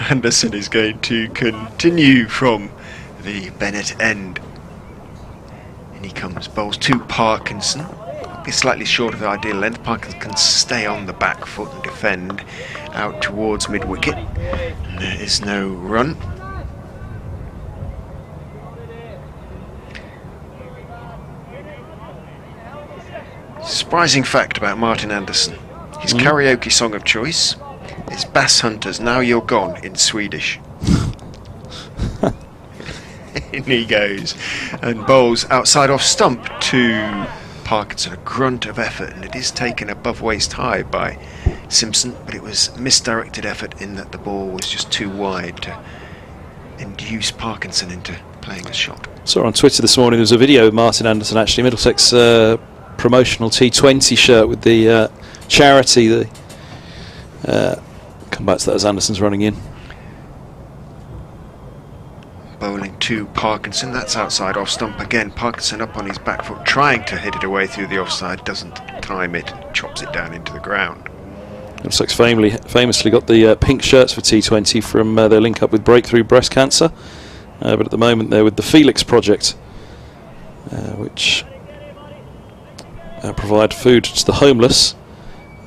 Anderson is going to continue from the Bennett end. And he comes, bowls to Parkinson. Be slightly short of the ideal length. Parkinson can stay on the back foot and defend out towards mid-wicket. And there is no run. Surprising fact about Martin Anderson. His karaoke song of choice is Bass Hunters, Now You're Gone in Swedish. In he goes and bowls outside off stump to Parkinson, a grunt of effort, and it is taken above waist high by Simpson, but it was misdirected effort in that the ball was just too wide to induce Parkinson into playing a shot. Saw on Twitter this morning there was a video of Martin Anderson, actually, Middlesex promotional T20 shirt with the charity. Come back to that as Anderson's running in. Bowling to Parkinson, that's outside off stump again. Parkinson up on his back foot, trying to hit it away through the offside, doesn't time it, chops it down into the ground. Middlesex famously got the pink shirts for T20 from their link up with Breakthrough Breast Cancer, but at the moment they're with the Felix Project, which provide food to the homeless,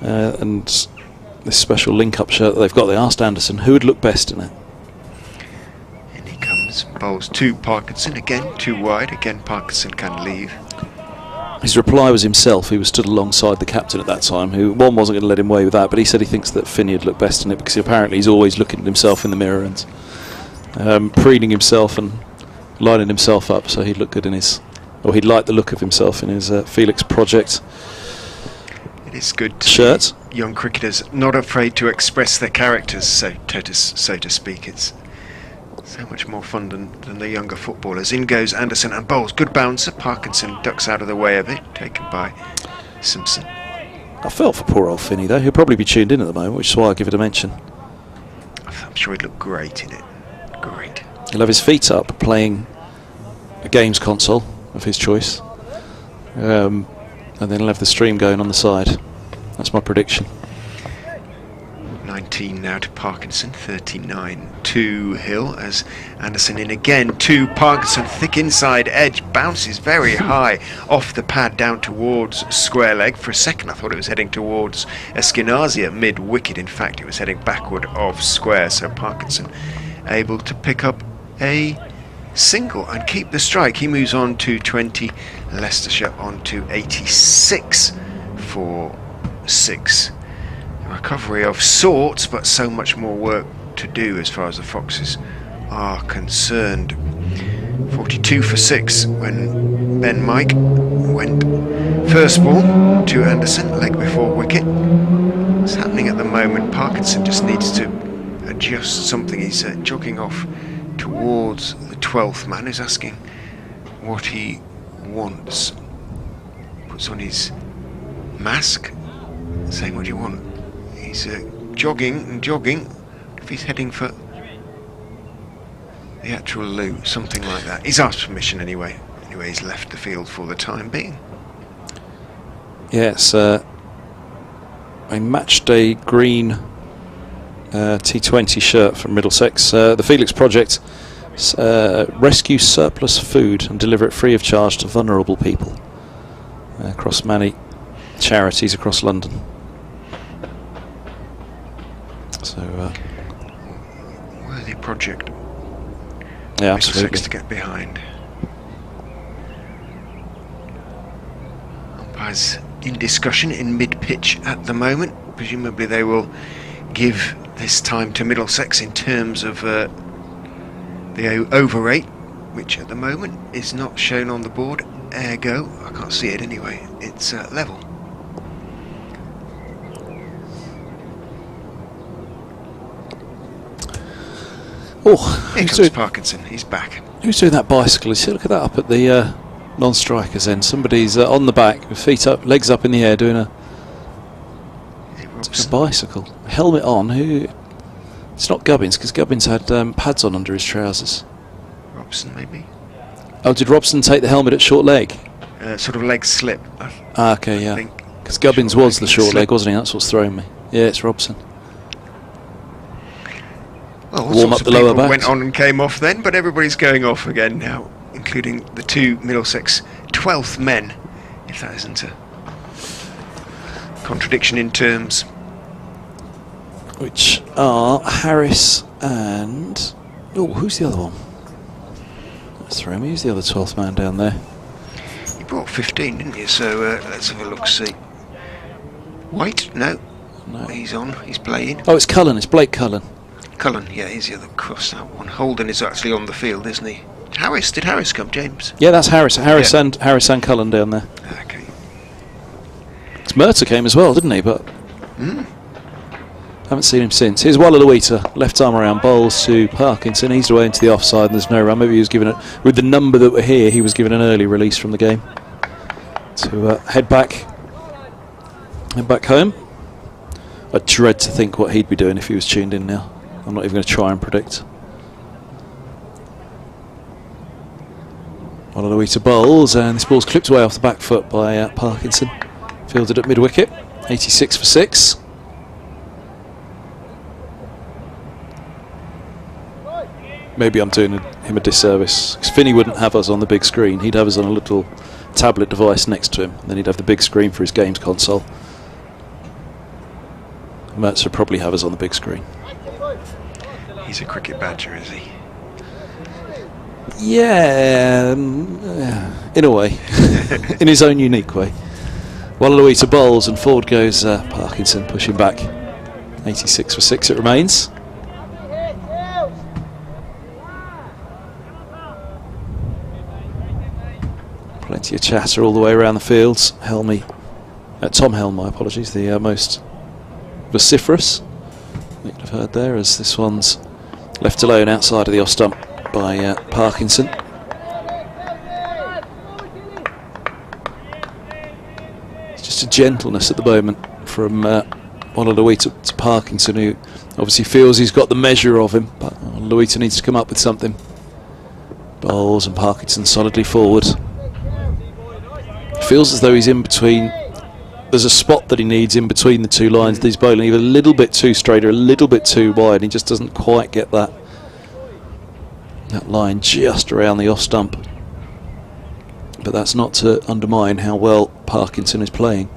and this special link up shirt that they've got, they asked Anderson who would look best in it. Bowls to Parkinson, again too wide, again Parkinson can leave. His reply was himself. He was stood alongside the captain at that time, who wasn't going to let him away with that, but he said he thinks that Finney would look best in it because apparently he's always looking at himself in the mirror and preening himself and lining himself up, so he'd look good in his, or he'd like the look of himself in his Felix Project It is good to shirt. see young cricketers not afraid to express their characters, so to speak. It's so much more fun than the younger footballers. In goes Anderson and bowls. Good bouncer. Parkinson ducks out of the way of it. Taken by Simpson. I felt for poor old Finney though. He'll probably be tuned in at the moment, which is why I give it a mention. I'm sure he'd look great in it. Great. He'll have his feet up playing a games console of his choice. And then he'll have the stream going on the side. That's my prediction. 19 now to Parkinson, 39 to Hill as Anderson in again to Parkinson, thick inside edge, bounces very high off the pad down towards square leg. For a second I thought it was heading towards Eskenazi at mid wicket. In fact it was heading backward of square, so Parkinson able to pick up a single and keep the strike. He moves on to 20, Leicestershire on to 86 for 6. Recovery of sorts, but so much more work to do as far as the Foxes are concerned. 42 for 6 when Ben Mike went first ball to Anderson, leg before wicket. What's happening at the moment? Parkinson just needs to adjust something. He's jogging off towards the 12th man, who's asking what he wants. Puts on his mask, saying, "What do you want?" He's jogging and jogging. If he's heading for the actual loo, something like that. He's asked permission anyway. Anyway, he's left the field for the time being. Yes, a match day green T20 shirt from Middlesex. The Felix Project rescue surplus food and deliver it free of charge to vulnerable people across many charities across London. So, worthy project. Yeah, Middlesex absolutely. to get behind. Umpires in discussion in mid-pitch at the moment. Presumably they will give this time to Middlesex in terms of the over rate, which at the moment is not shown on the board. Ergo, I can't see it anyway. It's level. Oh, Here comes Parkinson. He's back. who's doing that bicycle? You see, look at that up at the non-strikers end. Somebody's on the back with feet up, legs up in the air, doing a bicycle. Helmet on. Who? It's not Gubbins, because Gubbins had pads on under his trousers. Robson, maybe? Oh, did Robson take the helmet at short leg? Sort of leg slip. Okay, yeah. Because Gubbins Short was leg the short slip. leg, wasn't he? That's what's throwing me. Yeah, it's Robson. Well, all Warm sorts up of the lower people backs. went on and came off then, but everybody's going off again now, including the two Middlesex 12th men, if that isn't a contradiction in terms. Which are Harris and... Oh, who's the other one? That's throwing me. Who's the other 12th man down there? You brought 15, didn't you? So let's have a look, see. White? No. No. He's on. He's playing. Oh, it's Cullen. It's Blake Cullen. Cullen, yeah, he's the other cross, that one. Holden is actually on the field, isn't he? Harris, did Harris come, James? Yeah, that's Harris. Harris Yeah. and Cullen down there. Okay. 'Cause Murtagh came as well, didn't he? But haven't seen him since. Here's Wallaluita, left arm around, bowls to Parkinson, eased away into the offside, and there's no run. Maybe he was given it with the number that were here. He was given an early release from the game to head back home. I dread to think what he'd be doing if he was tuned in now. I'm not even going to try and predict. Wallaluita bowls, and this ball's clipped away off the back foot by Parkinson. Fielded at mid-wicket, 86 for 6. Maybe I'm doing him a disservice, because Finney wouldn't have us on the big screen. He'd have us on a little tablet device next to him, and then he'd have the big screen for his games console. Mertz would probably have us on the big screen. He's a cricket badger, is he? Yeah, in a way, in his own unique way. Wallaluita bowls and forward goes Parkinson, pushing back. 86 for 6 it remains. Plenty of chatter all the way around the fields. Tom Helm, my apologies, the most vociferous you could have heard there, as this one's left alone outside of the off stump by Parkinson. It's just a gentleness at the moment from Wallaluita to Parkinson, who obviously feels he's got the measure of him, but Wallaluita needs to come up with something. Bowls and Parkinson solidly forward. Feels as though he's in between. There's a spot that he needs in between the two lines. He's bowling either a little bit too straight or a little bit too wide. He just doesn't quite get that line just around the off stump. But that's not to undermine how well Parkinson is playing.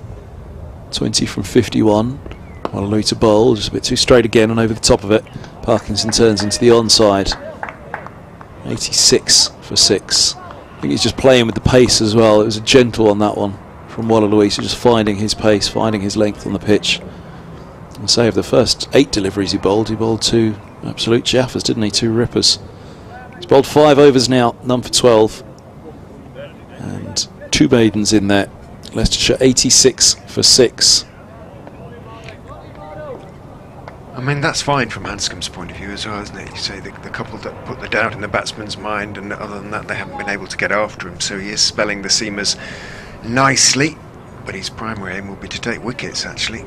20 from 51. Wallaluita bowl, just a bit too straight again and over the top of it. Parkinson turns into the onside. 86 for 6. I think he's just playing with the pace as well. It was a gentle on that one from Waller Luis, just finding his pace, finding his length on the pitch. And say of the first 8 deliveries he bowled 2 absolute jaffers, didn't he? 2 rippers. He's bowled 5 overs now, none for 12. And 2 maidens in there. Leicestershire 86 for 6. I mean, that's fine from Hanscom's point of view as well, isn't it? You say the couple that put the doubt in the batsman's mind, and other than that, they haven't been able to get after him. So he is spelling the seamers nicely, but his primary aim will be to take wickets, actually,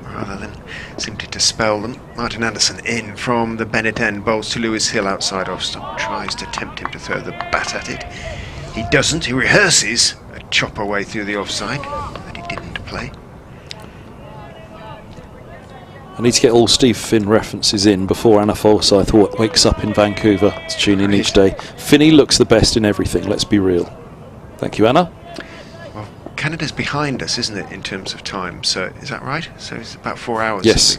rather than simply to spell them. Martin Anderson in from the Bennett end, bowls to Lewis Hill outside off stump, tries to tempt him to throw the bat at it. He doesn't. He rehearses a chop away through the offside that he didn't play. I need to get all Steve Finn references in before Anna Forsyth wakes up in Vancouver to tune in each day. Finney looks the best in everything, let's be real. Thank you, Anna. Well, Canada's behind us, isn't it, in terms of time? So is that right? So it's about 4 hours. Yes.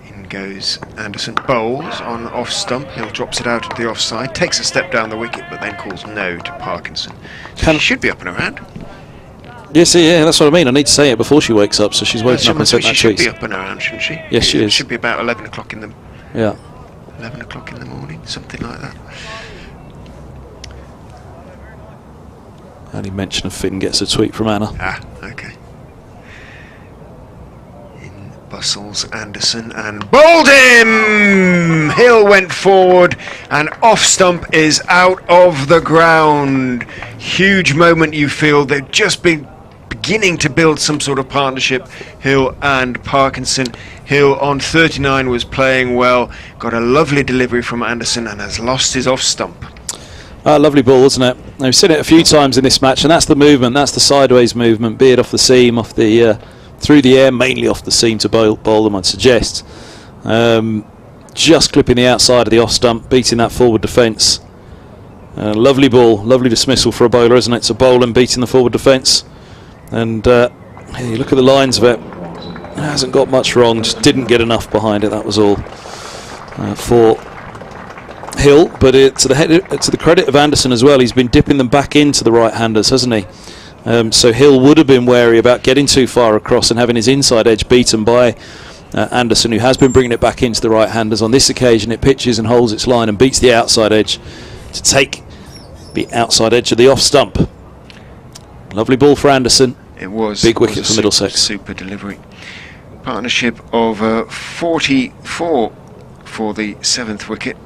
In goes Anderson, bowls on off stump. Hill drops it out into the offside, takes a step down the wicket, but then calls no to Parkinson. So he should be up and around. Yes, yeah, that's what I mean. I need to say it before she wakes up, so she's woken up and sent that She should tweet. be up and around, shouldn't she? Yes, she is. It should be about 11 o'clock in the... Yeah. 11 o'clock in the morning, something like that. Only mention of Finn gets a tweet from Anna. Ah, okay. In bustles Anderson and bowled him! Hill went forward and off stump is out of the ground. Huge moment, you feel. They've just been beginning to build some sort of partnership, Hill and Parkinson. Hill on 39 was playing well, got a lovely delivery from Anderson and has lost his off stump. Lovely ball, isn't it? We've seen it a few times in this match, and that's the movement, that's the sideways movement, be it off the seam, off the through the air, mainly off the seam to bowl them, I'd suggest. Just clipping the outside of the off stump, beating that forward defence. Lovely ball, lovely dismissal for a bowler, isn't it? To bowl and beating the forward defence. And you look at the lines of it, it hasn't got much wrong, just didn't get enough behind it, that was all for Hill. But to the credit of Anderson as well, he's been dipping them back into the right-handers, hasn't he? So Hill would have been wary about getting too far across and having his inside edge beaten by Anderson, who has been bringing it back into the right-handers. On this occasion it pitches and holds its line and beats the outside edge to take the outside edge of the off stump. Lovely ball for Anderson. It was. Big wicket for Middlesex. Super delivery. Partnership of 44 for the 7th wicket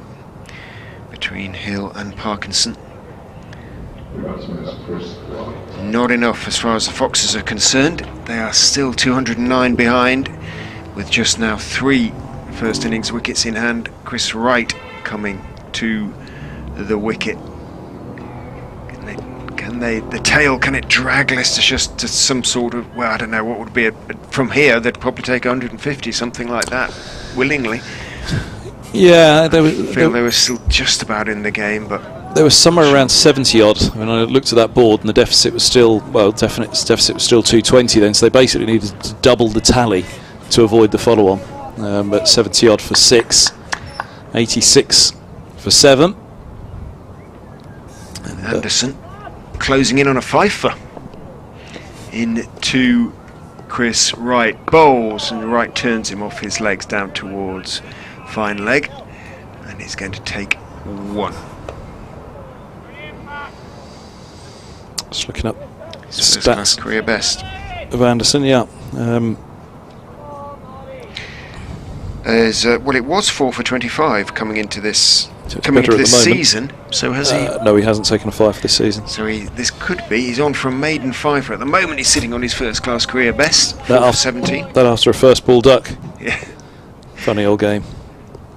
between Hill and Parkinson. Not enough as far as the Foxes are concerned. They are still 209 behind, with just now 3 first innings wickets in hand. Chris Wright coming to the wicket. The tail, can it drag Leicestershire to some sort of, well, I don't know what would be from here, they'd probably take 150, something like that, willingly. Yeah, they were still just about in the game, but there was somewhere around 70 odd when I looked at that board, and the deficit was still, well, deficit was still 220 then, so they basically needed to double the tally to avoid the follow-on. But 70 odd for 6, 86 for 7. And Anderson closing in on a fifer into Chris Wright. Bowls, and Wright turns him off his legs down towards fine leg, and he's going to take 1. Just looking up his first class career best of Anderson, yeah. Well, it was 4 for 25 coming into this season. So has he? No, he hasn't taken a 5 for this season. So this could be. He's on for a maiden fiver at the moment. He's sitting on his first class career best. 4 for 17. That after a first ball duck. Yeah. Funny old game.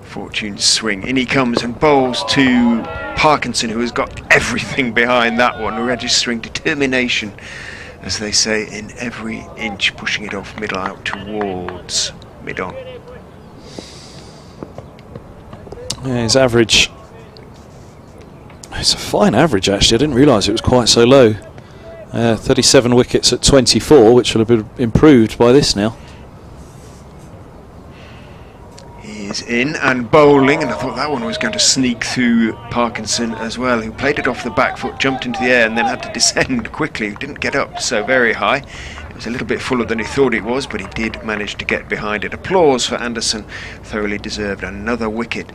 Fortune swing. In he comes and bowls to Parkinson, who has got everything behind that one. Registering determination, as they say, in every inch, pushing it off middle out towards mid-on. Yeah, his average, it's a fine average actually. I didn't realise it was quite so low. 37 wickets at 24, which will have been improved by this now. He is in and bowling, and I thought that one was going to sneak through Parkinson as well, who played it off the back foot, jumped into the air and then had to descend quickly. Didn't get up so very high. It was a little bit fuller than he thought it was, but he did manage to get behind it. Applause for Anderson, thoroughly deserved. Another wicket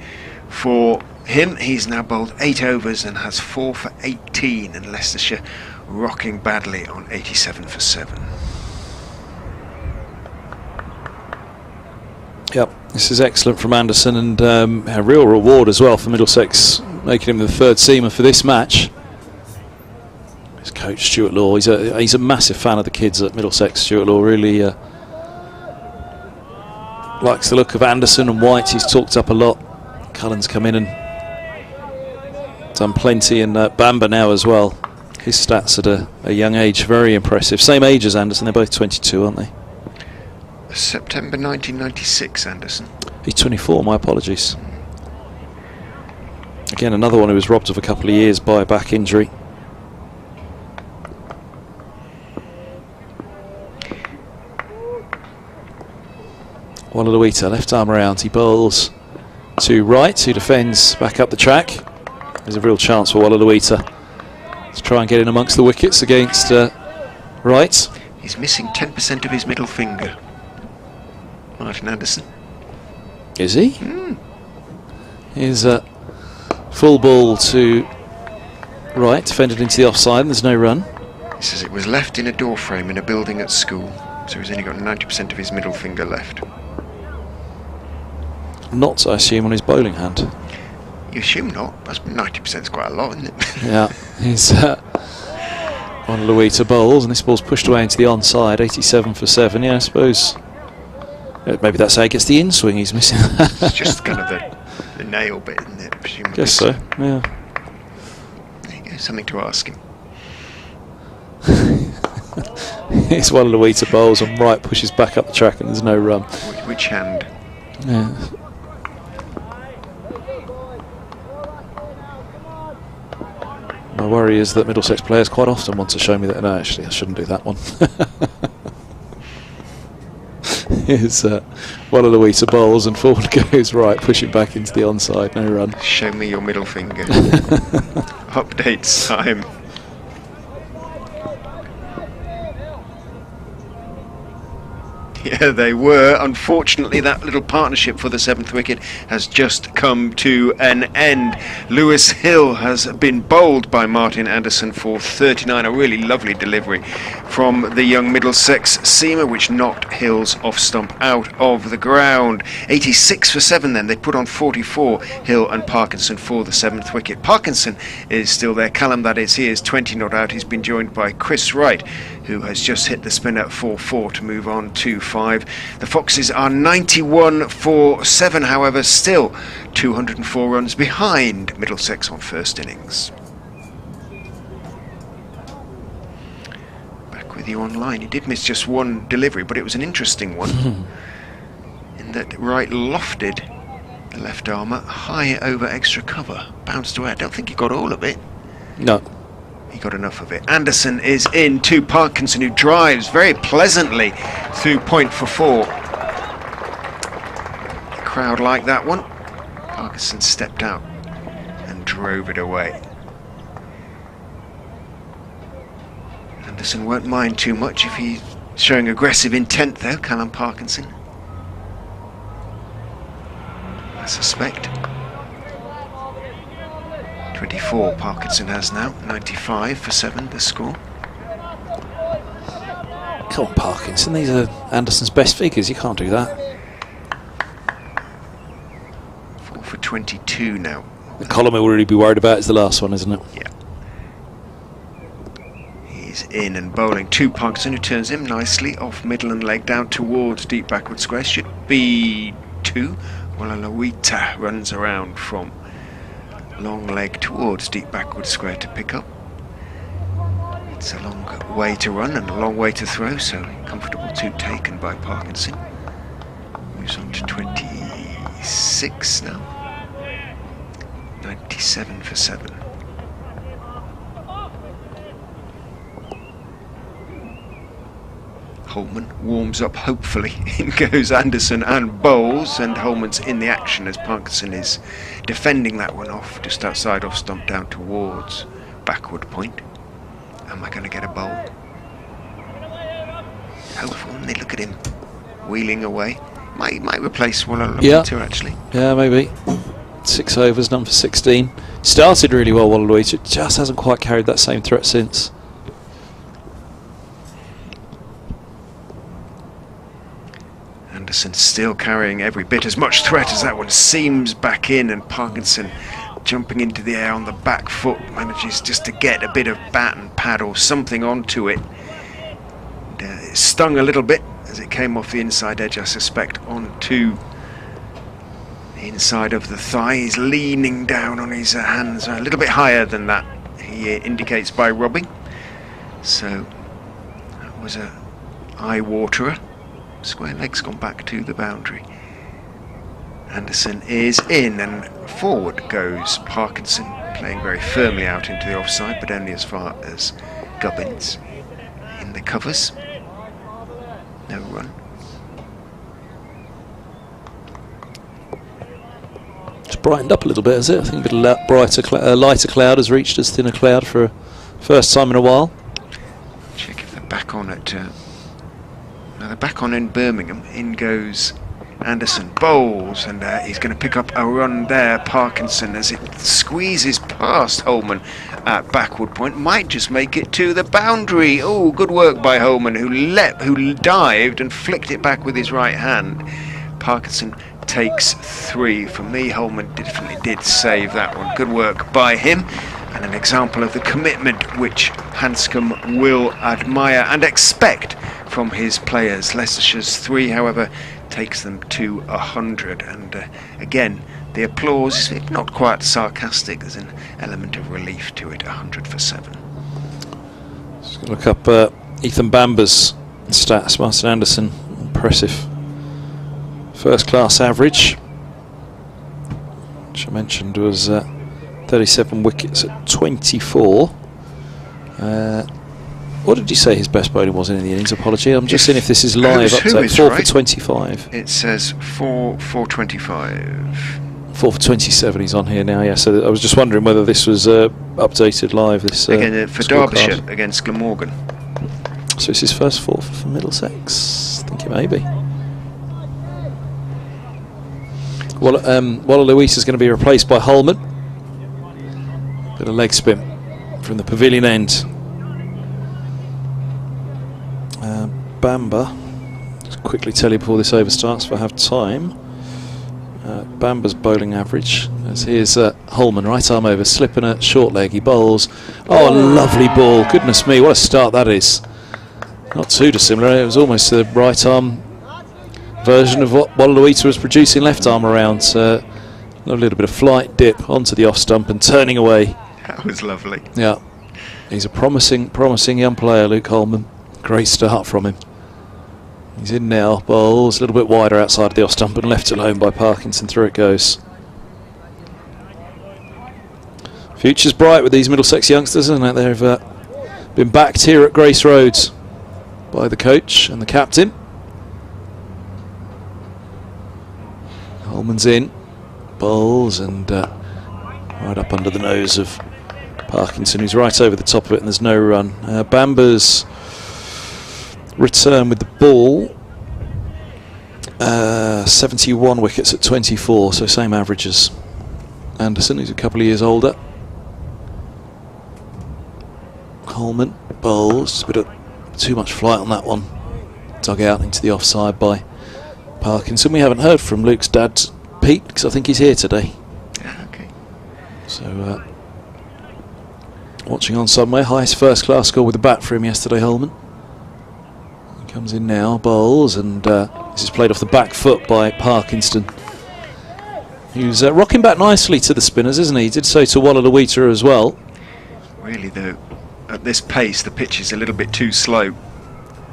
for him. He's now bowled 8 overs and has 4 for 18, and Leicestershire rocking badly on 87 for 7. Yep, this is excellent from Anderson, and a real reward as well for Middlesex, making him the third seamer for this match. His coach Stuart Law, he's a massive fan of the kids at Middlesex. Stuart Law really likes the look of Anderson and White. He's talked up a lot. Cullen's come in and done plenty, and Bamba now as well. His stats at a young age, very impressive. Same age as Anderson, they're both 22, aren't they? September 1996, Anderson. He's 24, my apologies. Again, another one who was robbed of a couple of years by a back injury. Wallaluita, left arm around, he bowls to right, who defends back up the track. There's a real chance for Wallaluita to try and get in amongst the wickets against right. He's missing 10% of his middle finger, Martin Anderson. Is he? Here's a full ball to right, defended into the offside, and there's no run. He says it was left in a door frame in a building at school, so he's only got 90% of his middle finger left. Not, I assume, on his bowling hand. You assume not? That's 90% is quite a lot, isn't it? Yeah, he's Wallaluita bowls, and this ball's pushed away into the onside, 87 for 7. Yeah, I suppose maybe that's how he gets the in-swing he's missing. It's just kind of the nail bit, isn't it? Presumably. Guess so, yeah. There you go, something to ask him. It's Wallaluita bowls and right pushes back up the track, and there's no run. Which hand? Yeah. My worry is that Middlesex players quite often want to show me that. No, actually, I shouldn't do that one. Here's Wallaluita bowls and forward goes right, pushing back into the onside, no run. Show me your middle finger. Updates time. Yeah, they were. Unfortunately, that little partnership for the 7th wicket has just come to an end. Lewis Hill has been bowled by Martin Anderson for 39. A really lovely delivery from the young Middlesex seamer, which knocked Hill's off stump out of the ground. 86 for 7 then. They put on 44, Hill and Parkinson, for the 7th wicket. Parkinson is still there. Callum, that is. He is 20 not out. He's been joined by Chris Wright, who has just hit the spin at 4-4 to move on to 5. The Foxes are 91 for 7, however, still 204 runs behind Middlesex on first innings. Back with you online. He did miss just one delivery, but it was an interesting one. In that Wright lofted the left armour high over extra cover. Bounced away. I don't think he got all of it. No. He got enough of it. Anderson is in to Parkinson, who drives very pleasantly through point for 4. The crowd liked that one. Parkinson stepped out and drove it away. Anderson won't mind too much if he's showing aggressive intent though, Callum Parkinson, I suspect. 24 Parkinson has now, 95 for 7 the score. Come on, Parkinson, these are Anderson's best figures, you can't do that. 4 for 22 now. The column we'll really be worried about is the last one, isn't it? Yeah. He's in and bowling to Parkinson, who turns him nicely off middle and leg down towards deep backward square. Should be 2. Wallaluita runs around from long leg towards deep backward square to pick up. It's a long way to run and a long way to throw, so comfortable 2 taken by Parkinson. Moves on to 26 now. 97 for 7. Holman warms up, hopefully. In goes Anderson and bowls, and Holman's in the action as Parkinson is defending that one off, just outside off stump down towards backward point. Am I going to get a bowl? Hopefully, look at him wheeling away. Might replace Wallaluita actually. Yeah, maybe. 6 overs, done for 16. Started really well, Wallaluita, just hasn't quite carried that same threat since. Anderson still carrying every bit as much threat as that one. Seams back in, and Parkinson jumping into the air on the back foot manages just to get a bit of bat and pad or something onto it. And, it stung a little bit as it came off the inside edge, I suspect, onto the inside of the thigh. He's leaning down on his hands a little bit higher than that, he indicates by rubbing. So that was a eye-waterer. Square leg's gone back to the boundary. Anderson is in, and forward goes Parkinson, playing very firmly out into the offside, but only as far as Gubbins in the covers. No run. It's brightened up a little bit, has it? I think a bit of brighter, lighter cloud has reached as thinner cloud for a first time in a while. Check if they're back on at. Now they're back on in Birmingham. In goes Anderson, bowls, and he's going to pick up a run there. Parkinson, as it squeezes past Holman at backward point, might just make it to the boundary. Oh, good work by Holman, who dived and flicked it back with his right hand. Parkinson takes 3. For me, Holman definitely did save that one. Good work by him, and an example of the commitment which Hanscom will admire and expect from his players. Leicestershire's 3, however, takes them to 100, and again the applause is not quite sarcastic. There's an element of relief to it. 100 for 7. Just look up Ethan Bamber's stats. Martin Anderson, impressive first class average, which I mentioned was 37 wickets at 24. What did you say his best bowling was in the innings? Apology, I'm just seeing if this is live update. 4 for 25. It says 4 for 25. 4 for 27 he's on here now, yeah. So I was just wondering whether this was updated live. This again for Derbyshire against Glamorgan. So it's his first 4 for Middlesex. I think it may be. Wallaluita is going to be replaced by Holman. Bit of leg spin from the pavilion end. Bamber, just quickly tell you before this over starts if I have time. Bamber's bowling average, as here's Holman, right arm over, slipping a short leg, he bowls. Oh, lovely ball, goodness me, what a start that is. Not too dissimilar, it was almost the right arm version of what Wallaluita was producing left arm around. A little bit of flight dip onto the off stump and turning away. That was lovely. Yeah, he's a promising young player, Luke Holman. Great start from him. He's in now, bowls a little bit wider outside the off stump and left alone by Parkinson. Through it goes. Future's bright with these Middlesex youngsters, isn't it? They've been backed here at Grace Roads by the coach and the captain. Holman's in, bowls, and right up under the nose of Parkinson, who's right over the top of it, and there's no run. Bamber's return with the ball, 71 wickets at 24, so same average as Anderson, who's a couple of years older. Holman bowls, a bit of too much flight on that one, dug out into the offside by Parkinson. We haven't heard from Luke's dad, Pete, because I think he's here today. Okay. So watching on somewhere. Highest first class score with the bat for him yesterday, Holman. Comes in now, bowls, and this is played off the back foot by Parkinson, who's rocking back nicely to the spinners, isn't he? He did so to Wallaluita as well. Really, though, at this pace, the pitch is a little bit too slow.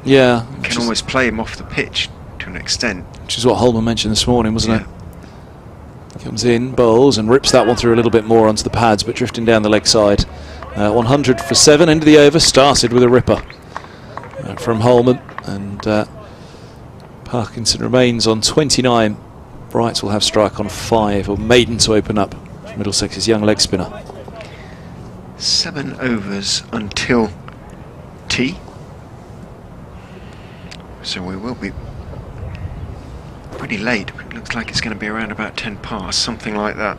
Yeah. You can almost play him off the pitch to an extent. Which is what Holman mentioned this morning, wasn't it? Comes in, bowls, and rips that one through a little bit more onto the pads, but drifting down the leg side. 100 for 7, end of the over, started with a ripper from Holman. and Parkinson remains on 29. Brights will have strike on 5, or maiden to open up Middlesex's young leg spinner. 7 overs until tea. So we will be pretty late. It looks like it's going to be around about 10 past, something like that.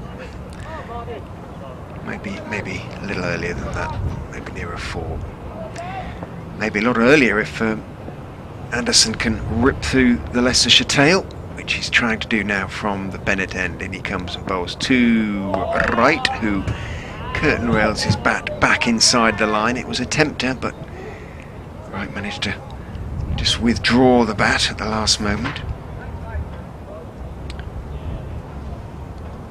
Maybe a little earlier than that. Maybe nearer 4. Maybe a lot earlier if Anderson can rip through the Leicestershire tail, which he's trying to do now from the Bennett end. In he comes and bowls to right, who curtain rails his bat back inside the line. It was a tempter, but Wright managed to just withdraw the bat at the last moment.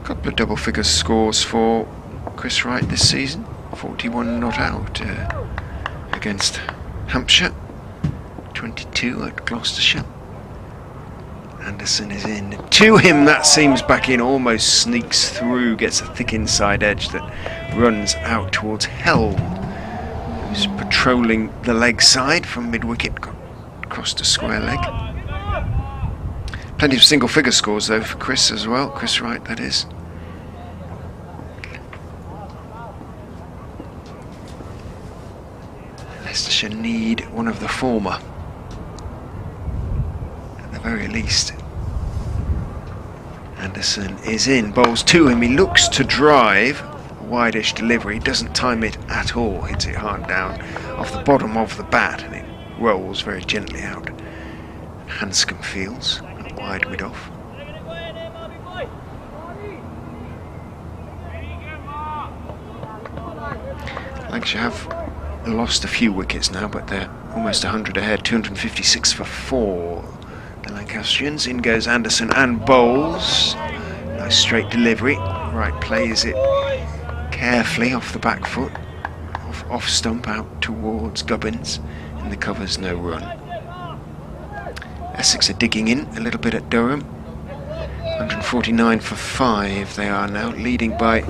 A couple of double-figure scores for Chris Wright this season. 41 not out against Hampshire, 22 at Gloucestershire. Anderson is in. To him, that seams back in, almost sneaks through, gets a thick inside edge that runs out towards Helm, who's patrolling the leg side from mid-wicket, across to square leg. Plenty of single-figure scores, though, for Chris as well. Chris Wright, that is. Leicestershire need one of the former, at the very least. Anderson is in, bowls to him, he looks to drive, wide-ish delivery, doesn't time it at all, hits it hard down off the bottom of the bat, and it rolls very gently out. Hanscom fields, wide mid off. Lancashire have lost a few wickets now, but they're almost 100 ahead, 256 for 4. The Lancastrians. In goes Anderson and bowls. Nice straight delivery. Wright plays it carefully off the back foot, off stump out towards Gubbins. In the covers, no run. Essex are digging in a little bit at Durham. 149 for 5 they are now, leading by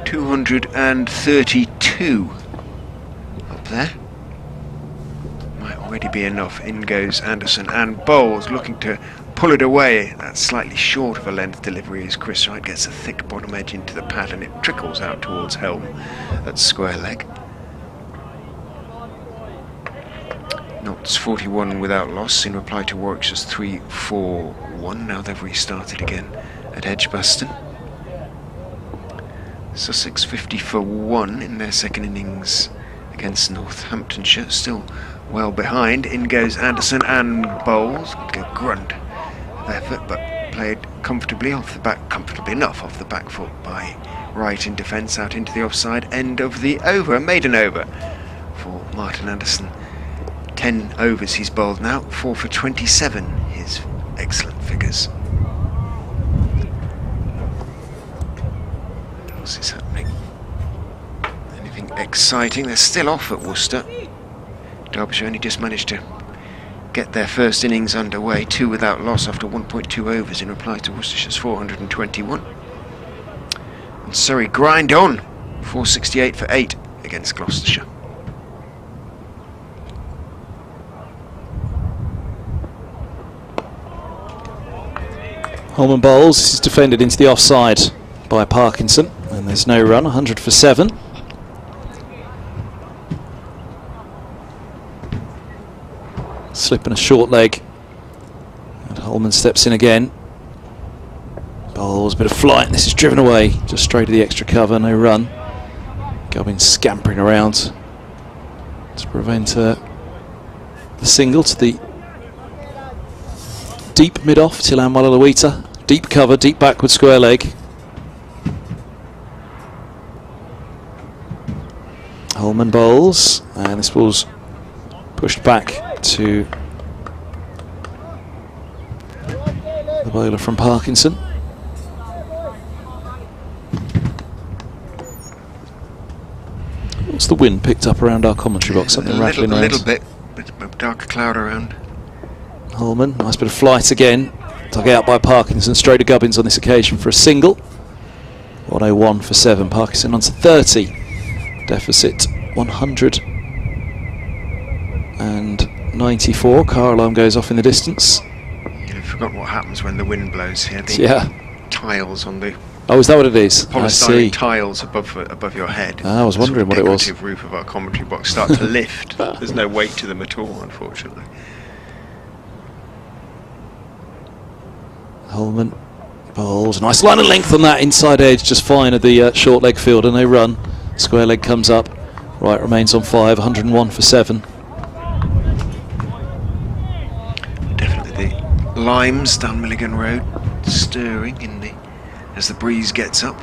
232 up there. Might already be enough. In goes Anderson and bowls, looking to pull it away. That's slightly short of a length delivery as Chris Wright gets a thick bottom edge into the pad and it trickles out towards Helm at square leg. Notts 41 without loss in reply to Warwickshire's 3-4-1. Now they've restarted again at Edgbaston. Sussex 50 for 1 in their second innings against Northamptonshire, still well behind. In goes Anderson and bowls. Go grunt of effort, but played comfortably off the back, comfortably enough off the back foot by Wright in defence out into the offside end of the over. A maiden over for Martin Anderson. 10 overs he's bowled now, 4 for 27, his excellent figures. What else is happening? Anything exciting? They're still off at Worcester. Derbyshire only just managed to get their first innings underway, 2 without loss after 1.2 overs in reply to Worcestershire's 421. And Surrey grind on, 468 for 8 against Gloucestershire. Holman bowls. This is defended into the offside by Parkinson, and there's no run. 100 for 7. Slip and a short leg, and Holman steps in again. Bowls, bit of flight. This is driven away just straight to the extra cover. No run. Gubbins scampering around to prevent the single to the deep mid-off, Tilan Walalawita. Deep cover, deep backward square leg. Holman bowls, and this ball's pushed back to the bowler from Parkinson. What's the wind picked up around our commentary box? Something rattling around. A little bit, but a darker cloud around. Holman, nice bit of flight again. Dug out by Parkinson, straight to Gubbins on this occasion for a single. 101 for 7. Parkinson on to 30. Deficit 100 And 94, car alarm goes off in the distance. You've forgotten what happens when the wind blows here. The Yeah. tiles on the Oh, is that what it is? I polystyrene see. tiles above your head. I was wondering the what it was. decorative roof of our commentary box start to lift. There's no weight to them at all, unfortunately. Holman, Bowles, nice line of length on that inside edge, just fine of the short leg field, and they run. Square leg comes up, right remains on 5, 101 for 7. Definitely the limes down Milligan Road stirring as the breeze gets up.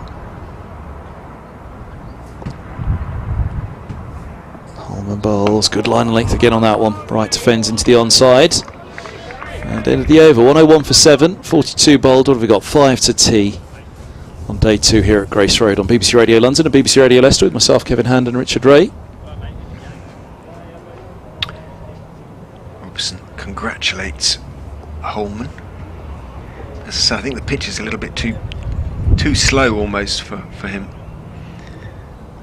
Holman, Bowles, good line of length again on that one. Right defends into the onside. And end of the over, 101 for 7, 42 bowled. What have we got? 5 to tee on day 2 here at Grace Road on BBC Radio London and BBC Radio Leicester with myself, Kevin Hand, and Richard Ray. Robson congratulates Holman. As I say, I think the pitch is a little bit too slow almost for him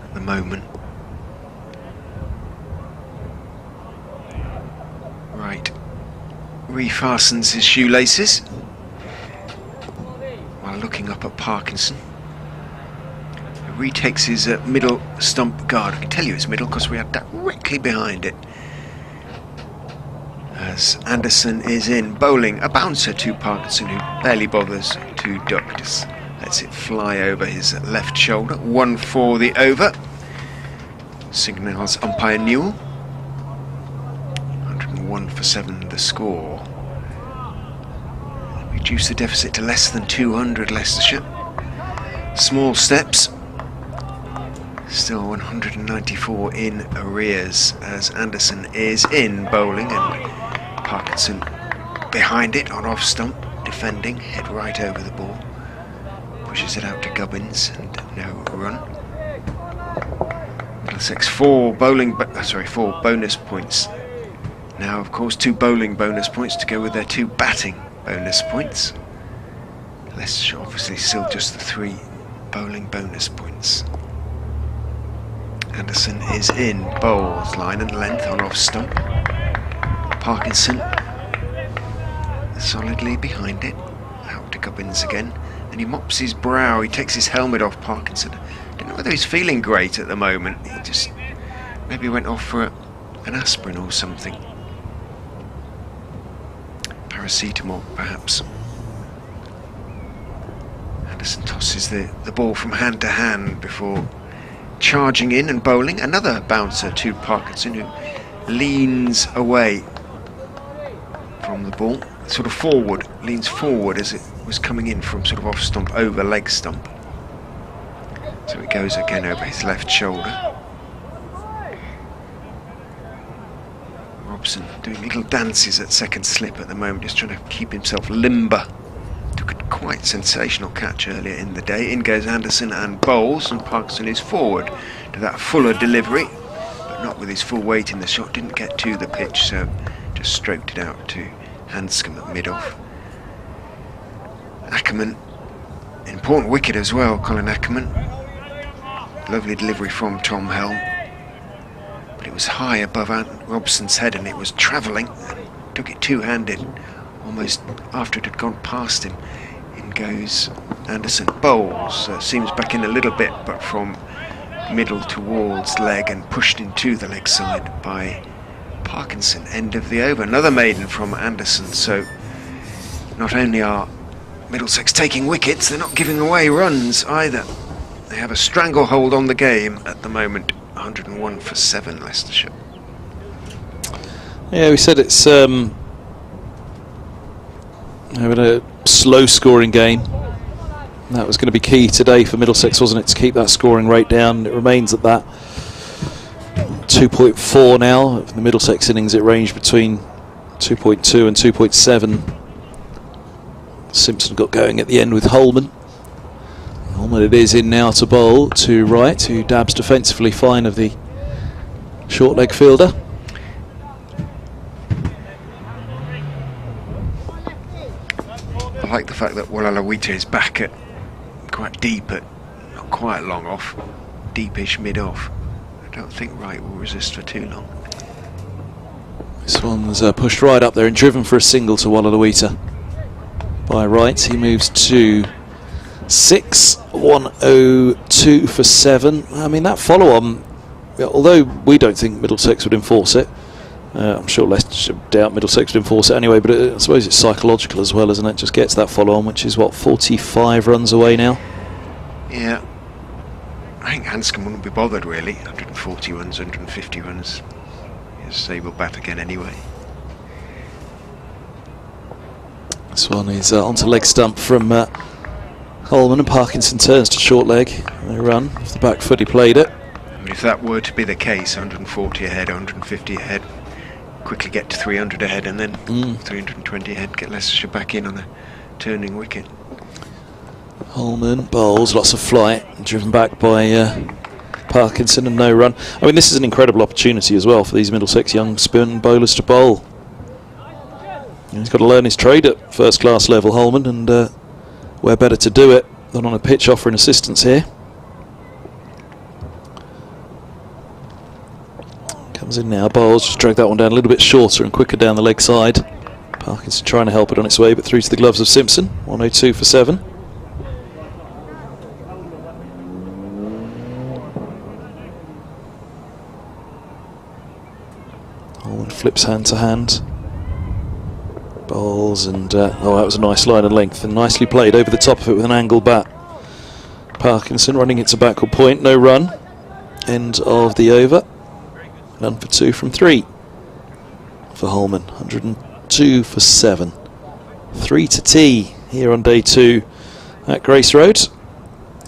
at the moment. Right. Refastens his shoelaces while looking up at Parkinson. He retakes his middle stump guard. I can tell you it's middle because we are directly behind it. As Anderson is in, bowling a bouncer to Parkinson, who barely bothers to duck, just lets it fly over his left shoulder. 1 for the over. Signals umpire Newell. 101 for 7 the score. Reduce the deficit to less than 200, Leicestershire. Small steps. Still 194 in arrears as Anderson is in bowling and Parkinson behind it on off stump, defending, head right over the ball. Pushes it out to Gubbins and no run. Middlesex 4 bonus points. Now, of course, 2 bowling bonus points to go with their 2 batting bonus points. Leicestershire obviously still just the 3 bowling bonus points. Anderson is in, bowls line and length on off stump. Parkinson solidly behind it, out to Gubbins again, and he mops his brow. He takes his helmet off. Parkinson, don't know whether he's feeling great at the moment. He just maybe went off for an aspirin or something, paracetamol perhaps. Anderson tosses the ball from hand to hand before charging in and bowling another bouncer to Parkinson, who leans away from the ball, sort of forward, leans forward as it was coming in from sort of off stump over leg stump. So it goes again over his left shoulder. Robson doing little dances at second slip at the moment, just trying to keep himself limber. Took a quite sensational catch earlier in the day. In goes Anderson and bowls, and Parkinson is forward to that fuller delivery, but not with his full weight in the shot. Didn't get to the pitch, so just stroked it out to Hanscom at mid-off. Ackerman, important wicket as well, Colin Ackerman. Lovely delivery from Tom Helm, but it was high above Robson's head and it was travelling, and took it two-handed almost after it had gone past him. In goes Anderson, bowls, seems back in a little bit, but from middle towards leg and pushed into the leg side by Parkinson. End of the over. Another maiden from Anderson. So not only are Middlesex taking wickets, they're not giving away runs either. They have a stranglehold on the game at the moment. 101 for 7, Leicestershire. Yeah, we said it's having a slow scoring game. That was going to be key today for Middlesex, wasn't it, to keep that scoring rate down. It remains at that. 2.4 now. The Middlesex innings, it ranged between 2.2 and 2.7. Simpson got going at the end with Holman. Holman it is in now to bowl to right, who dabs defensively fine of the short leg fielder. I like the fact that Walalawita is back at quite deep, at not quite long off, deepish mid off. I don't think Wright will resist for too long. This one's pushed right up there and driven for a single to Wallaluita by Wright. He moves to 6, 102 for 7. I mean, that follow-on, although we don't think Middlesex would enforce it, I'm sure Leicestershire doubt Middlesex would enforce it anyway, but I suppose it's psychological as well, isn't it? Just gets that follow-on, which is, what, 45 runs away now? Yeah. I think Hanscom wouldn't be bothered, really. 140 runs, 150 runs. He'll bat again anyway. This one is onto leg stump from Holman, and Parkinson turns to short leg. They run off the back foot. He played it. I mean, if that were to be the case, 140 ahead, 150 ahead, quickly get to 300 ahead, and then 320 ahead, get Leicestershire back in on a turning wicket. Holman bowls, lots of flight, driven back by Parkinson, and no run. I mean, this is an incredible opportunity as well for these Middlesex young spin bowlers to bowl. He's got to learn his trade at first class level, Holman, and where better to do it than on a pitch offering assistance here. Comes in now, bowls, just drag that one down a little bit shorter and quicker down the leg side. Parkinson trying to help it on its way, but through to the gloves of Simpson. 102 for 7. Holman flips hand to hand. Bowls, and oh, that was a nice line and length, and nicely played over the top of it with an angled bat. Parkinson running it to backward point, no run. End of the over. None for 2 from 3 for Holman. 102 for 7. 3 to tee here on day 2 at Grace Road,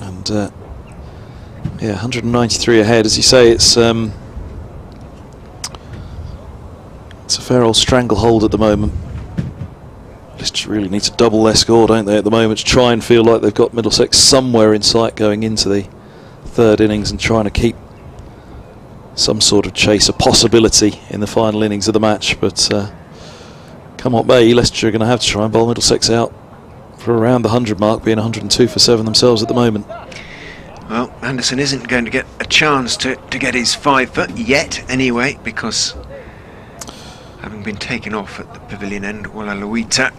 and yeah, 193 ahead. As you say, it's a fair old stranglehold at the moment. Just really need to double their score, don't they, at the moment, to try and feel like they've got Middlesex somewhere in sight going into the third innings, and trying to keep some sort of chase, a possibility in the final innings of the match. But come what may, Leicestershire are going to have to try and bowl Middlesex out for around the 100 mark, being 102 for 7 themselves at the moment. Well, Anderson isn't going to get a chance to get his 5 foot yet anyway, because having been taken off at the pavilion end, Wallaluita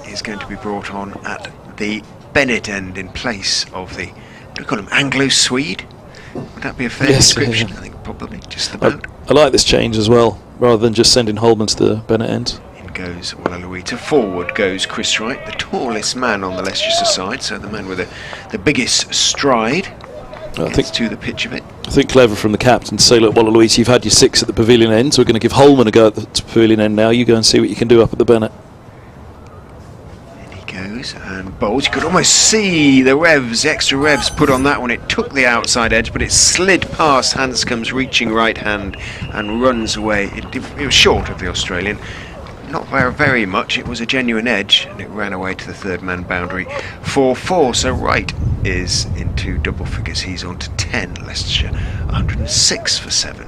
is going to be brought on at the Bennett end in place of the, what do we call him, Anglo-Swede? Would that be a fair description? I think probably just about. I like this change as well, rather than just sending Holman to the Bennett end. In goes Wallaluita. Forward goes Chris Wright, the tallest man on the Leicestershire side, so the man with the biggest stride. I think to the pitch of it. I think clever from the captain to say, look, Wallaluita, you've had your 6 at the pavilion end, so we're going to give Holman a go at the pavilion end now. You go and see what you can do up at the Bennett. In he goes and bowls. You could almost see the revs, the extra revs put on that one. It took the outside edge, but it slid past Hanscom's reaching right hand and runs away. It was short of the Australian. Not very much. It was a genuine edge, and it ran away to the third man boundary. 4-4. So Wright is into double figures. He's on to 10. Leicestershire 106 for 7.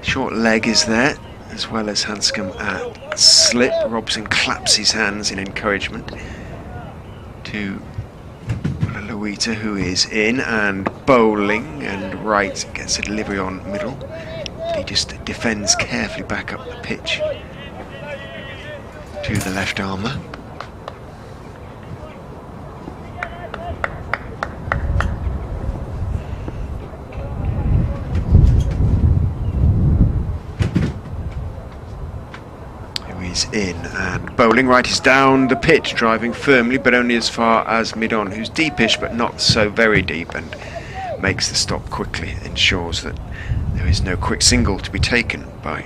Short leg is there, as well as Hanscom at slip. Robson claps his hands in encouragement to Wallaluita, who is in and bowling, and Wright gets a delivery on middle. He just defends carefully back up the pitch to the left armour. Who is in and bowling. Wright is down the pitch, driving firmly, but only as far as mid-on, who's deepish but not so very deep, and makes the stop quickly, ensures that there is no quick single to be taken by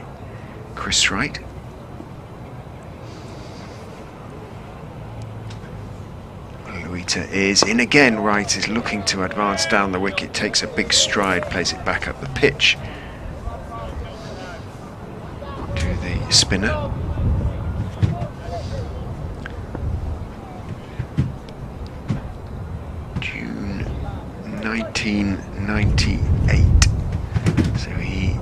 Chris Wright. Wallaluita is in again. Wright is looking to advance down the wicket, takes a big stride, plays it back up the pitch to the spinner. June 1998. So he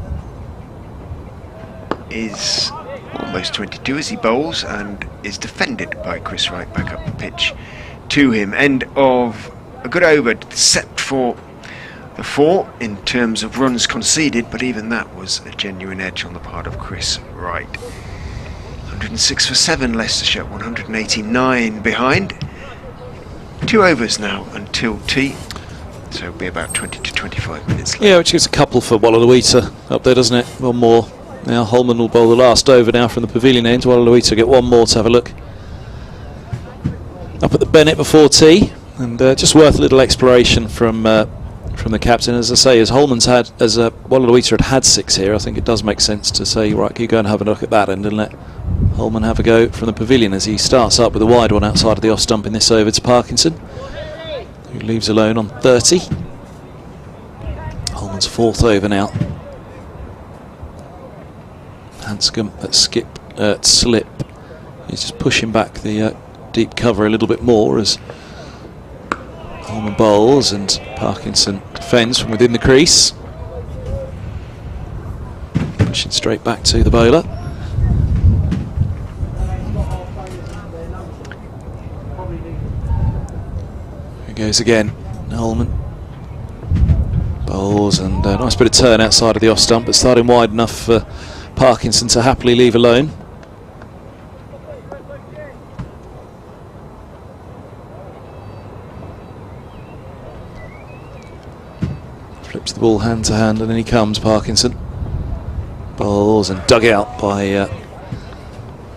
is almost 22 as he bowls, and is defended by Chris Wright back up the pitch to him. End of a good over, except for the 4 in terms of runs conceded, but even that was a genuine edge on the part of Chris Wright. 106 for 7, Leicestershire, 189 behind. 2 overs now until tea, so it'll be about 20 to 25 minutes left. Yeah, which gives a couple for Wallaluita up there, doesn't it? One more. Now Holman will bowl the last over now from the pavilion end. Wallaluita get one more to have a look. Up at the Bennett before tea, and just worth a little exploration from the captain. As I say, as Wallaluita had 6 here, I think it does make sense to say, right, can you go and have a look at that end and let Holman have a go from the pavilion as he starts up with a wide one outside of the off stump in this over to Parkinson, who leaves alone on 30. Holman's 4th over now. Hanscom at slip. He's just pushing back the deep cover a little bit more as Holman bowls and Parkinson defends from within the crease. Pushing straight back to the bowler. Here goes again, Holman. Bowls and a nice bit of turn outside of the off stump, but starting wide enough for Parkinson to happily leave alone. Flips the ball hand to hand, and then he comes, Parkinson. Bowls and dug out by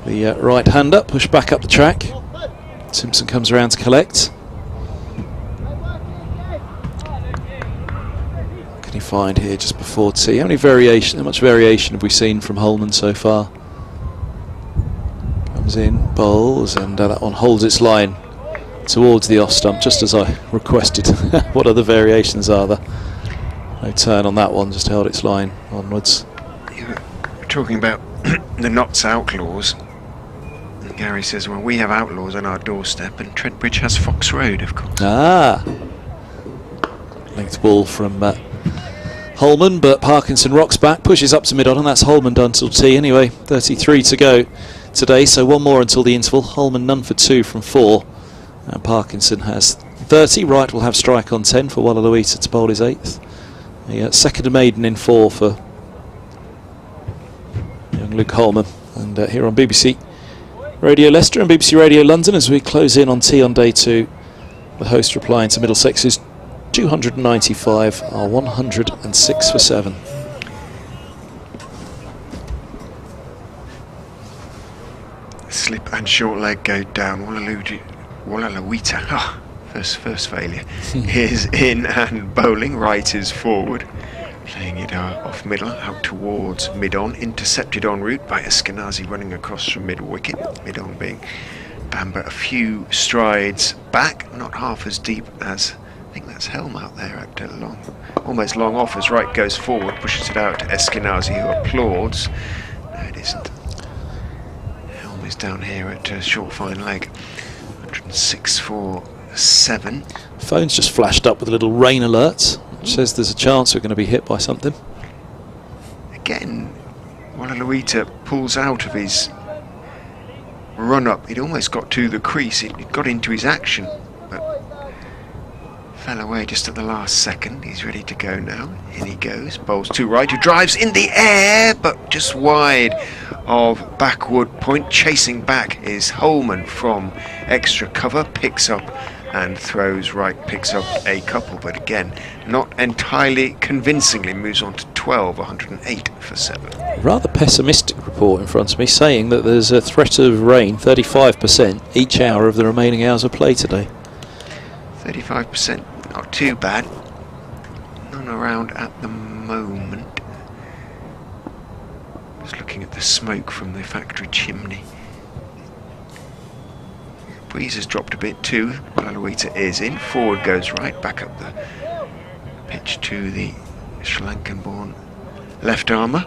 the right-hander, pushed back up the track. Simpson comes around to collect. What can he find here just before tea? How much variation have we seen from Holman so far? Comes in, bowls, and that one holds its line towards the off stump, just as I requested. What other variations are there? No turn on that one, just held its line onwards. You were talking about the Notts Outlaws. And Gary says, well, we have Outlaws on our doorstep, and Trentbridge has Fox Road, of course. Ah! Length ball from Holman, but Parkinson rocks back, pushes up to mid-on, and that's Holman done till tea anyway. 33 to go today, so one more until the interval. Holman none for 2 from 4, and Parkinson has 30. Wright will have strike on 10 for Wallaluita to bowl his 8th. The second maiden in 4 for young Luke Holman. And here on BBC Radio Leicester and BBC Radio London, as we close in on tea on day 2, the host replying to Middlesex's 295 are 106 for 7. Slip and short leg go down. Wallaluita. First failure. Is in and bowling. Wright is forward, playing it off middle, out towards mid-on, intercepted en route by Eskenazi running across from mid-wicket. Mid-on being Bamber a few strides back, not half as deep as, I think that's Helm out there at almost long off as Wright goes forward, pushes it out to Eskenazi, who applauds. No, it isn't. Helm is down here at short fine leg. 106 for 7. Phone's just flashed up with a little rain alert, which says there's a chance we're going to be hit by something. Again, Wallaluita pulls out of his run-up. He'd almost got to the crease. He'd got into his action, but fell away just at the last second. He's ready to go now. In he goes. Bowls to Wright, who drives in the air, but just wide of backward point. Chasing back is Holman from extra cover. Picks up and throws. Wright picks up a couple, but again, not entirely convincingly. Moves on to 12, 108 for 7. Rather pessimistic report in front of me, saying that there's a threat of rain, 35% each hour of the remaining hours of play today. 35%, not too bad. None around at the moment. Just looking at the smoke from the factory chimney. Breeze has dropped a bit too. Wallaluita is in. Forward goes Wright. Back up the pitch to the Sri Lankan-born left armour.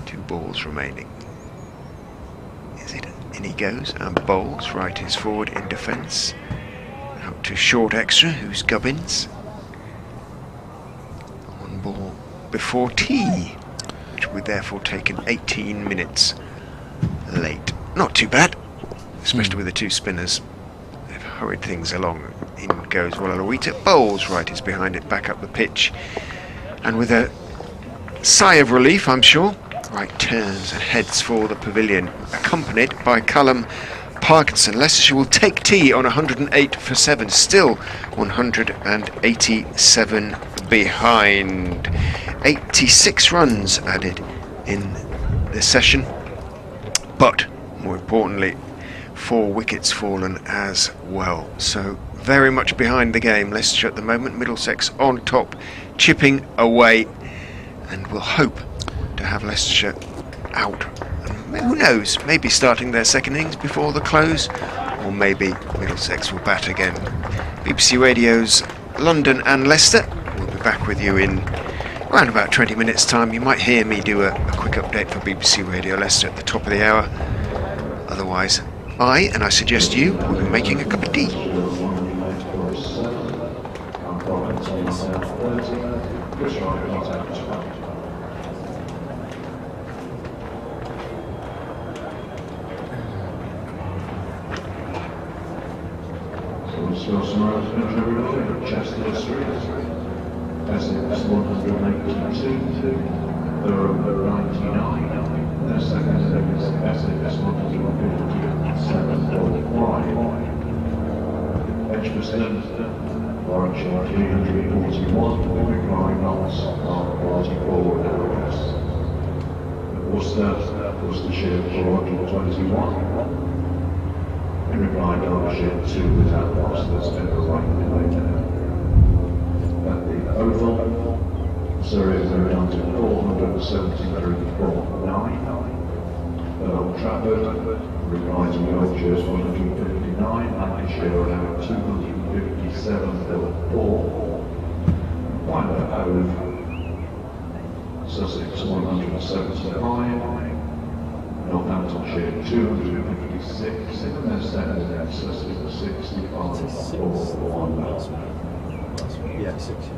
Two balls remaining. Is it? In he goes and bowls. Wright is forward in defence. Out to short extra, who's Gubbins. One ball before tea, which would therefore take an 18 minutes late. Not too bad, especially with the 2 spinners hurried things along. In goes Wallaluita, bowls right is behind it, back up the pitch, and with a sigh of relief, I'm sure, right turns and heads for the pavilion, accompanied by Callum Parkinson. Leicestershire will take tea on 108 for 7, still 187 behind. 86 runs added in this session, but more importantly, 4 wickets fallen as well. So very much behind the game, Leicestershire at the moment. Middlesex on top, chipping away, and we'll hope to have Leicestershire out. And who knows, maybe starting their second innings before the close, or maybe Middlesex will bat again. BBC Radio's London and Leicester. We'll be back with you in around about 20 minutes time. You might hear me do a quick update for BBC Radio Leicester at the top of the hour. Otherwise, and I suggest you, will be making a cup of tea. Chester Street, Essex 182, Durham 99, their second is Essex 157.5, Edgbaston, Warwickshire 341, Wickline Knots 44 hours, Worcestershire 421, in reply, Derbyshire 2 without loss, that's been a right delay. At the Oval, Surrey is down to 473.9. Old Trafford, reply to Yorkshire's 159, Lancashire around 257.4. Wider Hove, Sussex 175. Northamptonshire 256, and then second and Sussex 65. Yeah, 6.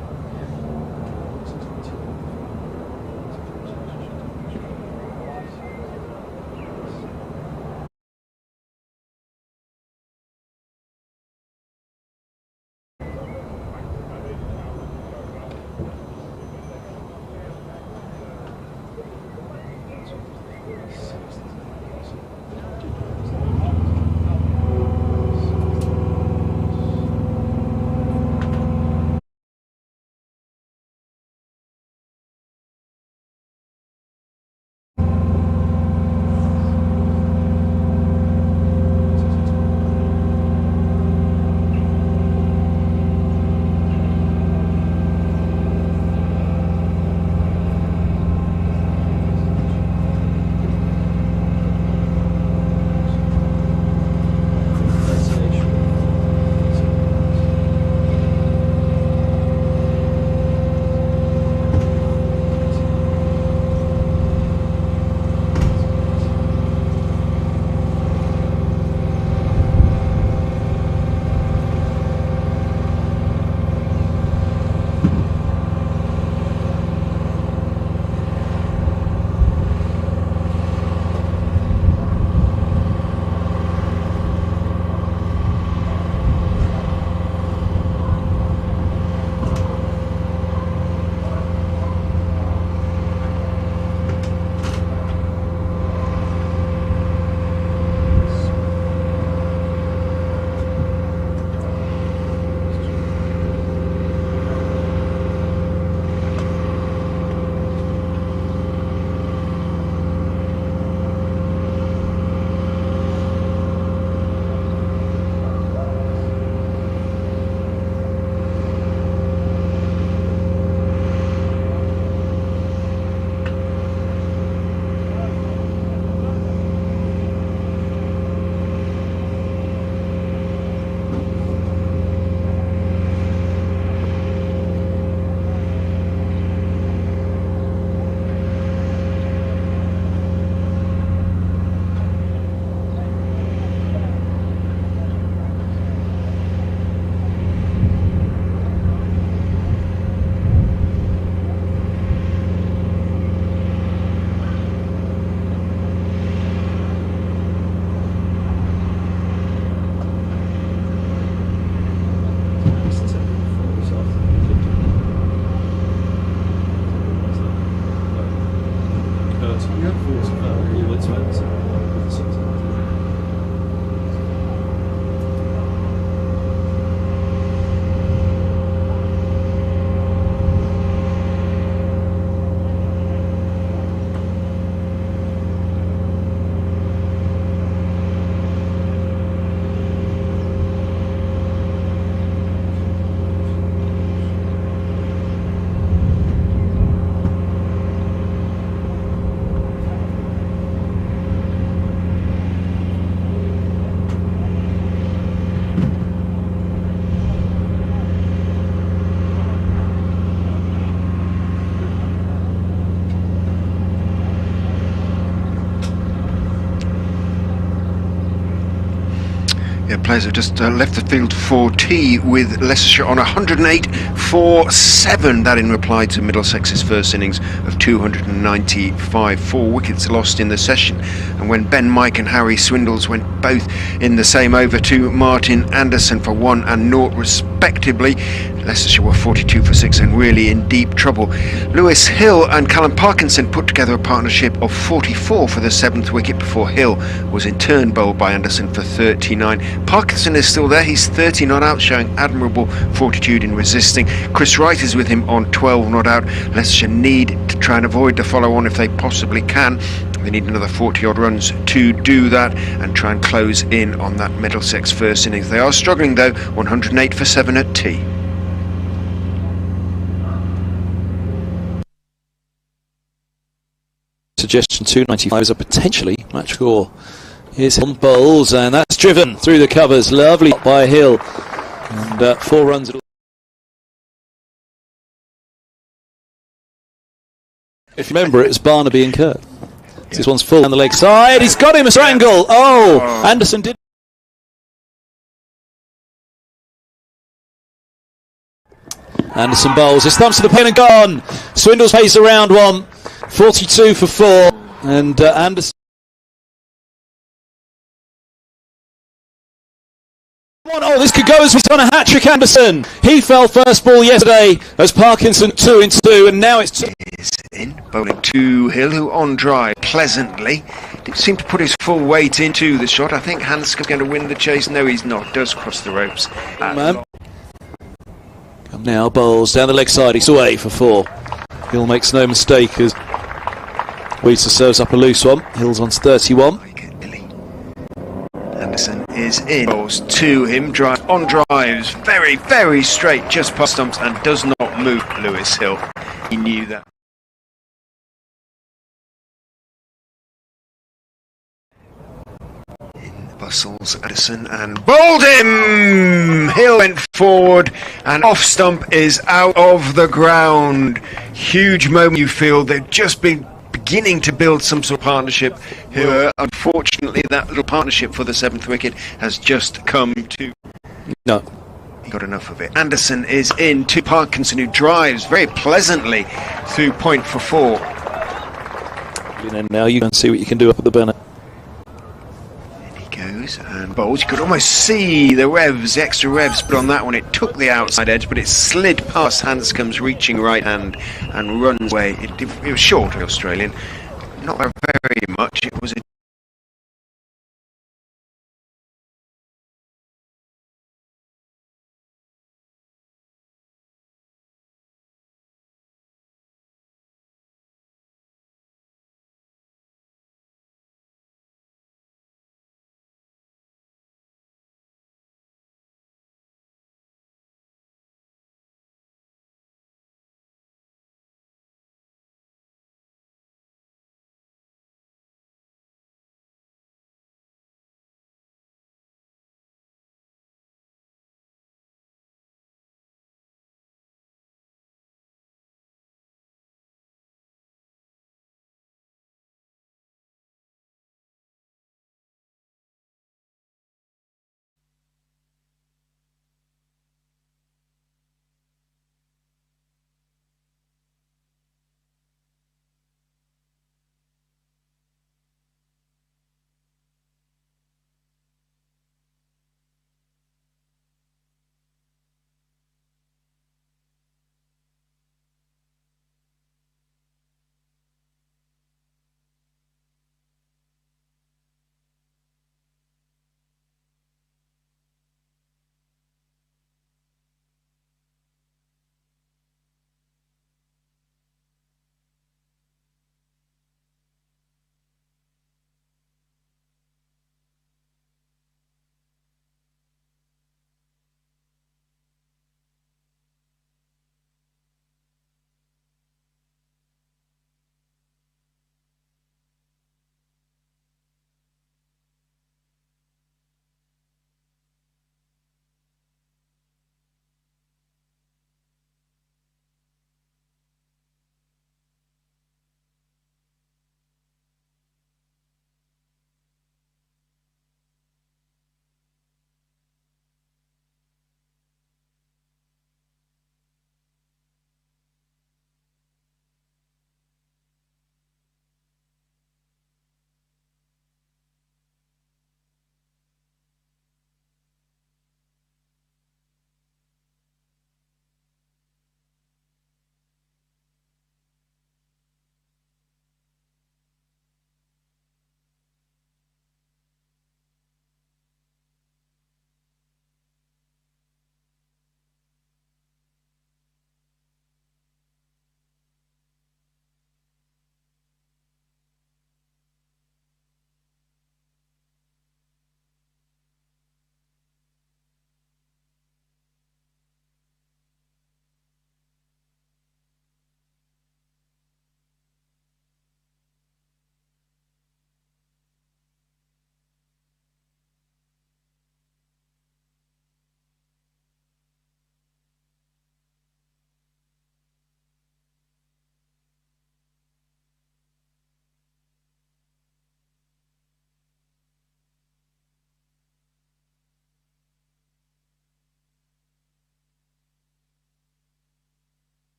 Yeah, players have just left the field for tea with Leicestershire on 108-4-7. That in reply to Middlesex's first innings of 295. 4 wickets lost in the session. And when Ben, Mike and Harry Swindles went both in the same over to Martin Anderson for 1 and 0 respectively, Leicestershire were 42 for 6 and really in deep trouble. Lewis Hill and Callum Parkinson put together a partnership of 44 for the 7th wicket before Hill was in turn bowled by Anderson for 39. Parkinson is still there, he's 30 not out, showing admirable fortitude in resisting. Chris Wright is with him on 12 not out. Leicestershire need to try and avoid the follow on if they possibly can. They need another 40 odd runs to do that and try and close in on that Middlesex first innings. They are struggling though, 108 for 7 at tea. Suggestion 295 is a potentially match score. Here's on bowls, and that's driven through the covers. Lovely by Hill. And 4 runs. If you remember, it was Barnaby and Kirk. This one's full down the leg side. He's got him a strangle. Oh, Anderson did. Anderson bowls. His thumbs to the pin and gone. Swindles pays the round one. 42 for 4. And Anderson. Oh, this could go as he's on a hat-trick, Anderson. He fell first ball yesterday as Parkinson 2 in 2, and now it's 2. Is in bowling to Hill, who on drive pleasantly did seem to put his full weight into the shot. I think Hanscom's going to win the chase. No, he's not. Does cross the ropes. Man. Come now, bowls down the leg side. He's away for 4. Hill makes no mistake as Weiser serves up a loose one. Hill's on 31. Anderson is in. Balls to him, drive on drives, very, very straight, just past stumps, and does not move Lewis Hill. He knew that. In bustles Anderson and bowled him! Hill went forward and off stump is out of the ground. Huge moment, you feel. They've just been beginning to build some sort of partnership here. Unfortunately, that little partnership for the 7th wicket has just come to... No. He got enough of it. Anderson is in to Parkinson, who drives very pleasantly through point for 4. You know, now you can see what you can do up at the Bennett. In he goes and bowls. You could almost see the revs, the extra revs, but on that one it took the outside edge, but it slid past Hanscom's reaching right hand and runs away. It was short, Australian. Not very much. It was a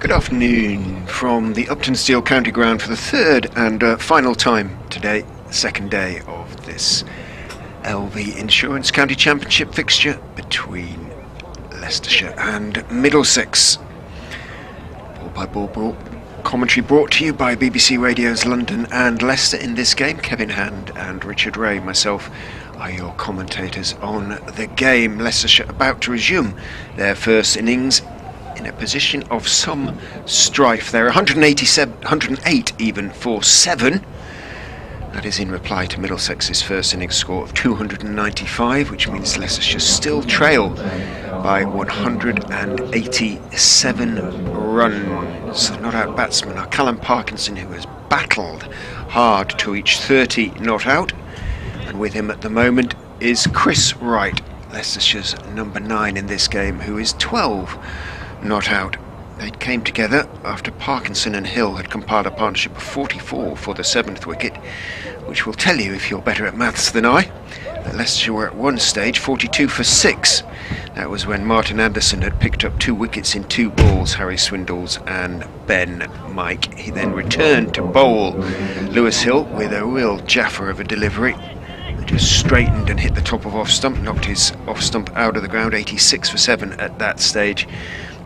Good afternoon from the Uptonsteel County Ground for the third and final time today, second day of this LV Insurance County Championship fixture between Leicestershire and Middlesex. Ball commentary brought to you by BBC Radio's London and Leicester in this game. Kevin Hand and Richard Ray, myself, are your commentators on the game. Leicestershire about to resume their first innings in a position of some strife. They're 108 even for 7. That is in reply to Middlesex's first innings score of 295, which means Leicestershire still trail by 187 runs. Not out batsmen are Callum Parkinson, who has battled hard to reach 30 not out, and with him at the moment is Chris Wright, Leicestershire's number 9 in this game, who is 12 not out. They came together after Parkinson and Hill had compiled a partnership of 44 for the 7th wicket, which will tell you, if you're better at maths than I, that Leicestershire were at one stage 42 for 6. That was when Martin Anderson had picked up 2 wickets in 2 balls, Harry Swindles and Ben Mike. He then returned to bowl Lewis Hill with a real jaffer of a delivery. He just straightened and hit the top of off stump, knocked his off stump out of the ground, 86 for 7 at that stage.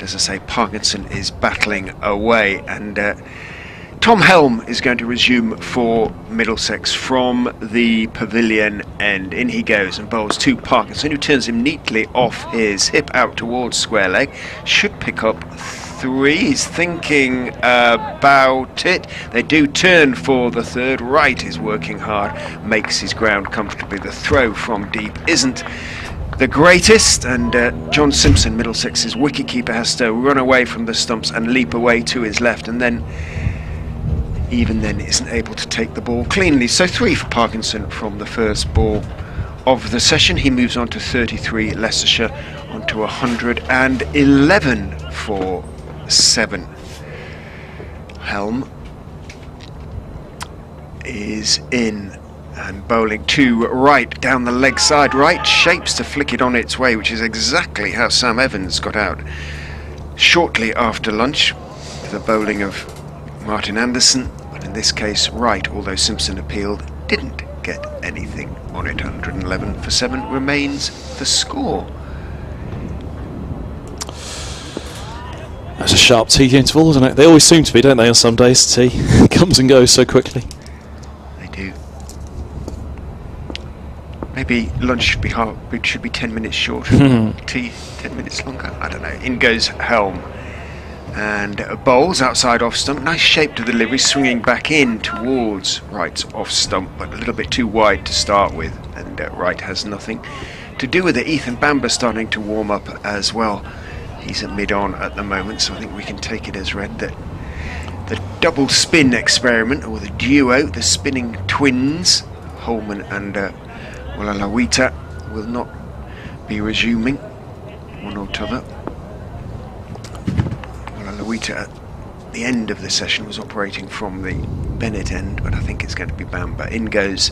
As I say, Parkinson is battling away, and Tom Helm is going to resume for Middlesex from the pavilion end. In he goes and bowls to Parkinson, who turns him neatly off his hip out towards square leg. Should pick up 3. He's thinking about it. They do turn for the third. Wright is working hard, makes his ground comfortably. The throw from deep isn't the greatest, and John Simpson, Middlesex's wicketkeeper, has to run away from the stumps and leap away to his left, and then even then isn't able to take the ball cleanly. So 3 for Parkinson from the first ball of the session. He moves on to 33, Leicestershire onto 111 for 7. Helm is in and bowling to Wright down the leg side. Wright shapes to flick it on its way, which is exactly how Sam Evans got out shortly after lunch, the bowling of Martin Anderson. But in this case, Wright, although Simpson appealed, didn't get anything on it. 111 for 7 remains the score. That's a sharp tea interval, isn't it? They always seem to be, don't they, on some days, tea. It comes and goes so quickly. They do. Maybe lunch should be 10 minutes short. Tea 10 minutes longer. I don't know. In goes Helm and bowls outside off stump. Nice shape to the delivery, swinging back in towards Wright's off stump, but a little bit too wide to start with, and Wright has nothing to do with it. Ethan Bamber starting to warm up as well. He's at mid-on at the moment, so I think we can take it as read that the double spin experiment, or the duo, the spinning twins, Holman and Walalawita, will not be resuming, one or t'other. Walalawita at the end of the session was operating from the Bennett end, but I think it's going to be Bamber. In goes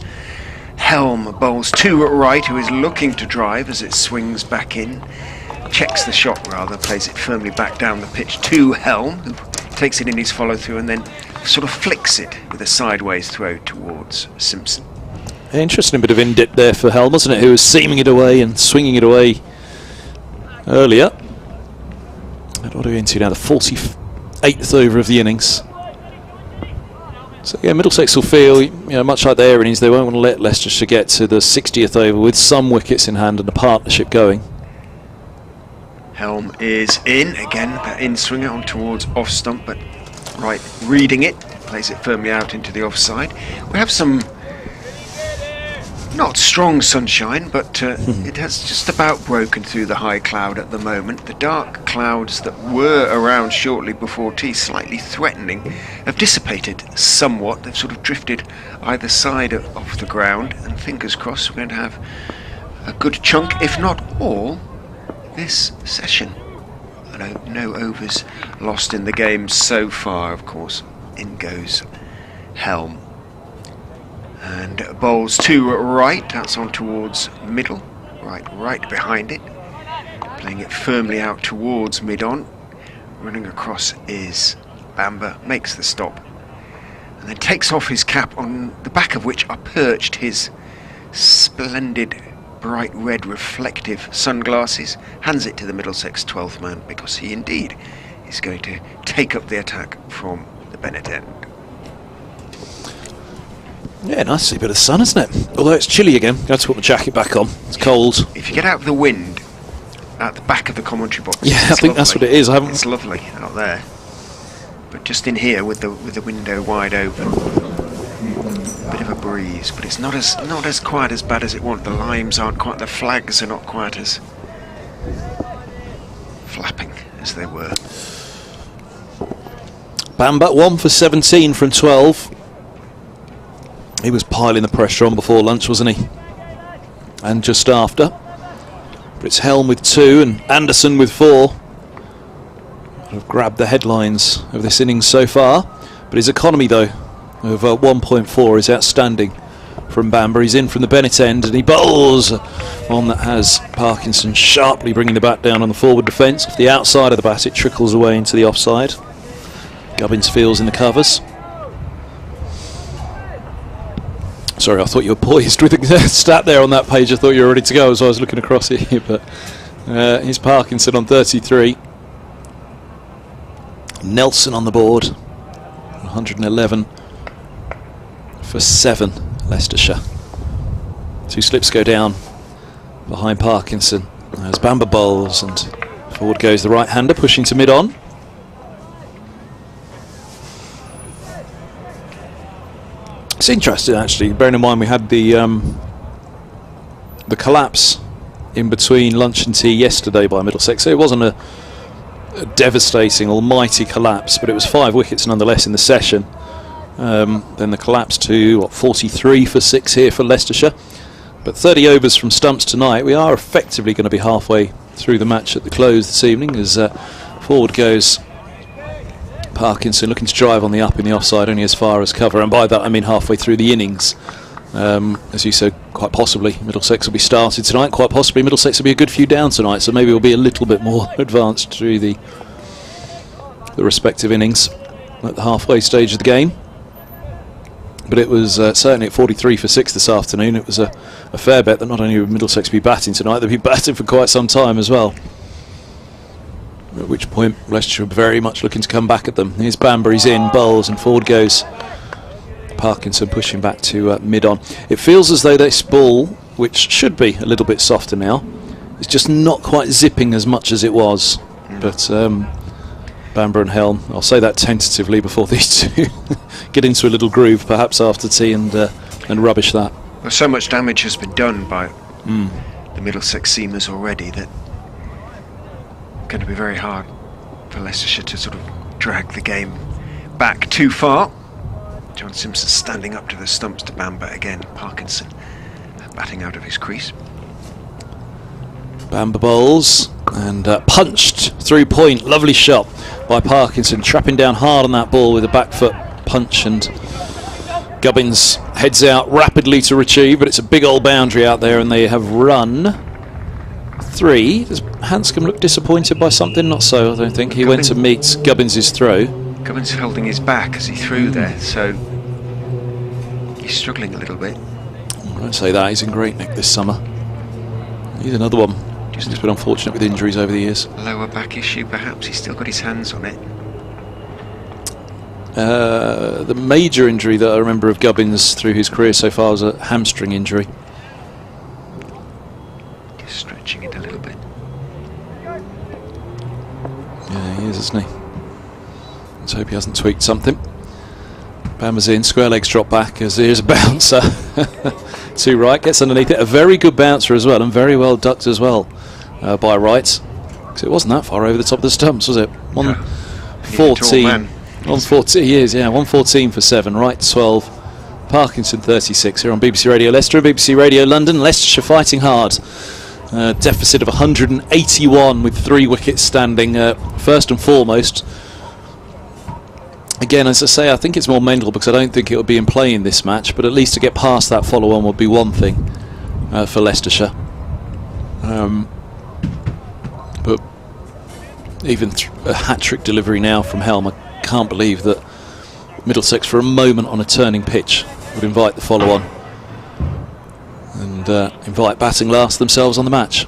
Helm, bowls to Wright, who is looking to drive as it swings back in. Checks the shot rather, plays it firmly back down the pitch to Helm, who takes it in his follow through and then sort of flicks it with a sideways throw towards Simpson. Interesting bit of in-dip there for Helm, wasn't it? Who was seaming it away and swinging it away earlier. And what are we into now? The 48th over of the innings. So yeah, Middlesex will feel, much like their innings, they won't want to let Leicestershire get to the 60th over with some wickets in hand and a partnership going. Helm is in again, that in swinger on towards off stump, but Wright reading it, plays it firmly out into the offside. We have some not strong sunshine, but it has just about broken through the high cloud at the moment. The dark clouds that were around shortly before tea, slightly threatening, have dissipated somewhat. They've sort of drifted either side of the ground, and fingers crossed we're going to have a good chunk, if not all, this session. No overs lost in the game so far, of course. In goes Helm. And bowls to Wright, that's on towards middle. Right behind it. Playing it firmly out towards mid-on. Running across is Bamber, makes the stop, and then takes off his cap, on the back of which are perched his splendid bright red reflective sunglasses, hands it to the Middlesex 12th man, because he indeed is going to take up the attack from the Bennett end. Yeah, nice to see a bit of sun, isn't it? Although it's chilly again. Got to put my jacket back on. It's cold. If you get out of the wind at the back of the commentary box, Yeah, I think that's what it is. It's lovely out there, but just in here with the window wide open, bit of a breeze, but it's not as quite as bad as it was. The limes aren't quite, the flags are not quite as flapping as they were. Bamber 1 for 17 from 12. He was piling the pressure on before lunch, wasn't he? And just after. But it's Helm with 2 and Anderson with 4. Have grabbed the headlines of this innings so far. But his economy, though, of 1.4 is outstanding from Bamber. He's in from the Bennett end and he bowls one that has Parkinson sharply bringing the bat down on the forward defence. Off the outside of the bat, it trickles away into the offside. Gubbins feels in the covers. Sorry, I thought you were poised with the stat there on that page. I thought you were ready to go as I was looking across here. But here's Parkinson on 33. Nelson on the board. 111 for 7, Leicestershire. 2 slips go down behind Parkinson as Bamber bowls, and forward goes the right-hander, pushing to mid-on. It's interesting, actually, bearing in mind we had the collapse in between lunch and tea yesterday by Middlesex. So it wasn't a devastating, almighty collapse, but it was 5 wickets nonetheless in the session. Then the collapse to 43 for 6 here for Leicestershire. But 30 overs from stumps tonight. We are effectively going to be halfway through the match at the close this evening as forward goes Parkinson, looking to drive on the up in the offside, only as far as cover, and by that I mean halfway through the innings. As you said, quite possibly Middlesex will be started tonight, quite possibly Middlesex will be a good few down tonight, so maybe we'll be a little bit more advanced through the respective innings at the halfway stage of the game. But it was certainly at 43 for 6 this afternoon. It was a fair bet that not only would Middlesex be batting tonight, they'd be batting for quite some time as well. At which point Leicestershire were very much looking to come back at them. Here's Bamber, he's in, bowls, and forward goes Parkinson, pushing back to mid-on. It feels as though this ball, which should be a little bit softer now, is just not quite zipping as much as it was. But Bamber and Helm, I'll say that tentatively before these two get into a little groove, perhaps after tea, and rubbish that. Well, so much damage has been done by the Middlesex seamers already that it's going to be very hard for Leicestershire to sort of drag the game back too far. John Simpson standing up to the stumps to Bamber again. Parkinson batting out of his crease. Bamber bowls and punched through point. Lovely shot by Parkinson, trapping down hard on that ball with a back foot punch, and Gubbins heads out rapidly to retrieve, but it's a big old boundary out there and they have run 3. Does Hanscom look disappointed by something? Not so, I don't think. He went to meet Gubbins' throw. Gubbins holding his back as he threw there, so he's struggling a little bit. I won't say that, he's in great nick this summer. He's another one. He's been unfortunate with injuries over the years. Lower back issue, perhaps. He's still got his hands on it. The major injury that I remember of Gubbins through his career so far was a hamstring injury. Just stretching it a little bit. Yeah, he is, isn't he? Let's hope he hasn't tweaked something. Bamber's in, square legs drop back as here's a bouncer. To right, gets underneath it. A very good bouncer as well, and very well ducked as well by Wright. Because it wasn't that far over the top of the stumps, was it? 114. 114 years, yeah. 114 for 7. Wright 12. Parkinson 36. Here on BBC Radio Leicester and BBC Radio London. Leicestershire fighting hard. Deficit of 181 with 3 wickets standing. First and foremost. Again, as I say, I think it's more mental because I don't think it will be in play in this match, but at least to get past that follow-on would be one thing for Leicestershire. But even a hat-trick delivery now from Helm. I can't believe that Middlesex for a moment on a turning pitch would invite the follow-on and invite batting last themselves on the match.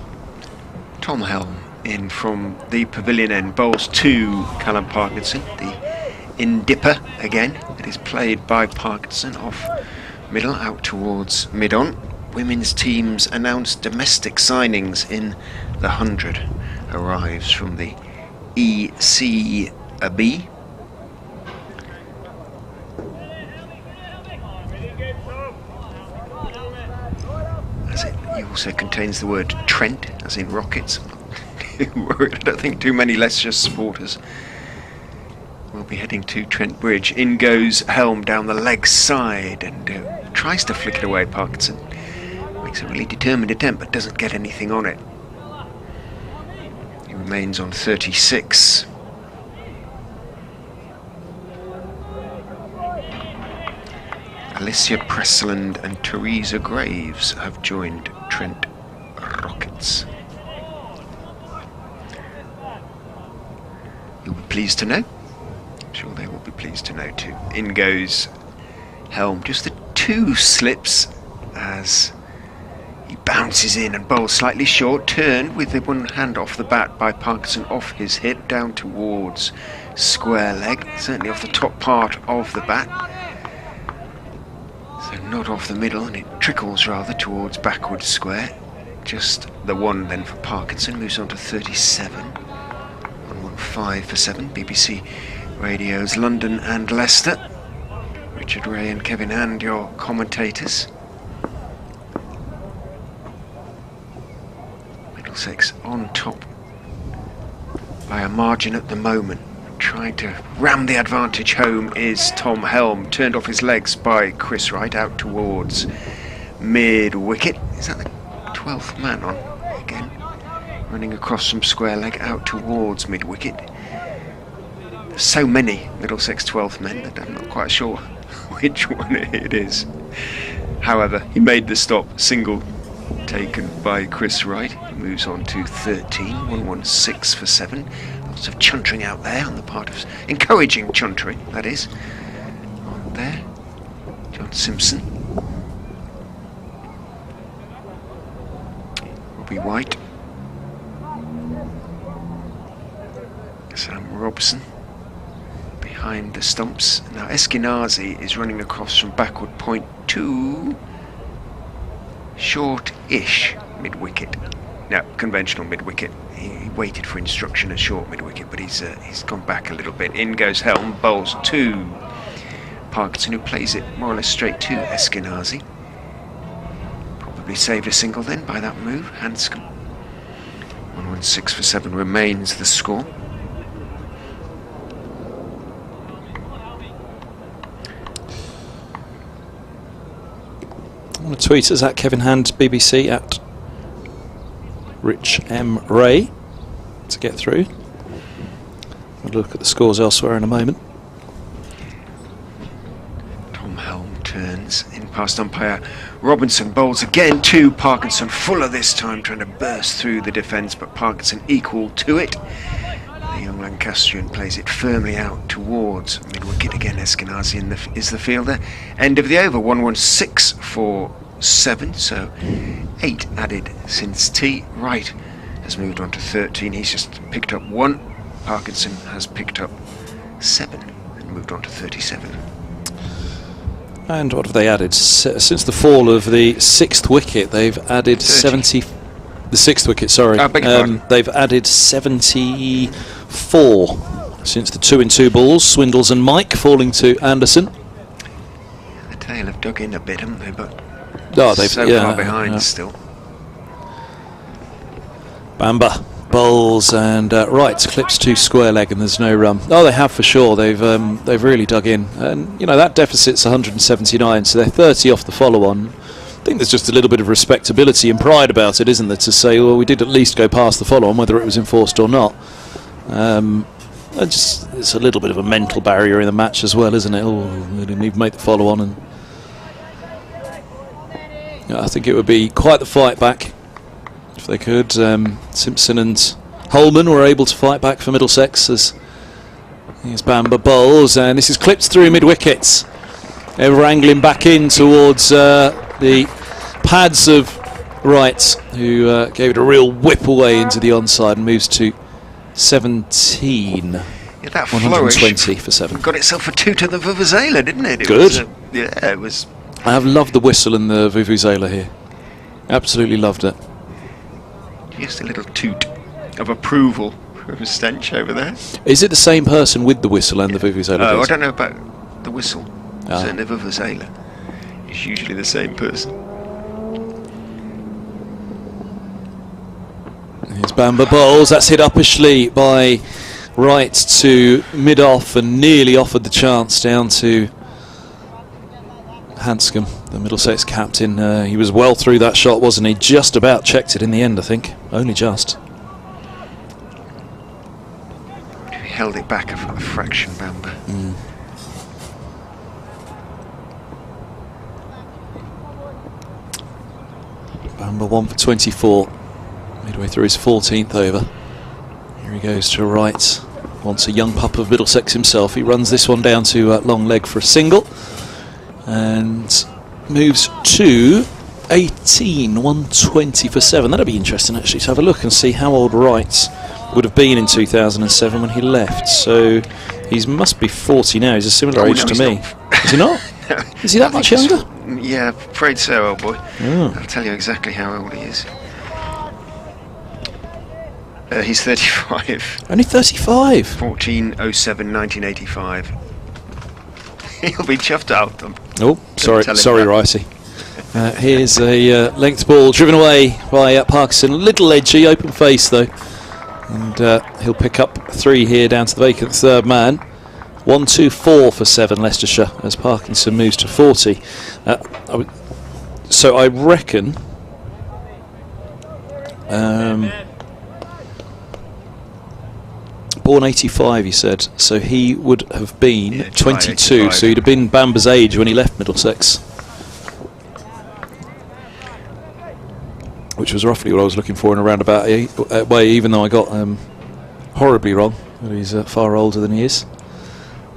Tom Helm in from the pavilion end, bowls to Callum Parkinson, the in-dipper again. It is played by Parkinson off middle out towards mid-on. Women's teams announced domestic signings in the 100 arrives from the ECB. As it also contains the word Trent, as in rockets. I don't think too many Leicestershire supporters will be heading to Trent Bridge. In goes Helm down the leg side and tries to flick it away. Parkinson makes a really determined attempt but doesn't get anything on it. He remains on 36. Alicia Presseland and Teresa Graves have joined Trent Rockets. You'll be pleased to know. I'm sure they will be pleased to know too. In goes Helm, just the 2 slips as he bounces in and bowls slightly short, turned with the one hand off the bat by Parkinson off his hip down towards square leg, certainly off the top part of the bat. So not off the middle, and it trickles rather towards backward square. Just the one then for Parkinson, moves on to 37. 115 for 7, BBC Radio's London and Leicester. Richard Ray and Kevin Hand, your commentators. Middlesex on top by a margin at the moment. Trying to ram the advantage home is Tom Helm, turned off his legs by Chris Wright out towards mid-wicket. Is that the 12th man on again? Running across from square leg out towards mid-wicket. There's so many Middlesex 12th men that I'm not quite sure which one it is. However, he made the stop, single taken by Chris Wright. He moves on to 13, 116 for 7. Lots of chuntering out there on the part of... encouraging chuntering, that is. On there, John Simpson. Robbie White. Sam Robson. Behind the stumps. Now Eskenazi is running across from backward point to... short-ish mid-wicket. No, conventional mid-wicket. He waited for instruction at short mid-wicket, but he's gone back a little bit. In goes Helm, bowls to Parkinson, who plays it more or less straight to Eskenazi. Probably saved a single then by that move. Hanscom. 116 for 7 remains the score. I want to tweet us at Kevin Hand BBC at Rich M. Ray to get through. We'll look at the scores elsewhere in a moment. Tom Helm turns in past umpire Robinson, bowls again to Parkinson. Fuller this time, trying to burst through the defence, but Parkinson equal to it. The young Lancastrian plays it firmly out towards mid-wicket again. Eskenazi is the fielder. End of the over, 116 for 7, so 8 added since tea. Wright has moved on to 13. He's just picked up 1. Parkinson has picked up 7 and moved on to 37. And what have they added? Since the fall of the 6th wicket, they've added 30. 70. The 6th wicket, sorry. Beg your pardon. They've added 74 since the 2-in-2 balls. Swindles and Mike falling to Anderson. The tail have dug in a bit, haven't they? But They've so far behind still. Bamba bowls and Wright clips to square leg, and there's no run. Oh, they have for sure. They've really dug in, and you know that deficit's 179, so they're 30 off the follow-on. I think there's just a little bit of respectability and pride about it, isn't there? To say, well, we did at least go past the follow-on, whether it was enforced or not. It's a little bit of a mental barrier in the match as well, isn't it? Oh, we didn't even make the follow-on, and I think it would be quite the fight back if they could. Simpson and Holman were able to fight back for Middlesex as here's Bamba bowls, and this is clipped through mid-wickets. Ever angling back in towards the pads of Wright, who gave it a real whip away into the onside and moves to 17. Yeah, that 120 flourish for 7. got itself a toot of the Vuvuzela, didn't it? Good. Was, yeah, it was. I have loved the whistle and the Vuvuzela here. Absolutely loved it. Just a little toot of approval from Stench over there. Is it the same person with the whistle and the Vuvuzela? Oh, I please? don't know about the whistle. Ah. So the Vuvuzela. It's usually the same person. Here's Bamba bowls. That's hit uppishly by Wright to mid-off and nearly offered the chance down to Hanscom, the Middlesex captain. He was well through that shot, wasn't he? Just about checked it in the end, I think. Only just. He held it back a fraction, Bamba. Bamba 1 for 24. Midway through his 14th over. Here he goes to Wright. Wants a young pup of Middlesex himself. He runs this one down to long leg for a single. And moves to 18, 120 for 7. That'll be interesting actually to have a look and see how old Wright would have been in 2007 when he left. So he must be 40 now. He's a similar age to me. Is he not? No. Is he that much younger? Yeah, afraid so, old boy. Oh. I'll tell you exactly how old he is. He's 35. Only 35. 14/07, 1985. He'll be chuffed out. Oh, sorry, tell him sorry, that. Ricey. Here's a length ball driven away by Parkinson. A little edgy, open face though. And he'll pick up 3 here down to the vacant third man. 1-2-4 for 7 Leicestershire as Parkinson moves to 40. So I reckon born 85 he said, so he would have been 22, 85. so he'd have been Bamba's age when he left Middlesex, which was roughly what I was looking for in a roundabout way, even though I got horribly wrong. But he's far older than he is.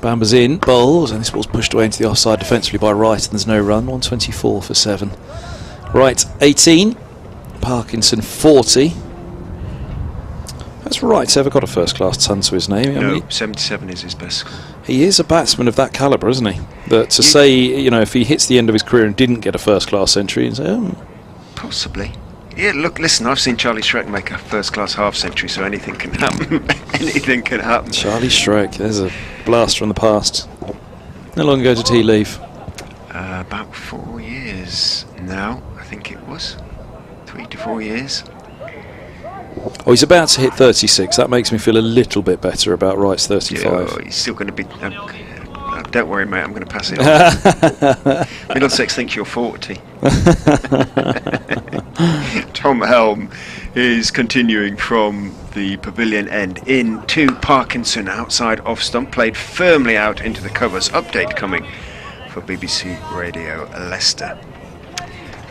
Bamba's in, bowls, and this ball's pushed away into the offside defensively by Wright, and there's no run. 124 for 7. Wright 18, Parkinson 40. Has Wright ever got a first-class ton to his name? No, 77 is his best score. He is a batsman of that calibre, isn't he? That to say, you know, if he hits the end of his career and didn't get a first-class century, and say, oh. Possibly. Yeah, look, listen, I've seen Charlie Shrek make a first-class half-century, so anything can happen. Anything can happen. Charlie Shrek, there's a blast from the past. How long ago did he leave? About 4 years now, I think it was. 3 to 4 years. Oh, he's about to hit 36. That makes me feel a little bit better about Wright's 35. Yeah, he's still going to be... don't worry, mate, I'm going to pass it on. Middlesex thinks you're 40. Tom Helm is continuing from the pavilion end in to Parkinson outside off stump, played firmly out into the covers. Update coming for BBC Radio Leicester.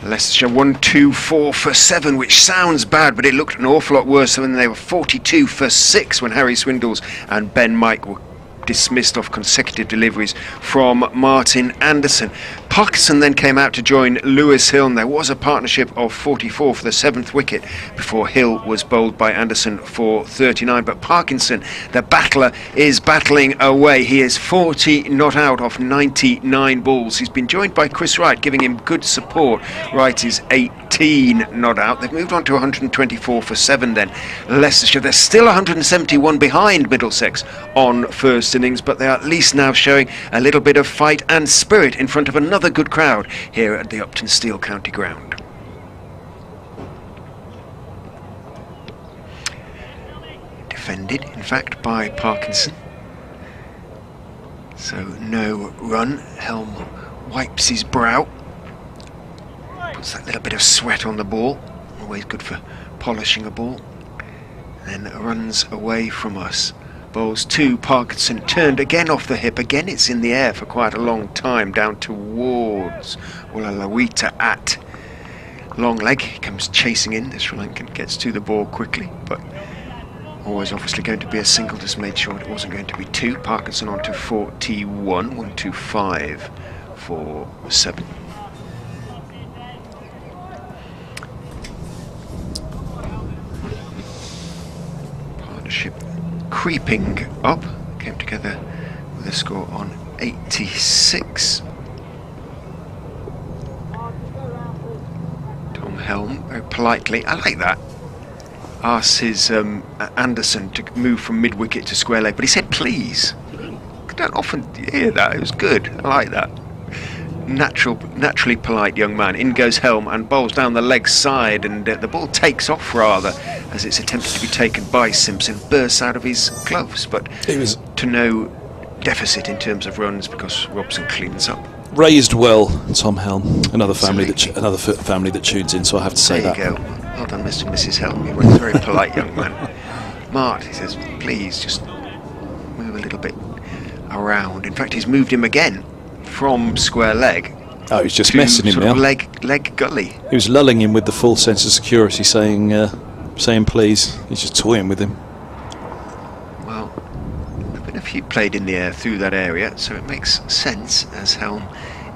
Leicestershire 1-2-4 for 7, which sounds bad, but it looked an awful lot worse when they were 42 for 6 when Harry Swindles and Ben Mike were dismissed off consecutive deliveries from Martin Anderson. Parkinson then came out to join Lewis Hill, and there was a partnership of 44 for the 7th wicket before Hill was bowled by Anderson for 39. But Parkinson, the battler, is battling away. He is 40 not out off 99 balls. He's been joined by Chris Wright, giving him good support. Wright is 18 not out. They've moved on to 124 for 7 then. Leicestershire, they're still 171 behind Middlesex on first innings, but they are at least now showing a little bit of fight and spirit in front of another good crowd here at the Uptonsteel County Ground. Defended, in fact, by Parkinson. So no run. Helm wipes his brow. Puts that little bit of sweat on the ball. Always good for polishing a ball. Then runs away from us. Bowls to Parkinson, turned again off the hip. Again it's in the air for quite a long time, down towards Lawita at long leg. He comes chasing in. The Sri Lankan gets to the ball quickly, but always obviously going to be a single, just made sure it wasn't going to be 2. Parkinson on to 41, 125 for 7. Partnership creeping up, came together with a score on 86. Tom Helm, very politely, I like that, asks his Anderson to move from mid-wicket to square leg, but he said please. I don't often hear that. It was good. I like that. Naturally polite young man. In goes Helm and bowls down the leg side, and the ball takes off rather as it's attempted to be taken by Simpson. Bursts out of his gloves, but It was to no deficit in terms of runs because Robson cleans up. raised well, Tom Helm. Another family that tunes in, so I have to say There that. you go. Well done, Mr. and Mrs. Helm. You're a very polite young man. Mart, he says, please just move a little bit around. In fact, he's moved him again from square leg. Oh, he's just to messing him sort now. of leg gully. He was lulling him with the full sense of security, saying please. He's just toying with him. Well, there have been a few played in the air through that area, so it makes sense as Helm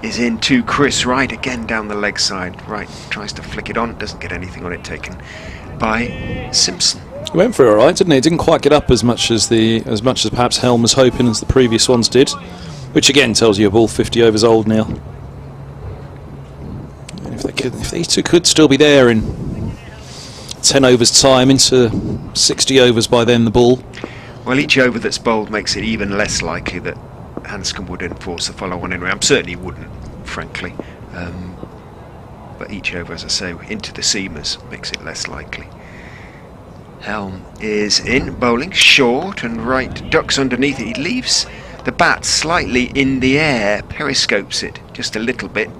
is in to Chris Wright again down the leg side. Wright tries to flick it on, doesn't get anything on it, taken by Simpson. He went for it all right, didn't he? Didn't quite get up as much as perhaps Helm was hoping, as the previous ones did, which again tells you a ball 50 overs old now. And if these two could still be there in 10 overs time, into 60 overs by then, the ball. Well, each over that's bowled makes it even less likely that Hanscom would enforce the follow-on in round. Certainly wouldn't, frankly. But each over, as I say, into the seamers makes it less likely. Helm is in, bowling short, and Wright ducks underneath it. He leaves the bat slightly in the air, periscopes it just a little bit,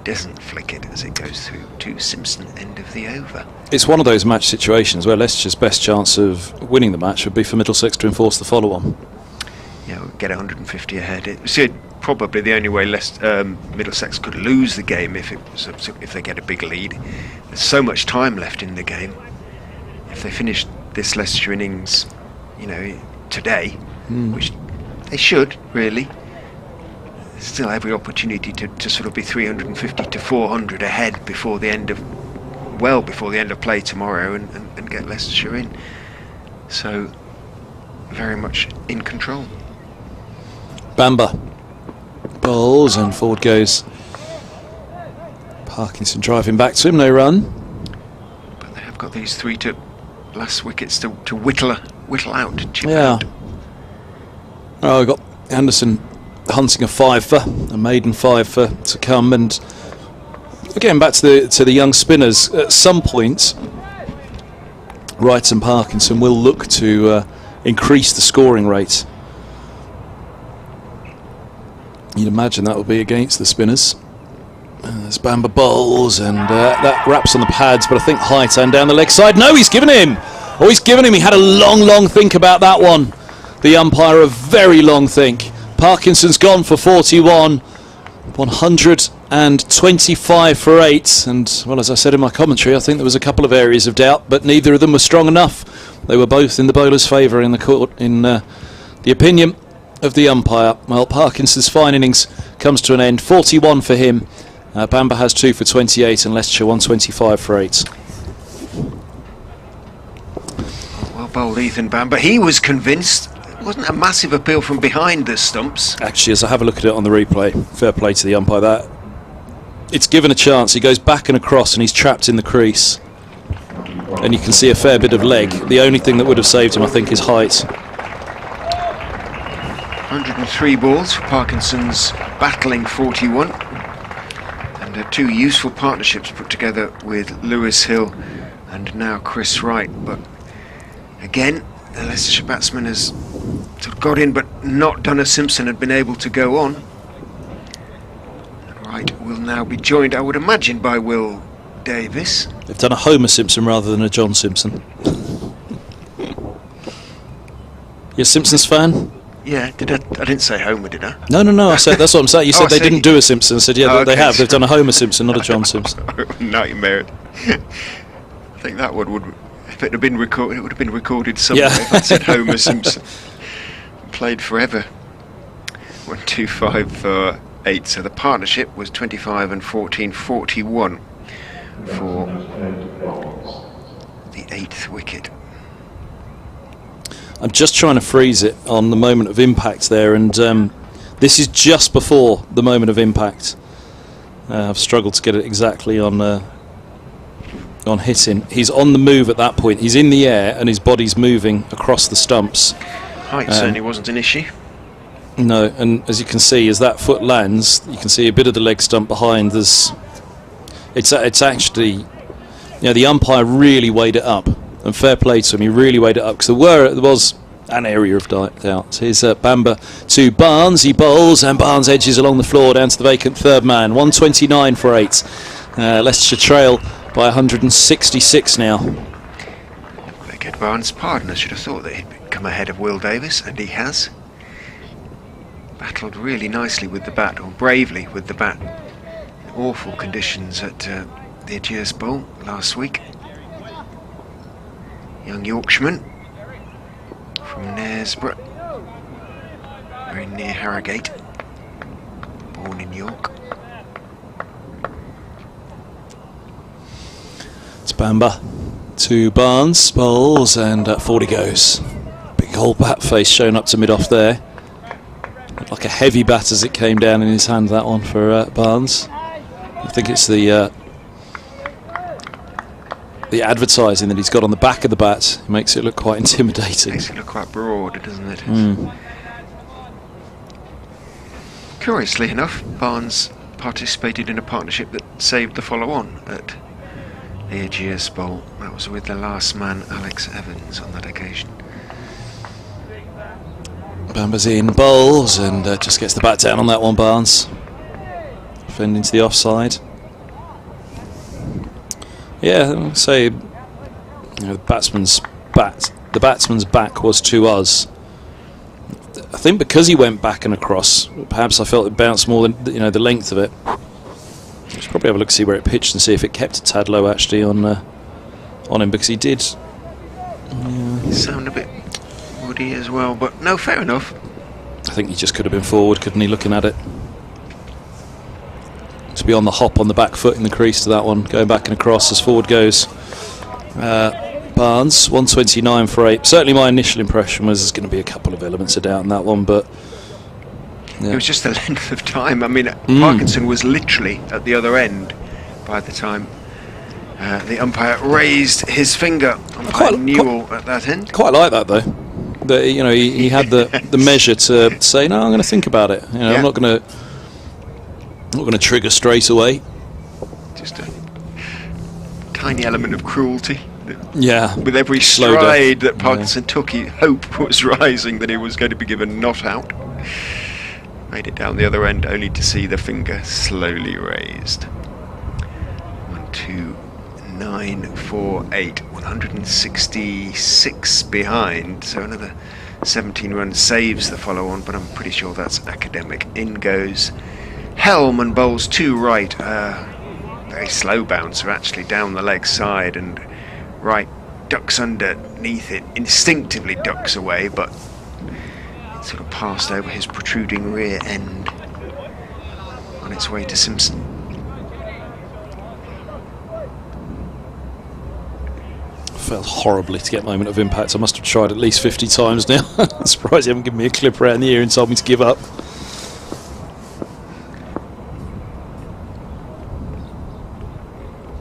doesn't flick it as it goes through to Simpson, end of the over. It's one of those match situations where Leicester's best chance of winning the match would be for Middlesex to enforce the follow-on. Yeah, we'll get 150 ahead. It's probably the only way Middlesex could lose the game if they get a big lead. There's so much time left in the game. If they finish this Leicestershire innings, today, which they should really, there's still every opportunity to sort of be 350 to 400 ahead before the end of play tomorrow and get Leicestershire in. So very much in control. Bamber bowls and forward goes Parkinson, driving back to him, no run. But they have got these 3 to last wickets to whittle out, chip Yeah. out. Oh, we've got Anderson hunting a 5-for, a maiden 5-for to come, and again back to the young spinners. At some point, Wright and Parkinson will look to increase the scoring rate. You'd imagine that will be against the spinners. There's Bamber bowls, and that wraps on the pads, but I think height and down the leg side. No, he's given him. Oh, he's given him. He had a long think about that one. The umpire, a very long think. Parkinson's gone for 41, 125 for 8, and well, as I said in my commentary, I think there was a couple of areas of doubt, but neither of them were strong enough. They were both in the bowler's favour in the court, in the opinion of the umpire. Well, Parkinson's fine innings comes to an end. 41 for him. Bamber has 2 for 28, and Leicestershire 125 for 8. Well bowled, Ethan Bamber. He was convinced. It wasn't a massive appeal from behind the stumps. Actually, as I have a look at it on the replay, fair play to the umpire. That it's given a chance. He goes back and across, and he's trapped in the crease. And you can see a fair bit of leg. The only thing that would have saved him, I think, is height. 103 balls for Parkinson's battling 41. And 2 useful partnerships put together with Lewis Hill and now Chris Wright. But again, the Leicestershire batsman has sort of got in but not done as Simpson had been able to go on. Wright will now be joined, I would imagine, by Will Davis. They've done a Homer Simpson rather than a John Simpson. You a Simpsons fan? Yeah, I didn't say Homer, did I? No. I said that's what I'm saying. You said I they see. didn't do a Simpson. I said yeah, Oh, they okay. have. They've done a Homer Simpson, not a John Simpson. Nightmare. I think that one would if it had been recorded, it would have been recorded somewhere. Yeah. If I said Homer Simpson. Played forever. 1, 2, 5 for 8. So the partnership was 25 and 14, 41 for the 8th wicket. I'm just trying to freeze it on the moment of impact there, and this is just before the moment of impact. I've struggled to get it exactly on hitting. He's on the move at that point. He's in the air and his body's moving across the stumps. Height certainly wasn't an issue. No, and as you can see, as that foot lands, you can see a bit of the leg stump behind. It's actually, you know, the umpire really weighed it up, and fair play to him. He really weighed it up, because there was an area of doubt. Here's Bamber to Barnes. He bowls, and Barnes edges along the floor down to the vacant third man. 129 for 8. Leicestershire trail by 166 now. Beg Barnes' pardon. I should have thought that he'd come ahead of Will Davis, and he has. Battled really nicely with the bat, or bravely with the bat. Awful conditions at the Ageas Bowl last week. Young Yorkshireman from Knaresborough, very near Harrogate, born in York. It's Bamber to Barnes, bowls, and 40 goes. Big old bat face showing up to mid-off there. Looked like a heavy bat as it came down in his hand, that one for Barnes. I think it's the advertising that he's got on the back of the bat. It makes it look quite intimidating. Makes it look quite broad, doesn't it? Mm. Curiously enough, Barnes participated in a partnership that saved the follow-on at the Ageas Bowl. That was with the last man, Alex Evans, on that occasion. Bamber's in, bowls, and just gets the bat down on that one, Barnes. Defending to the offside. Yeah, say, you know, the batsman's back was to us. I think because he went back and across, perhaps I felt it bounced more than, you know, the length of it. I should probably have a look, see where it pitched, and see if it kept a tad low actually on him, because he did. You sound a bit woody as well, but no, fair enough. I think he just could have been forward, couldn't he, looking at it? To be on the hop on the back foot in the crease to that one, going back and across as forward goes. Barnes, 129 for 8. Certainly my initial impression was there's going to be a couple of elements of doubt in that one, but yeah. It was just the length of time. I mean, Parkinson was literally at the other end by the time the umpire raised his finger. Umpire Newell at that end. Quite like that though. That, you know, he had the measure to say, no, I'm going to think about it. You know, yeah. I'm not going to trigger straight away. Just a tiny element of cruelty. Yeah. With every stride that Parkinson took, hope was rising that he was going to be given not out. Made it down the other end, only to see the finger slowly raised. 1, 2, 9, 4, 8. 166 behind, so another 17 runs saves the follow-on, but I'm pretty sure that's academic. In goes Helm and bowls 2 right. Very slow bouncer actually down the leg side, and right ducks underneath it, instinctively ducks away, but it sort of passed over his protruding rear end on its way to Simpson. Felt horribly to get moment of impact. I must have tried at least 50 times now. I'm surprised you haven't given me a clip around the ear and told me to give up.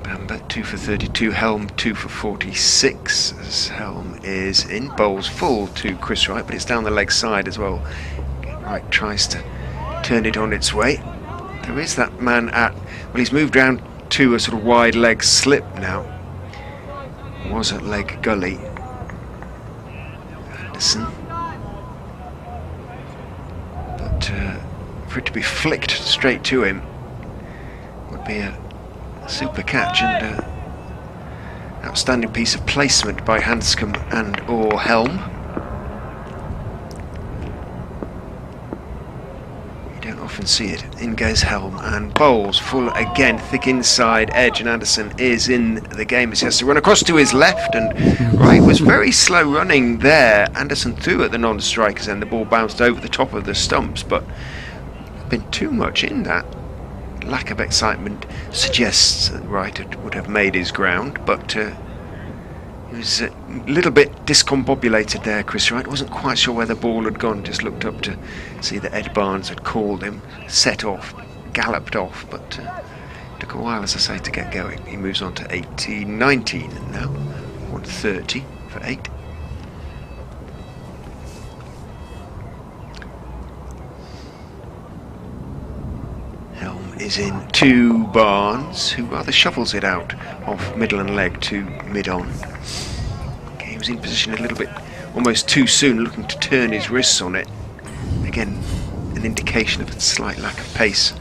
Bamber 2 for 32, Helm 2 for 46. As Helm is in, bowls full to Chris Wright, but it's down the leg side as well. Wright tries to turn it on its way. There is that man at, well, he's moved round to a sort of wide leg slip now. Was at leg gully. Anderson. But for it to be flicked straight to him would be a super catch and outstanding piece of placement by Hanscom and or Helm. You don't often see it. In goes Helm, and bowls full again, thick inside edge, and Anderson is in the game. He has to run across to his left, and Wright was very slow running there. Anderson threw at the non-strikers, and the ball bounced over the top of the stumps, but been too much in that. Lack of excitement suggests that Wright would have made his ground, but he was a little bit discombobulated there, Chris Wright. Wasn't quite sure where the ball had gone, just looked up to see that Ed Barnes had called him, set off, galloped off, but took a while, as I say, to get going. He moves on to 19 now, 130 for 8. Helm is in to Barnes, who rather shuffles it out off middle and leg to mid-on. He was in position a little bit, almost too soon, looking to turn his wrists on it. Again, an indication of a slight lack of pace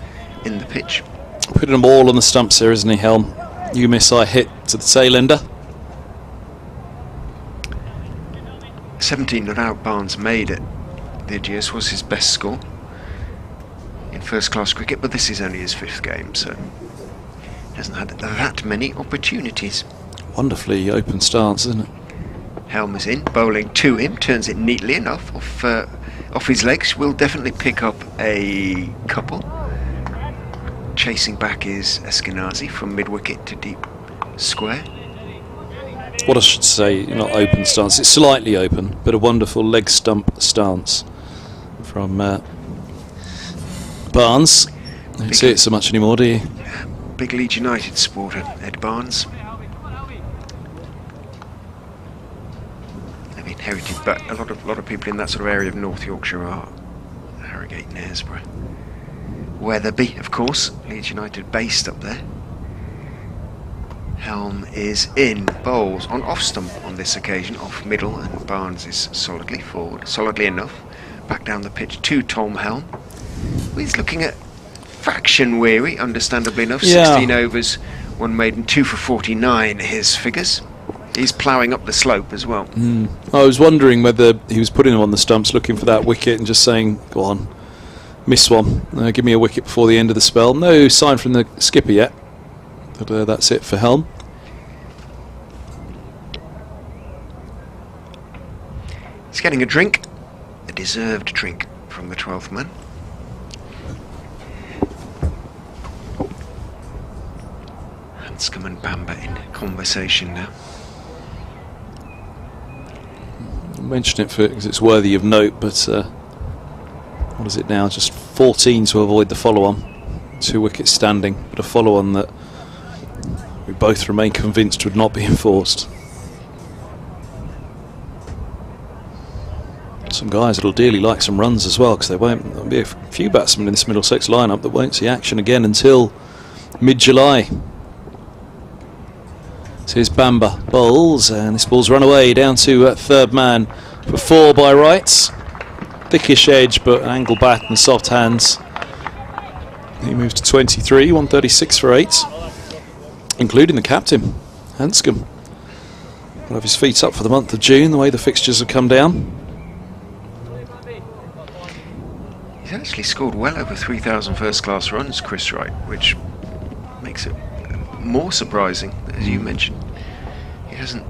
in the pitch. Putting them all on the stumps here, isn't he, Helm? You miss, I hit to the tail ender. 17 not out Barnes made at the Ageas was his best score in first-class cricket, but this is only his 5th game, so he hasn't had that many opportunities. Wonderfully open stance, isn't it? Helm is in, bowling to him, turns it neatly enough off his legs. Will definitely pick up a couple. Chasing back is Eskenazi from mid-wicket to deep square. What I should say, not open stance, it's slightly open, but a wonderful leg stump stance from Barnes. You don't see it so much anymore, do you? Big Leeds United supporter, Ed Barnes. Inherited, but a lot of people in that sort of area of North Yorkshire are Harrogate, Knaresborough, Wetherby, of course. Leeds United based up there. Helm is in, bowls on off stump on this occasion, off middle, and Barnes is solidly forward, solidly enough. Back down the pitch to Tom Helm. He's looking at fraction weary, understandably enough. 16 overs, 1 maiden, 2 for 49. His figures. He's ploughing up the slope as well. I was wondering whether he was putting them on the stumps, looking for that wicket and just saying, go on, miss one, give me a wicket before the end of the spell. No sign from the skipper yet, but that's it for Helm. He's getting a drink, a deserved drink from the 12th man. Hanscom and Bamber in conversation now. Mention it because it's worthy of note, but what is it now? Just 14 to avoid the follow-on. 2 wickets standing, but a follow-on that we both remain convinced would not be enforced. Some guys that'll dearly like some runs as well, because there'll be a few batsmen in this Middlesex lineup that won't see action again until mid-July. So here's Bamber, bowls, and this ball's run away down to 3rd man for 4 by Wright. Thickish edge, but an angle bat and soft hands. He moves to 23, 136 for 8, including the captain, Hanscom. Will have his feet up for the month of June, the way the fixtures have come down. He's actually scored well over 3,000 first-class runs, Chris Wright, which makes it more surprising, as you mentioned. He hasn't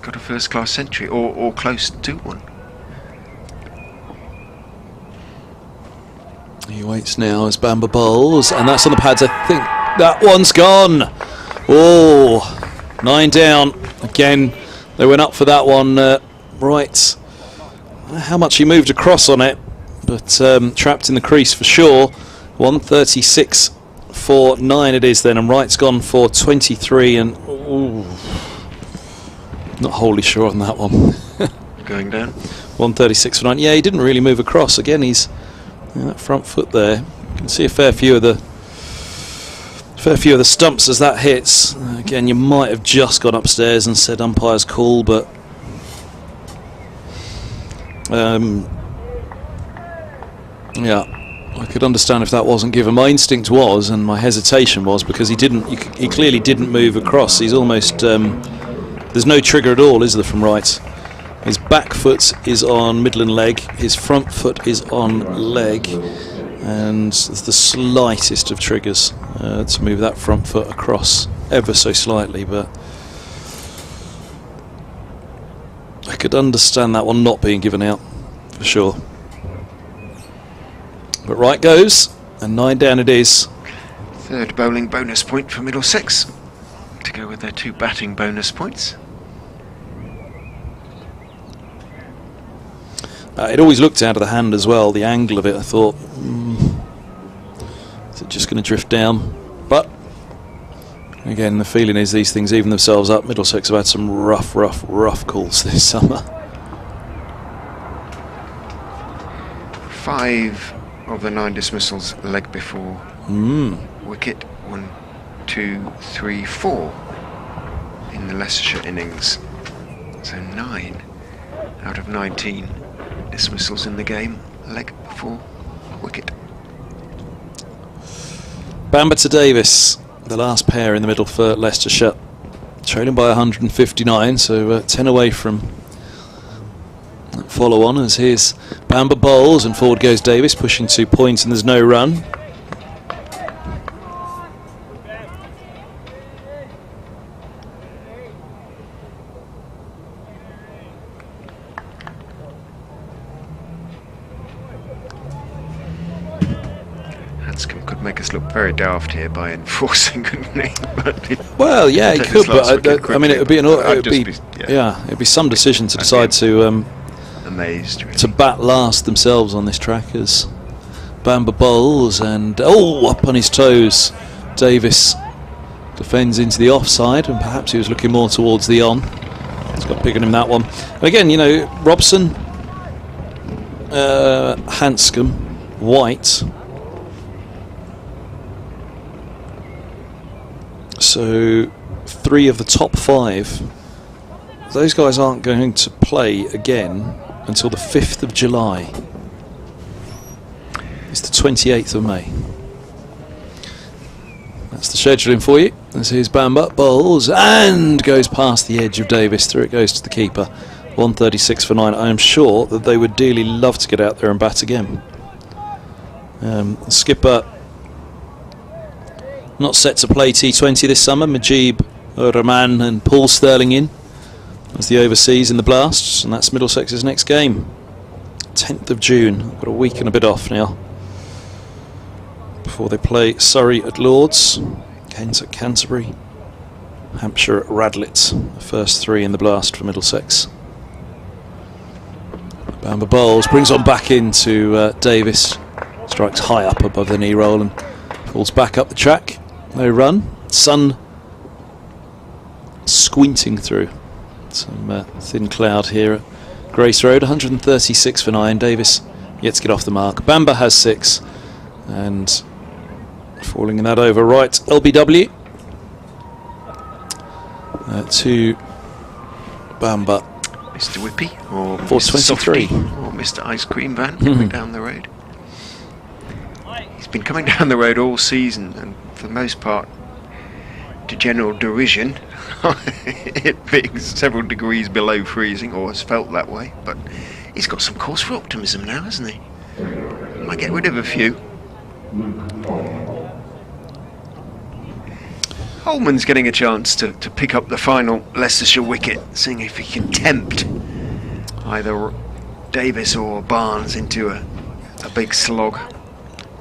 got a first-class century or close to one. He waits now as Bamber bowls, and that's on the pads. I think that one's gone. Oh, 9 down again. They went up for that one. Right, how much he moved across on it, but trapped in the crease for sure. 136 for 9 it is then, and Wright's gone for 23, and not wholly sure on that one. Going down. 136 for 9. Yeah, he didn't really move across. Again, he's that front foot there. You can see a fair few of the stumps as that hits. Again, you might have just gone upstairs and said umpire's call, but yeah, I could understand if that wasn't given. My instinct was, and my hesitation was, because he clearly didn't move across. He's almost there's no trigger at all, is there, from Wright? His back foot is on middle and leg, his front foot is on leg, and the slightest of triggers to move that front foot across ever so slightly, but I could understand that one not being given out for sure. But right goes, and 9 down it is. Third bowling bonus point for Middlesex to go with their 2 batting bonus points. It always looked out of the hand as well, the angle of it. I thought, is it just going to drift down? But again, the feeling is these things even themselves up. Middlesex have had some rough calls this summer. 5 of the 9 dismissals leg before wicket. 1, 2, 3, 4 in the Leicestershire innings. So 9 out of 19 dismissals in the game, leg before wicket. Bamber to Davis, the last pair in the middle for Leicestershire, trailing by 159, so 10 away from follow on. As here's Bamber bowls and forward goes Davis, pushing 2 points, and there's no run. Hanscom could make us look very daft here by enforcing, couldn't he? But well, yeah, he could, but I mean, it would be yeah, it'd be some decision to decide to amazed really. to bat last themselves on this track as Bamber bowls and up on his toes. Davis defends into the offside, and perhaps he was looking more towards the on. He's got big on him that one. And again, you know, Robson, Hanscom, White. So 3 of the top 5, those guys aren't going to play again until the 5th of July. It's the 28th of May. That's the scheduling for you. As here's Bamber, bowls and goes past the edge of Davis. Through it goes to the keeper. 136 for 9. I am sure that they would dearly love to get out there and bat again. Skipper not set to play T20 this summer. Majib Rahman and Paul Sterling in as the overseas in the Blasts, and that's Middlesex's next game, 10th of June. I've got a week and a bit off now before they play Surrey at Lords, Kent at Canterbury, Hampshire at Radlett. The first 3 in the Blast for Middlesex. Bamber bowls, brings on back into Davis, strikes high up above the knee roll and falls back up the track. No run. Sun squinting through some thin cloud here at Grace Road. 136 for 9. Davis yet to get off the mark. Bamber has 6 and falling in that over right. LBW to Bamber. Mr. Whippy or 423 or Mr. Ice Cream Van coming down the road. He's been coming down the road all season, and for the most part to general derision, it being several degrees below freezing, or has felt that way, but he's got some cause for optimism now, hasn't he? Might get rid of a few. Holman's getting a chance to pick up the final Leicestershire wicket, seeing if he can tempt either Davis or Barnes into a big slog,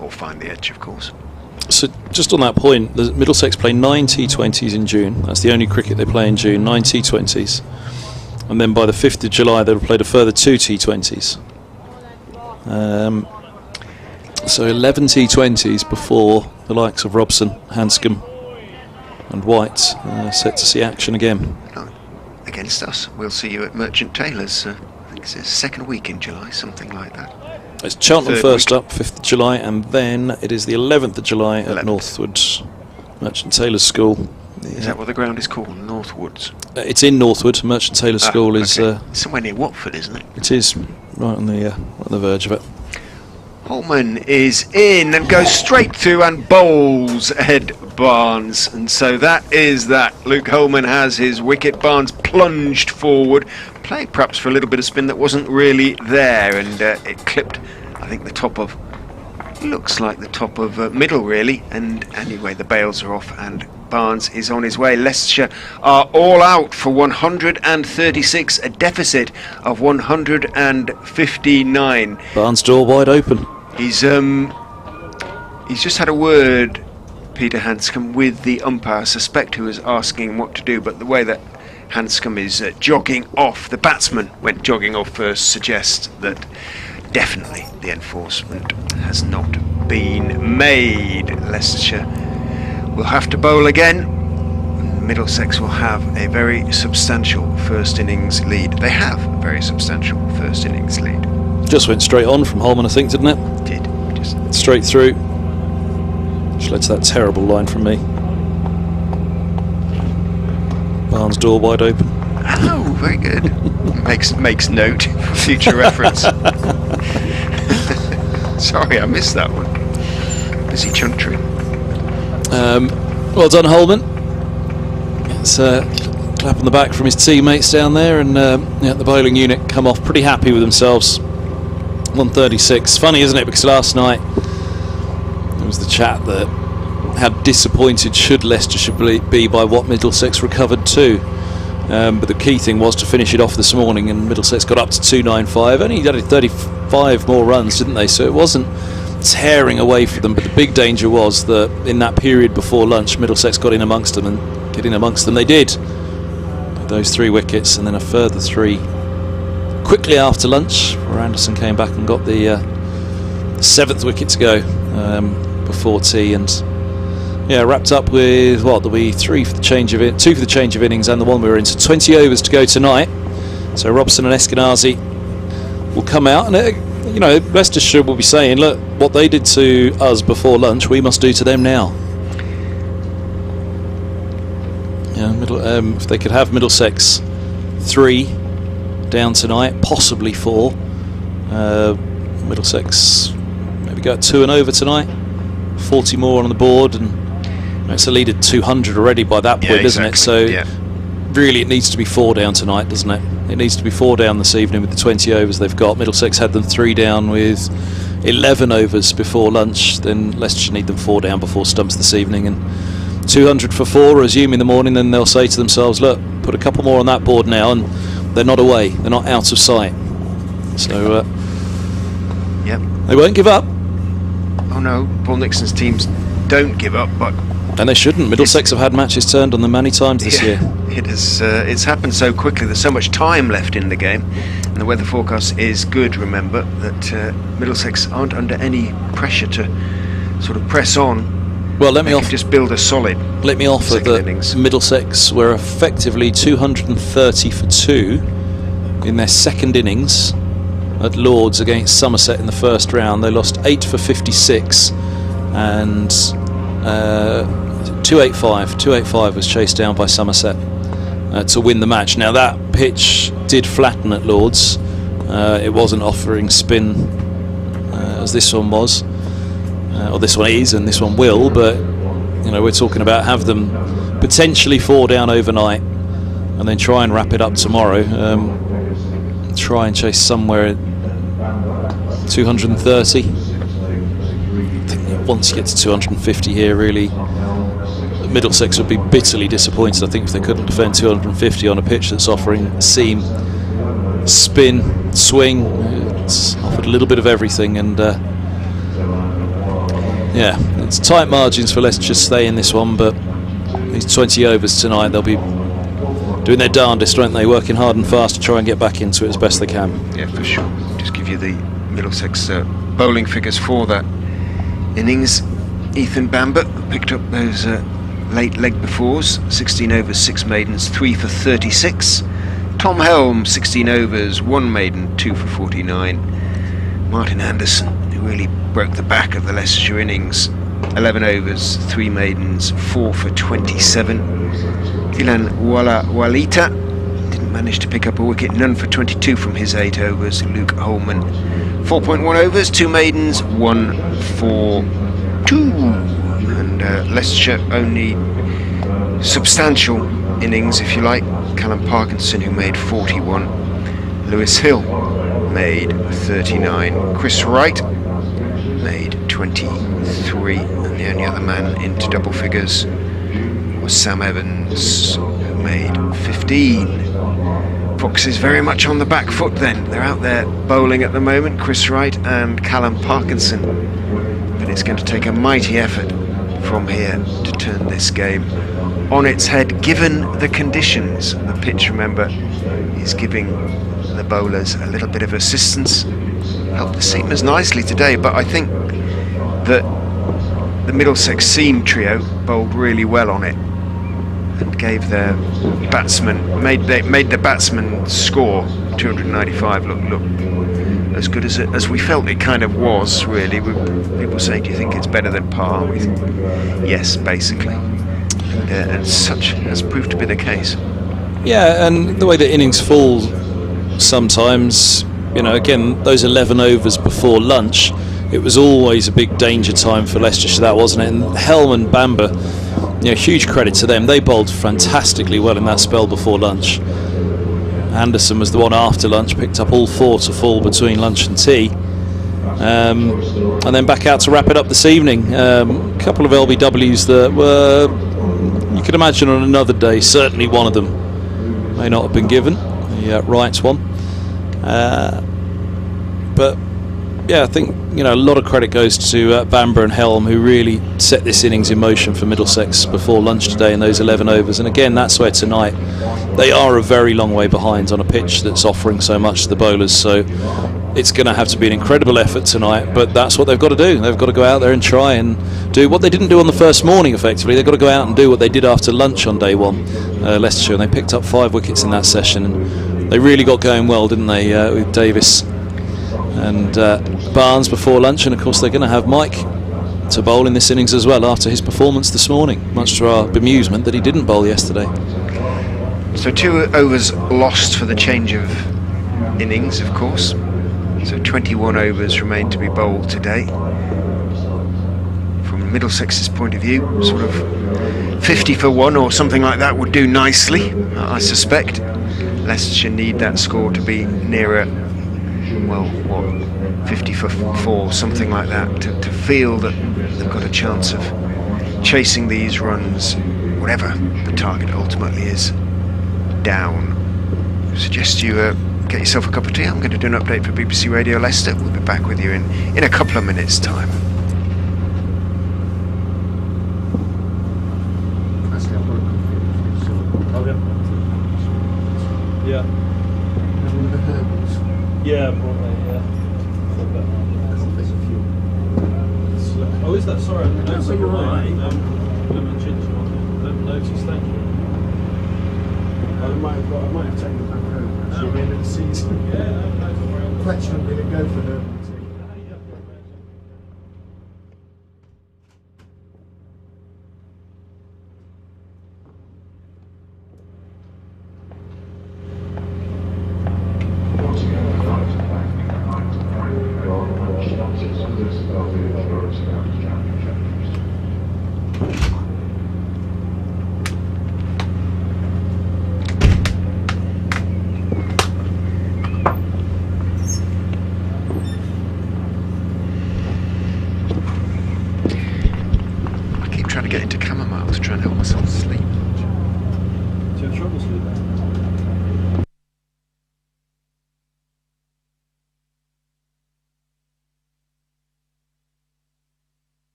or find the edge, of course. So just on that point, the Middlesex play 9 T20s in June. That's the only cricket they play in June, 9 T20s. And then by the 5th of July they'll have played a further 2 T20s. So 11 T20s before the likes of Robson, Hanscom and White set to see action again. Against us, we'll see you at Merchant Taylor's, I think it's the 2nd week in July, something like that. It's Cheltenham first week. up, 5th of July, and then it is the 11th of July at 11th. Northwood Merchant Taylor School. Is that what the ground is called? Northwoods? It's in Northwood. Merchant Taylor School is... somewhere near Watford, isn't it? It is, right on the verge of it. Holman is in and goes straight through and bowls Ed Barnes, and so that is that. Luke Holman has his wicket. Barnes plunged forward, played perhaps for a little bit of spin that wasn't really there, and it clipped, I think, the top of looks like the top of middle, really. And anyway, the bails are off and Barnes is on his way. Leicestershire are all out for 136, a deficit of 159. Barnes door wide open. He's just had a word, Peter Hanscom, with the umpire. I suspect who was asking him what to do, but the way that Hanscom is jogging off, the batsman went jogging off first, suggests that definitely the enforcement has not been made. Leicestershire will have to bowl again. Middlesex will have a very substantial first innings lead. They have a very substantial first innings lead. Just went straight on from Holman, I think, didn't it? Did. Just Straight through. Which led to that terrible line from me. Barnes door wide open. Oh, very good. makes note for future reference. Sorry, I missed that one. Busy chuntering. Well done, Holman. It's a clap on the back from his teammates down there, and the bowling unit come off pretty happy with themselves. 136. Funny, isn't it? Because last night there was the chat that how disappointed should Leicestershire be by what Middlesex recovered to. But the key thing was to finish it off this morning, and Middlesex got up to 295. Only had 35 more runs, didn't they? So it wasn't tearing away for them, but the big danger was that in that period before lunch, Middlesex got in amongst them, and get in amongst them they did. Those 3 wickets, and then a further 3 quickly after lunch, where Anderson came back and got the 7th wicket to go before tea, and wrapped up with what, there'll be 2 for the change of innings, and the one we were in. So 20 overs to go tonight. So Robson and Eskenazi will come out, and Leicestershire will be saying, look, what they did to us before lunch, we must do to them now. If they could have Middlesex 3 down tonight, possibly 4. Middlesex maybe go at 2 and over tonight. 40 more on the board, and it's a lead at 200 already by that point, isn't it? So really it needs to be 4 down tonight, doesn't it? It needs to be 4 down this evening with the 20 overs they've got. Middlesex had them 3 down with 11 overs before lunch. Then Leicestershire need them 4 down before stumps this evening, and 200 for 4 resume in the morning. Then they'll say to themselves, look, put a couple more on that board now, and they're not away, they're not out of sight. So they won't give up. Oh no, Paul Nixon's teams don't give up, but and they shouldn't. Middlesex have had matches turned on them many times this year. It has. It's happened so quickly. There's so much time left in the game, and the weather forecast is good. Remember that Middlesex aren't under any pressure to sort of press on. Well, let me just build a solid. Let me offer that innings. Middlesex were effectively 230 for 2 in their second innings at Lords against Somerset in the first round. They lost 8 for 56, and 285 was chased down by Somerset to win the match. Now that pitch did flatten at Lords. It wasn't offering spin as this one was, or this one is, and this one will. But we're talking about have them potentially 4 down overnight, and then try and wrap it up tomorrow. Try and chase somewhere at 230. I think once you get to 250 here, really, Middlesex would be bitterly disappointed, I think, if they couldn't defend 250 on a pitch that's offering seam, spin, swing. It's offered a little bit of everything, and it's tight margins for Leicestershire to stay in this one, but these 20 overs tonight, they'll be doing their darndest, won't they? Working hard and fast to try and get back into it as best they can. Yeah, for sure. Just give you the Middlesex bowling figures for that innings. Ethan Bamber picked up those late leg befores, 16 overs, 6 maidens, 3 for 36. Tom Helm, 16 overs, 1 maiden, 2 for 49. Martin Anderson, who really broke the back of the Leicestershire innings, 11 overs, 3 maidens, 4 for 27. Ilan Walita didn't manage to pick up a wicket, none for 22 from his 8 overs. Luke Holman, 4.1 overs, 2 maidens, 1 for 2. And Leicestershire only substantial innings, if you like. Callum Parkinson, who made 41. Lewis Hill made 39. Chris Wright made 23, and the only other man into double figures was Sam Evans, who made 15. Foxes very much on the back foot then. They're out there bowling at the moment, Chris Wright and Callum Parkinson. But it's going to take a mighty effort from here to turn this game on its head, given the conditions. The pitch, remember, is giving the bowlers a little bit of assistance. Helped the seamers nicely today, but I think that the Middlesex seam trio bowled really well on it and gave their batsmen, made the batsman score 295 look as good as we felt it kind of was, really. People say, do you think it's better than par? We think, yes, basically. And such has proved to be the case. Yeah, and the way that innings fall sometimes, you know, again, those 11 overs before lunch, it was always a big danger time for Leicestershire, that wasn't it? And Helm and Bamber, you know, huge credit to them. They bowled fantastically well in that spell before lunch. Anderson was the one after lunch, picked up all 4 to fall between lunch and tea. And then back out to wrap it up this evening. A couple of LBWs that were, you could imagine on another day, certainly one of them may not have been given, the Wrights one. But yeah, I think, you know, a lot of credit goes to Bamber and Helm, who really set this innings in motion for Middlesex before lunch today in those 11 overs. And again, that's where tonight they are a very long way behind on a pitch that's offering so much to the bowlers. So it's going to have to be an incredible effort tonight, but that's what they've got to do. They've got to go out there and try and do what they didn't do on the first morning, effectively. They've got to go out and do what they did after lunch on day one, Leicestershire, and they picked up 5 wickets in that session. And they really got going well, didn't they, with Davis and Barnes before lunch. And of course they're going to have Mike to bowl in this innings as well after his performance this morning, much to our bemusement that he didn't bowl yesterday. So 2 overs lost for the change of innings, of course. So 21 overs remain to be bowled today. From Middlesex's point of view, sort of 50 for 1 or something like that would do nicely, I suspect. Leicestershire need that score to be nearer, well, what, 50 for 4, something like that, to feel that they've got a chance of chasing these runs, whatever the target ultimately is, down. I suggest you get yourself a cup of tea. I'm going to do an update for BBC Radio Leicester. We'll be back with you in a couple of minutes' time. Yeah. Yeah, probably, yeah. Oh, is that? Sorry, I didn't notice. Lemon ginger one. I didn't notice, thank you. I might have taken it back home actually at the end of the season. Yeah, don't worry. Fletcher and Billy go for the Once again, I'd like to thank all sponsors of this LV Insurance County Championship. I keep trying to get into chamomile to try and help myself sleep. Do you have troubles with that?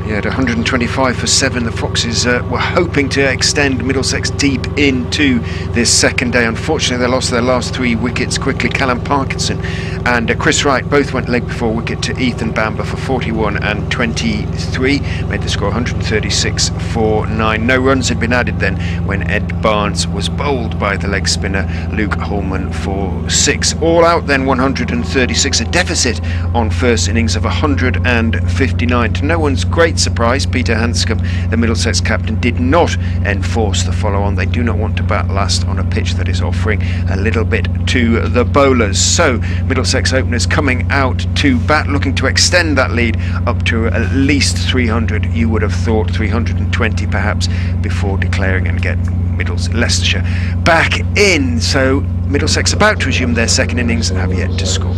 Yeah, at 125 for 7, the Foxes were hoping to extend Middlesex deep into this second day. Unfortunately, they lost their last 3 wickets quickly. Callum Parkinson and Chris Wright both went leg before wicket to Ethan Bamber for 41 and 23, made the score 136 for 9. No runs had been added then when Ed Barnes was bowled by the leg spinner Luke Holman for 6. All out then 136, a deficit on first innings of 159. To no one's great surprise, Peter Hanscom, the Middlesex captain, did not enforce the follow-on. They do not want to bat last on a pitch that is offering a little bit to the bowlers. So Middlesex openers coming out to bat, looking to extend that lead up to at least 300. You would have thought 320 perhaps, before declaring and get Leicestershire back in. So Middlesex about to resume their second innings and have yet to score.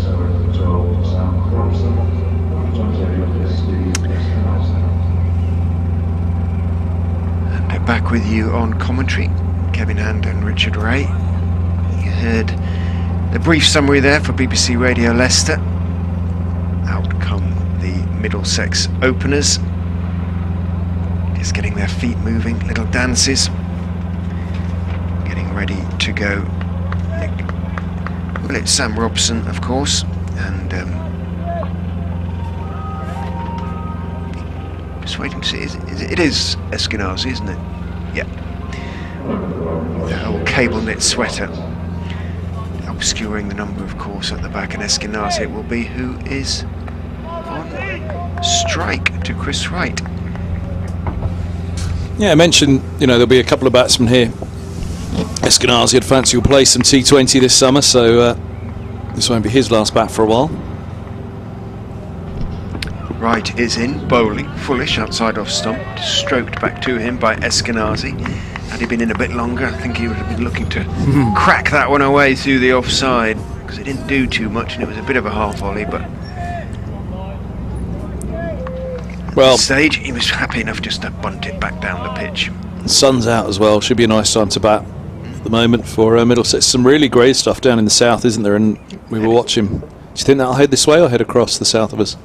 And back with you on commentary, Kevin Hand and Richard Ray. You heard the brief summary there for BBC Radio Leicester. Out come the Middlesex openers, just getting their feet moving, little dances, getting ready to go. Well, it's Sam Robson, of course, and just waiting to see. It is Eskenazi, isn't it? Yeah. The old cable knit sweater obscuring the number, of course, at the back, and Eskenazi it will be, who is on strike to Chris Wright. Yeah, I mentioned, there'll be a couple of batsmen here. Eskenazi had fancy will play some T20 this summer, so this won't be his last bat for a while. Wright is in, bowling, fullish outside off stump, stroked back to him by Eskenazi. Had he been in a bit longer, I think he would have been looking to crack that one away through the offside, because it didn't do too much and it was a bit of a half volley, but well, at this stage he was happy enough just to bunt it back down the pitch. Sun's out as well, should be a nice time to bat at the moment for Middlesex. Some really great stuff down in the south, isn't there? And we were watching. Do you think that'll head this way or head across the south of us?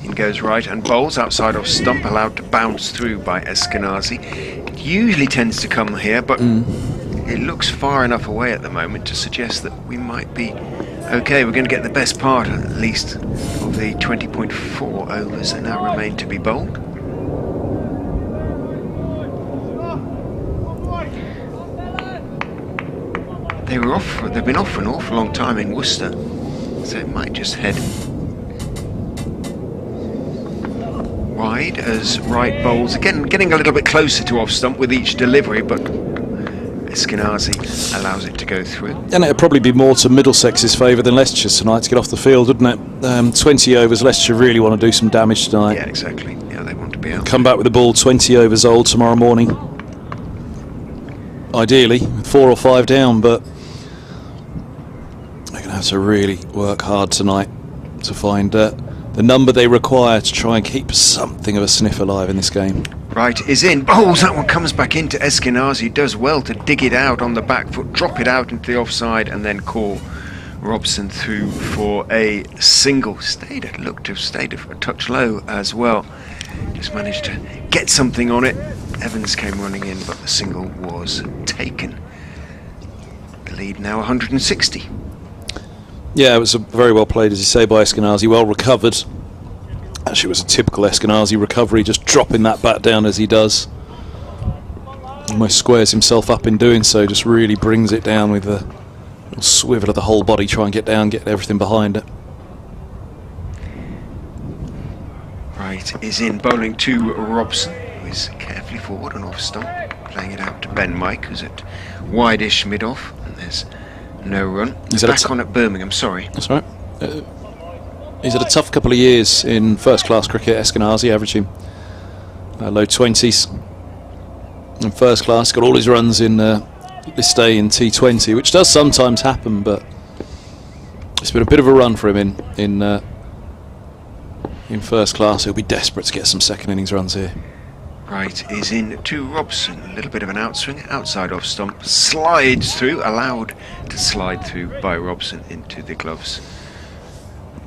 In goes Wright and bowls outside off stump, allowed to bounce through by Eskenazi. It usually tends to come here, but it looks far enough away at the moment to suggest that we might be okay. We're going to get the best part, at least, of the 20.4 overs that now remain to be bowled. They've been off for an awful long time in Worcester, so it might just head wide as Wright bowls, again getting a little bit closer to off stump with each delivery, but Eskenazi allows it to go through. And it'd probably be more to Middlesex's favour than Leicestershire's tonight to get off the field, wouldn't it? 20 overs, Leicestershire really want to do some damage tonight. Yeah, exactly. Yeah, they want to be out. Come back with the ball 20 overs old tomorrow morning. Ideally, 4 or 5 down, but they're going to have to really work hard tonight to find the number they require to try and keep something of a sniff alive in this game. Wright is in, bowls, that one comes back into Eskenazi, does well to dig it out on the back foot, drop it out into the offside and then call Robson through for a single. Looked to have stayed a touch low as well. Just managed to get something on it. Evans came running in, but the single was taken. The lead now 160. Yeah, it was very well played, as you say, by Eskenazi, well recovered. Actually, it was a typical Eskenazi recovery, just dropping that bat down as he does. Almost squares himself up in doing so, just really brings it down with a little swivel of the whole body, try and get down, get everything behind it. Wright is in, bowling to Robson, who is carefully forward and off stump, playing it out to Ben Mike, who's at wide-ish mid-off, and there's no run. He's back on at Birmingham, sorry. That's right. He's had a tough couple of years in first-class cricket, Eskenazi, averaging low 20s. In first class, got all his runs in this day in T20, which does sometimes happen, but it's been a bit of a run for him in first class. He'll be desperate to get some second innings runs here. Wright is in to Robson, a little bit of an outswing, outside off stump, slides through, allowed to slide through by Robson into the gloves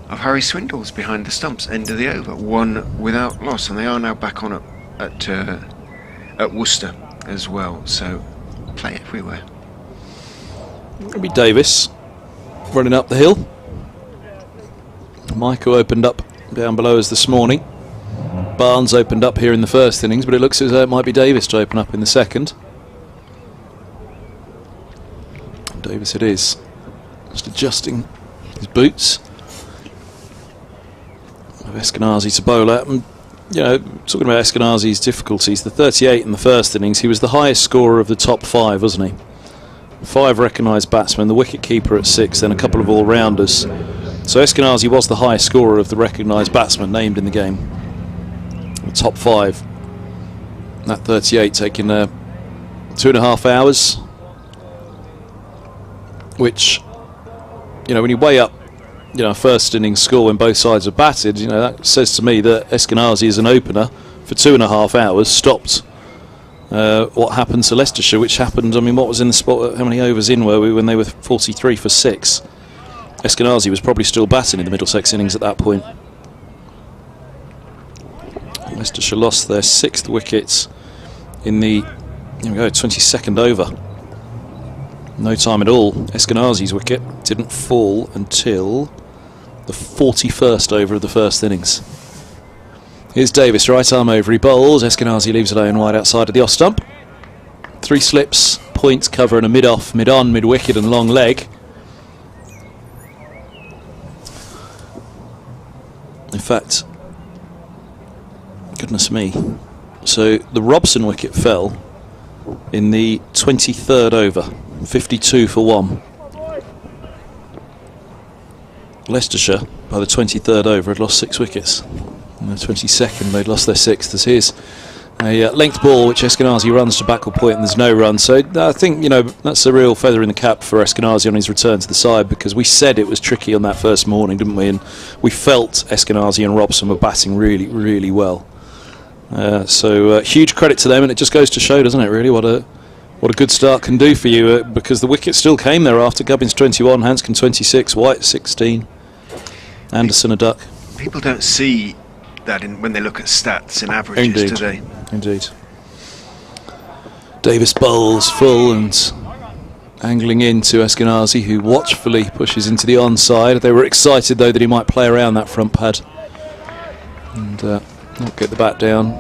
of Harry Swindles behind the stumps, end of the over, one without loss, and they are now back on at Worcester as well, so play everywhere. It'll be Davis running up the hill. Michael opened up down below us this morning. Barnes opened up here in the first innings, but it looks as though it might be Davis to open up in the second. Davis it is. Just adjusting his boots. Eskenazi to bowl out. And, you know, talking about Eskenazi's difficulties, the 38 in the first innings, he was the highest scorer of the top 5, wasn't he? 5 recognised batsmen, the wicket keeper at 6, then a couple of all-rounders. So Eskenazi was the highest scorer of the recognised batsmen named in the game. The top 5. That 38 taking 2.5 hours, which, you know, when you weigh up, you know, a first innings score when both sides are batted, you know, that says to me that Eskenazi as an opener for 2.5 hours stopped what happened to Leicestershire, which happened, I mean, what was in the spot, how many overs in were we when they were 43 for 6? Eskenazi was probably still batting in the Middlesex innings at that point. Leicestershire lost their 6th wickets in the, here we go, 22nd over. No time at all. Eskenazi's wicket didn't fall until the 41st over of the first innings. Here's Davis, right arm over, he bowls. Eskenazi leaves it alone wide outside of the off stump. 3 slips, points, cover and a mid-off, mid-on, mid-wicket and long leg. In fact, goodness me. So the Robson wicket fell in the 23rd over, 52 for 1. Leicestershire, by the 23rd over, had lost 6 wickets. In the 22nd, they'd lost their 6th. As here's a length ball, which Eskenazi runs to backward point, and there's no run. So I think, you know, that's a real feather in the cap for Eskenazi on his return to the side, because we said it was tricky on that first morning, didn't we? And we felt Eskenazi and Robson were batting really, really well. So huge credit to them, and it just goes to show, doesn't it, really, what a good start can do for you, because the wicket still came thereafter. Gubbins 21, Hanscom 26, White 16, Anderson a duck. People don't see that when they look at stats and averages today. Indeed. Davis bowls full and angling into Eskenazi, who watchfully pushes into the onside. They were excited, though, that he might play around that front pad and not get the bat down.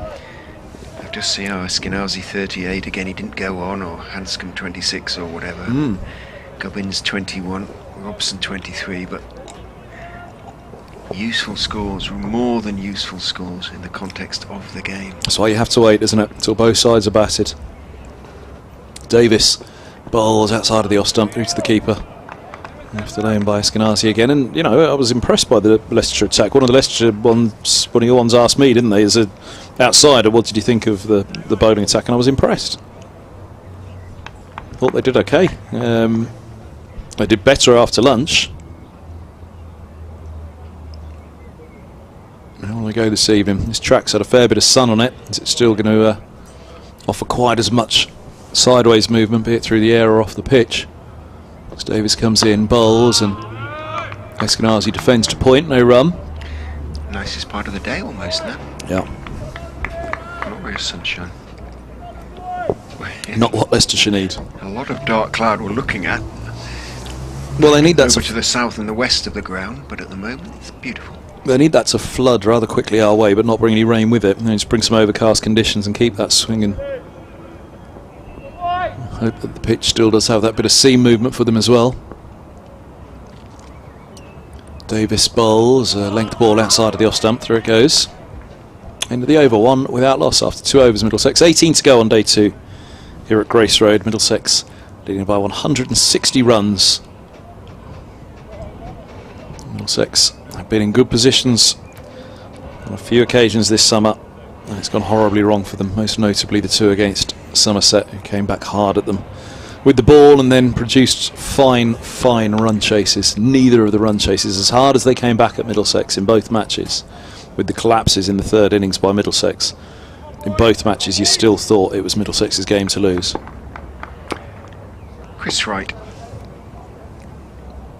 I've just seen Eskenazi 38 again, he didn't go on, or Hanscom 26 or whatever. Gubbins 21, Robson 23, but useful scores, more than useful scores in the context of the game. That's why you have to wait, isn't it, until both sides are batted. Davis bowls outside of the off stump through to the keeper. After laying by Eskenazi again, and you know, I was impressed by the Leicestershire attack. One of the Leicestershire ones, one of your ones asked me, didn't they, as an outsider, what did you think of the bowling attack? And I was impressed. Thought they did okay. They did better after lunch. How we go this evening? This track's had a fair bit of sun on it. Is it still going to offer quite as much sideways movement, be it through the air or off the pitch? As Davis comes in, bowls, and Eskenazi defends to point, no run. Nicest part of the day almost now. Yeah. Glorious sunshine. Not what Leicestershire need. A lot of dark cloud we're looking at. Well, they need that over to the south and the west of the ground, but at the moment it's beautiful. They need that to flood rather quickly our way, but not bring any rain with it. And just bring some overcast conditions and keep that swinging. I hope that the pitch still does have that bit of seam movement for them as well. Davis bowls, a length ball outside of the off stump, through it goes. Into the over, 1 without loss after 2 overs, Middlesex. 18 to go on day 2 here at Grace Road. Middlesex leading by 160 runs. Middlesex have been in good positions on a few occasions this summer, and it's gone horribly wrong for them, most notably the 2 against Somerset, who came back hard at them with the ball and then produced fine run chases. Neither of the run chases, as hard as they came back at Middlesex in both matches, with the collapses in the 3rd innings by Middlesex, in both matches you still thought it was Middlesex's game to lose. Chris Wright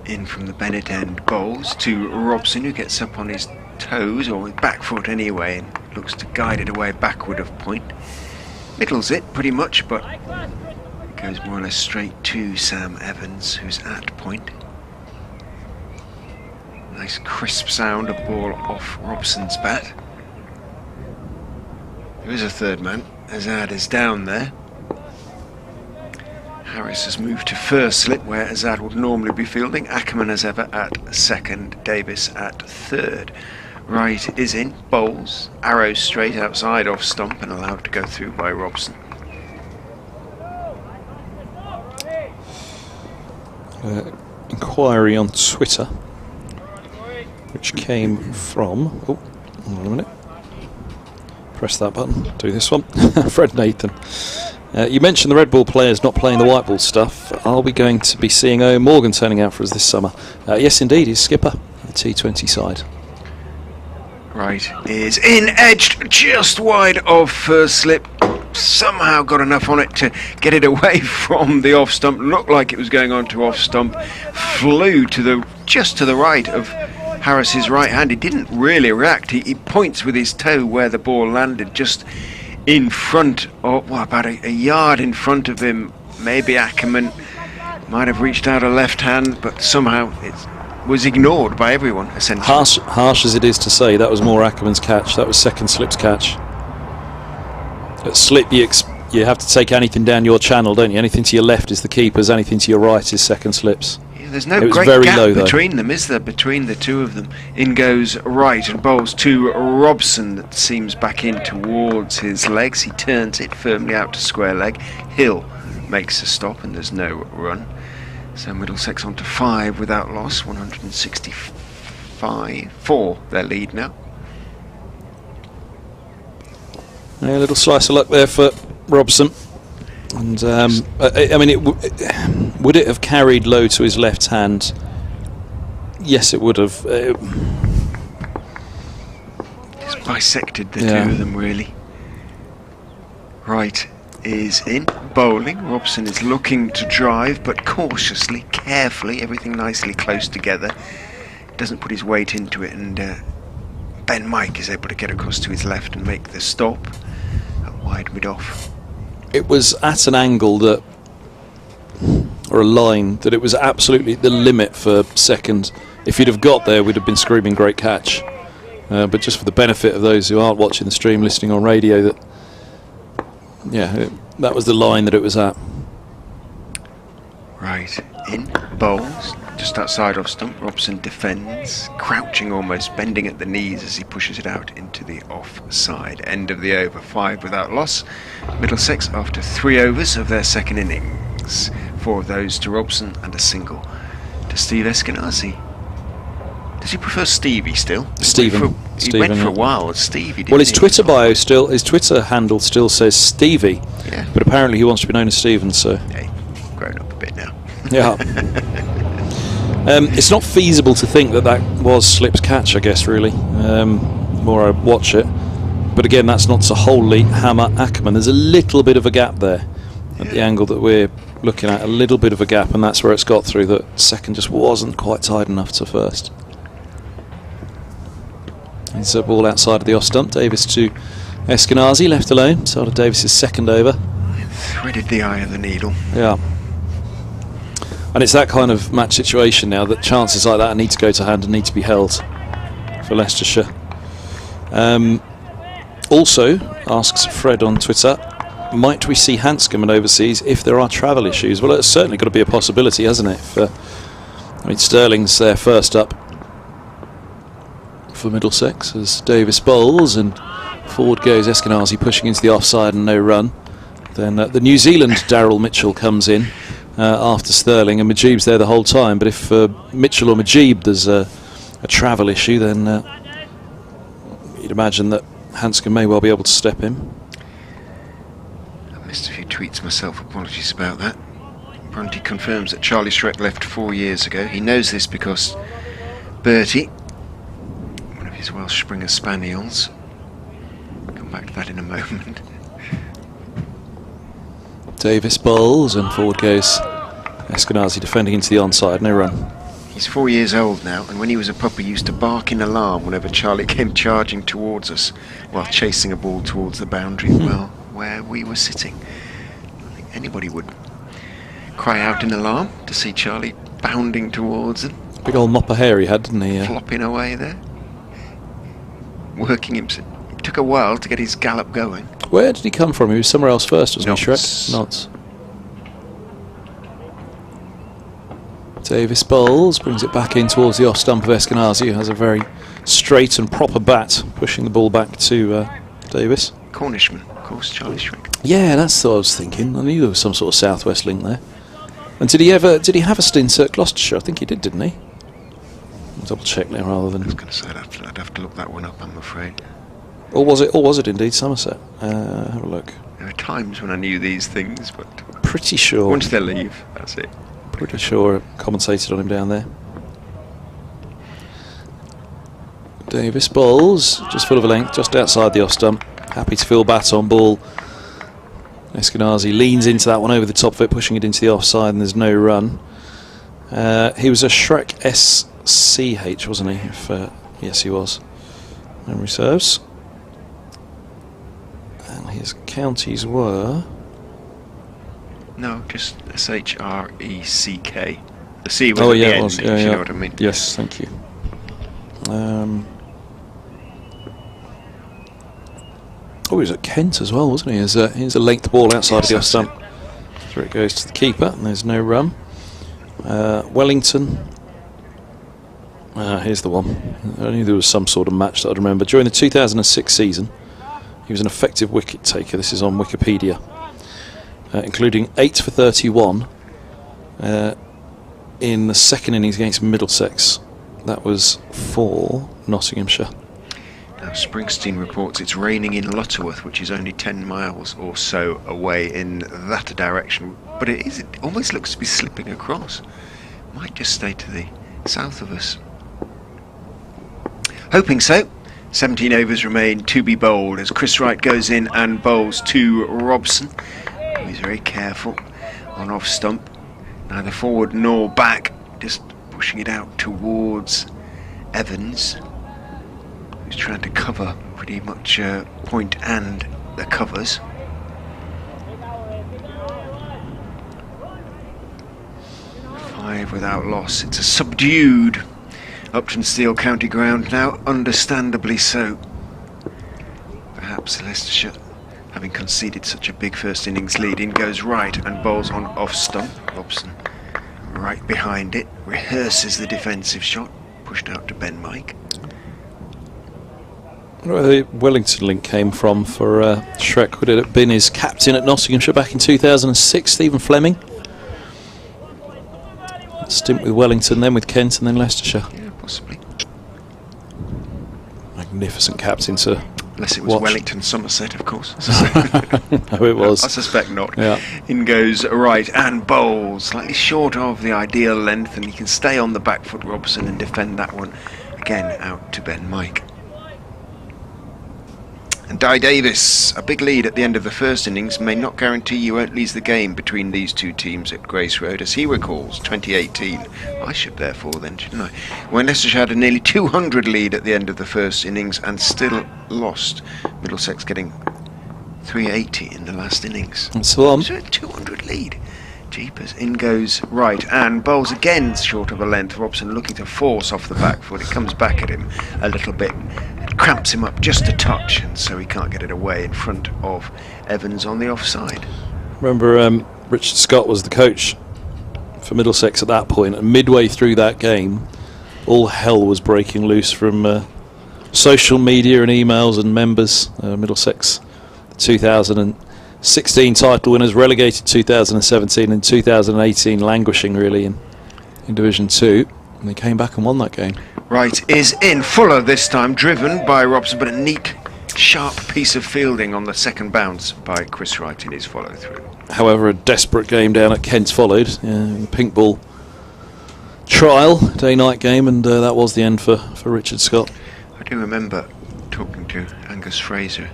in from the Bennett end, bowls to Robson, who gets up on his toes, or with back foot anyway, and looks to guide it away backward of point. Middles it pretty much, but it goes more or less straight to Sam Evans, who's at point. Nice crisp sound of ball off Robson's bat. There is a third man. Azad is down there. Harris has moved to first slip where Azad would normally be fielding. Ackerman as ever at second. Davis at third. Wright is in. Bowls. Arrow straight outside off stump and allowed to go through by Robson. Inquiry on Twitter, which came from, oh, hold on a minute, press that button, do this one. Fred Nathan, you mentioned the red ball players not playing the white ball stuff. Are we going to be seeing Owen Morgan turning out for us this summer? Yes indeed, he's skipper, the T20 side. Right is in, edged just wide of first slip. Somehow got enough on it to get it away from the off stump. Looked like it was going on to off stump. Flew to just to the right of Harris's right hand. He didn't really react. He points with his toe where the ball landed, just in front of, well, about a yard in front of him. Maybe Ackerman might have reached out a left hand, but somehow it was ignored by everyone, essentially. Harsh as it is to say, that was more Ackerman's catch. That was second slip's catch. At slip, you have to take anything down your channel, don't you? Anything to your left is the keeper's, anything to your right is second slip's. Yeah, there's no great gap between them, is there? Between the two of them. In goes Wright and bowls to Robson, that seems back in towards his legs. He turns it firmly out to square leg. Hill makes a stop and there's no run. So Middlesex on to 5 without loss, 165 for their lead now. Yeah, a little slice of luck there for Robson. And I mean, would it have carried low to his left hand? Yes, it would have. Just bisected the two of them, really. Wright is in, bowling. Robson is looking to drive, but cautiously, carefully, everything nicely close together. Doesn't put his weight into it, and Ben Mike is able to get across to his left and make the stop at wide mid-off. It was at an angle that, or a line, that it was absolutely the limit for second. If he'd have got there, we'd have been screaming great catch. But just for the benefit of those who aren't watching the stream, listening on radio, that that was the line that it was at. Right, in, bowls, just outside off stump. Robson defends, crouching almost, bending at the knees as he pushes it out into the offside. End of the over, 5 without loss. Middlesex after 3 overs of their second innings. 4 of those to Robson and a single to Steve Eskenazi. Does he prefer Stevie still? Stephen. He went for a while as Stevie, didn't well, his he? Twitter bio still, his Twitter handle still says Stevie, yeah. But apparently he wants to be known as Stephen, so... Hey, grown up a bit now. Yeah. It's not feasible to think that was Slip's catch, I guess, really. The more I watch it. But again, that's not to wholly hammer Ackerman. There's a little bit of a gap there at the angle that we're looking at. A little bit of a gap, and that's where it's got through. That second just wasn't quite tight enough to first. It's a ball outside of the off stump. Davis to Eskenazi, left alone. Started Davis's second over. Threaded the eye of the needle. Yeah. And it's that kind of match situation now that chances like that need to go to hand and need to be held for Leicestershire. Also, asks Fred on Twitter, might we see Hanscom overseas if there are travel issues? Well, it's certainly got to be a possibility, hasn't it? I mean, Sterling's there first up for Middlesex as Davis bowls, and forward goes Eskenazi, pushing into the offside and no run. Then the New Zealand Daryl Mitchell comes in after Sterling, and Majib's there the whole time. But if Mitchell or Majib there's a travel issue, then you'd imagine that Hanscom may well be able to step in. I missed a few tweets myself, apologies about that. Brunty confirms that Charlie Shrek left 4 years ago. He knows this because Bertie, one of his Welsh Springer Spaniels, I'll come back to that in a moment. Davis bowls and forward goes Eskenazi, defending into the onside, no run. He's 4 years old now, and when he was a puppy he used to bark in alarm whenever Charlie came charging towards us while chasing a ball towards the boundary, well, where we were sitting. I think anybody would cry out in alarm to see Charlie bounding towards them. Big old mop of hair he had, didn't he? Flopping away there. Working himself. It took a while to get his gallop going. Where did he come from? He was somewhere else first, wasn't he, Notts. Shrek? Notts. Davis bowls, brings it back in towards the off stump of Eskenazi, who has a very straight and proper bat, pushing the ball back to Davis. Cornishman, of course, Charlie Shrek. Yeah, that's what I was thinking. I knew there was some sort of southwest link there. And did he have a stint at Gloucestershire? I think he did, didn't he? I'll double check there rather than. I was going to say I'd have to look that one up, I'm afraid. Or was it indeed Somerset? Have a look. There are times when I knew these things, but Pretty sure. once they leave, that's it. Pretty sure I commentated on him down there. Davis bowls, just full of a length, just outside the off stump. Happy to feel bat on ball. Eskenazi leans into that one over the top of it, pushing it into the offside, and there's no run. He was a Shrek SCH, wasn't he? Yes, he was. Memory serves. And his counties were. No, just Shreck. The C was Oh at yeah, the it end, was. if Yeah, you yeah. know what I mean. Yes, thank you. Oh, he was at Kent as well, wasn't he? Here's a length ball outside of the off Yes, that's stump. Through it goes to the keeper, and there's no run. Wellington. Here's the one. I knew there was some sort of match that I'd remember. During the 2006 season, he was an effective wicket taker. This is on Wikipedia. Including 8 for 31 in the second innings against Middlesex. That was for Nottinghamshire. Now, Springsteen reports it's raining in Lutterworth, which is only 10 miles or so away in that direction. But it almost looks to be slipping across. Might just stay to the south of us. Hoping so. 17 overs remain to be bowled as Chris Wright goes in and bowls to Robson. He's very careful on off stump. Neither forward nor back. Just pushing it out towards Evans, who's trying to cover pretty much point and the covers. Five without loss. It's a subdued Uptonsteel county ground now, understandably so. Perhaps Leicestershire, having conceded such a big first innings lead, in goes Wright and bowls on off stump. Robson right behind it, rehearses the defensive shot, pushed out to Ben Mike. Where the Wellington link came from for Shrek, would it have been his captain at Nottinghamshire back in 2006, Stephen Fleming? Stint with Wellington, then with Kent, and then Leicestershire. Yeah, possibly. Magnificent captain to Unless it was watch. Wellington Somerset, of course. No, it was. I suspect not. Yeah. In goes Wright and bowls, slightly short of the ideal length, and he can stay on the back foot, Robson, and defend that one. Again, out to Ben Mike. And Di Davis, a big lead at the end of the first innings, may not guarantee you won't lose the game between these two teams at Grace Road, as he recalls 2018. I should therefore then, shouldn't I? When Leicestershire had a nearly 200 lead at the end of the first innings and still lost. Middlesex getting 380 in the last innings. That's the one. So a 200 lead. Jeepers. In goes Wright and bowls again short of a length. Robson looking to force off the back foot. It comes back at him a little bit. It cramps him up just a touch, and so he can't get it away in front of Evans on the offside. Remember, Richard Scott was the coach for Middlesex at that point, and midway through that game, all hell was breaking loose from social media and emails and members. Middlesex, 2016 title winners, relegated 2017 and 2018, languishing really in Division 2, and they came back and won that game. Wright is in. Fuller this time, driven by Robson, but a neat, sharp piece of fielding on the second bounce by Chris Wright in his follow-through. However, a desperate game down at Kent followed. The pink ball trial, day-night game, and that was the end for Richard Scott. I do remember talking to Angus Fraser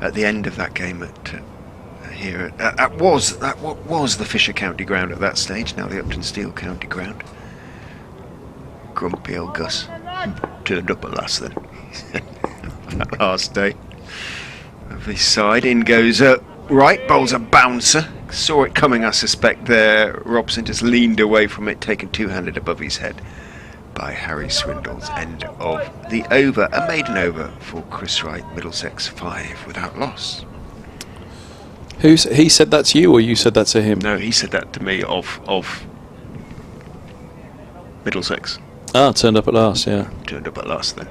at the end of that game that was the Fisher County ground at that stage, now the Uptonsteel County ground. Grumpy old Gus turned up at last then. That last day of this side. In goes Wright, bowls a bouncer. Saw it coming, I suspect there. Robson just leaned away from it, taken two-handed above his head. by Harry Swindle's end of the over. A maiden over for Chris Wright, Middlesex 5 without loss. He said that to you, or you said that to him? No, he said that to me of Middlesex. Ah, turned up at last, yeah. Turned up at last then.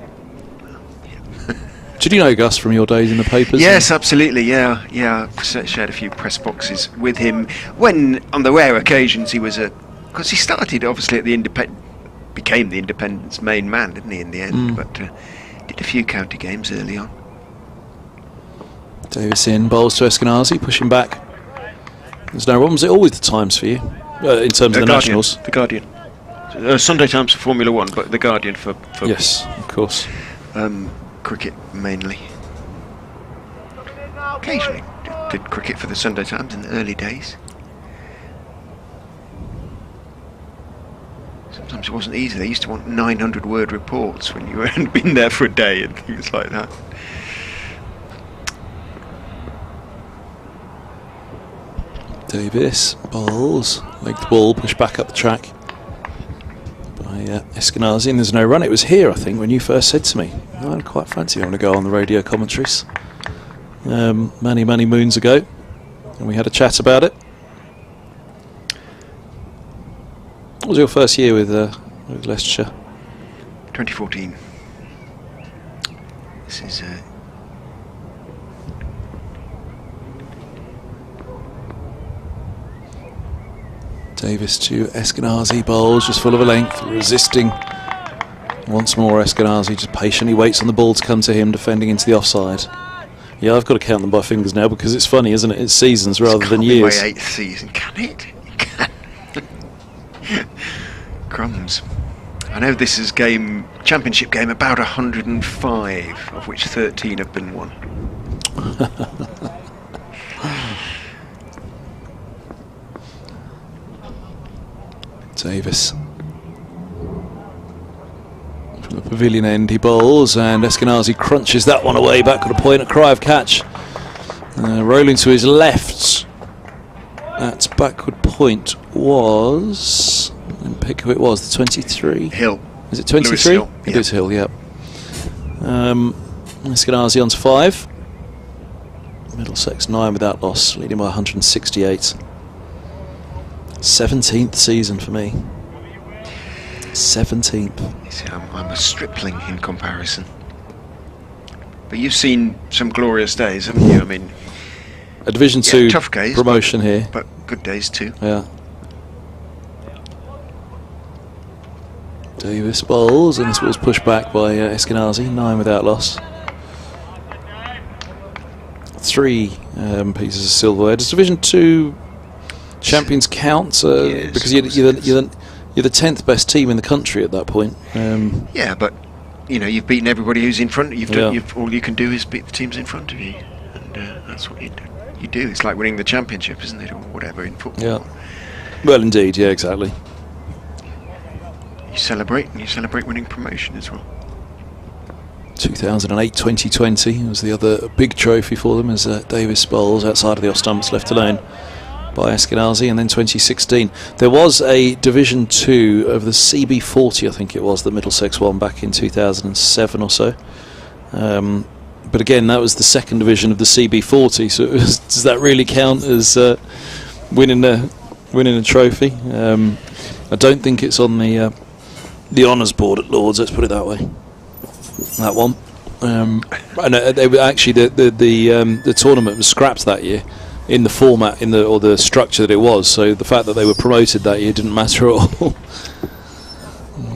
Did you know Gus from your days in the papers? Yes, absolutely, yeah. I shared a few press boxes with him when, on the rare occasions, he was because he started obviously at the became the Independent's main man, didn't he, in the end? But did a few county games early on. Davis in, bowls to Eskenazi, pushing back. There's no one. Was it always the Times for you in terms of the Guardian, Nationals? The Guardian. Sunday Times for Formula One, but the Guardian for Yes, of course. Cricket mainly. Occasionally did cricket for the Sunday Times in the early days. Sometimes it wasn't easy. They used to want 900-word reports when you hadn't been there for a day and things like that. Davis bowls, legged ball, push back up the track by Eskenazi, and there's no run. It was here, I think, when you first said to me, I'd quite fancy having to go on the radio commentaries many moons ago, and we had a chat about it. What was your first year with Leicestershire? 2014. This is Davis to Eskenazi, bowls just full of a length, resisting. Once more Eskenazi just patiently waits on the ball to come to him, defending into the offside. Yeah, I've got to count them by fingers now because it's funny, isn't it? It's seasons rather than years. My 8th season, can it? Crumbs. I know this is championship game about 105, of which 13 have been won. Davis from the pavilion end, he bowls, and Eskenazi crunches that one away. Back on a point, a cry of catch. Rolling to his left. At backward point was, and pick who it was, the 23. Hill. Is it 23? Lewis Hill, It yeah. is Hill, yeah. Eskenazi on to 5. Middlesex 9 without loss, leading by 168. 17th season for me. 17th. You see, I'm a stripling in comparison. But you've seen some glorious days, haven't you? I mean, A Division 2 tough days, promotion here. but good days too. Yeah. Davis bowls, and this was pushed back by Eskenazi. 9 without loss. 3 pieces of silverware. Does Division 2 champions count? Yes, because of course you're it is. the 10th best team in the country at that point. Yeah, but you know, you've beaten everybody who's in front. Yeah. All you can do is beat the teams in front of you, and that's what you do. You do. It's like winning the championship, isn't it, or whatever in football? Yeah. Well, indeed, yeah, exactly. You celebrate, and you celebrate winning promotion as well. 2008-2020 was the other big trophy for them, as Davis bowls outside of the off stumps, left alone by Eskenazi. And then 2016 there was a Division 2 of the CB40, I think it was, that Middlesex won back in 2007 or so, but again that was the second division of the CB40, so does that really count as winning a trophy? I don't think it's on the honours board at Lords, let's put it that way, that one. And they were actually the tournament was scrapped that year in the format, or the structure that it was. So the fact that they were promoted that year didn't matter at all.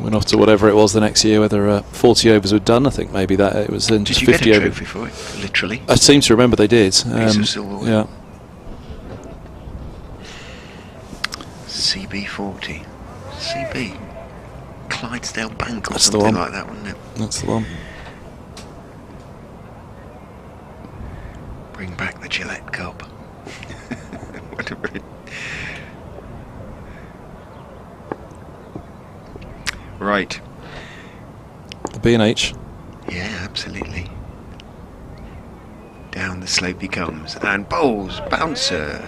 Went off to whatever it was the next year, whether 40 overs were done. I think maybe that it was then just Did you 50 get a overs. trophy for it? Literally. I seem to remember they did. Piece of silverware. Yeah. CB40. CB. Clydesdale Bank or That's the something one. like that, wasn't it? That's the one. Bring back the Gillette Cup. Whatever it... Right. The B&H. Yeah, absolutely. Down the slope he comes and bowls, bouncer.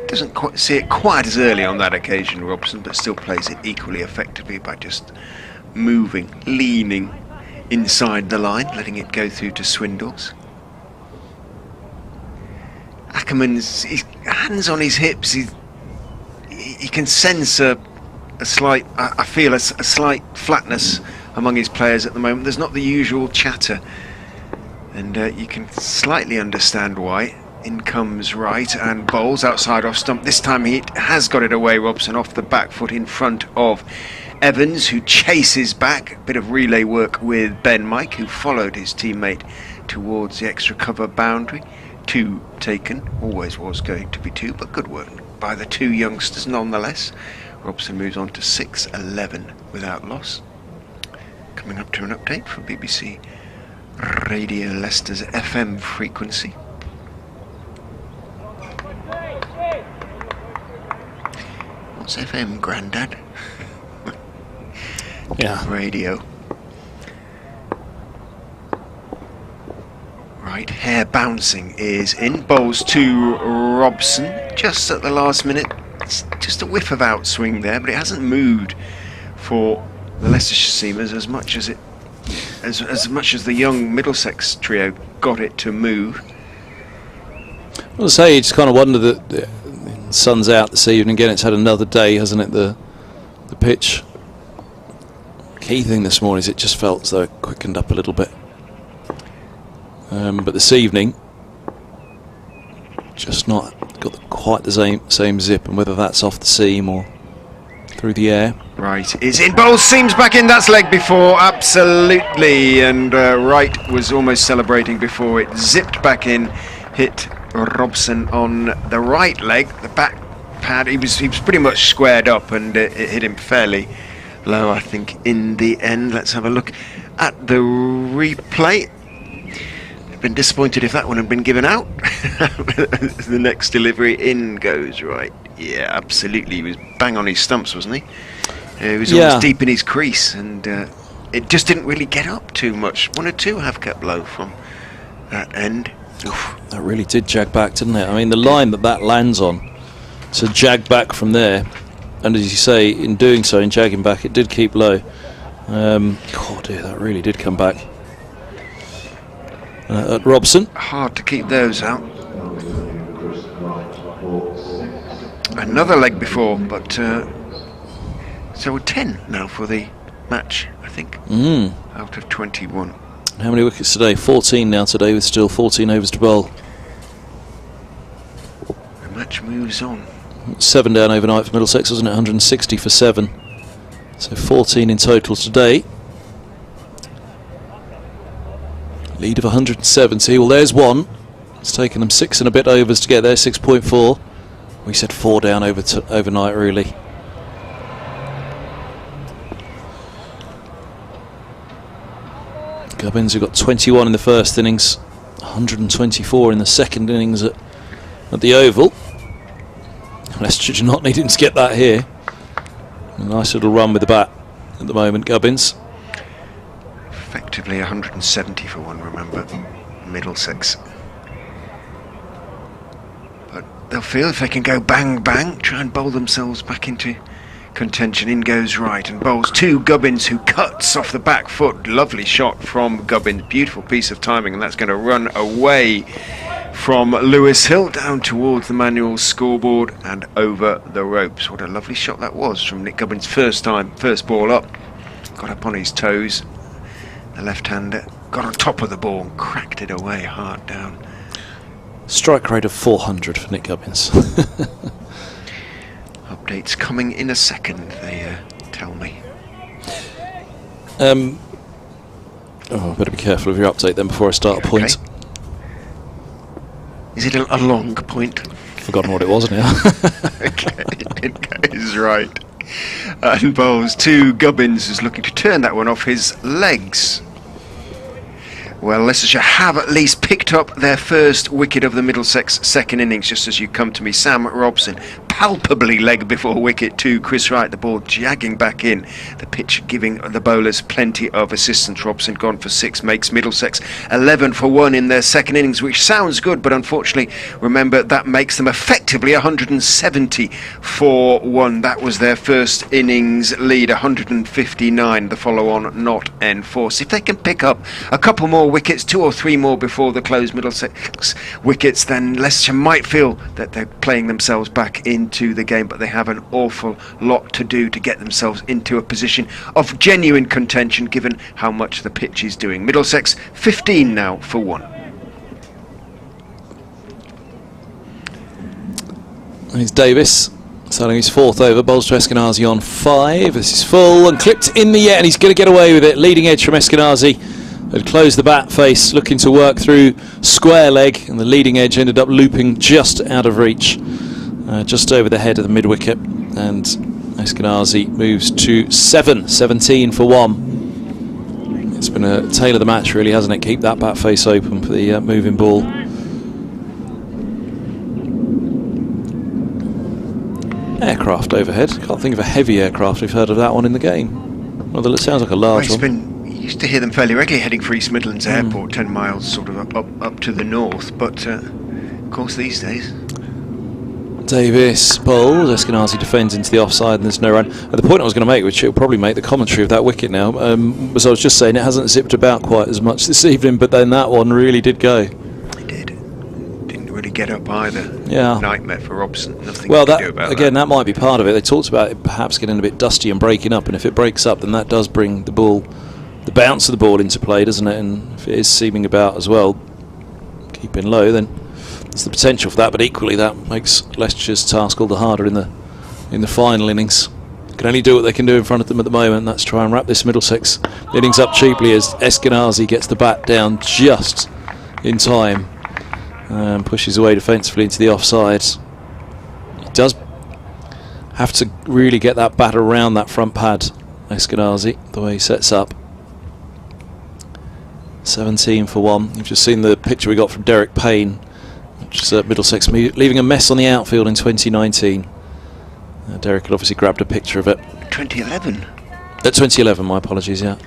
Doesn't quite see it quite as early on that occasion, Robson, but still plays it equally effectively by just moving, leaning inside the line, letting it go through to Swindles. Ackerman's his hands on his hips. He can sense a slight, I feel a slight flatness among his players at the moment. There's not the usual chatter, and you can slightly understand why. In comes Wright and bowls outside off stump. This time he has got it away, Robson, off the back foot in front of Evans, who chases back. A bit of relay work with Ben Mike, who followed his teammate towards the extra cover boundary. 2 taken, always was going to be 2, but good work by the 2 youngsters nonetheless. Robson moves on to 6-11 without loss. Coming up to an update from BBC Radio Leicester's FM frequency. What's FM, Grandad? Yeah. Radio. Right, hair bouncing is in. Bowls to Robson just at the last minute. It's just a whiff of outswing there, but it hasn't moved for the Leicestershire seamers as much as the young Middlesex trio got it to move. Well, I say, you just kind of wonder that the sun's out this evening. Again, it's had another day, hasn't it? The pitch. Key thing this morning is it just felt as though it quickened up a little bit. But this evening, just not got quite the same zip, and whether that's off the seam or through the air. Right, it's in. Bowles seams back in. That's leg before, absolutely. And Wright was almost celebrating before it zipped back in, hit Robson on the right leg, the back pad. He was pretty much squared up, and it hit him fairly low, I think, in the end. Let's have a look at the replay. Been disappointed if that one had been given out. The next delivery in goes Right. Yeah, absolutely. He was bang on his stumps, wasn't he? He was almost deep in his crease, and it just didn't really get up too much. 1 or 2 have kept low from that end. Oof. That really did jag back, didn't it? I mean, the line that lands on, to jag back from there, and as you say, in doing so, in jagging back, it did keep low. Oh dear, that really did come back. At Robson. Hard to keep those out. Another leg before, but so 10 now for the match, I think, out of 21. How many wickets today? 14 now today, with still 14 overs to bowl. The match moves on. 7 down overnight for Middlesex, wasn't it? 160 for 7. So 14 in total today. Lead of 170. Well, there's one. It's taken them 6 and a bit overs to get there, 6.4. We said 4 down overnight, really. Gubbins, who got 21 in the first innings, 124 in the second innings at the Oval. Leicestershire not needing to get that here. A nice little run with the bat at the moment, Gubbins. Effectively 170 for one, remember, Middlesex. But they'll feel if they can go bang bang, try and bowl themselves back into contention. In goes Wright and bowls to Gubbins, who cuts off the back foot. Lovely shot from Gubbins, beautiful piece of timing, and that's going to run away from Lewis Hill down towards the manual scoreboard and over the ropes. What a lovely shot that was from Nick Gubbins, first ball up, got up on his toes. The left-hander got on top of the ball and cracked it away hard down. Strike rate of 400 for Nick Gubbins. Updates coming in a second, they tell me. I better be careful of your update then before I start a point. Is it a long point? Forgotten what it was now. Okay, it goes Right. And bowls to Gubbins, who's looking to turn that one off his legs. Well, Leicestershire have at least picked up their first wicket of the Middlesex second innings, just as you come to me. Sam Robson palpably leg before wicket to Chris Wright. The ball jagging back in. The pitch giving the bowlers plenty of assistance. Robson gone for 6 makes Middlesex 11 for 1 in their second innings, which sounds good, but unfortunately, remember, that makes them effectively 170 for 1. That was their first innings lead, 159, the follow-on not enforced. If they can pick up a couple more wickets, 2 or 3 more before the close Middlesex wickets, then Leicestershire might feel that they're playing themselves back into the game, but they have an awful lot to do to get themselves into a position of genuine contention, given how much the pitch is doing. Middlesex 15 now for 1. Here's Davis starting his 4th over. Bowls to Eskenazi on 5. This is full and clipped in the air, and he's going to get away with it. Leading edge from Eskenazi. Had closed the bat face, looking to work through square leg, and the leading edge ended up looping just out of reach, just over the head of the mid wicket, and Eskenazi moves to 17 for 1. It's been a tale of the match, really, hasn't it? Keep that bat face open for the moving ball. Aircraft overhead. Can't think of a heavy aircraft we've heard of that one in the game. Well, it sounds like a large one. You used to hear them fairly regularly heading for East Midlands Airport, 10 miles sort of up to the north, but of course these days. Davis bowls, Eskenazi defends into the offside, and there's no run. The point I was going to make, which will probably make the commentary of that wicket now, was I was just saying it hasn't zipped about quite as much this evening, but then that one really did go. It did. Didn't really get up either. Yeah. Nightmare for Robson. Nothing well, to do about again, that might be part of it. They talked about it perhaps getting a bit dusty and breaking up, and if it breaks up, then that does bring the bounce of the ball into play, doesn't it? And if it is seaming about as well, keeping low, then there's the potential for that. But equally, that makes Leicestershire's task all the harder in the final innings. They can only do what they can do in front of them at the moment, and that's try and wrap this Middlesex innings up cheaply as Eskenazi gets the bat down just in time and pushes away defensively into the offside. He does have to really get that bat around that front pad, Eskenazi, the way he sets up. 17 for 1. You've just seen the picture we got from Derek Payne, which is Middlesex leaving a mess on the outfield in 2019. Derek had obviously grabbed a picture of it. 2011? 2011, my apologies, yeah.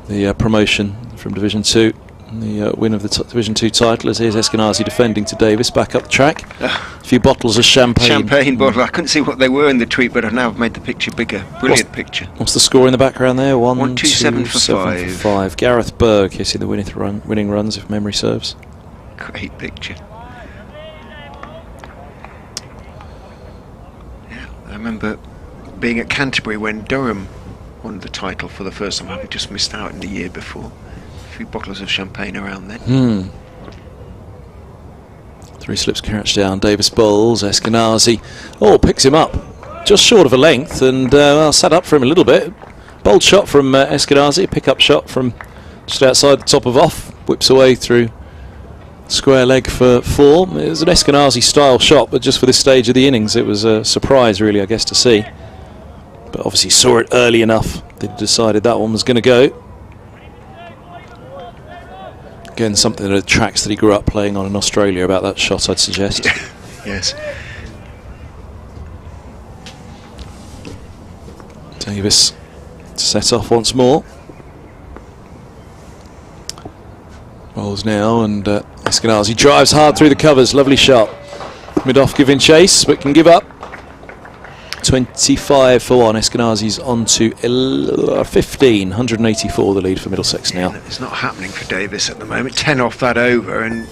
The promotion from Division 2, and the win of the Division 2 title, as here's Eskenazi defending to Davis, back up the track. A few bottles of champagne. Champagne bottle. I couldn't see what they were in the tweet, but I've now made the picture bigger. Brilliant picture. What's the score in the background there? 127 for 5. Gareth Berg hitting the winning runs, if memory serves. Great picture. Yeah, I remember being at Canterbury when Durham won the title for the first time. I just missed out in the year before. A few bottles of champagne around then. 3 slips catch down. Davis bowls. Eskenazi picks him up just short of a length, and sat up for him a little bit. Bold shot from Eskenazi. Pick up shot from just outside the top of off. Whips away through square leg for 4. It was an Eskenazi style shot, but just for this stage of the innings it was a surprise, really, I guess, to see. But obviously saw it early enough. They decided that one was going to go. Again, something that attracts that he grew up playing on in Australia about that shot, I'd suggest. Yes. Davis to set off once more. Rolls now, and Eskenazi drives hard through the covers. Lovely shot. Mid-off giving chase, but can give up. 25 for 1. Eskenazi's on to 15. 184 the lead for Middlesex now. It's not happening for Davis at the moment. 10 off that over, and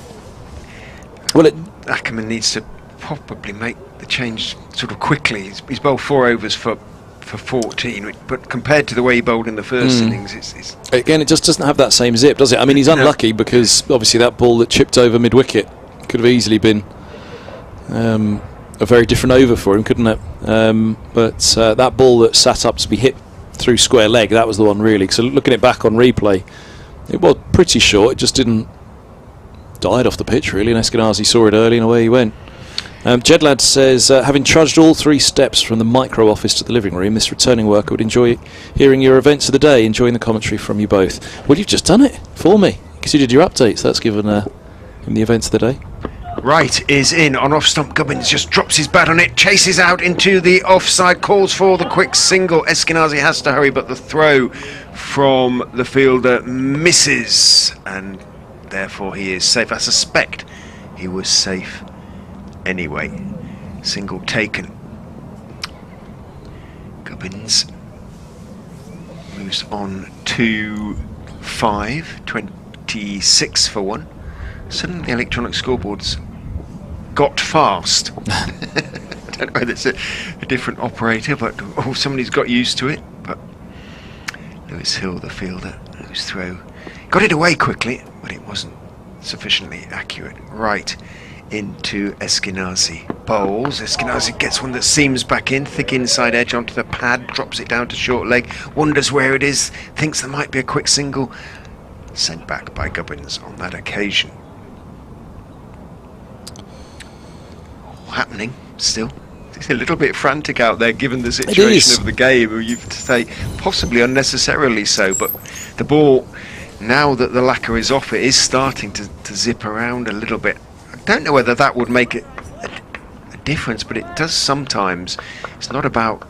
Ackerman needs to probably make the change sort of quickly. He's bowled 4 overs for 14, but compared to the way he bowled in the first innings, it's again, it just doesn't have that same zip, does it? I mean, he's unlucky because obviously that ball that chipped over mid-wicket could have easily been a very different over for him, couldn't it? But that ball that sat up to be hit through square leg, that was the one, really. So looking at it back on replay, it was pretty short. It just didn't died off the pitch, really, and Eskenazi saw it early and away he went. Jedlad says, having trudged all 3 steps from the micro office to the living room, this returning worker would enjoy hearing your events of the day, enjoying the commentary from you both. Well, you've just done it for me, because you did your updates. That's given him the events of the day. Right is in on off stump. Gubbins just drops his bat on it, chases out into the offside, calls for the quick single. Eskenazi has to hurry, but the throw from the fielder misses, and therefore he is safe. I suspect he was safe anyway. Single taken. Gubbins moves on to 5, 26 for 1. Suddenly the electronic scoreboards got fast. I don't know whether it's a different operator, but somebody's got used to it. But Lewis Hill, the fielder, whose throw got it away quickly, but it wasn't sufficiently accurate. Right into Eskenazi. Bowls. Eskenazi gets one that seams back in, thick inside edge onto the pad, drops it down to short leg, wonders where it is, thinks there might be a quick single. Sent back by Gubbins on that occasion. Happening still. It's a little bit frantic out there given the situation of the game, you have to say possibly unnecessarily so, but the ball, now that the lacquer is off, it is starting to zip around a little bit. I don't know whether that would make it a difference, but it does sometimes. It's about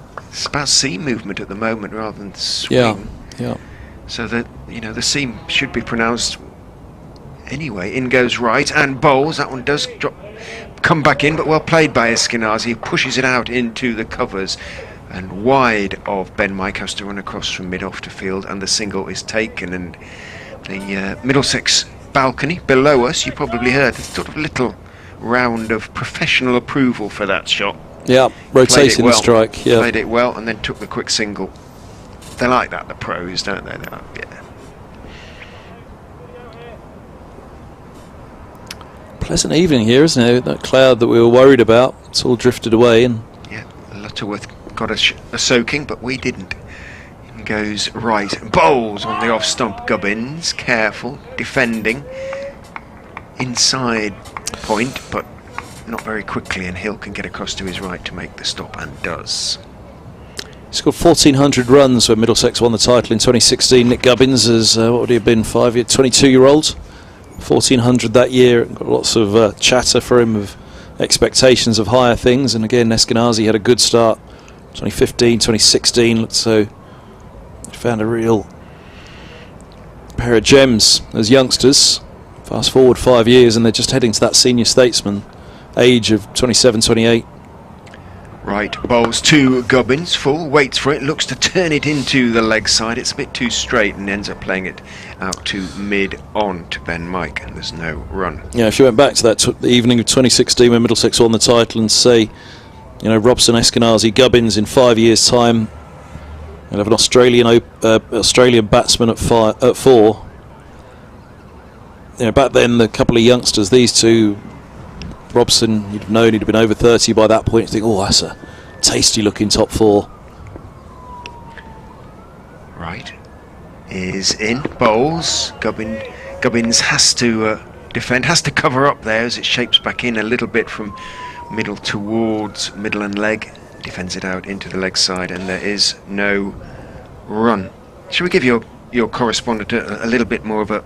seam movement at the moment rather than swing. Yeah. So that, the seam should be pronounced anyway. In goes right and bowls. That one does come back in, but well played by Eskenazi. He pushes it out into the covers and wide of Ben Mike, has to run across from mid-off to field, and the single is taken. And the Middlesex balcony below us, you probably heard, there's sort of little round of professional approval for that shot. Yeah, rotating the strike. Yeah, played it well and then took the quick single. They like that, the pros, don't they? Yeah. Pleasant evening here, isn't it? That cloud that we were worried about, it's all drifted away. And yeah, Lutterworth got a soaking, but we didn't. In goes right, bowls on the off stump. Gubbins, careful, defending inside point, but not very quickly, and Hill can get across to his right to make the stop, and does. He scored 1,400 runs when Middlesex won the title in 2016. Nick Gubbins is, what would he have been, 22-year-old? 1,400 that year. Got lots of chatter for him of expectations of higher things. And again, Eskenazi had a good start. 2015, 2016. So he found a real pair of gems as youngsters. Fast forward 5 years and they're just heading to that senior statesman age of 27, 28. Right, bowls to Gubbins, full, waits for it, looks to turn it into the leg side. It's a bit too straight and ends up playing it out to mid-on to Ben Mike, and there's no run. Yeah, if you went back to that the evening of 2016 when Middlesex won the title and say, Robson, Eskenazi, Gubbins in 5 years' time, and have an Australian batsman at 4. Back then, the couple of youngsters, these two, Robson, you'd have known he'd have been over 30 by that point. You think, oh, that's a tasty looking top 4. Right, is in, bowls. Gubbins has to defend, has to cover up there as it shapes back in a little bit from middle towards middle and leg. Defends it out into the leg side, and there is no run. Shall we give your correspondent a little bit more of a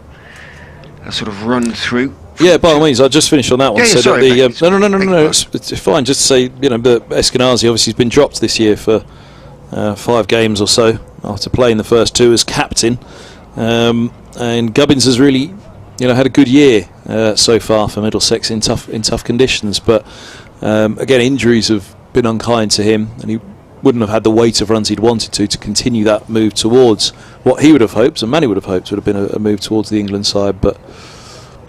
sort of run through? Yeah, by all means, I'll just finish on that one. Yeah, sorry, no, it's fine. Just to say, but Eskenazi obviously has been dropped this year for 5 games or so after playing the first 2 as captain. And Gubbins has really, had a good year so far for Middlesex in tough conditions. But again, injuries have been unkind to him, and he wouldn't have had the weight of runs he'd wanted to continue that move towards what he would have hoped, and many would have hoped would have been a move towards the England side. But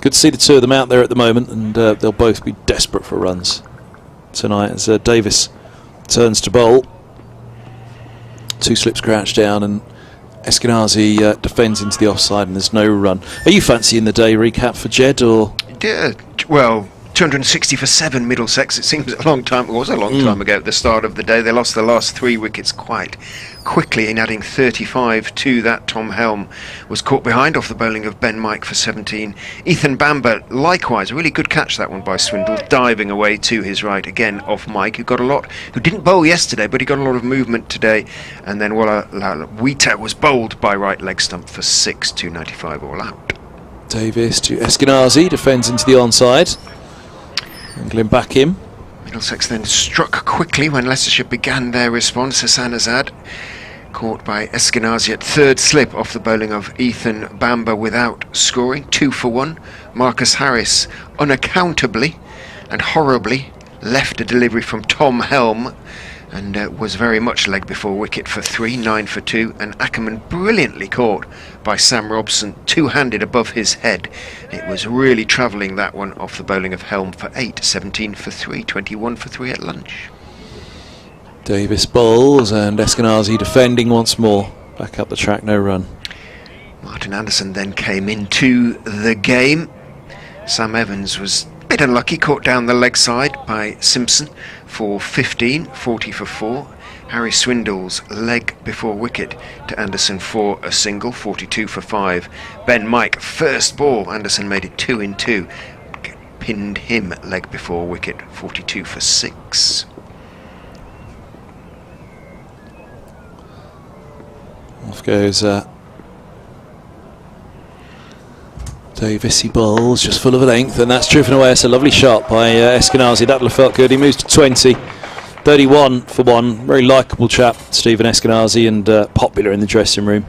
good to see the two of them out there at the moment, and they'll both be desperate for runs tonight as Davis turns to bowl. 2 slips crouch down, and Eskenazi defends into the offside, and there's no run. Are you fancying the day recap for Jed, or? Yeah, well, 260 for 7 Middlesex. It seems a long time. It was a long time ago at the start of the day. They lost the last 3 wickets quite quickly in adding 35 to that. Tom Helm was caught behind off the bowling of Ben Mike for 17. Ethan Bamber, likewise, a really good catch that one by Swindle, diving away to his right again off Mike, who didn't bowl yesterday, but he got a lot of movement today. And then Wheater was bowled by right leg stump for 6, 295 all out. Davis to Eskenazi, defends into the onside. Angling back in. Middlesex then struck quickly when Leicestershire began their response. Hassan Azad caught by Eskenazi at third slip off the bowling of Ethan Bamber without scoring. 2 for 1. Marcus Harris unaccountably and horribly left a delivery from Tom Helm and was very much leg before wicket for 3, 9 for 2, and Ackerman brilliantly caught by Sam Robson, two-handed above his head. It was really travelling, that one, off the bowling of Helm for 8, 17 for 3, 21 for 3 at lunch. Davis bowls and Eskenazi defending once more. Back up the track, no run. Martin Anderson then came into the game. Sam Evans was a bit unlucky, caught down the leg side by Simpson for 15, 40 for 4. Harry Swindle's leg before wicket to Anderson for a single, 42 for 5. Ben Mike, first ball, Anderson made it 2 in 2. Pinned him leg before wicket, 42 for 6. Off goes Davis. He bowls just full of length, and that's driven away. It's a lovely shot by Eskenazi. That would have felt good. He moves to 20, 31 for 1. Very likeable chap, Stephen Eskenazi, and popular in the dressing room.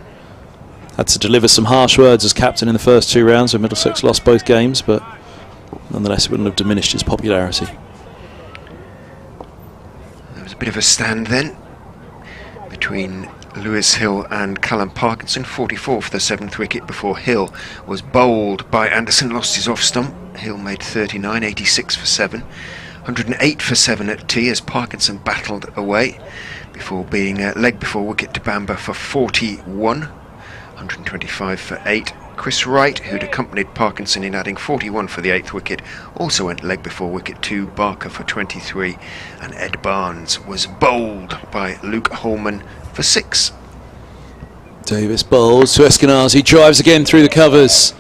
Had to deliver some harsh words as captain in the first 2 rounds when Middlesex lost both games, but nonetheless it wouldn't have diminished his popularity. There was a bit of a stand then between Lewis Hill and Callum Parkinson. 44 for the 7th wicket before Hill was bowled by Anderson, lost his off stump. Hill made 39, 86 for 7, 108 for 7 at tea as Parkinson battled away before being leg before wicket to Bamber for 41, 125 for 8. Chris Wright, who'd accompanied Parkinson in adding 41 for the 8th wicket, also went leg before wicket to Barker for 23, and Ed Barnes was bowled by Luke Holman for 6. Davis bowls to Eskenazi, drives again through the covers,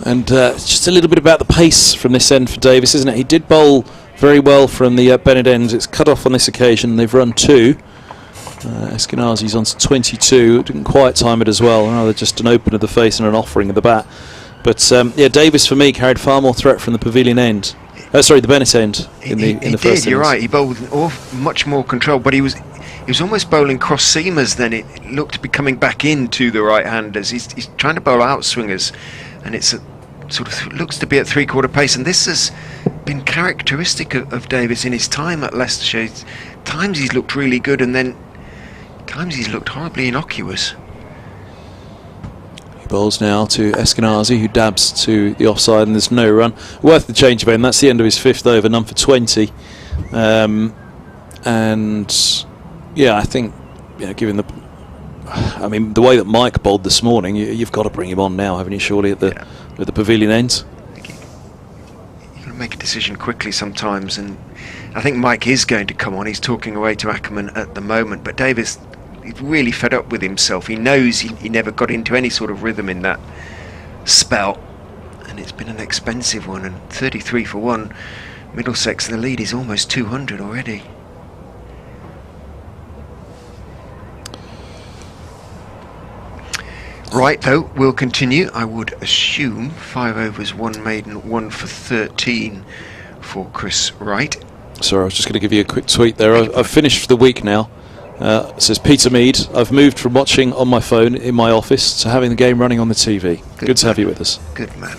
and just a little bit about the pace from this end for Davis, isn't it? He did bowl very well from the Bennett ends. It's cut off on this occasion. They've run 2. Eskenazi's on to 22. Didn't quite time it as well. Rather just an open of the face and an offering of the bat. But yeah, Davis for me carried far more threat from the pavilion end. Sorry, the Bennett end in the first innings. You're right. He bowled much more control, but he was almost bowling cross seamers. Then it looked to be coming back into the right-handers. He's trying to bowl out swingers, and it's sort of looks to be at 3/4 pace. And this has been characteristic of Davis in his time at Leicestershire. Times he's looked really good, and then times he's looked horribly innocuous. He bowls now to Eskenazi, who dabs to the offside, and there's no run. Worth the change of end. That's the end of his 5th over, none for 20. And yeah, I think, you know, given the way that Mike bowled this morning, you've got to bring him on now, haven't you? Surely at the pavilion end. You've got to make a decision quickly sometimes, and I think Mike is going to come on. He's talking away to Ackerman at the moment, but Davis, he's really fed up with himself. He knows he never got into any sort of rhythm in that spell, and it's been an expensive one. And 33 for 1, Middlesex, the lead is almost 200 already. Right, though, we'll continue. I would assume 5 overs, 1 maiden, 1 for 13 for Chris Wright. Sorry, I was just going to give you a quick tweet there. I've finished for the week now. It says Peter Mead, I've moved from watching on my phone in my office to having the game running on the TV. Good to have you with us. Good man.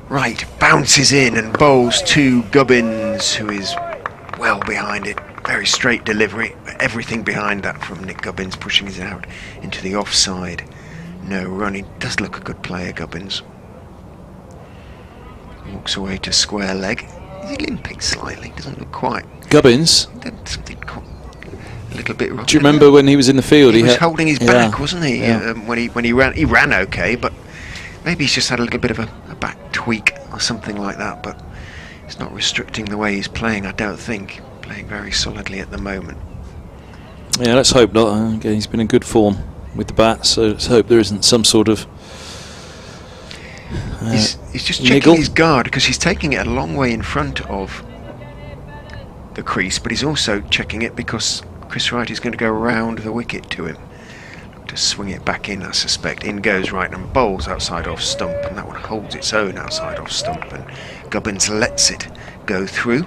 Right, bounces in and bowls to Gubbins, who is well behind it. Very straight delivery. Everything behind that from Nick Gubbins, pushing it out into the offside. No run. He does look a good player, Gubbins. Walks away to square leg. He's limping slightly. Doesn't look quite. Gubbins? Something a little bit wrong. Do you remember when he was in the field? He was holding his back, wasn't he? Yeah. When he ran okay, but maybe he's just had a little bit of a back tweak or something like that. But it's not restricting the way he's playing, I don't think. Playing very solidly at the moment. Yeah, let's hope not. Again, he's been in good form with the bat, so let's hope there isn't some sort of he's just checking his guard, because he's taking it a long way in front of the crease, but he's also checking it because Chris Wright is going to go around the wicket to him. to swing it back in, I suspect. In goes Wright and bowls outside off stump, and that one holds its own outside off stump, and Gubbins lets it go through.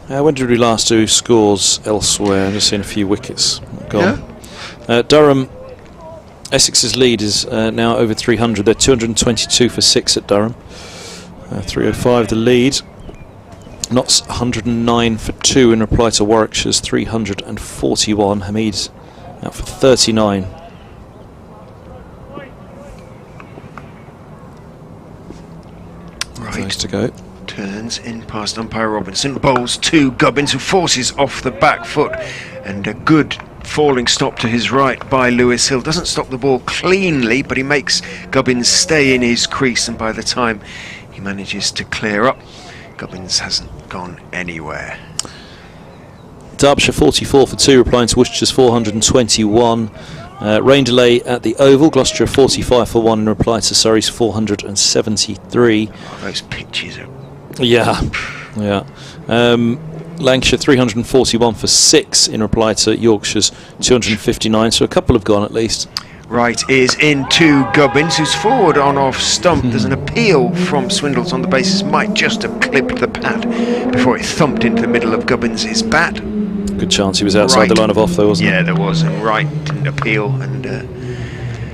When did we last do scores elsewhere? I'm just seeing a few wickets gone. Yeah. Durham, Essex's lead is now over 300. They're 222 for 6 at Durham. 305 the lead. Notts 109 for 2 in reply to Warwickshire's 341. Hamid out for 39. Right. Those to go. Turns in past umpire Robinson, bowls to Gubbins, who forces off the back foot, and a good falling stop to his right by Lewis Hill. Doesn't stop the ball cleanly, but he makes Gubbins stay in his crease, and by the time he manages to clear up, Gubbins hasn't gone anywhere. Derbyshire 44 for 2, replying to Worcester's 421. Rain delay at the Oval. Gloucestershire 45 for 1 in reply to Surrey's 473. Oh, those pitches are... Yeah. Lancashire 341 for 6 in reply to Yorkshire's 259. So a couple have gone at least. Right is into Gubbins, who's forward on off stump. There's an appeal from Swindles on the basis might just have clipped the pad before it thumped into the middle of Gubbins' bat. Good chance he was outside the line of off, though, wasn't he? Yeah, there was. And Wright didn't appeal and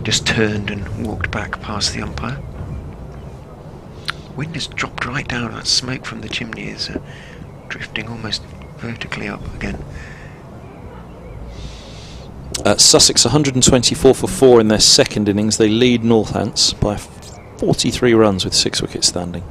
just turned and walked back past the umpire. Wind has dropped right down. That smoke from the chimney is drifting almost vertically up again. Sussex 124 for 4 in their second innings. They lead Northants by 43 runs with 6 wickets standing.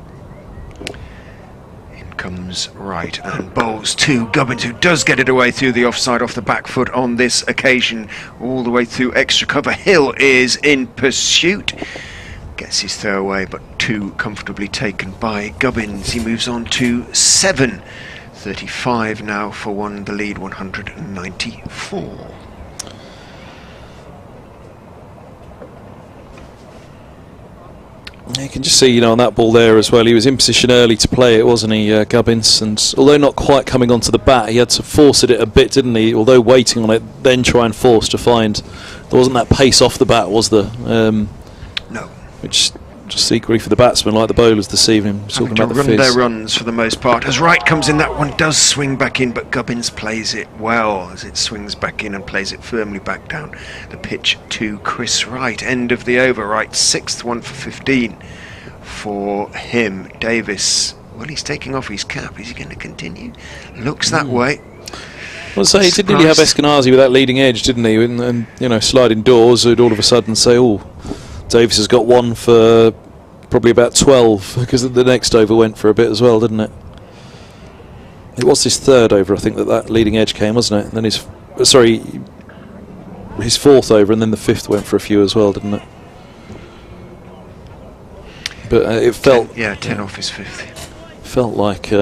In comes Wright and bowls to Gubbins, who does get it away through the offside off the back foot on this occasion, all the way through extra cover. Hill is in pursuit. Gets his throw away, but too comfortably taken by Gubbins. He moves on to 7. 35 now for 1, the lead 194. You can just see, on that ball there as well, he was in position early to play it, wasn't he, Gubbins? And although not quite coming onto the bat, he had to force it a bit, didn't he? Although waiting on it, then try and force to find. There wasn't that pace off the bat, was there? No. Which just equally for the batsmen, like the bowlers this evening. Having to run their runs for the most part. As Wright comes in, that one does swing back in, but Gubbins plays it well as it swings back in and plays it firmly back down the pitch to Chris Wright. End of the over. Wright's 6th one for 15 for him. Davis, well, he's taking off his cap. Is he going to continue? Looks that way. Well, so he did nearly have Eskenazi with that leading edge, didn't he? And sliding doors, who'd all of a sudden say, "Oh, Davis has got one for probably about 12," because the next over went for a bit as well, didn't it? It was his third over, I think, that leading edge came, wasn't it? And then his 4th over, and then the 5th went for a few as well, didn't it? But it felt 10 off his 5th. Felt like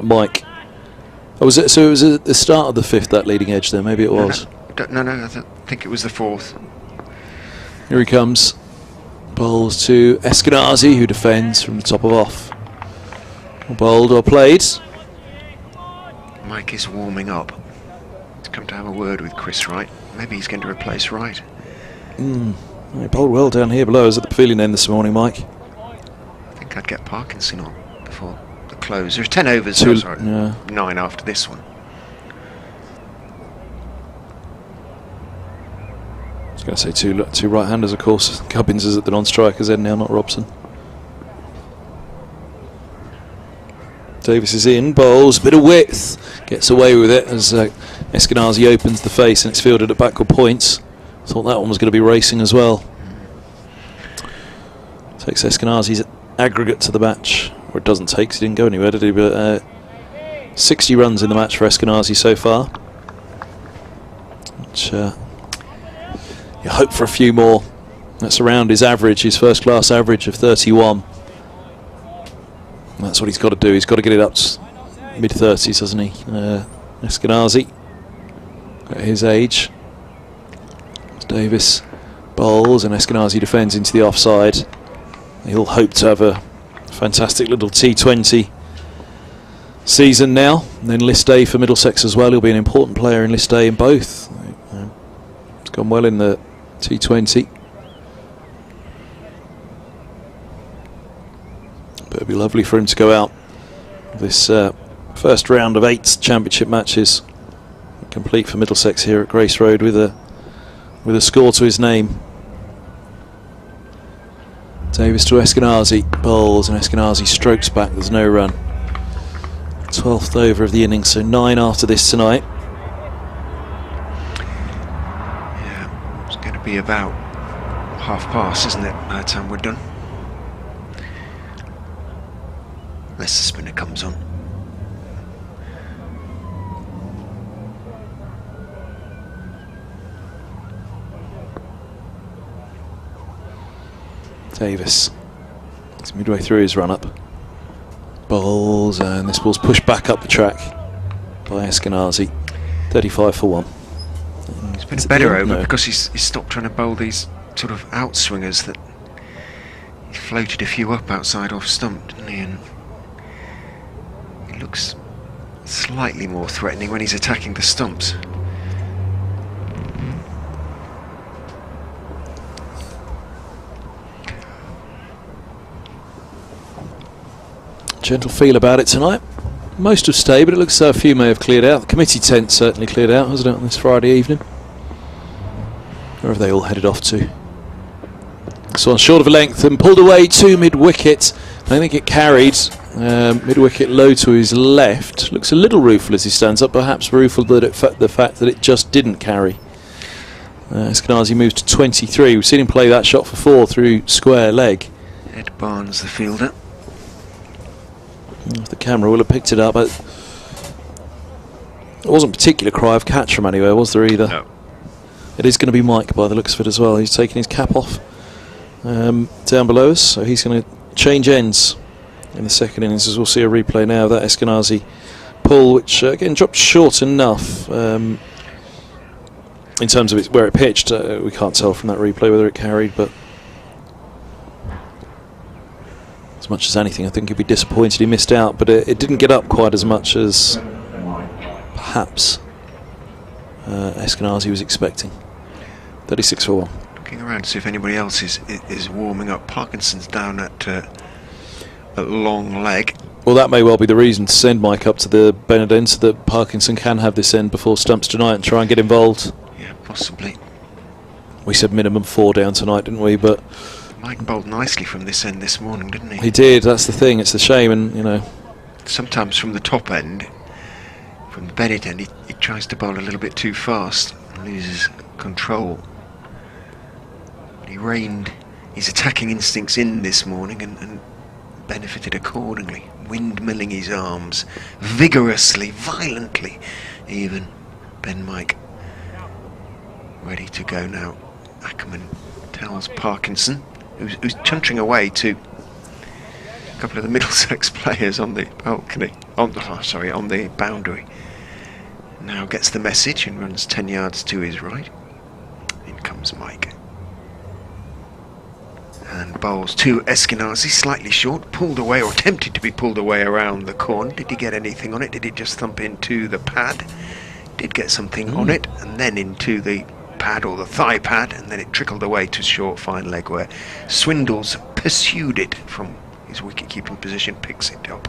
Mike. Oh, was it? So it was at the start of the 5th, that leading edge there. Maybe it was. No, I think it was the 4th. Here he comes. Bowls to Eskenazi, who defends from the top of off. Bowled or played. Mike is warming up. He's come to have a word with Chris Wright. Maybe he's going to replace Wright. He bowled well down here below us at the pavilion end this morning, Mike. I think I'd get Parkinson on before the close. There's 10 overs, 9 after this one. I was going to say two right-handers, of course. Gubbins is at the non-striker's end now, not Robson. Davis is in, bowls, bit of width, gets away with it as Eskenazi opens the face and it's fielded at backward points. Thought that one was going to be racing as well. Takes Eskenazi's aggregate to the match, or it doesn't take, 'cause he didn't go anywhere, did he? But 60 runs in the match for Eskenazi so far. Which, you hope for a few more. That's around his average, his first class average of 31. That's what he's got to do. He's got to get it up to mid-30s, hasn't he? Eskenazi at his age. Davis bowls and Eskenazi defends into the offside. He'll hope to have a fantastic little T20 season now. And then list A for Middlesex as well. He'll be an important player in list A in both. It's gone well in the T20. But it'd be lovely for him to go out this first round of 8 championship matches, complete for Middlesex here at Grace Road with a score to his name. Davis to Eskenazi, bowls, and Eskenazi strokes back. There's no run. 12th over of the innings, so 9 after this tonight. Yeah, it's going to be about half past, isn't it, by the time we're done? Unless the spinner comes on. Davis. It's midway through his run-up. Bowls, and this ball's pushed back up the track by Eskenazi. 35 for 1. It's been a better over because he's stopped trying to bowl these sort of outswingers that he floated a few up outside off stump, didn't he? And he looks slightly more threatening when he's attacking the stumps. Gentle feel about it tonight. Most have stayed, but it looks as though a few may have cleared out. The committee tent certainly cleared out, hasn't it, on this Friday evening? Where have they all headed off to? This one short of a length and pulled away to mid-wicket. I think it carried mid-wicket low to his left. Looks a little rueful as he stands up, perhaps rueful that the fact that it just didn't carry. Eskenazi moves to 23. We've seen him play that shot for 4 through square leg. Ed Barnes, the fielder. The camera will have picked it up, but it wasn't a particular cry of catch from anywhere, was there either? No. It is going to be Mike by the looks of it as well. He's taking his cap off down below us, so he's going to change ends in the second innings, as we'll see a replay now of that Eskenazi pull, which again dropped short enough in terms of where it pitched. We can't tell from that replay whether it carried, but as much as anything, I think he'd be disappointed he missed out, but it didn't get up quite as much as perhaps Eskenazi was expecting. 36 for 1. Looking around to see if anybody else is warming up. Parkinson's down at long leg. Well, that may well be the reason to send Mike up to the Bennett end so that Parkinson can have this end before stumps tonight and try and get involved. Yeah, possibly. We said minimum 4 down tonight, didn't we? But Mike bowled nicely from this end this morning, didn't he? he did, that's the thing, it's a shame, and you know. Sometimes from the top end, from the Bennett end, he tries to bowl a little bit too fast and loses control. But he reined his attacking instincts in this morning and benefited accordingly, windmilling his arms vigorously, violently even. Ben Mike ready to go now. Ackerman tells Parkinson, who's chuntering away to a couple of the Middlesex players on the balcony, on the boundary. Now gets the message and runs 10 yards to his right. In comes Mike. And bowls to Eskenazi, slightly short, pulled away, or attempted to be pulled away around the corner. Did he get anything on it? Did he just thump into the pad? Did get something on it, and then into the pad or the thigh pad, and then it trickled away to short fine leg where Swindles pursued it from his wicket-keeping position, picks it up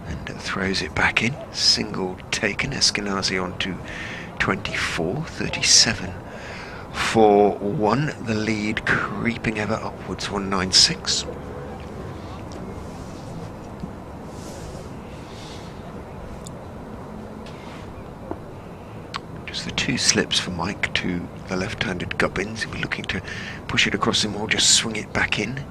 and throws it back in. Single taken. Eskenazi on to 24, 37 for 1. The lead creeping ever upwards, 196. Just the 2 slips for Mike to the left-handed Gubbins. He'll be looking to push it across him or just swing it back in.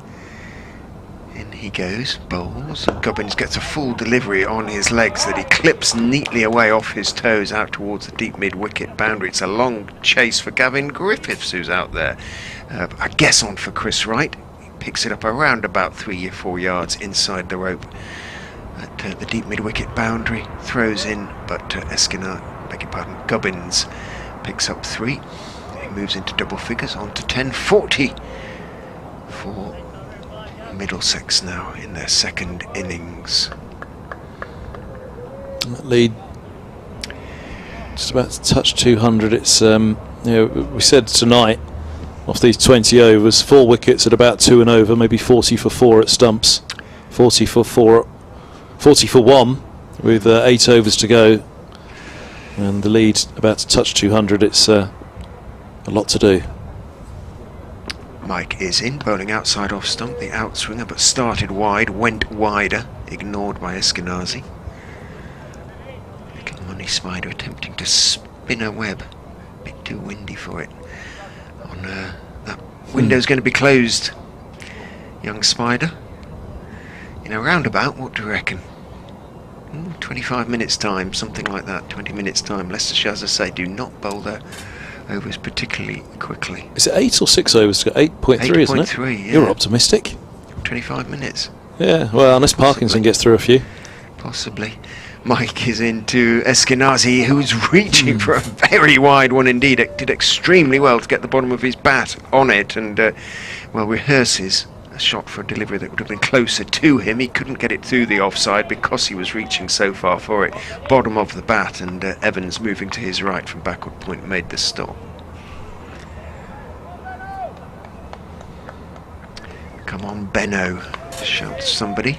In he goes, bowls. Gubbins gets a full delivery on his legs that he clips neatly away off his toes out towards the deep mid-wicket boundary. It's a long chase for Gavin Griffiths, who's out there. I guess on for Chris Wright. He picks it up around about 3 or 4 yards inside the rope at the deep mid-wicket boundary. Throws in, but Gubbins picks up 3. He moves into double figures on to 10-40 for Middlesex now in their second innings. That lead just about to touch 200. It's we said tonight off these 20 overs, 4 wickets at about 2 and over, maybe 40 for 4 at stumps, 40 for 1 with 8 overs to go, and the lead about to touch 200. It's a lot to do. Mike is in, bowling outside off stump, the outswinger, but started wide, went wider, ignored by Eskenazi. Little Money Spider attempting to spin a web, a bit too windy for it. On that window's going to be closed. Young Spider, in a roundabout, what do you reckon? 25 minutes time, something like that, 20 minutes time. Leicestershire, as I say, do not bowl their overs particularly quickly. Is it 8 or 6 overs? 8.3, isn't it? 8.3, yeah. You're optimistic. 25 minutes. Yeah, well, unless Parkinson gets through a few. Possibly. Mike is into Eskenazi, who's reaching for a very wide one indeed. It did extremely well to get the bottom of his bat on it, and rehearses a shot for a delivery that would have been closer to him. He couldn't get it through the offside because he was reaching so far for it. Bottom of the bat, and Evans, moving to his right from backward point, made the stop. Come on, Benno, shouts somebody.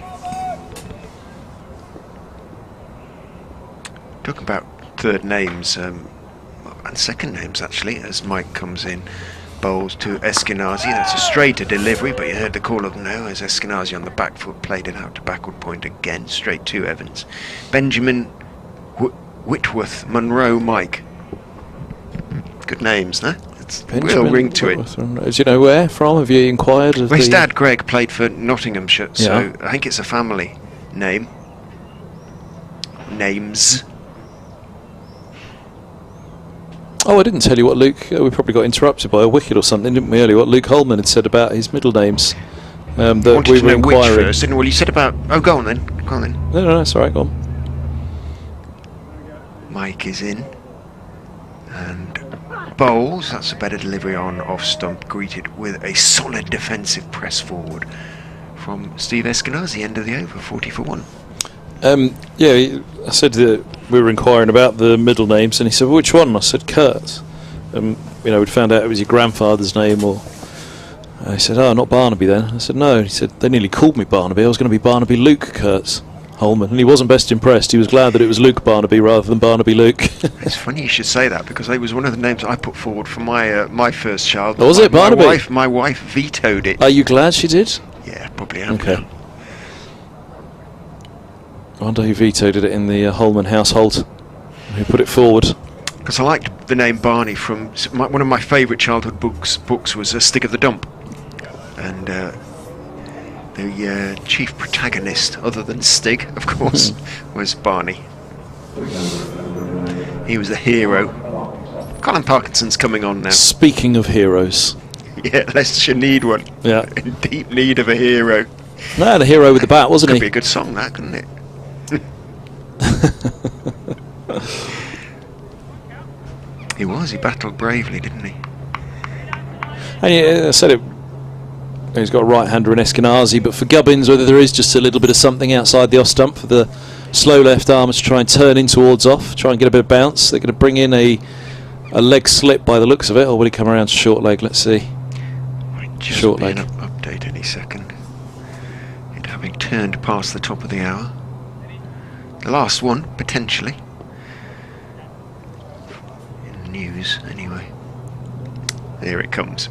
Talking about third names and second names actually, as Mike comes in, bowls to Eskenazi. That's a straighter delivery, but you heard the call of no as Eskenazi on the back foot played it out to backward point again, straight to Evans. Benjamin Whitworth, Monroe, Mike. Good names, no? It's a real ring to it. Do you know where from? Have you inquired? Well, his dad, Greg, played for Nottinghamshire, so yeah. I think it's a family name. Names. Oh, I didn't tell you what Luke... we probably got interrupted by a wicket or something, didn't we, earlier? What Luke Holman had said about his middle names. That Wanted we to were know which inquiring. first, didn't we? Well, you said about... Oh, go on then. Go on then. No, it's all right, go on. Mike is in. And bowls. That's a better delivery on off stump, greeted with a solid defensive press forward from Steve Eskenazi, end of the over, 40 for 1. Yeah, I said that we were inquiring about the middle names, and he said, which one? I said, Kurt. We'd found out it was your grandfather's name, or... he said, oh, not Barnaby then. I said, no. He said, they nearly called me Barnaby. I was going to be Barnaby Luke Kurtz Holman. And he wasn't best impressed. He was glad that it was Luke Barnaby rather than Barnaby Luke. It's funny you should say that, because it was one of the names I put forward for my first child. Oh, was it Barnaby? My wife vetoed it. Are you glad she did? Yeah, probably am. Okay. I wonder who vetoed it in the Holman household. Who put it forward? Because I liked the name Barney from one of my favourite childhood books was Stig of the Dump, and the chief protagonist, other than Stig, of course, was Barney. He was the hero. Colin Parkinson's coming on now. Speaking of heroes, yeah, Leicestershire need one. Yeah, in deep need of a hero. No, the hero with the bat, wasn't Could he? be a good song, that, couldn't it? He was. He battled bravely, didn't he? And yeah, I said it. He's got a right-hander in Eskenazi, but for Gubbins, whether there is just a little bit of something outside the off stump for the slow left arm to try and turn in towards off, try and get a bit of bounce. They're going to bring in a leg slip by the looks of it, or will he come around to short leg? Let's see. Might just short be leg. An update any second. It having turned past the top of the hour. The last one, potentially. In the news, anyway. There it comes.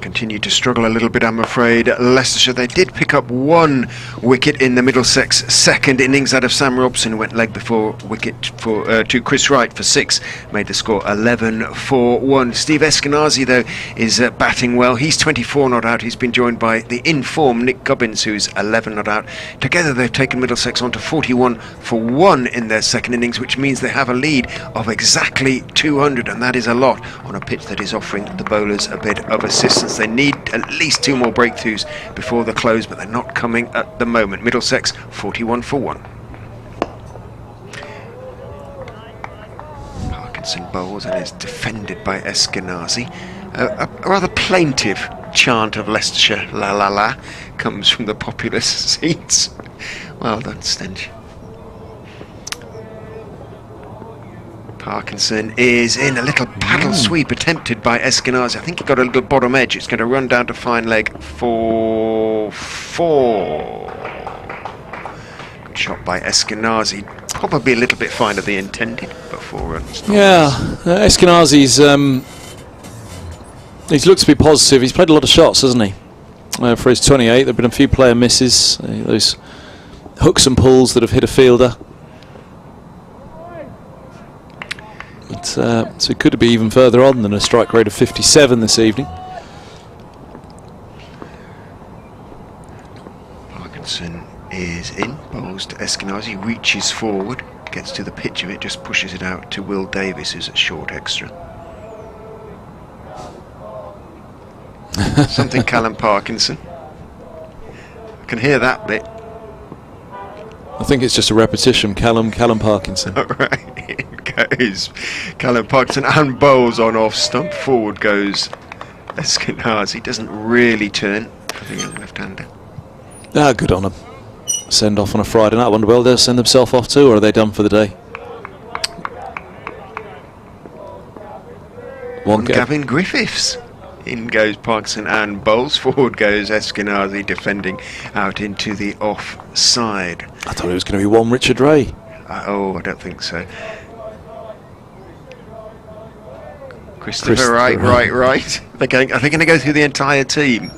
Continue to struggle a little bit, I'm afraid. Leicestershire, they did pick up 1 wicket in the Middlesex second innings out of Sam Robson, who went leg before wicket to Chris Wright for 6, made the score 11 for 1. Steve Eskenazi, though, is batting well. He's 24 not out. He's been joined by the in-form Nick Gubbins, who's 11 not out. Together, they've taken Middlesex on to 41 for 1 in their second innings, which means they have a lead of exactly 200, and that is a lot on a pitch that is offering the bowlers a bit of assistance. They need at least 2 more breakthroughs before the close, but they're not coming at the moment. Middlesex 41 for 1. Parkinson bowls and is defended by Eskenazi. A rather plaintive chant of Leicestershire, la la la, comes from the populous seats. Well done, Stench. Parkinson is in. A little paddle sweep attempted by Eskenazi. I think he got a little bottom edge. It's going to run down to fine leg for 4. Good shot by Eskenazi. Probably a little bit finer than intended, but 4 runs. Yeah, Eskenazi's he's looked to be positive. He's played a lot of shots, hasn't he? For his 28, there have been a few player misses. Those hooks and pulls that have hit a fielder. But, so it could be even further on than a strike rate of 57 this evening. Parkinson is in, bowls to Eskenazi, reaches forward, gets to the pitch of it, just pushes it out to Will Davis, who's at short extra. Something Callum Parkinson. I can hear that bit. I think it's just a repetition. Callum Parkinson. Right, it goes Callum Parkinson and bowls on off stump. Forward goes Eskenazi. Doesn't really turn for the young left-hander. Ah, good on them. Send off on a Friday night. I wonder where they'll send themselves off to, or are they done for the day? One Gavin Griffiths. In goes Parkinson and bowls. Forward goes Eskenazi, defending out into the offside. I thought it was going to be one Richard Ray. Oh, I don't think so. Christopher, right. Are they going to go through the entire team?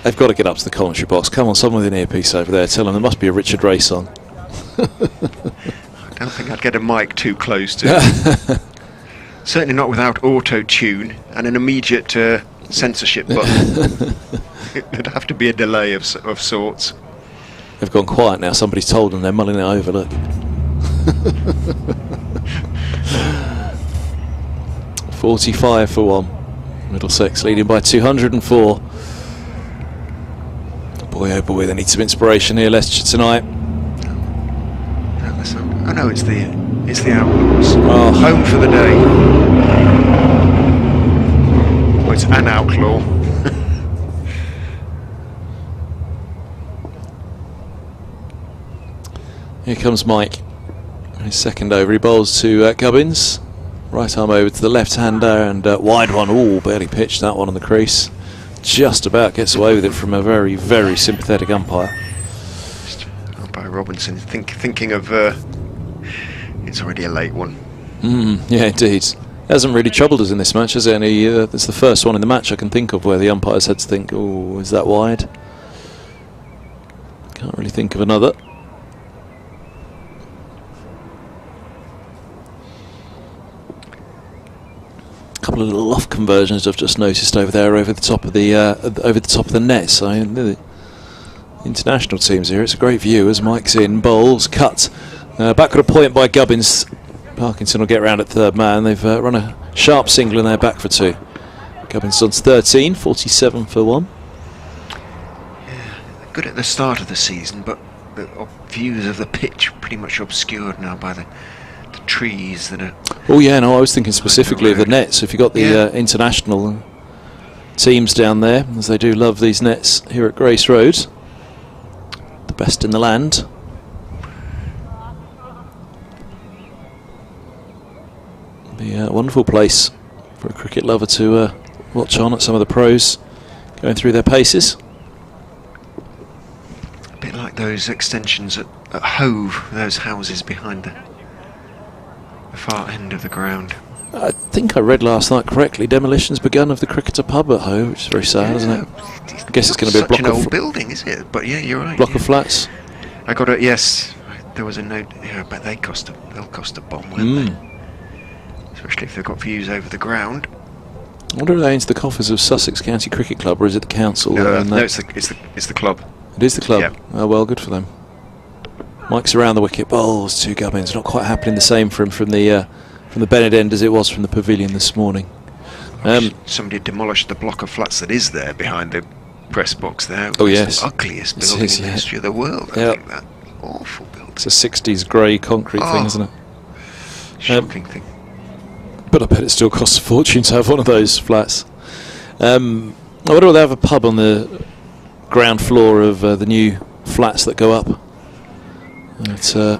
They've got to get up to the commentary box. Come on, someone with an earpiece over there. Tell them there must be a Richard Ray song. I don't think I'd get a mic too close to it. Certainly not without auto-tune and an immediate censorship button. There'd have to be a delay of sorts. They've gone quiet now. Somebody's told them they're mulling it over. Look. 45 for 1. Middlesex leading by 204. Boy, oh boy, they need some inspiration here, Leicestershire tonight. Oh no, it's the Outlaws. Oh. Home for the day. Oh, it's an outlaw. Here comes Mike. His second over. He bowls to Gubbins. Right arm over to the left-hander and wide one. Ooh, barely pitched that one on the crease. Just about gets away with it from a very, very sympathetic umpire. Umpire Robinson thinking of it's already a late one. Yeah, indeed. Hasn't really troubled us in this match, has it? And it's the first one in the match I can think of where the umpires had to think, oh, is that wide? Can't really think of another. Couple of little off conversions I've just noticed over there, over the top of the net. So the international teams here. It's a great view as Mike's in, bowls, cut, back at a point by Gubbins. Parkinson will get round at third man. They've run a sharp single and they're back for 2. Gubbins on 13, 47 for 1. Yeah, good at the start of the season, but the views of the pitch pretty much obscured now by the trees that are... Oh yeah, no, I was thinking specifically of the nets. If you've got the international teams down there, as they do love these nets here at Grace Road, the best in the land. Be a wonderful place for a cricket lover to watch on at some of the pros going through their paces. A bit like those extensions at Hove, those houses behind the far end of the ground. I think I read last night correctly, demolition's begun of the Cricketer pub at Hove, which is very sad, isn't it? I guess it's going to be a block an of old building, is it? But yeah, you're right. Block of flats. I got it. Yes, there was a note. Yeah, but they'll cost a bomb, won't they? Especially if they've got views over the ground. I wonder if they're into the coffers of Sussex County Cricket Club, or is it the council? No, it's the club. It is the club. Yeah. Oh well, good for them. Mike's around the wicket, bowls to Gubbins. Not quite happening the same for him from the Bennett end as it was from the pavilion this morning. Somebody demolished the block of flats that is there behind the press box there. Oh yes, the ugliest building in the history of the world. I think that awful building. It's a 60s grey concrete thing, isn't it? Shocking thing. But I bet it still costs a fortune to have one of those flats. I wonder if they have a pub on the ground floor of the new flats that go up. It's, I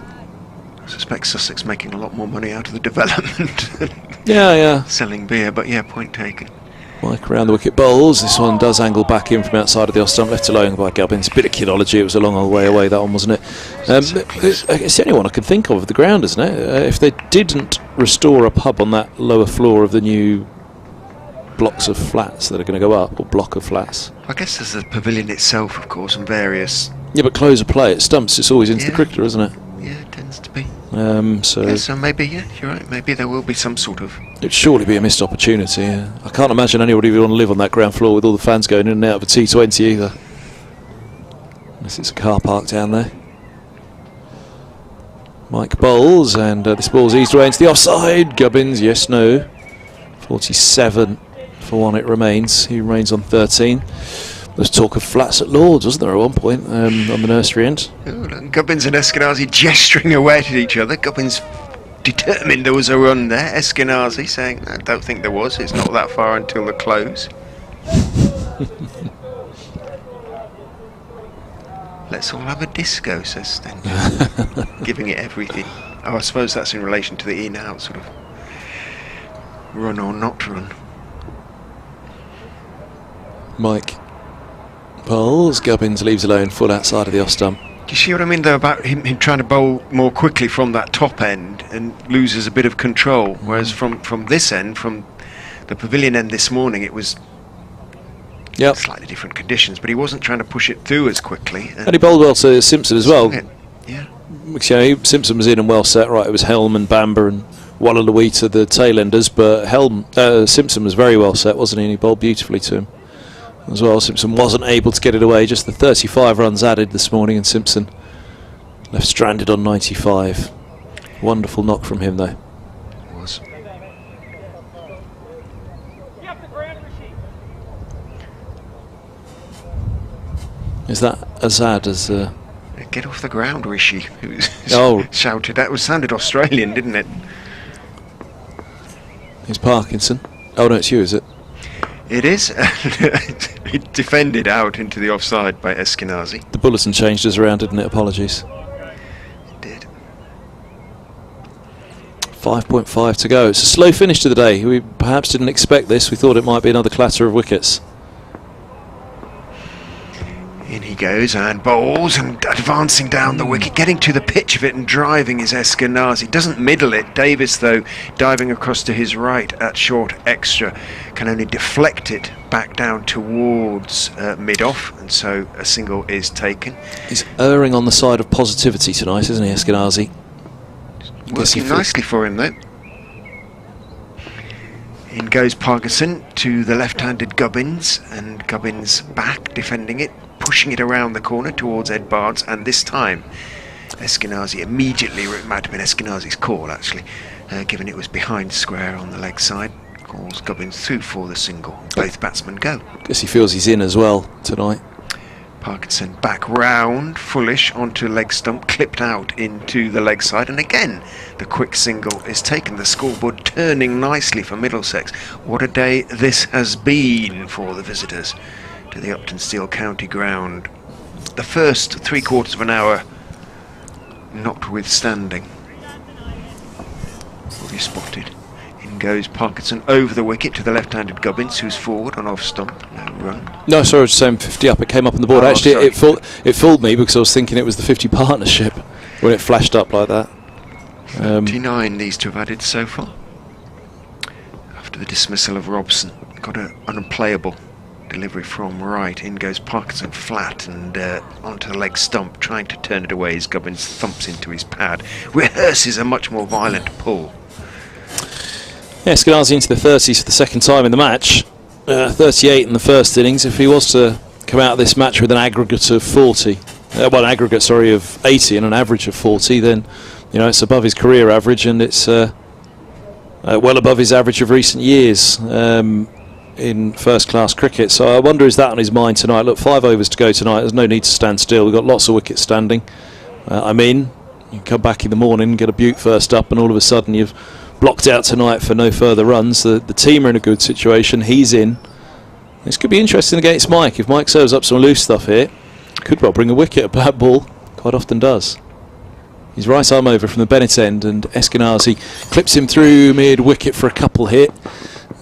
suspect Sussex making a lot more money out of the development than yeah. selling beer, but yeah, point taken. Mike around the wicket bowls. This one does angle back in from outside of the off stump, left alone by Gubbins. Bit of kidology. It was a long old way away, that one, wasn't it? It's the only one I can think of the ground, isn't it? If they didn't restore a pub on that lower floor of the new blocks of flats that are going to go up, or block of flats. I guess there's the pavilion itself, of course, and various... Yeah, but close of play at stumps, it's always into the cricketer, isn't it? Yeah, it tends to be. So maybe, yeah, you're right, maybe there will be some sort of... It'd surely be a missed opportunity. Yeah. I can't imagine anybody would want to live on that ground floor with all the fans going in and out of a T20 either. Unless it's a car park down there. Mike bowls, and this ball's eased away into the offside. Gubbins, yes, no. 47 for one it remains. He remains on 13. There's talk of flats at Lords, wasn't there, at one point, on the nursery end? Gubbins and Eskenazi gesturing away at each other. Gubbins determined there was a run there. Eskenazi saying, I don't think there was. It's not that far until the close. Let's all have a disco, says Sten. Giving it everything. Oh, I suppose that's in relation to the in-out sort of run or not run. Mike bowls, Gubbins leaves alone, full outside of the off stump. Do you see what I mean, though, about him trying to bowl more quickly from that top end and loses a bit of control, whereas from this end, from the pavilion end this morning, it was slightly different conditions, but he wasn't trying to push it through as quickly. And he bowled well to Simpson as well. Yeah. Because, you know, Simpson was in and well set, right? It was Helm and Bamber and Wallaluita, the tail enders, but Simpson was very well set, wasn't he? And he bowled beautifully to him as well. Simpson wasn't able to get it away, just the 35 runs added this morning, and Simpson left stranded on 95. Wonderful knock from him, though. It was. Is that Azad as... Get off the ground, Rishi, who shouted. That sounded Australian, didn't it? It's Parkinson. Oh no, it's you, is it? It is. He defended out into the offside by Eskenazi. The bulletin changed us around, didn't it? Apologies. It did. 5.5 to go. It's a slow finish to the day. We perhaps didn't expect this. We thought it might be another clatter of wickets. In he goes and bowls and advancing down the wicket, getting to the pitch of it and driving is Eskenazi. Doesn't middle it. Davis, though, diving across to his right at short extra, can only deflect it back down towards mid-off, and so a single is taken. He's erring on the side of positivity tonight, isn't he, Eskenazi? Working nicely for him, though. In goes Parkinson to the left-handed Gubbins, and Gubbins back, defending it, pushing it around the corner towards Ed Barnes, and this time Eskenazi immediately, it might have been Eskenazi's call actually, given it was behind square on the leg side, calls Gubbins through for the single. Both batsmen go. Guess he feels he's in as well tonight. Parkinson back round, fullish onto leg stump, clipped out into the leg side, and again the quick single is taken. The scoreboard turning nicely for Middlesex. What a day this has been for the visitors to the Uptonsteel County ground. The first 3/4 of an hour notwithstanding. Will be spotted. In goes Parkinson over the wicket to the left-handed Gubbins, who's forward on off stump. No run. No, sorry, I was saying 50 up. It came up on the board. Actually, it fooled me because I was thinking it was the 50 partnership when it flashed up like that. 39 these two have added so far. After the dismissal of Robson, got an unplayable delivery from right. In goes Parkinson flat and onto the leg stump, trying to turn it away as Gubbins thumps into his pad. Rehearses a much more violent pull. Yeah, Eskenazi into the 30s for the second time in the match. 38 in the first innings. If he was to come out of this match with an aggregate of 40, an aggregate, sorry, of 80 and an average of 40, then you know it's above his career average, and it's well above his average of recent years in first-class cricket. So I wonder, is that on his mind tonight? Look, 5 overs to go tonight. There's no need to stand still. We've got lots of wickets standing. I'm in. You come back in the morning, get a Butte first up, and all of a sudden you've blocked out tonight for no further runs. The team are in a good situation. He's in. This could be interesting against Mike. If Mike serves up some loose stuff here, could well bring a wicket. A bad ball quite often does. His right arm over from the Bennett end, and Eskenazi clips him through mid-wicket for a couple hit.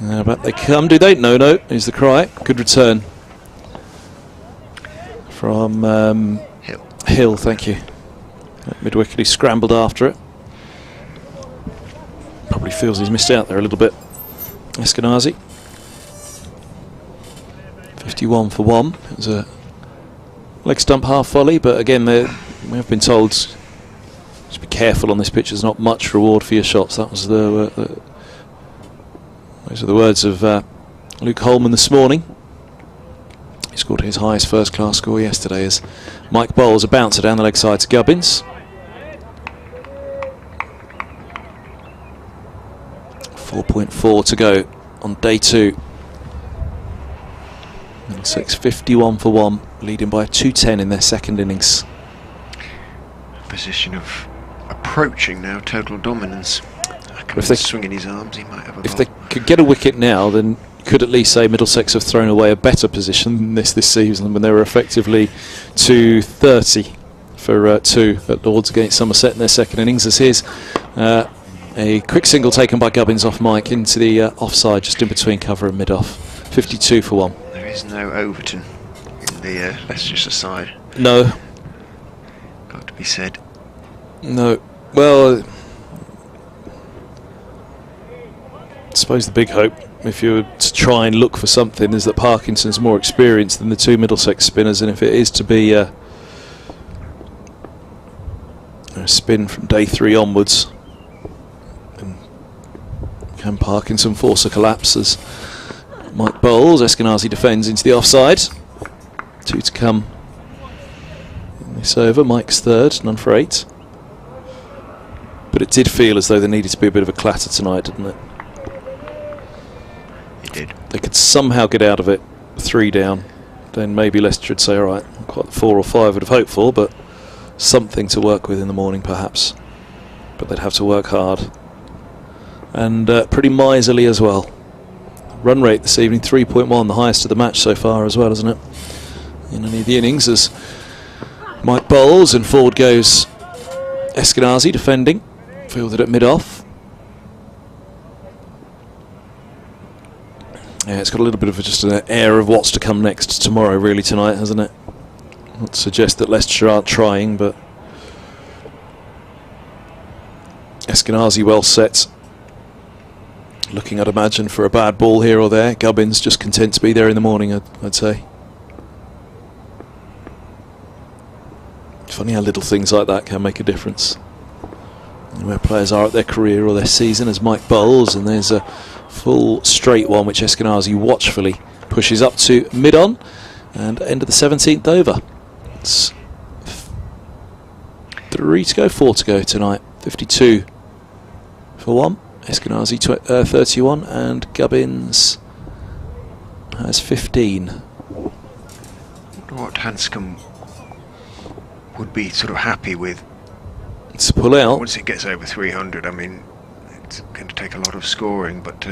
But they come, do they? No, no, is the cry. Good return from Hill, thank you. At mid-wicket, he scrambled after it. Probably feels he's missed out there a little bit. Eskenazi. 51 for 1. It was a leg stump half volley, but again, we have been told just be careful on this pitch. There's not much reward for your shots. That was those are the words of Luke Holman this morning. He scored his highest first-class score yesterday as Mike bowls a bouncer down the leg side to Gubbins. 4.4 to go on day 2. Middlesex 51 for 1, leading by 210 in their second innings. Position of approaching now total dominance. If they swinging his arms, he might have a If they could get a wicket now, then you could at least say Middlesex have thrown away a better position than this season, when they were effectively 230 for 2 at Lords against Somerset in their second innings. As here's a quick single taken by Gubbins off Mike into the offside, just in between cover and mid-off. 52 for 1. There is no Overton in the Leicestershire side. No. Got to be said. No. Well, I suppose the big hope, if you were to try and look for something, is that Parkinson's more experienced than the 2 Middlesex spinners, and if it is to be a spin from day 3 onwards, can Parkinson force a collapse as Mike bowls? Eskenazi defends into the offside. 2 to come in this over. Mike's third, none for 8. But it did feel as though there needed to be a bit of a clatter tonight, didn't it? It did. They could somehow get out of it 3 down. Then maybe Leicester would say, all right, not quite the 4 or 5 I would have hoped for, but something to work with in the morning perhaps. But they'd have to work hard. And pretty miserly as well. Run rate this evening 3.1, the highest of the match so far as well, isn't it? In any of the innings, as Mike bowls and forward goes Eskenazi defending, fielded at mid-off. Yeah, it's got a little bit of just an air of what's to come next tomorrow, really, tonight, hasn't it? Not to suggest that Leicestershire aren't trying, but Eskenazi well set. Looking, I'd imagine, for a bad ball here or there. Gubbins just content to be there in the morning, I'd say. Funny how little things like that can make a difference. And where players are at their career or their season, as Mike bowls, and there's a full straight one which Eskenazi watchfully pushes up to mid-on and end of the 17th over. It's 3 to go, 4 to go tonight. 52 for 1. Eskenazi 31 and Gubbins has 15. What Hanscom would be sort of happy with to pull out once it gets over 300. I mean, it's going to take a lot of scoring, but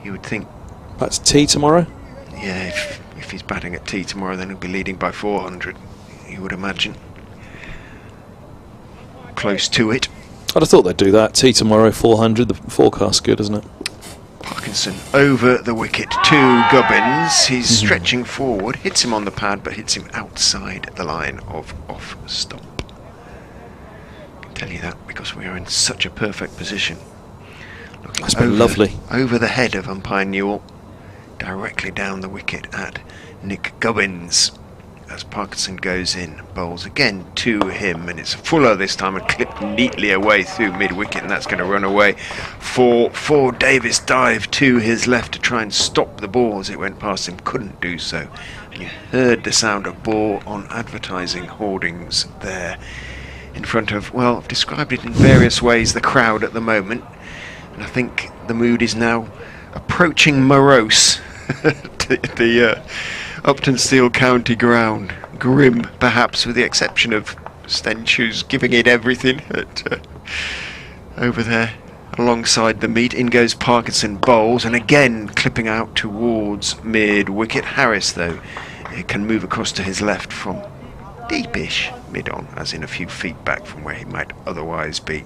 you would think that's tea tomorrow. Yeah, if he's batting at tea tomorrow, then he'll be leading by 400. You would imagine close to it. I'd have thought they'd do that. Tea tomorrow, 400. The forecast's good, isn't it? Parkinson over the wicket to Gubbins. He's stretching forward, hits him on the pad, but hits him outside the line of off stump. I can tell you that because we are in such a perfect position. Looking That's been lovely. Over the head of umpire Newell, directly down the wicket at Nick Gubbins. As Parkinson goes in, bowls again to him, and it's Fuller this time and clipped neatly away through mid-wicket, and that's going to run away for Davis. Dive to his left to try and stop the ball as it went past him, couldn't do so, and you heard the sound of ball on advertising hoardings there in front of, well, I've described it in various ways, the crowd at the moment, and I think the mood is now approaching morose. the Uptonsteel County ground, grim perhaps, with the exception of Stench, who's giving it everything over there alongside the meet. In goes Parkinson, bowls, and again clipping out towards mid-wicket. Harris, though, it can move across to his left from deepish mid-on, as in a few feet back from where he might otherwise be.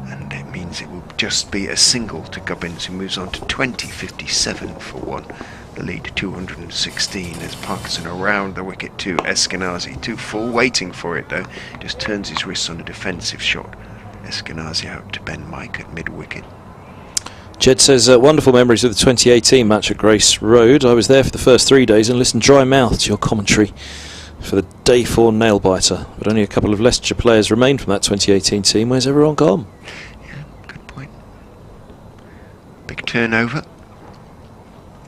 And it means it will just be a single to Gubbins, who moves on to 20.57 for 1. The lead 216 as Parkinson around the wicket to Eskenazi. Too full, waiting for it though. Just turns his wrists on a defensive shot. Eskenazi out to Ben Mike at mid-wicket. Jed says, wonderful memories of the 2018 match at Grace Road. I was there for the first 3 days and listened dry mouthed to your commentary for the day 4 nail biter. But only a couple of Leicestershire players remain from that 2018 team. Where's everyone gone? Yeah, good point. Big turnover.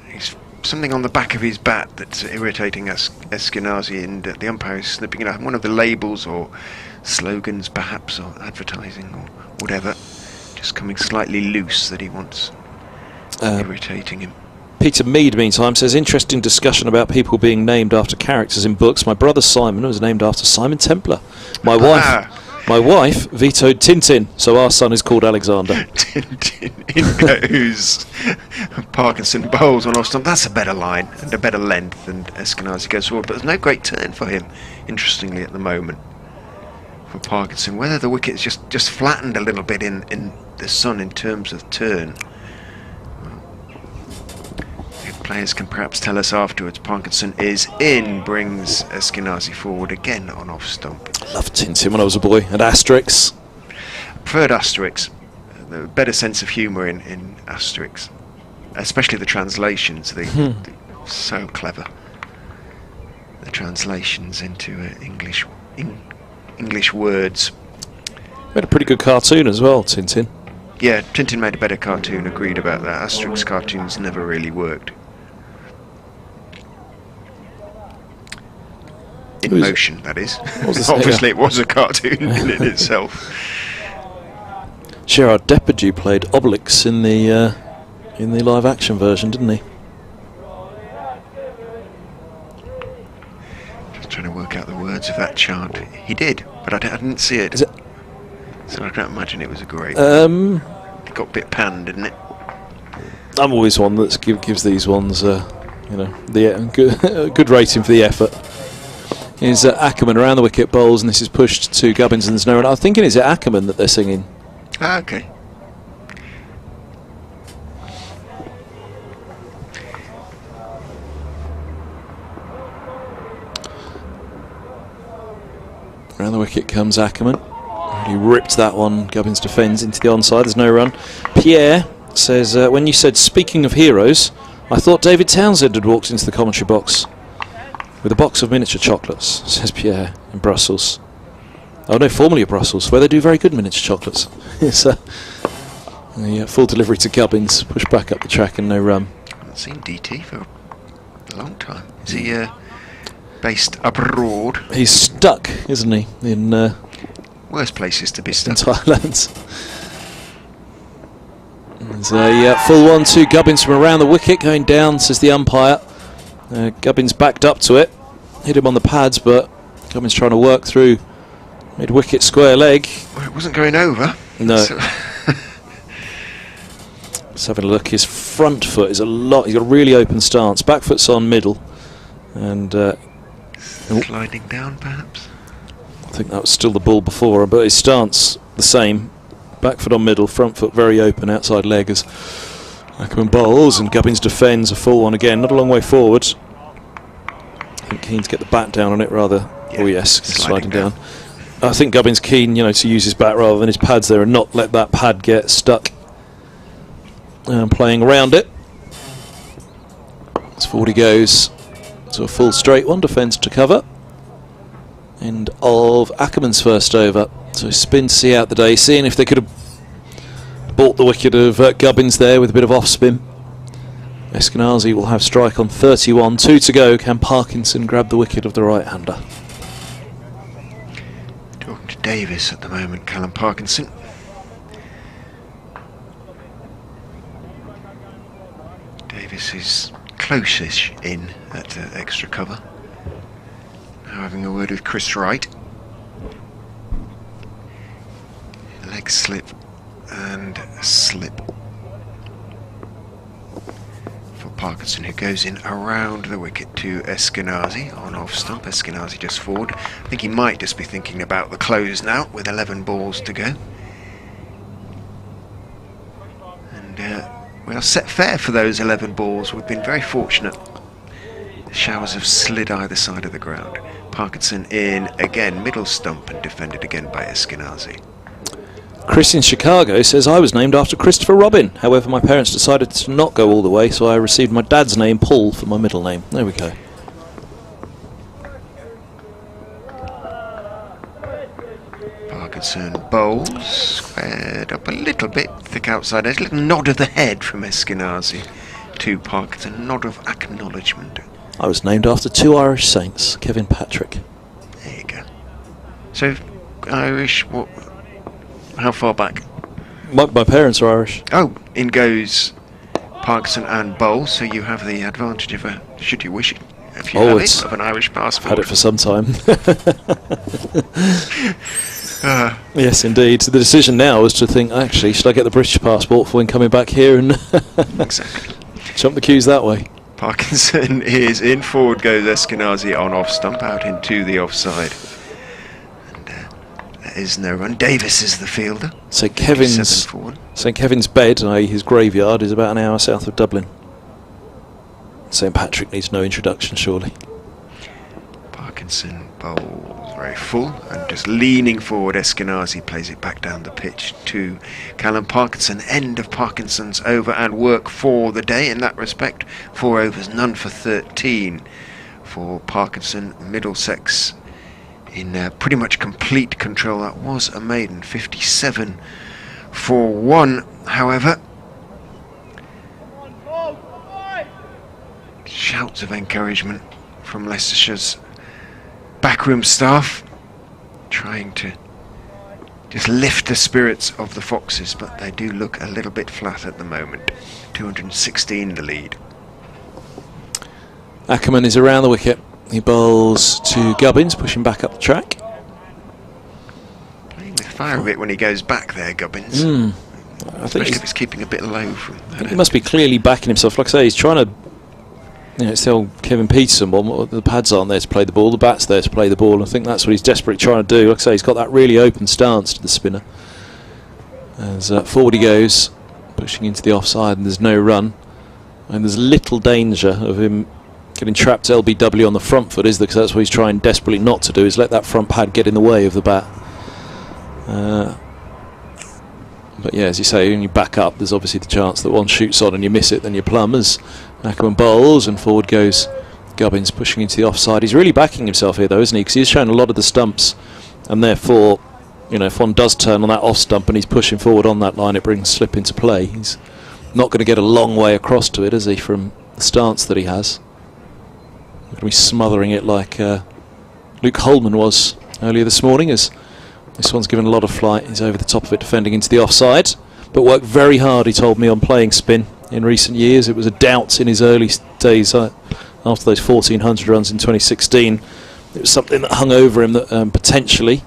He's something on the back of his bat that's irritating Eskenazi, and the umpire is slipping it up. One of the labels or slogans perhaps, or advertising or whatever, just coming slightly loose that he wants, irritating him. Peter Mead, meantime, says, interesting discussion about people being named after characters in books. My brother Simon was named after Simon Templar. My wife vetoed Tintin, so our son is called Alexander. Tintin, in goes Parkinson bowls on off stump. That's a better line and a better length, and Eskenazi goes forward. But there's no great turn for him, interestingly, at the moment, for Parkinson. Whether the wicket's just flattened a little bit in the sun in terms of turn. Players can perhaps tell us afterwards. Parkinson is in, brings Eskenazi forward again on off stump. Loved Tintin when I was a boy, and Asterix. Preferred Asterix. The better sense of humour in Asterix, especially the translations. They're so clever. The translations into English words. Made a pretty good cartoon as well, Tintin. Yeah, Tintin made a better cartoon. Agreed about that. Asterix cartoons never really worked. In motion, that is. Obviously, it was a cartoon in it itself. Gerard Depardieu played Obelix in the live-action version, didn't he? Just trying to work out the words of that chant. He did, but I didn't see it. Is it? So I can't imagine it was a great. It got a bit panned, didn't it? I'm always one that gives these ones, the good rating for the effort. Is Ackerman around the wicket bowls, and this is pushed to Gubbins, and there's no run. I'm thinking, is it Ackerman that they're singing? Ah, okay. Around the wicket comes Ackerman. He ripped that one. Gubbins defends into the onside. There's no run. Pierre says, when you said speaking of heroes, I thought David Townsend had walked into the commentary box with a box of miniature chocolates, says Pierre, in Brussels. Oh no, formerly of Brussels, where they do very good miniature chocolates. It's a full delivery to Gubbins, push back up the track and no run. I haven't seen DT for a long time. Is he based abroad? He's stuck, isn't he, in worst places to be stuck. in Thailand. There's a full 1-2 Gubbins from around the wicket, going down, says the umpire. Gubbins backed up to it, hit him on the pads, but Gubbins trying to work through mid-wicket square leg. Well, it wasn't going over. No. So Let's have a look. His front foot is he's got a really open stance. Back foot's on middle, and sliding down, perhaps. I think that was still the ball before, but his stance the same. Back foot on middle, front foot very open, outside leg as Ackerman bowls, and Gubbins defends a full one again. Not a long way forward. I think keen to get the bat down on it rather. Yeah, oh yes, sliding down. I think Gubbins keen, to use his bat rather than his pads there and not let that pad get stuck. Playing around it. As forward he goes to a full straight one, defends to cover. End of Ackerman's first over. So spin to see out the day, seeing if they could have bought the wicket of Gubbins there with a bit of off spin. Eskenazi will have strike on 31, 2 to go. Can Parkinson grab the wicket of the right-hander? Talking to Davis at the moment, Callum Parkinson. Davis is close-ish in at extra cover. Now having a word with Chris Wright. Leg slip and slip for Parkinson, who goes in around the wicket to Eskenazi on off stump. Eskenazi just forward. I think he might just be thinking about the close now with 11 balls to go. And we are set fair for those 11 balls. We've been very fortunate. The showers have slid either side of the ground. Parkinson in again, middle stump, and defended again by Eskenazi. Chris in Chicago says, I was named after Christopher Robin. However, my parents decided to not go all the way, so I received my dad's name, Paul, for my middle name. There we go. Parkinson bowls, squared up a little bit, thick outside edge. A little nod of the head from Eskenazi to Parkinson, a nod of acknowledgement. I was named after 2 Irish saints, Kevin Patrick. There you go. So, Irish, what? How far back? My parents are Irish. Oh, in goes Parkinson and Bowles, so you have the advantage of a, should you wish it, if you have it, of an Irish passport. I've had it for some time. Yes, indeed. The decision now is to think, actually, should I get the British passport for when coming back here and exactly. jump the queues that way? Parkinson is in, forward goes Eskenazi on off stump, out into the offside. Is no run. Davis is the fielder. St Kevin's bed, i.e. his graveyard, is about an hour south of Dublin. St Patrick needs no introduction, surely. Parkinson bowls very full and just leaning forward. Eskenazi plays it back down the pitch to Callum Parkinson. End of Parkinson's over and work for the day in that respect. 4 overs, none for 13 for Parkinson. Middlesex in pretty much complete control. That was a maiden, 57 for 1. However, shouts of encouragement from Leicestershire's backroom staff, trying to just lift the spirits of the Foxes, but they do look a little bit flat at the moment. 216 the lead. Ackerman is around the wicket. He bowls to Gubbins, pushing back up the track. Playing with fire a bit when he goes back there, Gubbins. I think if he's keeping a bit low from he must be clearly backing himself. Like I say, he's trying to, it's the old Kevin Peterson one. The pads aren't there to play the ball, the bat's there to play the ball. I think that's what he's desperately trying to do. Like I say, he's got that really open stance to the spinner. As forward he goes, pushing into the offside, and there's no run. And there's little danger of him getting trapped LBW on the front foot, is there? Because that's what he's trying desperately not to do, is let that front pad get in the way of the bat. But yeah, as you say, when you back up, there's obviously the chance that one shoots on and you miss it, then you plumb. As Ackerman bowls and forward goes Gubbins, pushing into the offside. He's really backing himself here though, isn't he? Because he's shown a lot of the stumps, and therefore, you know, if one does turn on that off stump and he's pushing forward on that line, it brings slip into play. He's not going to get a long way across to it, is he, from the stance that he has? Going to be smothering it like Luke Holman was earlier this morning, as this one's given a lot of flight. He's over the top of it, defending into the offside, but worked very hard, he told me, on playing spin in recent years. It was a doubt in his early days after those 1,400 runs in 2016. It was something that hung over him that potentially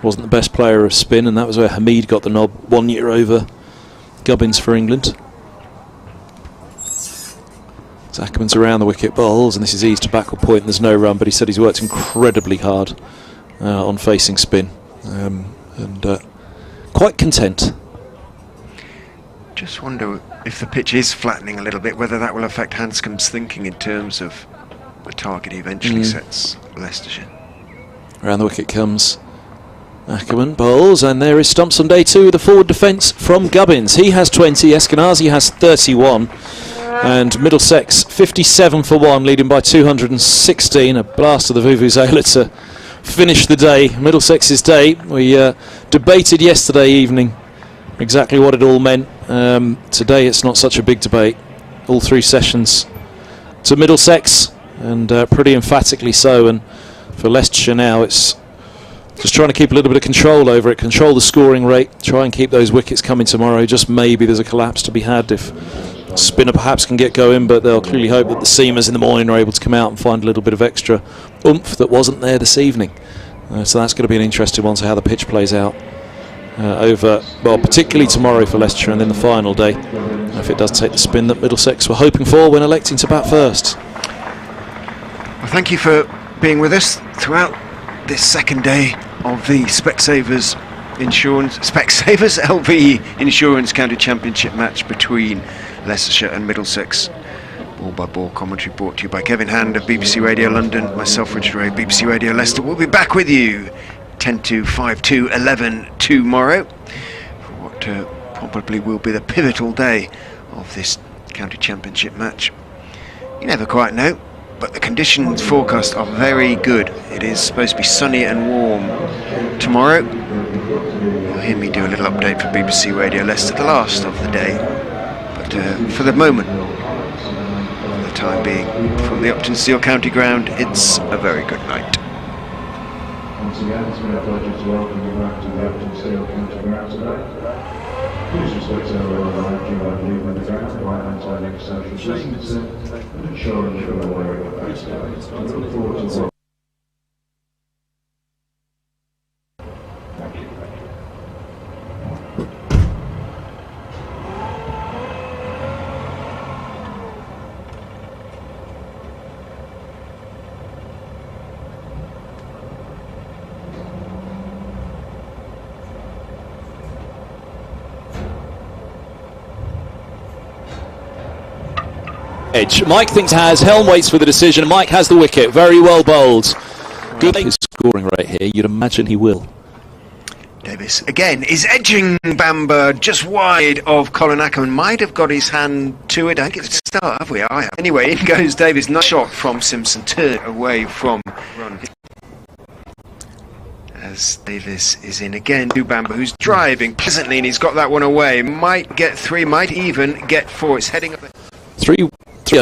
wasn't the best player of spin, and that was where Hamid got the nod 1 year over Gubbins for England. Ackerman's around the wicket, bowls, and this is eased to backward point, and there's no run, but he said he's worked incredibly hard on facing spin, and quite content. Just wonder if the pitch is flattening a little bit, whether that will affect Hanscom's thinking in terms of the target he eventually sets Leicestershire. Around the wicket comes Ackerman, bowls, and there is stumps on day 2 with a forward defence from Gubbins. He has 20, Eskenazi has 31. And Middlesex 57 for 1, leading by 216. A blast of the Vuvuzela to finish the day, Middlesex's day. We debated yesterday evening exactly what it all meant. Today it's not such a big debate. All 3 sessions to Middlesex, and pretty emphatically so. And for Leicestershire now, it's just trying to keep a little bit of control over it, control the scoring rate, try and keep those wickets coming tomorrow. Just maybe there's a collapse to be had if spinner perhaps can get going, but they'll clearly hope that the seamers in the morning are able to come out and find a little bit of extra oomph that wasn't there this evening. So that's going to be an interesting one, to how the pitch plays out over, well, particularly tomorrow for Leicestershire, and then the final day if it does take the spin that Middlesex were hoping for when electing to bat first. Well, thank you for being with us throughout this second day of the Specsavers LV Insurance County Championship match between Leicestershire and Middlesex. Ball by ball commentary brought to you by Kevin Hand of BBC Radio London, myself Richard Ray, BBC Radio Leicester. We'll be back with you 10 to 5 to 11 tomorrow for what probably will be the pivotal day of this county championship match. You never quite know, but the conditions forecast are very good. It is supposed to be sunny and warm tomorrow. You'll hear me do a little update for BBC Radio Leicester, the last of the day. But for the moment, for the time being, from the Uptonsteel County Ground, it's a very good night. Once again, it's been a pleasure to welcome you back to the Uptonsteel County Ground today. Please respect everyone around you by leaving the ground by maintaining social distancing and ensuring you're aware of the facts. I look forward to Thank you. Edge. Mike thinks has. Helm waits for the decision. Mike has the wicket. Very well bowled. Good his scoring rate here. You'd imagine he will. Davis again is edging Bamber just wide of Colin Ackerman. Might have got his hand to it. I think it's a start, have we? I have. Anyway, in goes Davis. Nice shot from Simpson. Turn away from run. As Davis is in again to Bamber, who's driving pleasantly, and he's got that one away. Might get 3, might even get 4. It's heading up. Three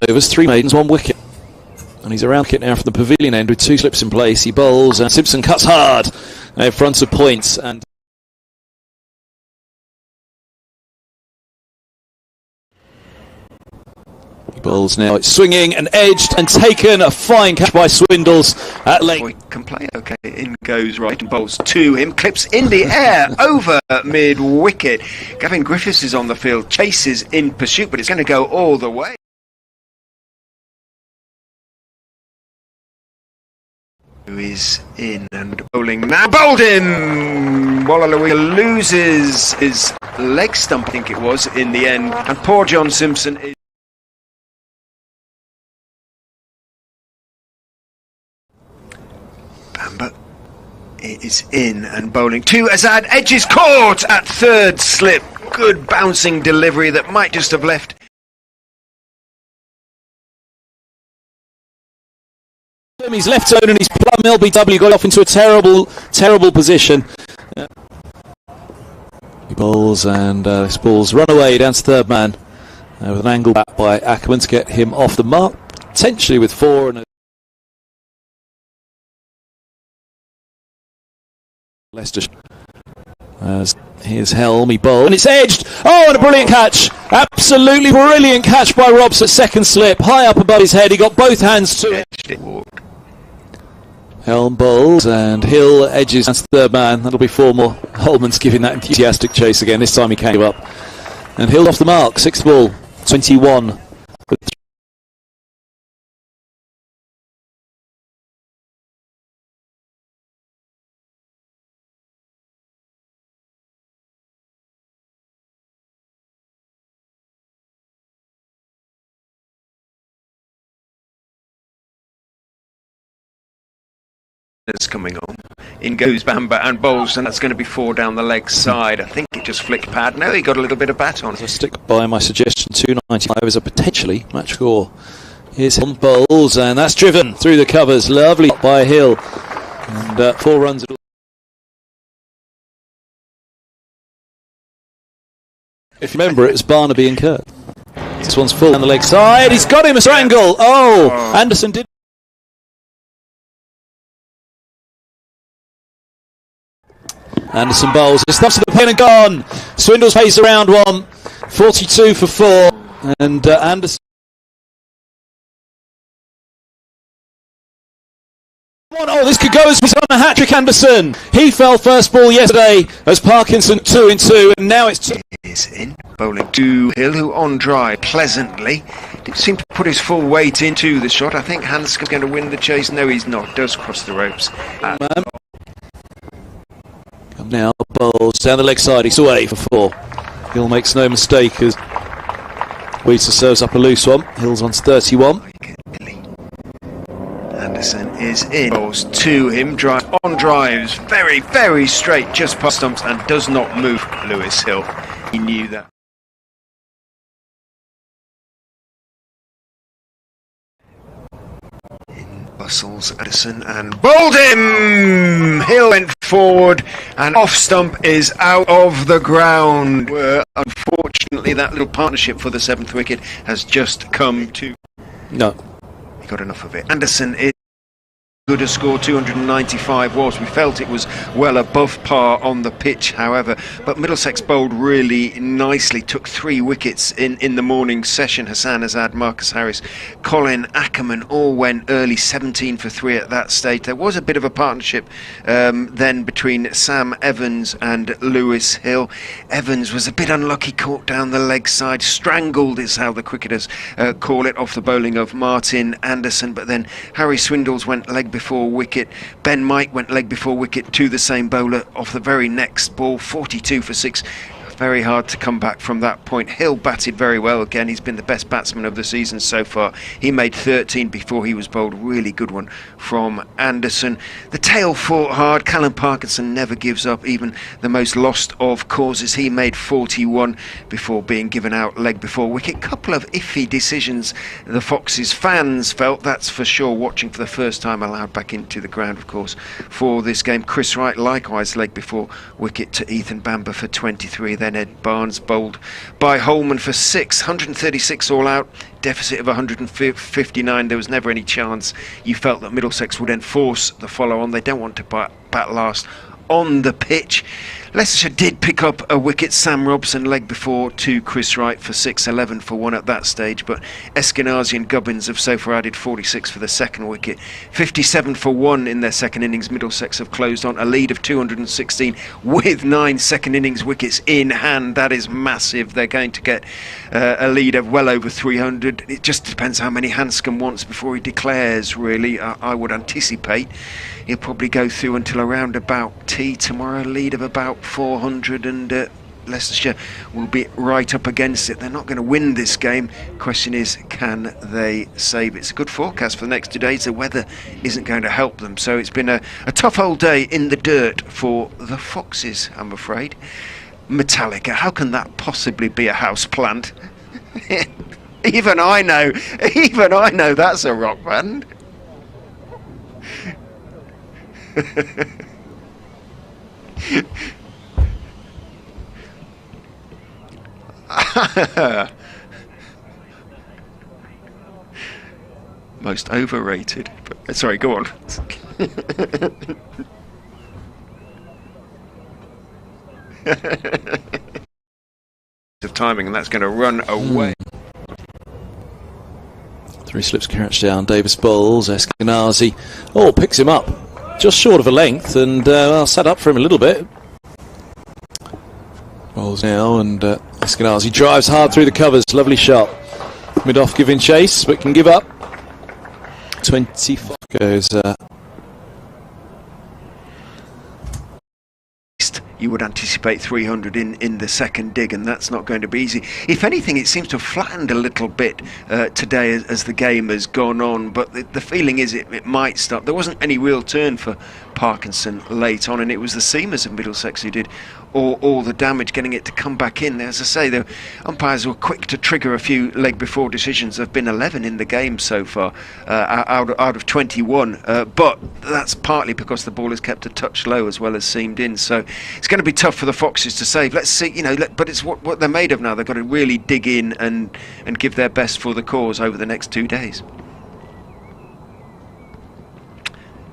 overs, 3 maidens, 1 wicket. And he's around wicket now from the pavilion end with 2 slips in place. He bowls and Simpson cuts hard in front of points. And he bowls now. It's swinging and edged and taken. A fine catch by Swindles at leg. Can play okay. In goes right and bowls to him. Clips in the air over mid wicket. Gavin Griffiths is on the field. Chases in pursuit, but it's going to go all the way. Who is in and bowling now? Bowled in! Wallaluia loses his leg stump, I think it was, in the end. And poor John Simpson is. Bamber is in and bowling to Azad. Edges caught at third slip. Good bouncing delivery that might just have left. He's left zone and he's plum LBW got off into a terrible position. He bowls and this ball's run away down to third man with an angle back by Ackerman to get him off the mark, potentially with 4 and a Leicestershire. As here's Helm, he bowled and it's edged. Oh, and a brilliant catch! Absolutely brilliant catch by Robs at second slip, high up above his head. He got both hands to it. Helm bowls and Hill edges and third man. That'll be 4 more. Holman's giving that enthusiastic chase again. This time he can't give up. And Hill off the mark. 6th ball, 21. That's coming on. In goes Bamber and bowls, and that's going to be 4 down the leg side. I think it just flicked pad. No, he got a little bit of bat on. I'll stick by my suggestion. 295 is a potentially match score. Here's Hill bowls, and that's driven through the covers. Lovely by Hill. And 4 runs. If you remember, it was Barnaby and Kirk. This one's full down the leg side. He's got him a strangle. Oh, Anderson did. Anderson bowls, his thumbs to the pin and gone. Swindles pays around 1, 42 for 4, and Anderson. Oh, this could go as he's on a hat-trick, Anderson. He fell first ball yesterday as Parkinson 2-2, and now it's is in bowling to Hill, who on dry pleasantly did seem to put his full weight into the shot. I think Hanscom's going to win the chase. No, he's not. Does cross the ropes. Come now, bowls down the leg side. He's away for 4. Hill makes no mistake as Weiser serves up a loose one. Hill's on 31. Anderson is in. Balls to him, drives very, very straight, just past stumps, and does not move Lewis Hill. He knew that. In bustles Anderson and bowled him! Hill went forward and off stump is out of the ground. Unfortunately, that little partnership for the 7th wicket has just come to... No. He got enough of it. Anderson is good a score. 295 was. We felt it was well above par on the pitch, however, but Middlesex bowled really nicely, took 3 wickets in the morning session. Hassan Azad, Marcus Harris, Colin Ackerman all went early, 17 for 3 at that stage. There was a bit of a partnership then between Sam Evans and Lewis Hill. Evans was a bit unlucky, caught down the leg side, strangled is how the cricketers call it, off the bowling of Martin Anderson, but then Harry Swindles went leg before wicket. Ben Mike went leg before wicket to the same bowler off the very next ball. 42 for 6. Very hard to come back from that point. Hill batted very well again. He's been the best batsman of the season so far. He made 13 before he was bowled. Really good one from Anderson. The tail fought hard. Callum Parkinson never gives up, even the most lost of causes. He made 41 before being given out leg before wicket. Couple of iffy decisions the Foxes fans felt, that's for sure, watching for the first time, allowed back into the ground, of course, for this game. Chris Wright likewise leg before wicket to Ethan Bamber for 23. Then Ed Barnes bowled by Holman for 6. 136 all out, deficit of 159. There was never any chance you felt that Middlesex would enforce the follow on. They don't want to bat last on the pitch. Leicestershire did pick up a wicket. Sam Robson leg before to Chris Wright for 6, 11 for 1 at that stage, but Eskenazi and Gubbins have so far added 46 for the 2nd wicket. 57 for 1 in their 2nd innings. Middlesex have closed on a lead of 216 with 9 2nd innings wickets in hand. That is massive. They're going to get a lead of well over 300. It just depends how many Hanscom wants before he declares, really. I would anticipate he'll probably go through until around about tea tomorrow, lead of about 400, and Leicestershire will be right up against it. They're not going to win this game. Question is, can they save it? It's a good forecast for the next 2 days. The weather isn't going to help them, so it's been a tough old day in the dirt for the Foxes, I'm afraid. Metallica, how can that possibly be a house plant? Even I know that's a rock band. Most overrated. But, sorry, go on. Of timing, and that's going to run away. 3 slips catch down. Davis bowls. Eskenazi picks him up just short of a length, and I'll set up for him a little bit. Bowls now, and Eskenazi drives hard through the covers. Lovely shot. Mid-off giving chase, but can give up. 25 goes. You would anticipate 300 in the 2nd dig, and that's not going to be easy. If anything, it seems to have flattened a little bit today as the game has gone on, but the feeling is it might stop. There wasn't any real turn for Parkinson late on, and it was the seamers of Middlesex who did all the damage, getting it to come back in. As I say, the umpires were quick to trigger a few leg before decisions. There have been 11 in the game so far, out of 21, but that's partly because the ball is kept a touch low as well as seamed in, so it's going to be tough for the Foxes to save. Let's see, but it's what they're made of now. They've got to really dig in and give their best for the cause over the next 2 days.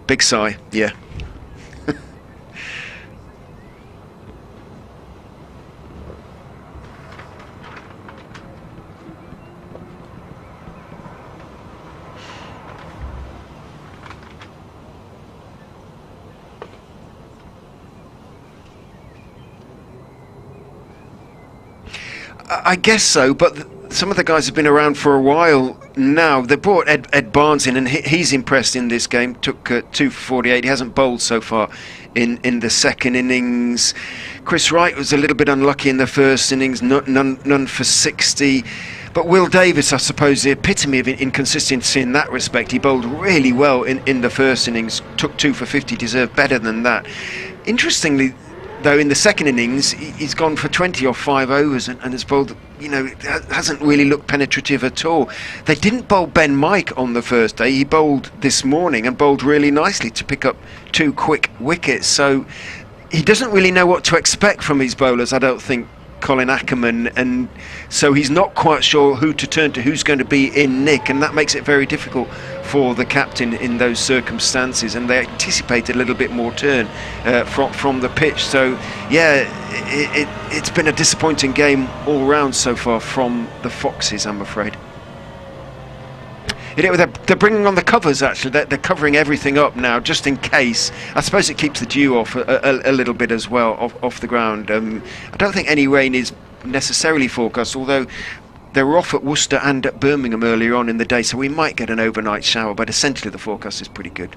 Big sigh, yeah. I guess so, but some of the guys have been around for a while now. They brought Ed Barnes in, and he's impressed in this game. Took 2 for 48. He hasn't bowled so far in the second innings. Chris Wright was a little bit unlucky in the first innings, none for 60. But Will Davis, I suppose, the epitome of inconsistency in that respect. He bowled really well in the first innings, took 2 for 50, deserved better than that. Interestingly, though, in the second innings, he's gone for 20 off 5 overs and has bowled, hasn't really looked penetrative at all. They didn't bowl Ben Mike on the first day. He bowled this morning and bowled really nicely to pick up 2 quick wickets. So he doesn't really know what to expect from his bowlers, I don't think, Colin Ackerman, and so he's not quite sure who to turn to, who's going to be in nick, and that makes it very difficult for the captain in those circumstances. And they anticipated a little bit more turn from the pitch. So yeah, it's been a disappointing game all round so far from the Foxes, I'm afraid. They're bringing on the covers, actually. They're covering everything up now, just in case. I suppose it keeps the dew off a little bit as well, off the ground. I don't think any rain is necessarily forecast, although they were off at Worcester and at Birmingham earlier on in the day, so we might get an overnight shower, but essentially the forecast is pretty good.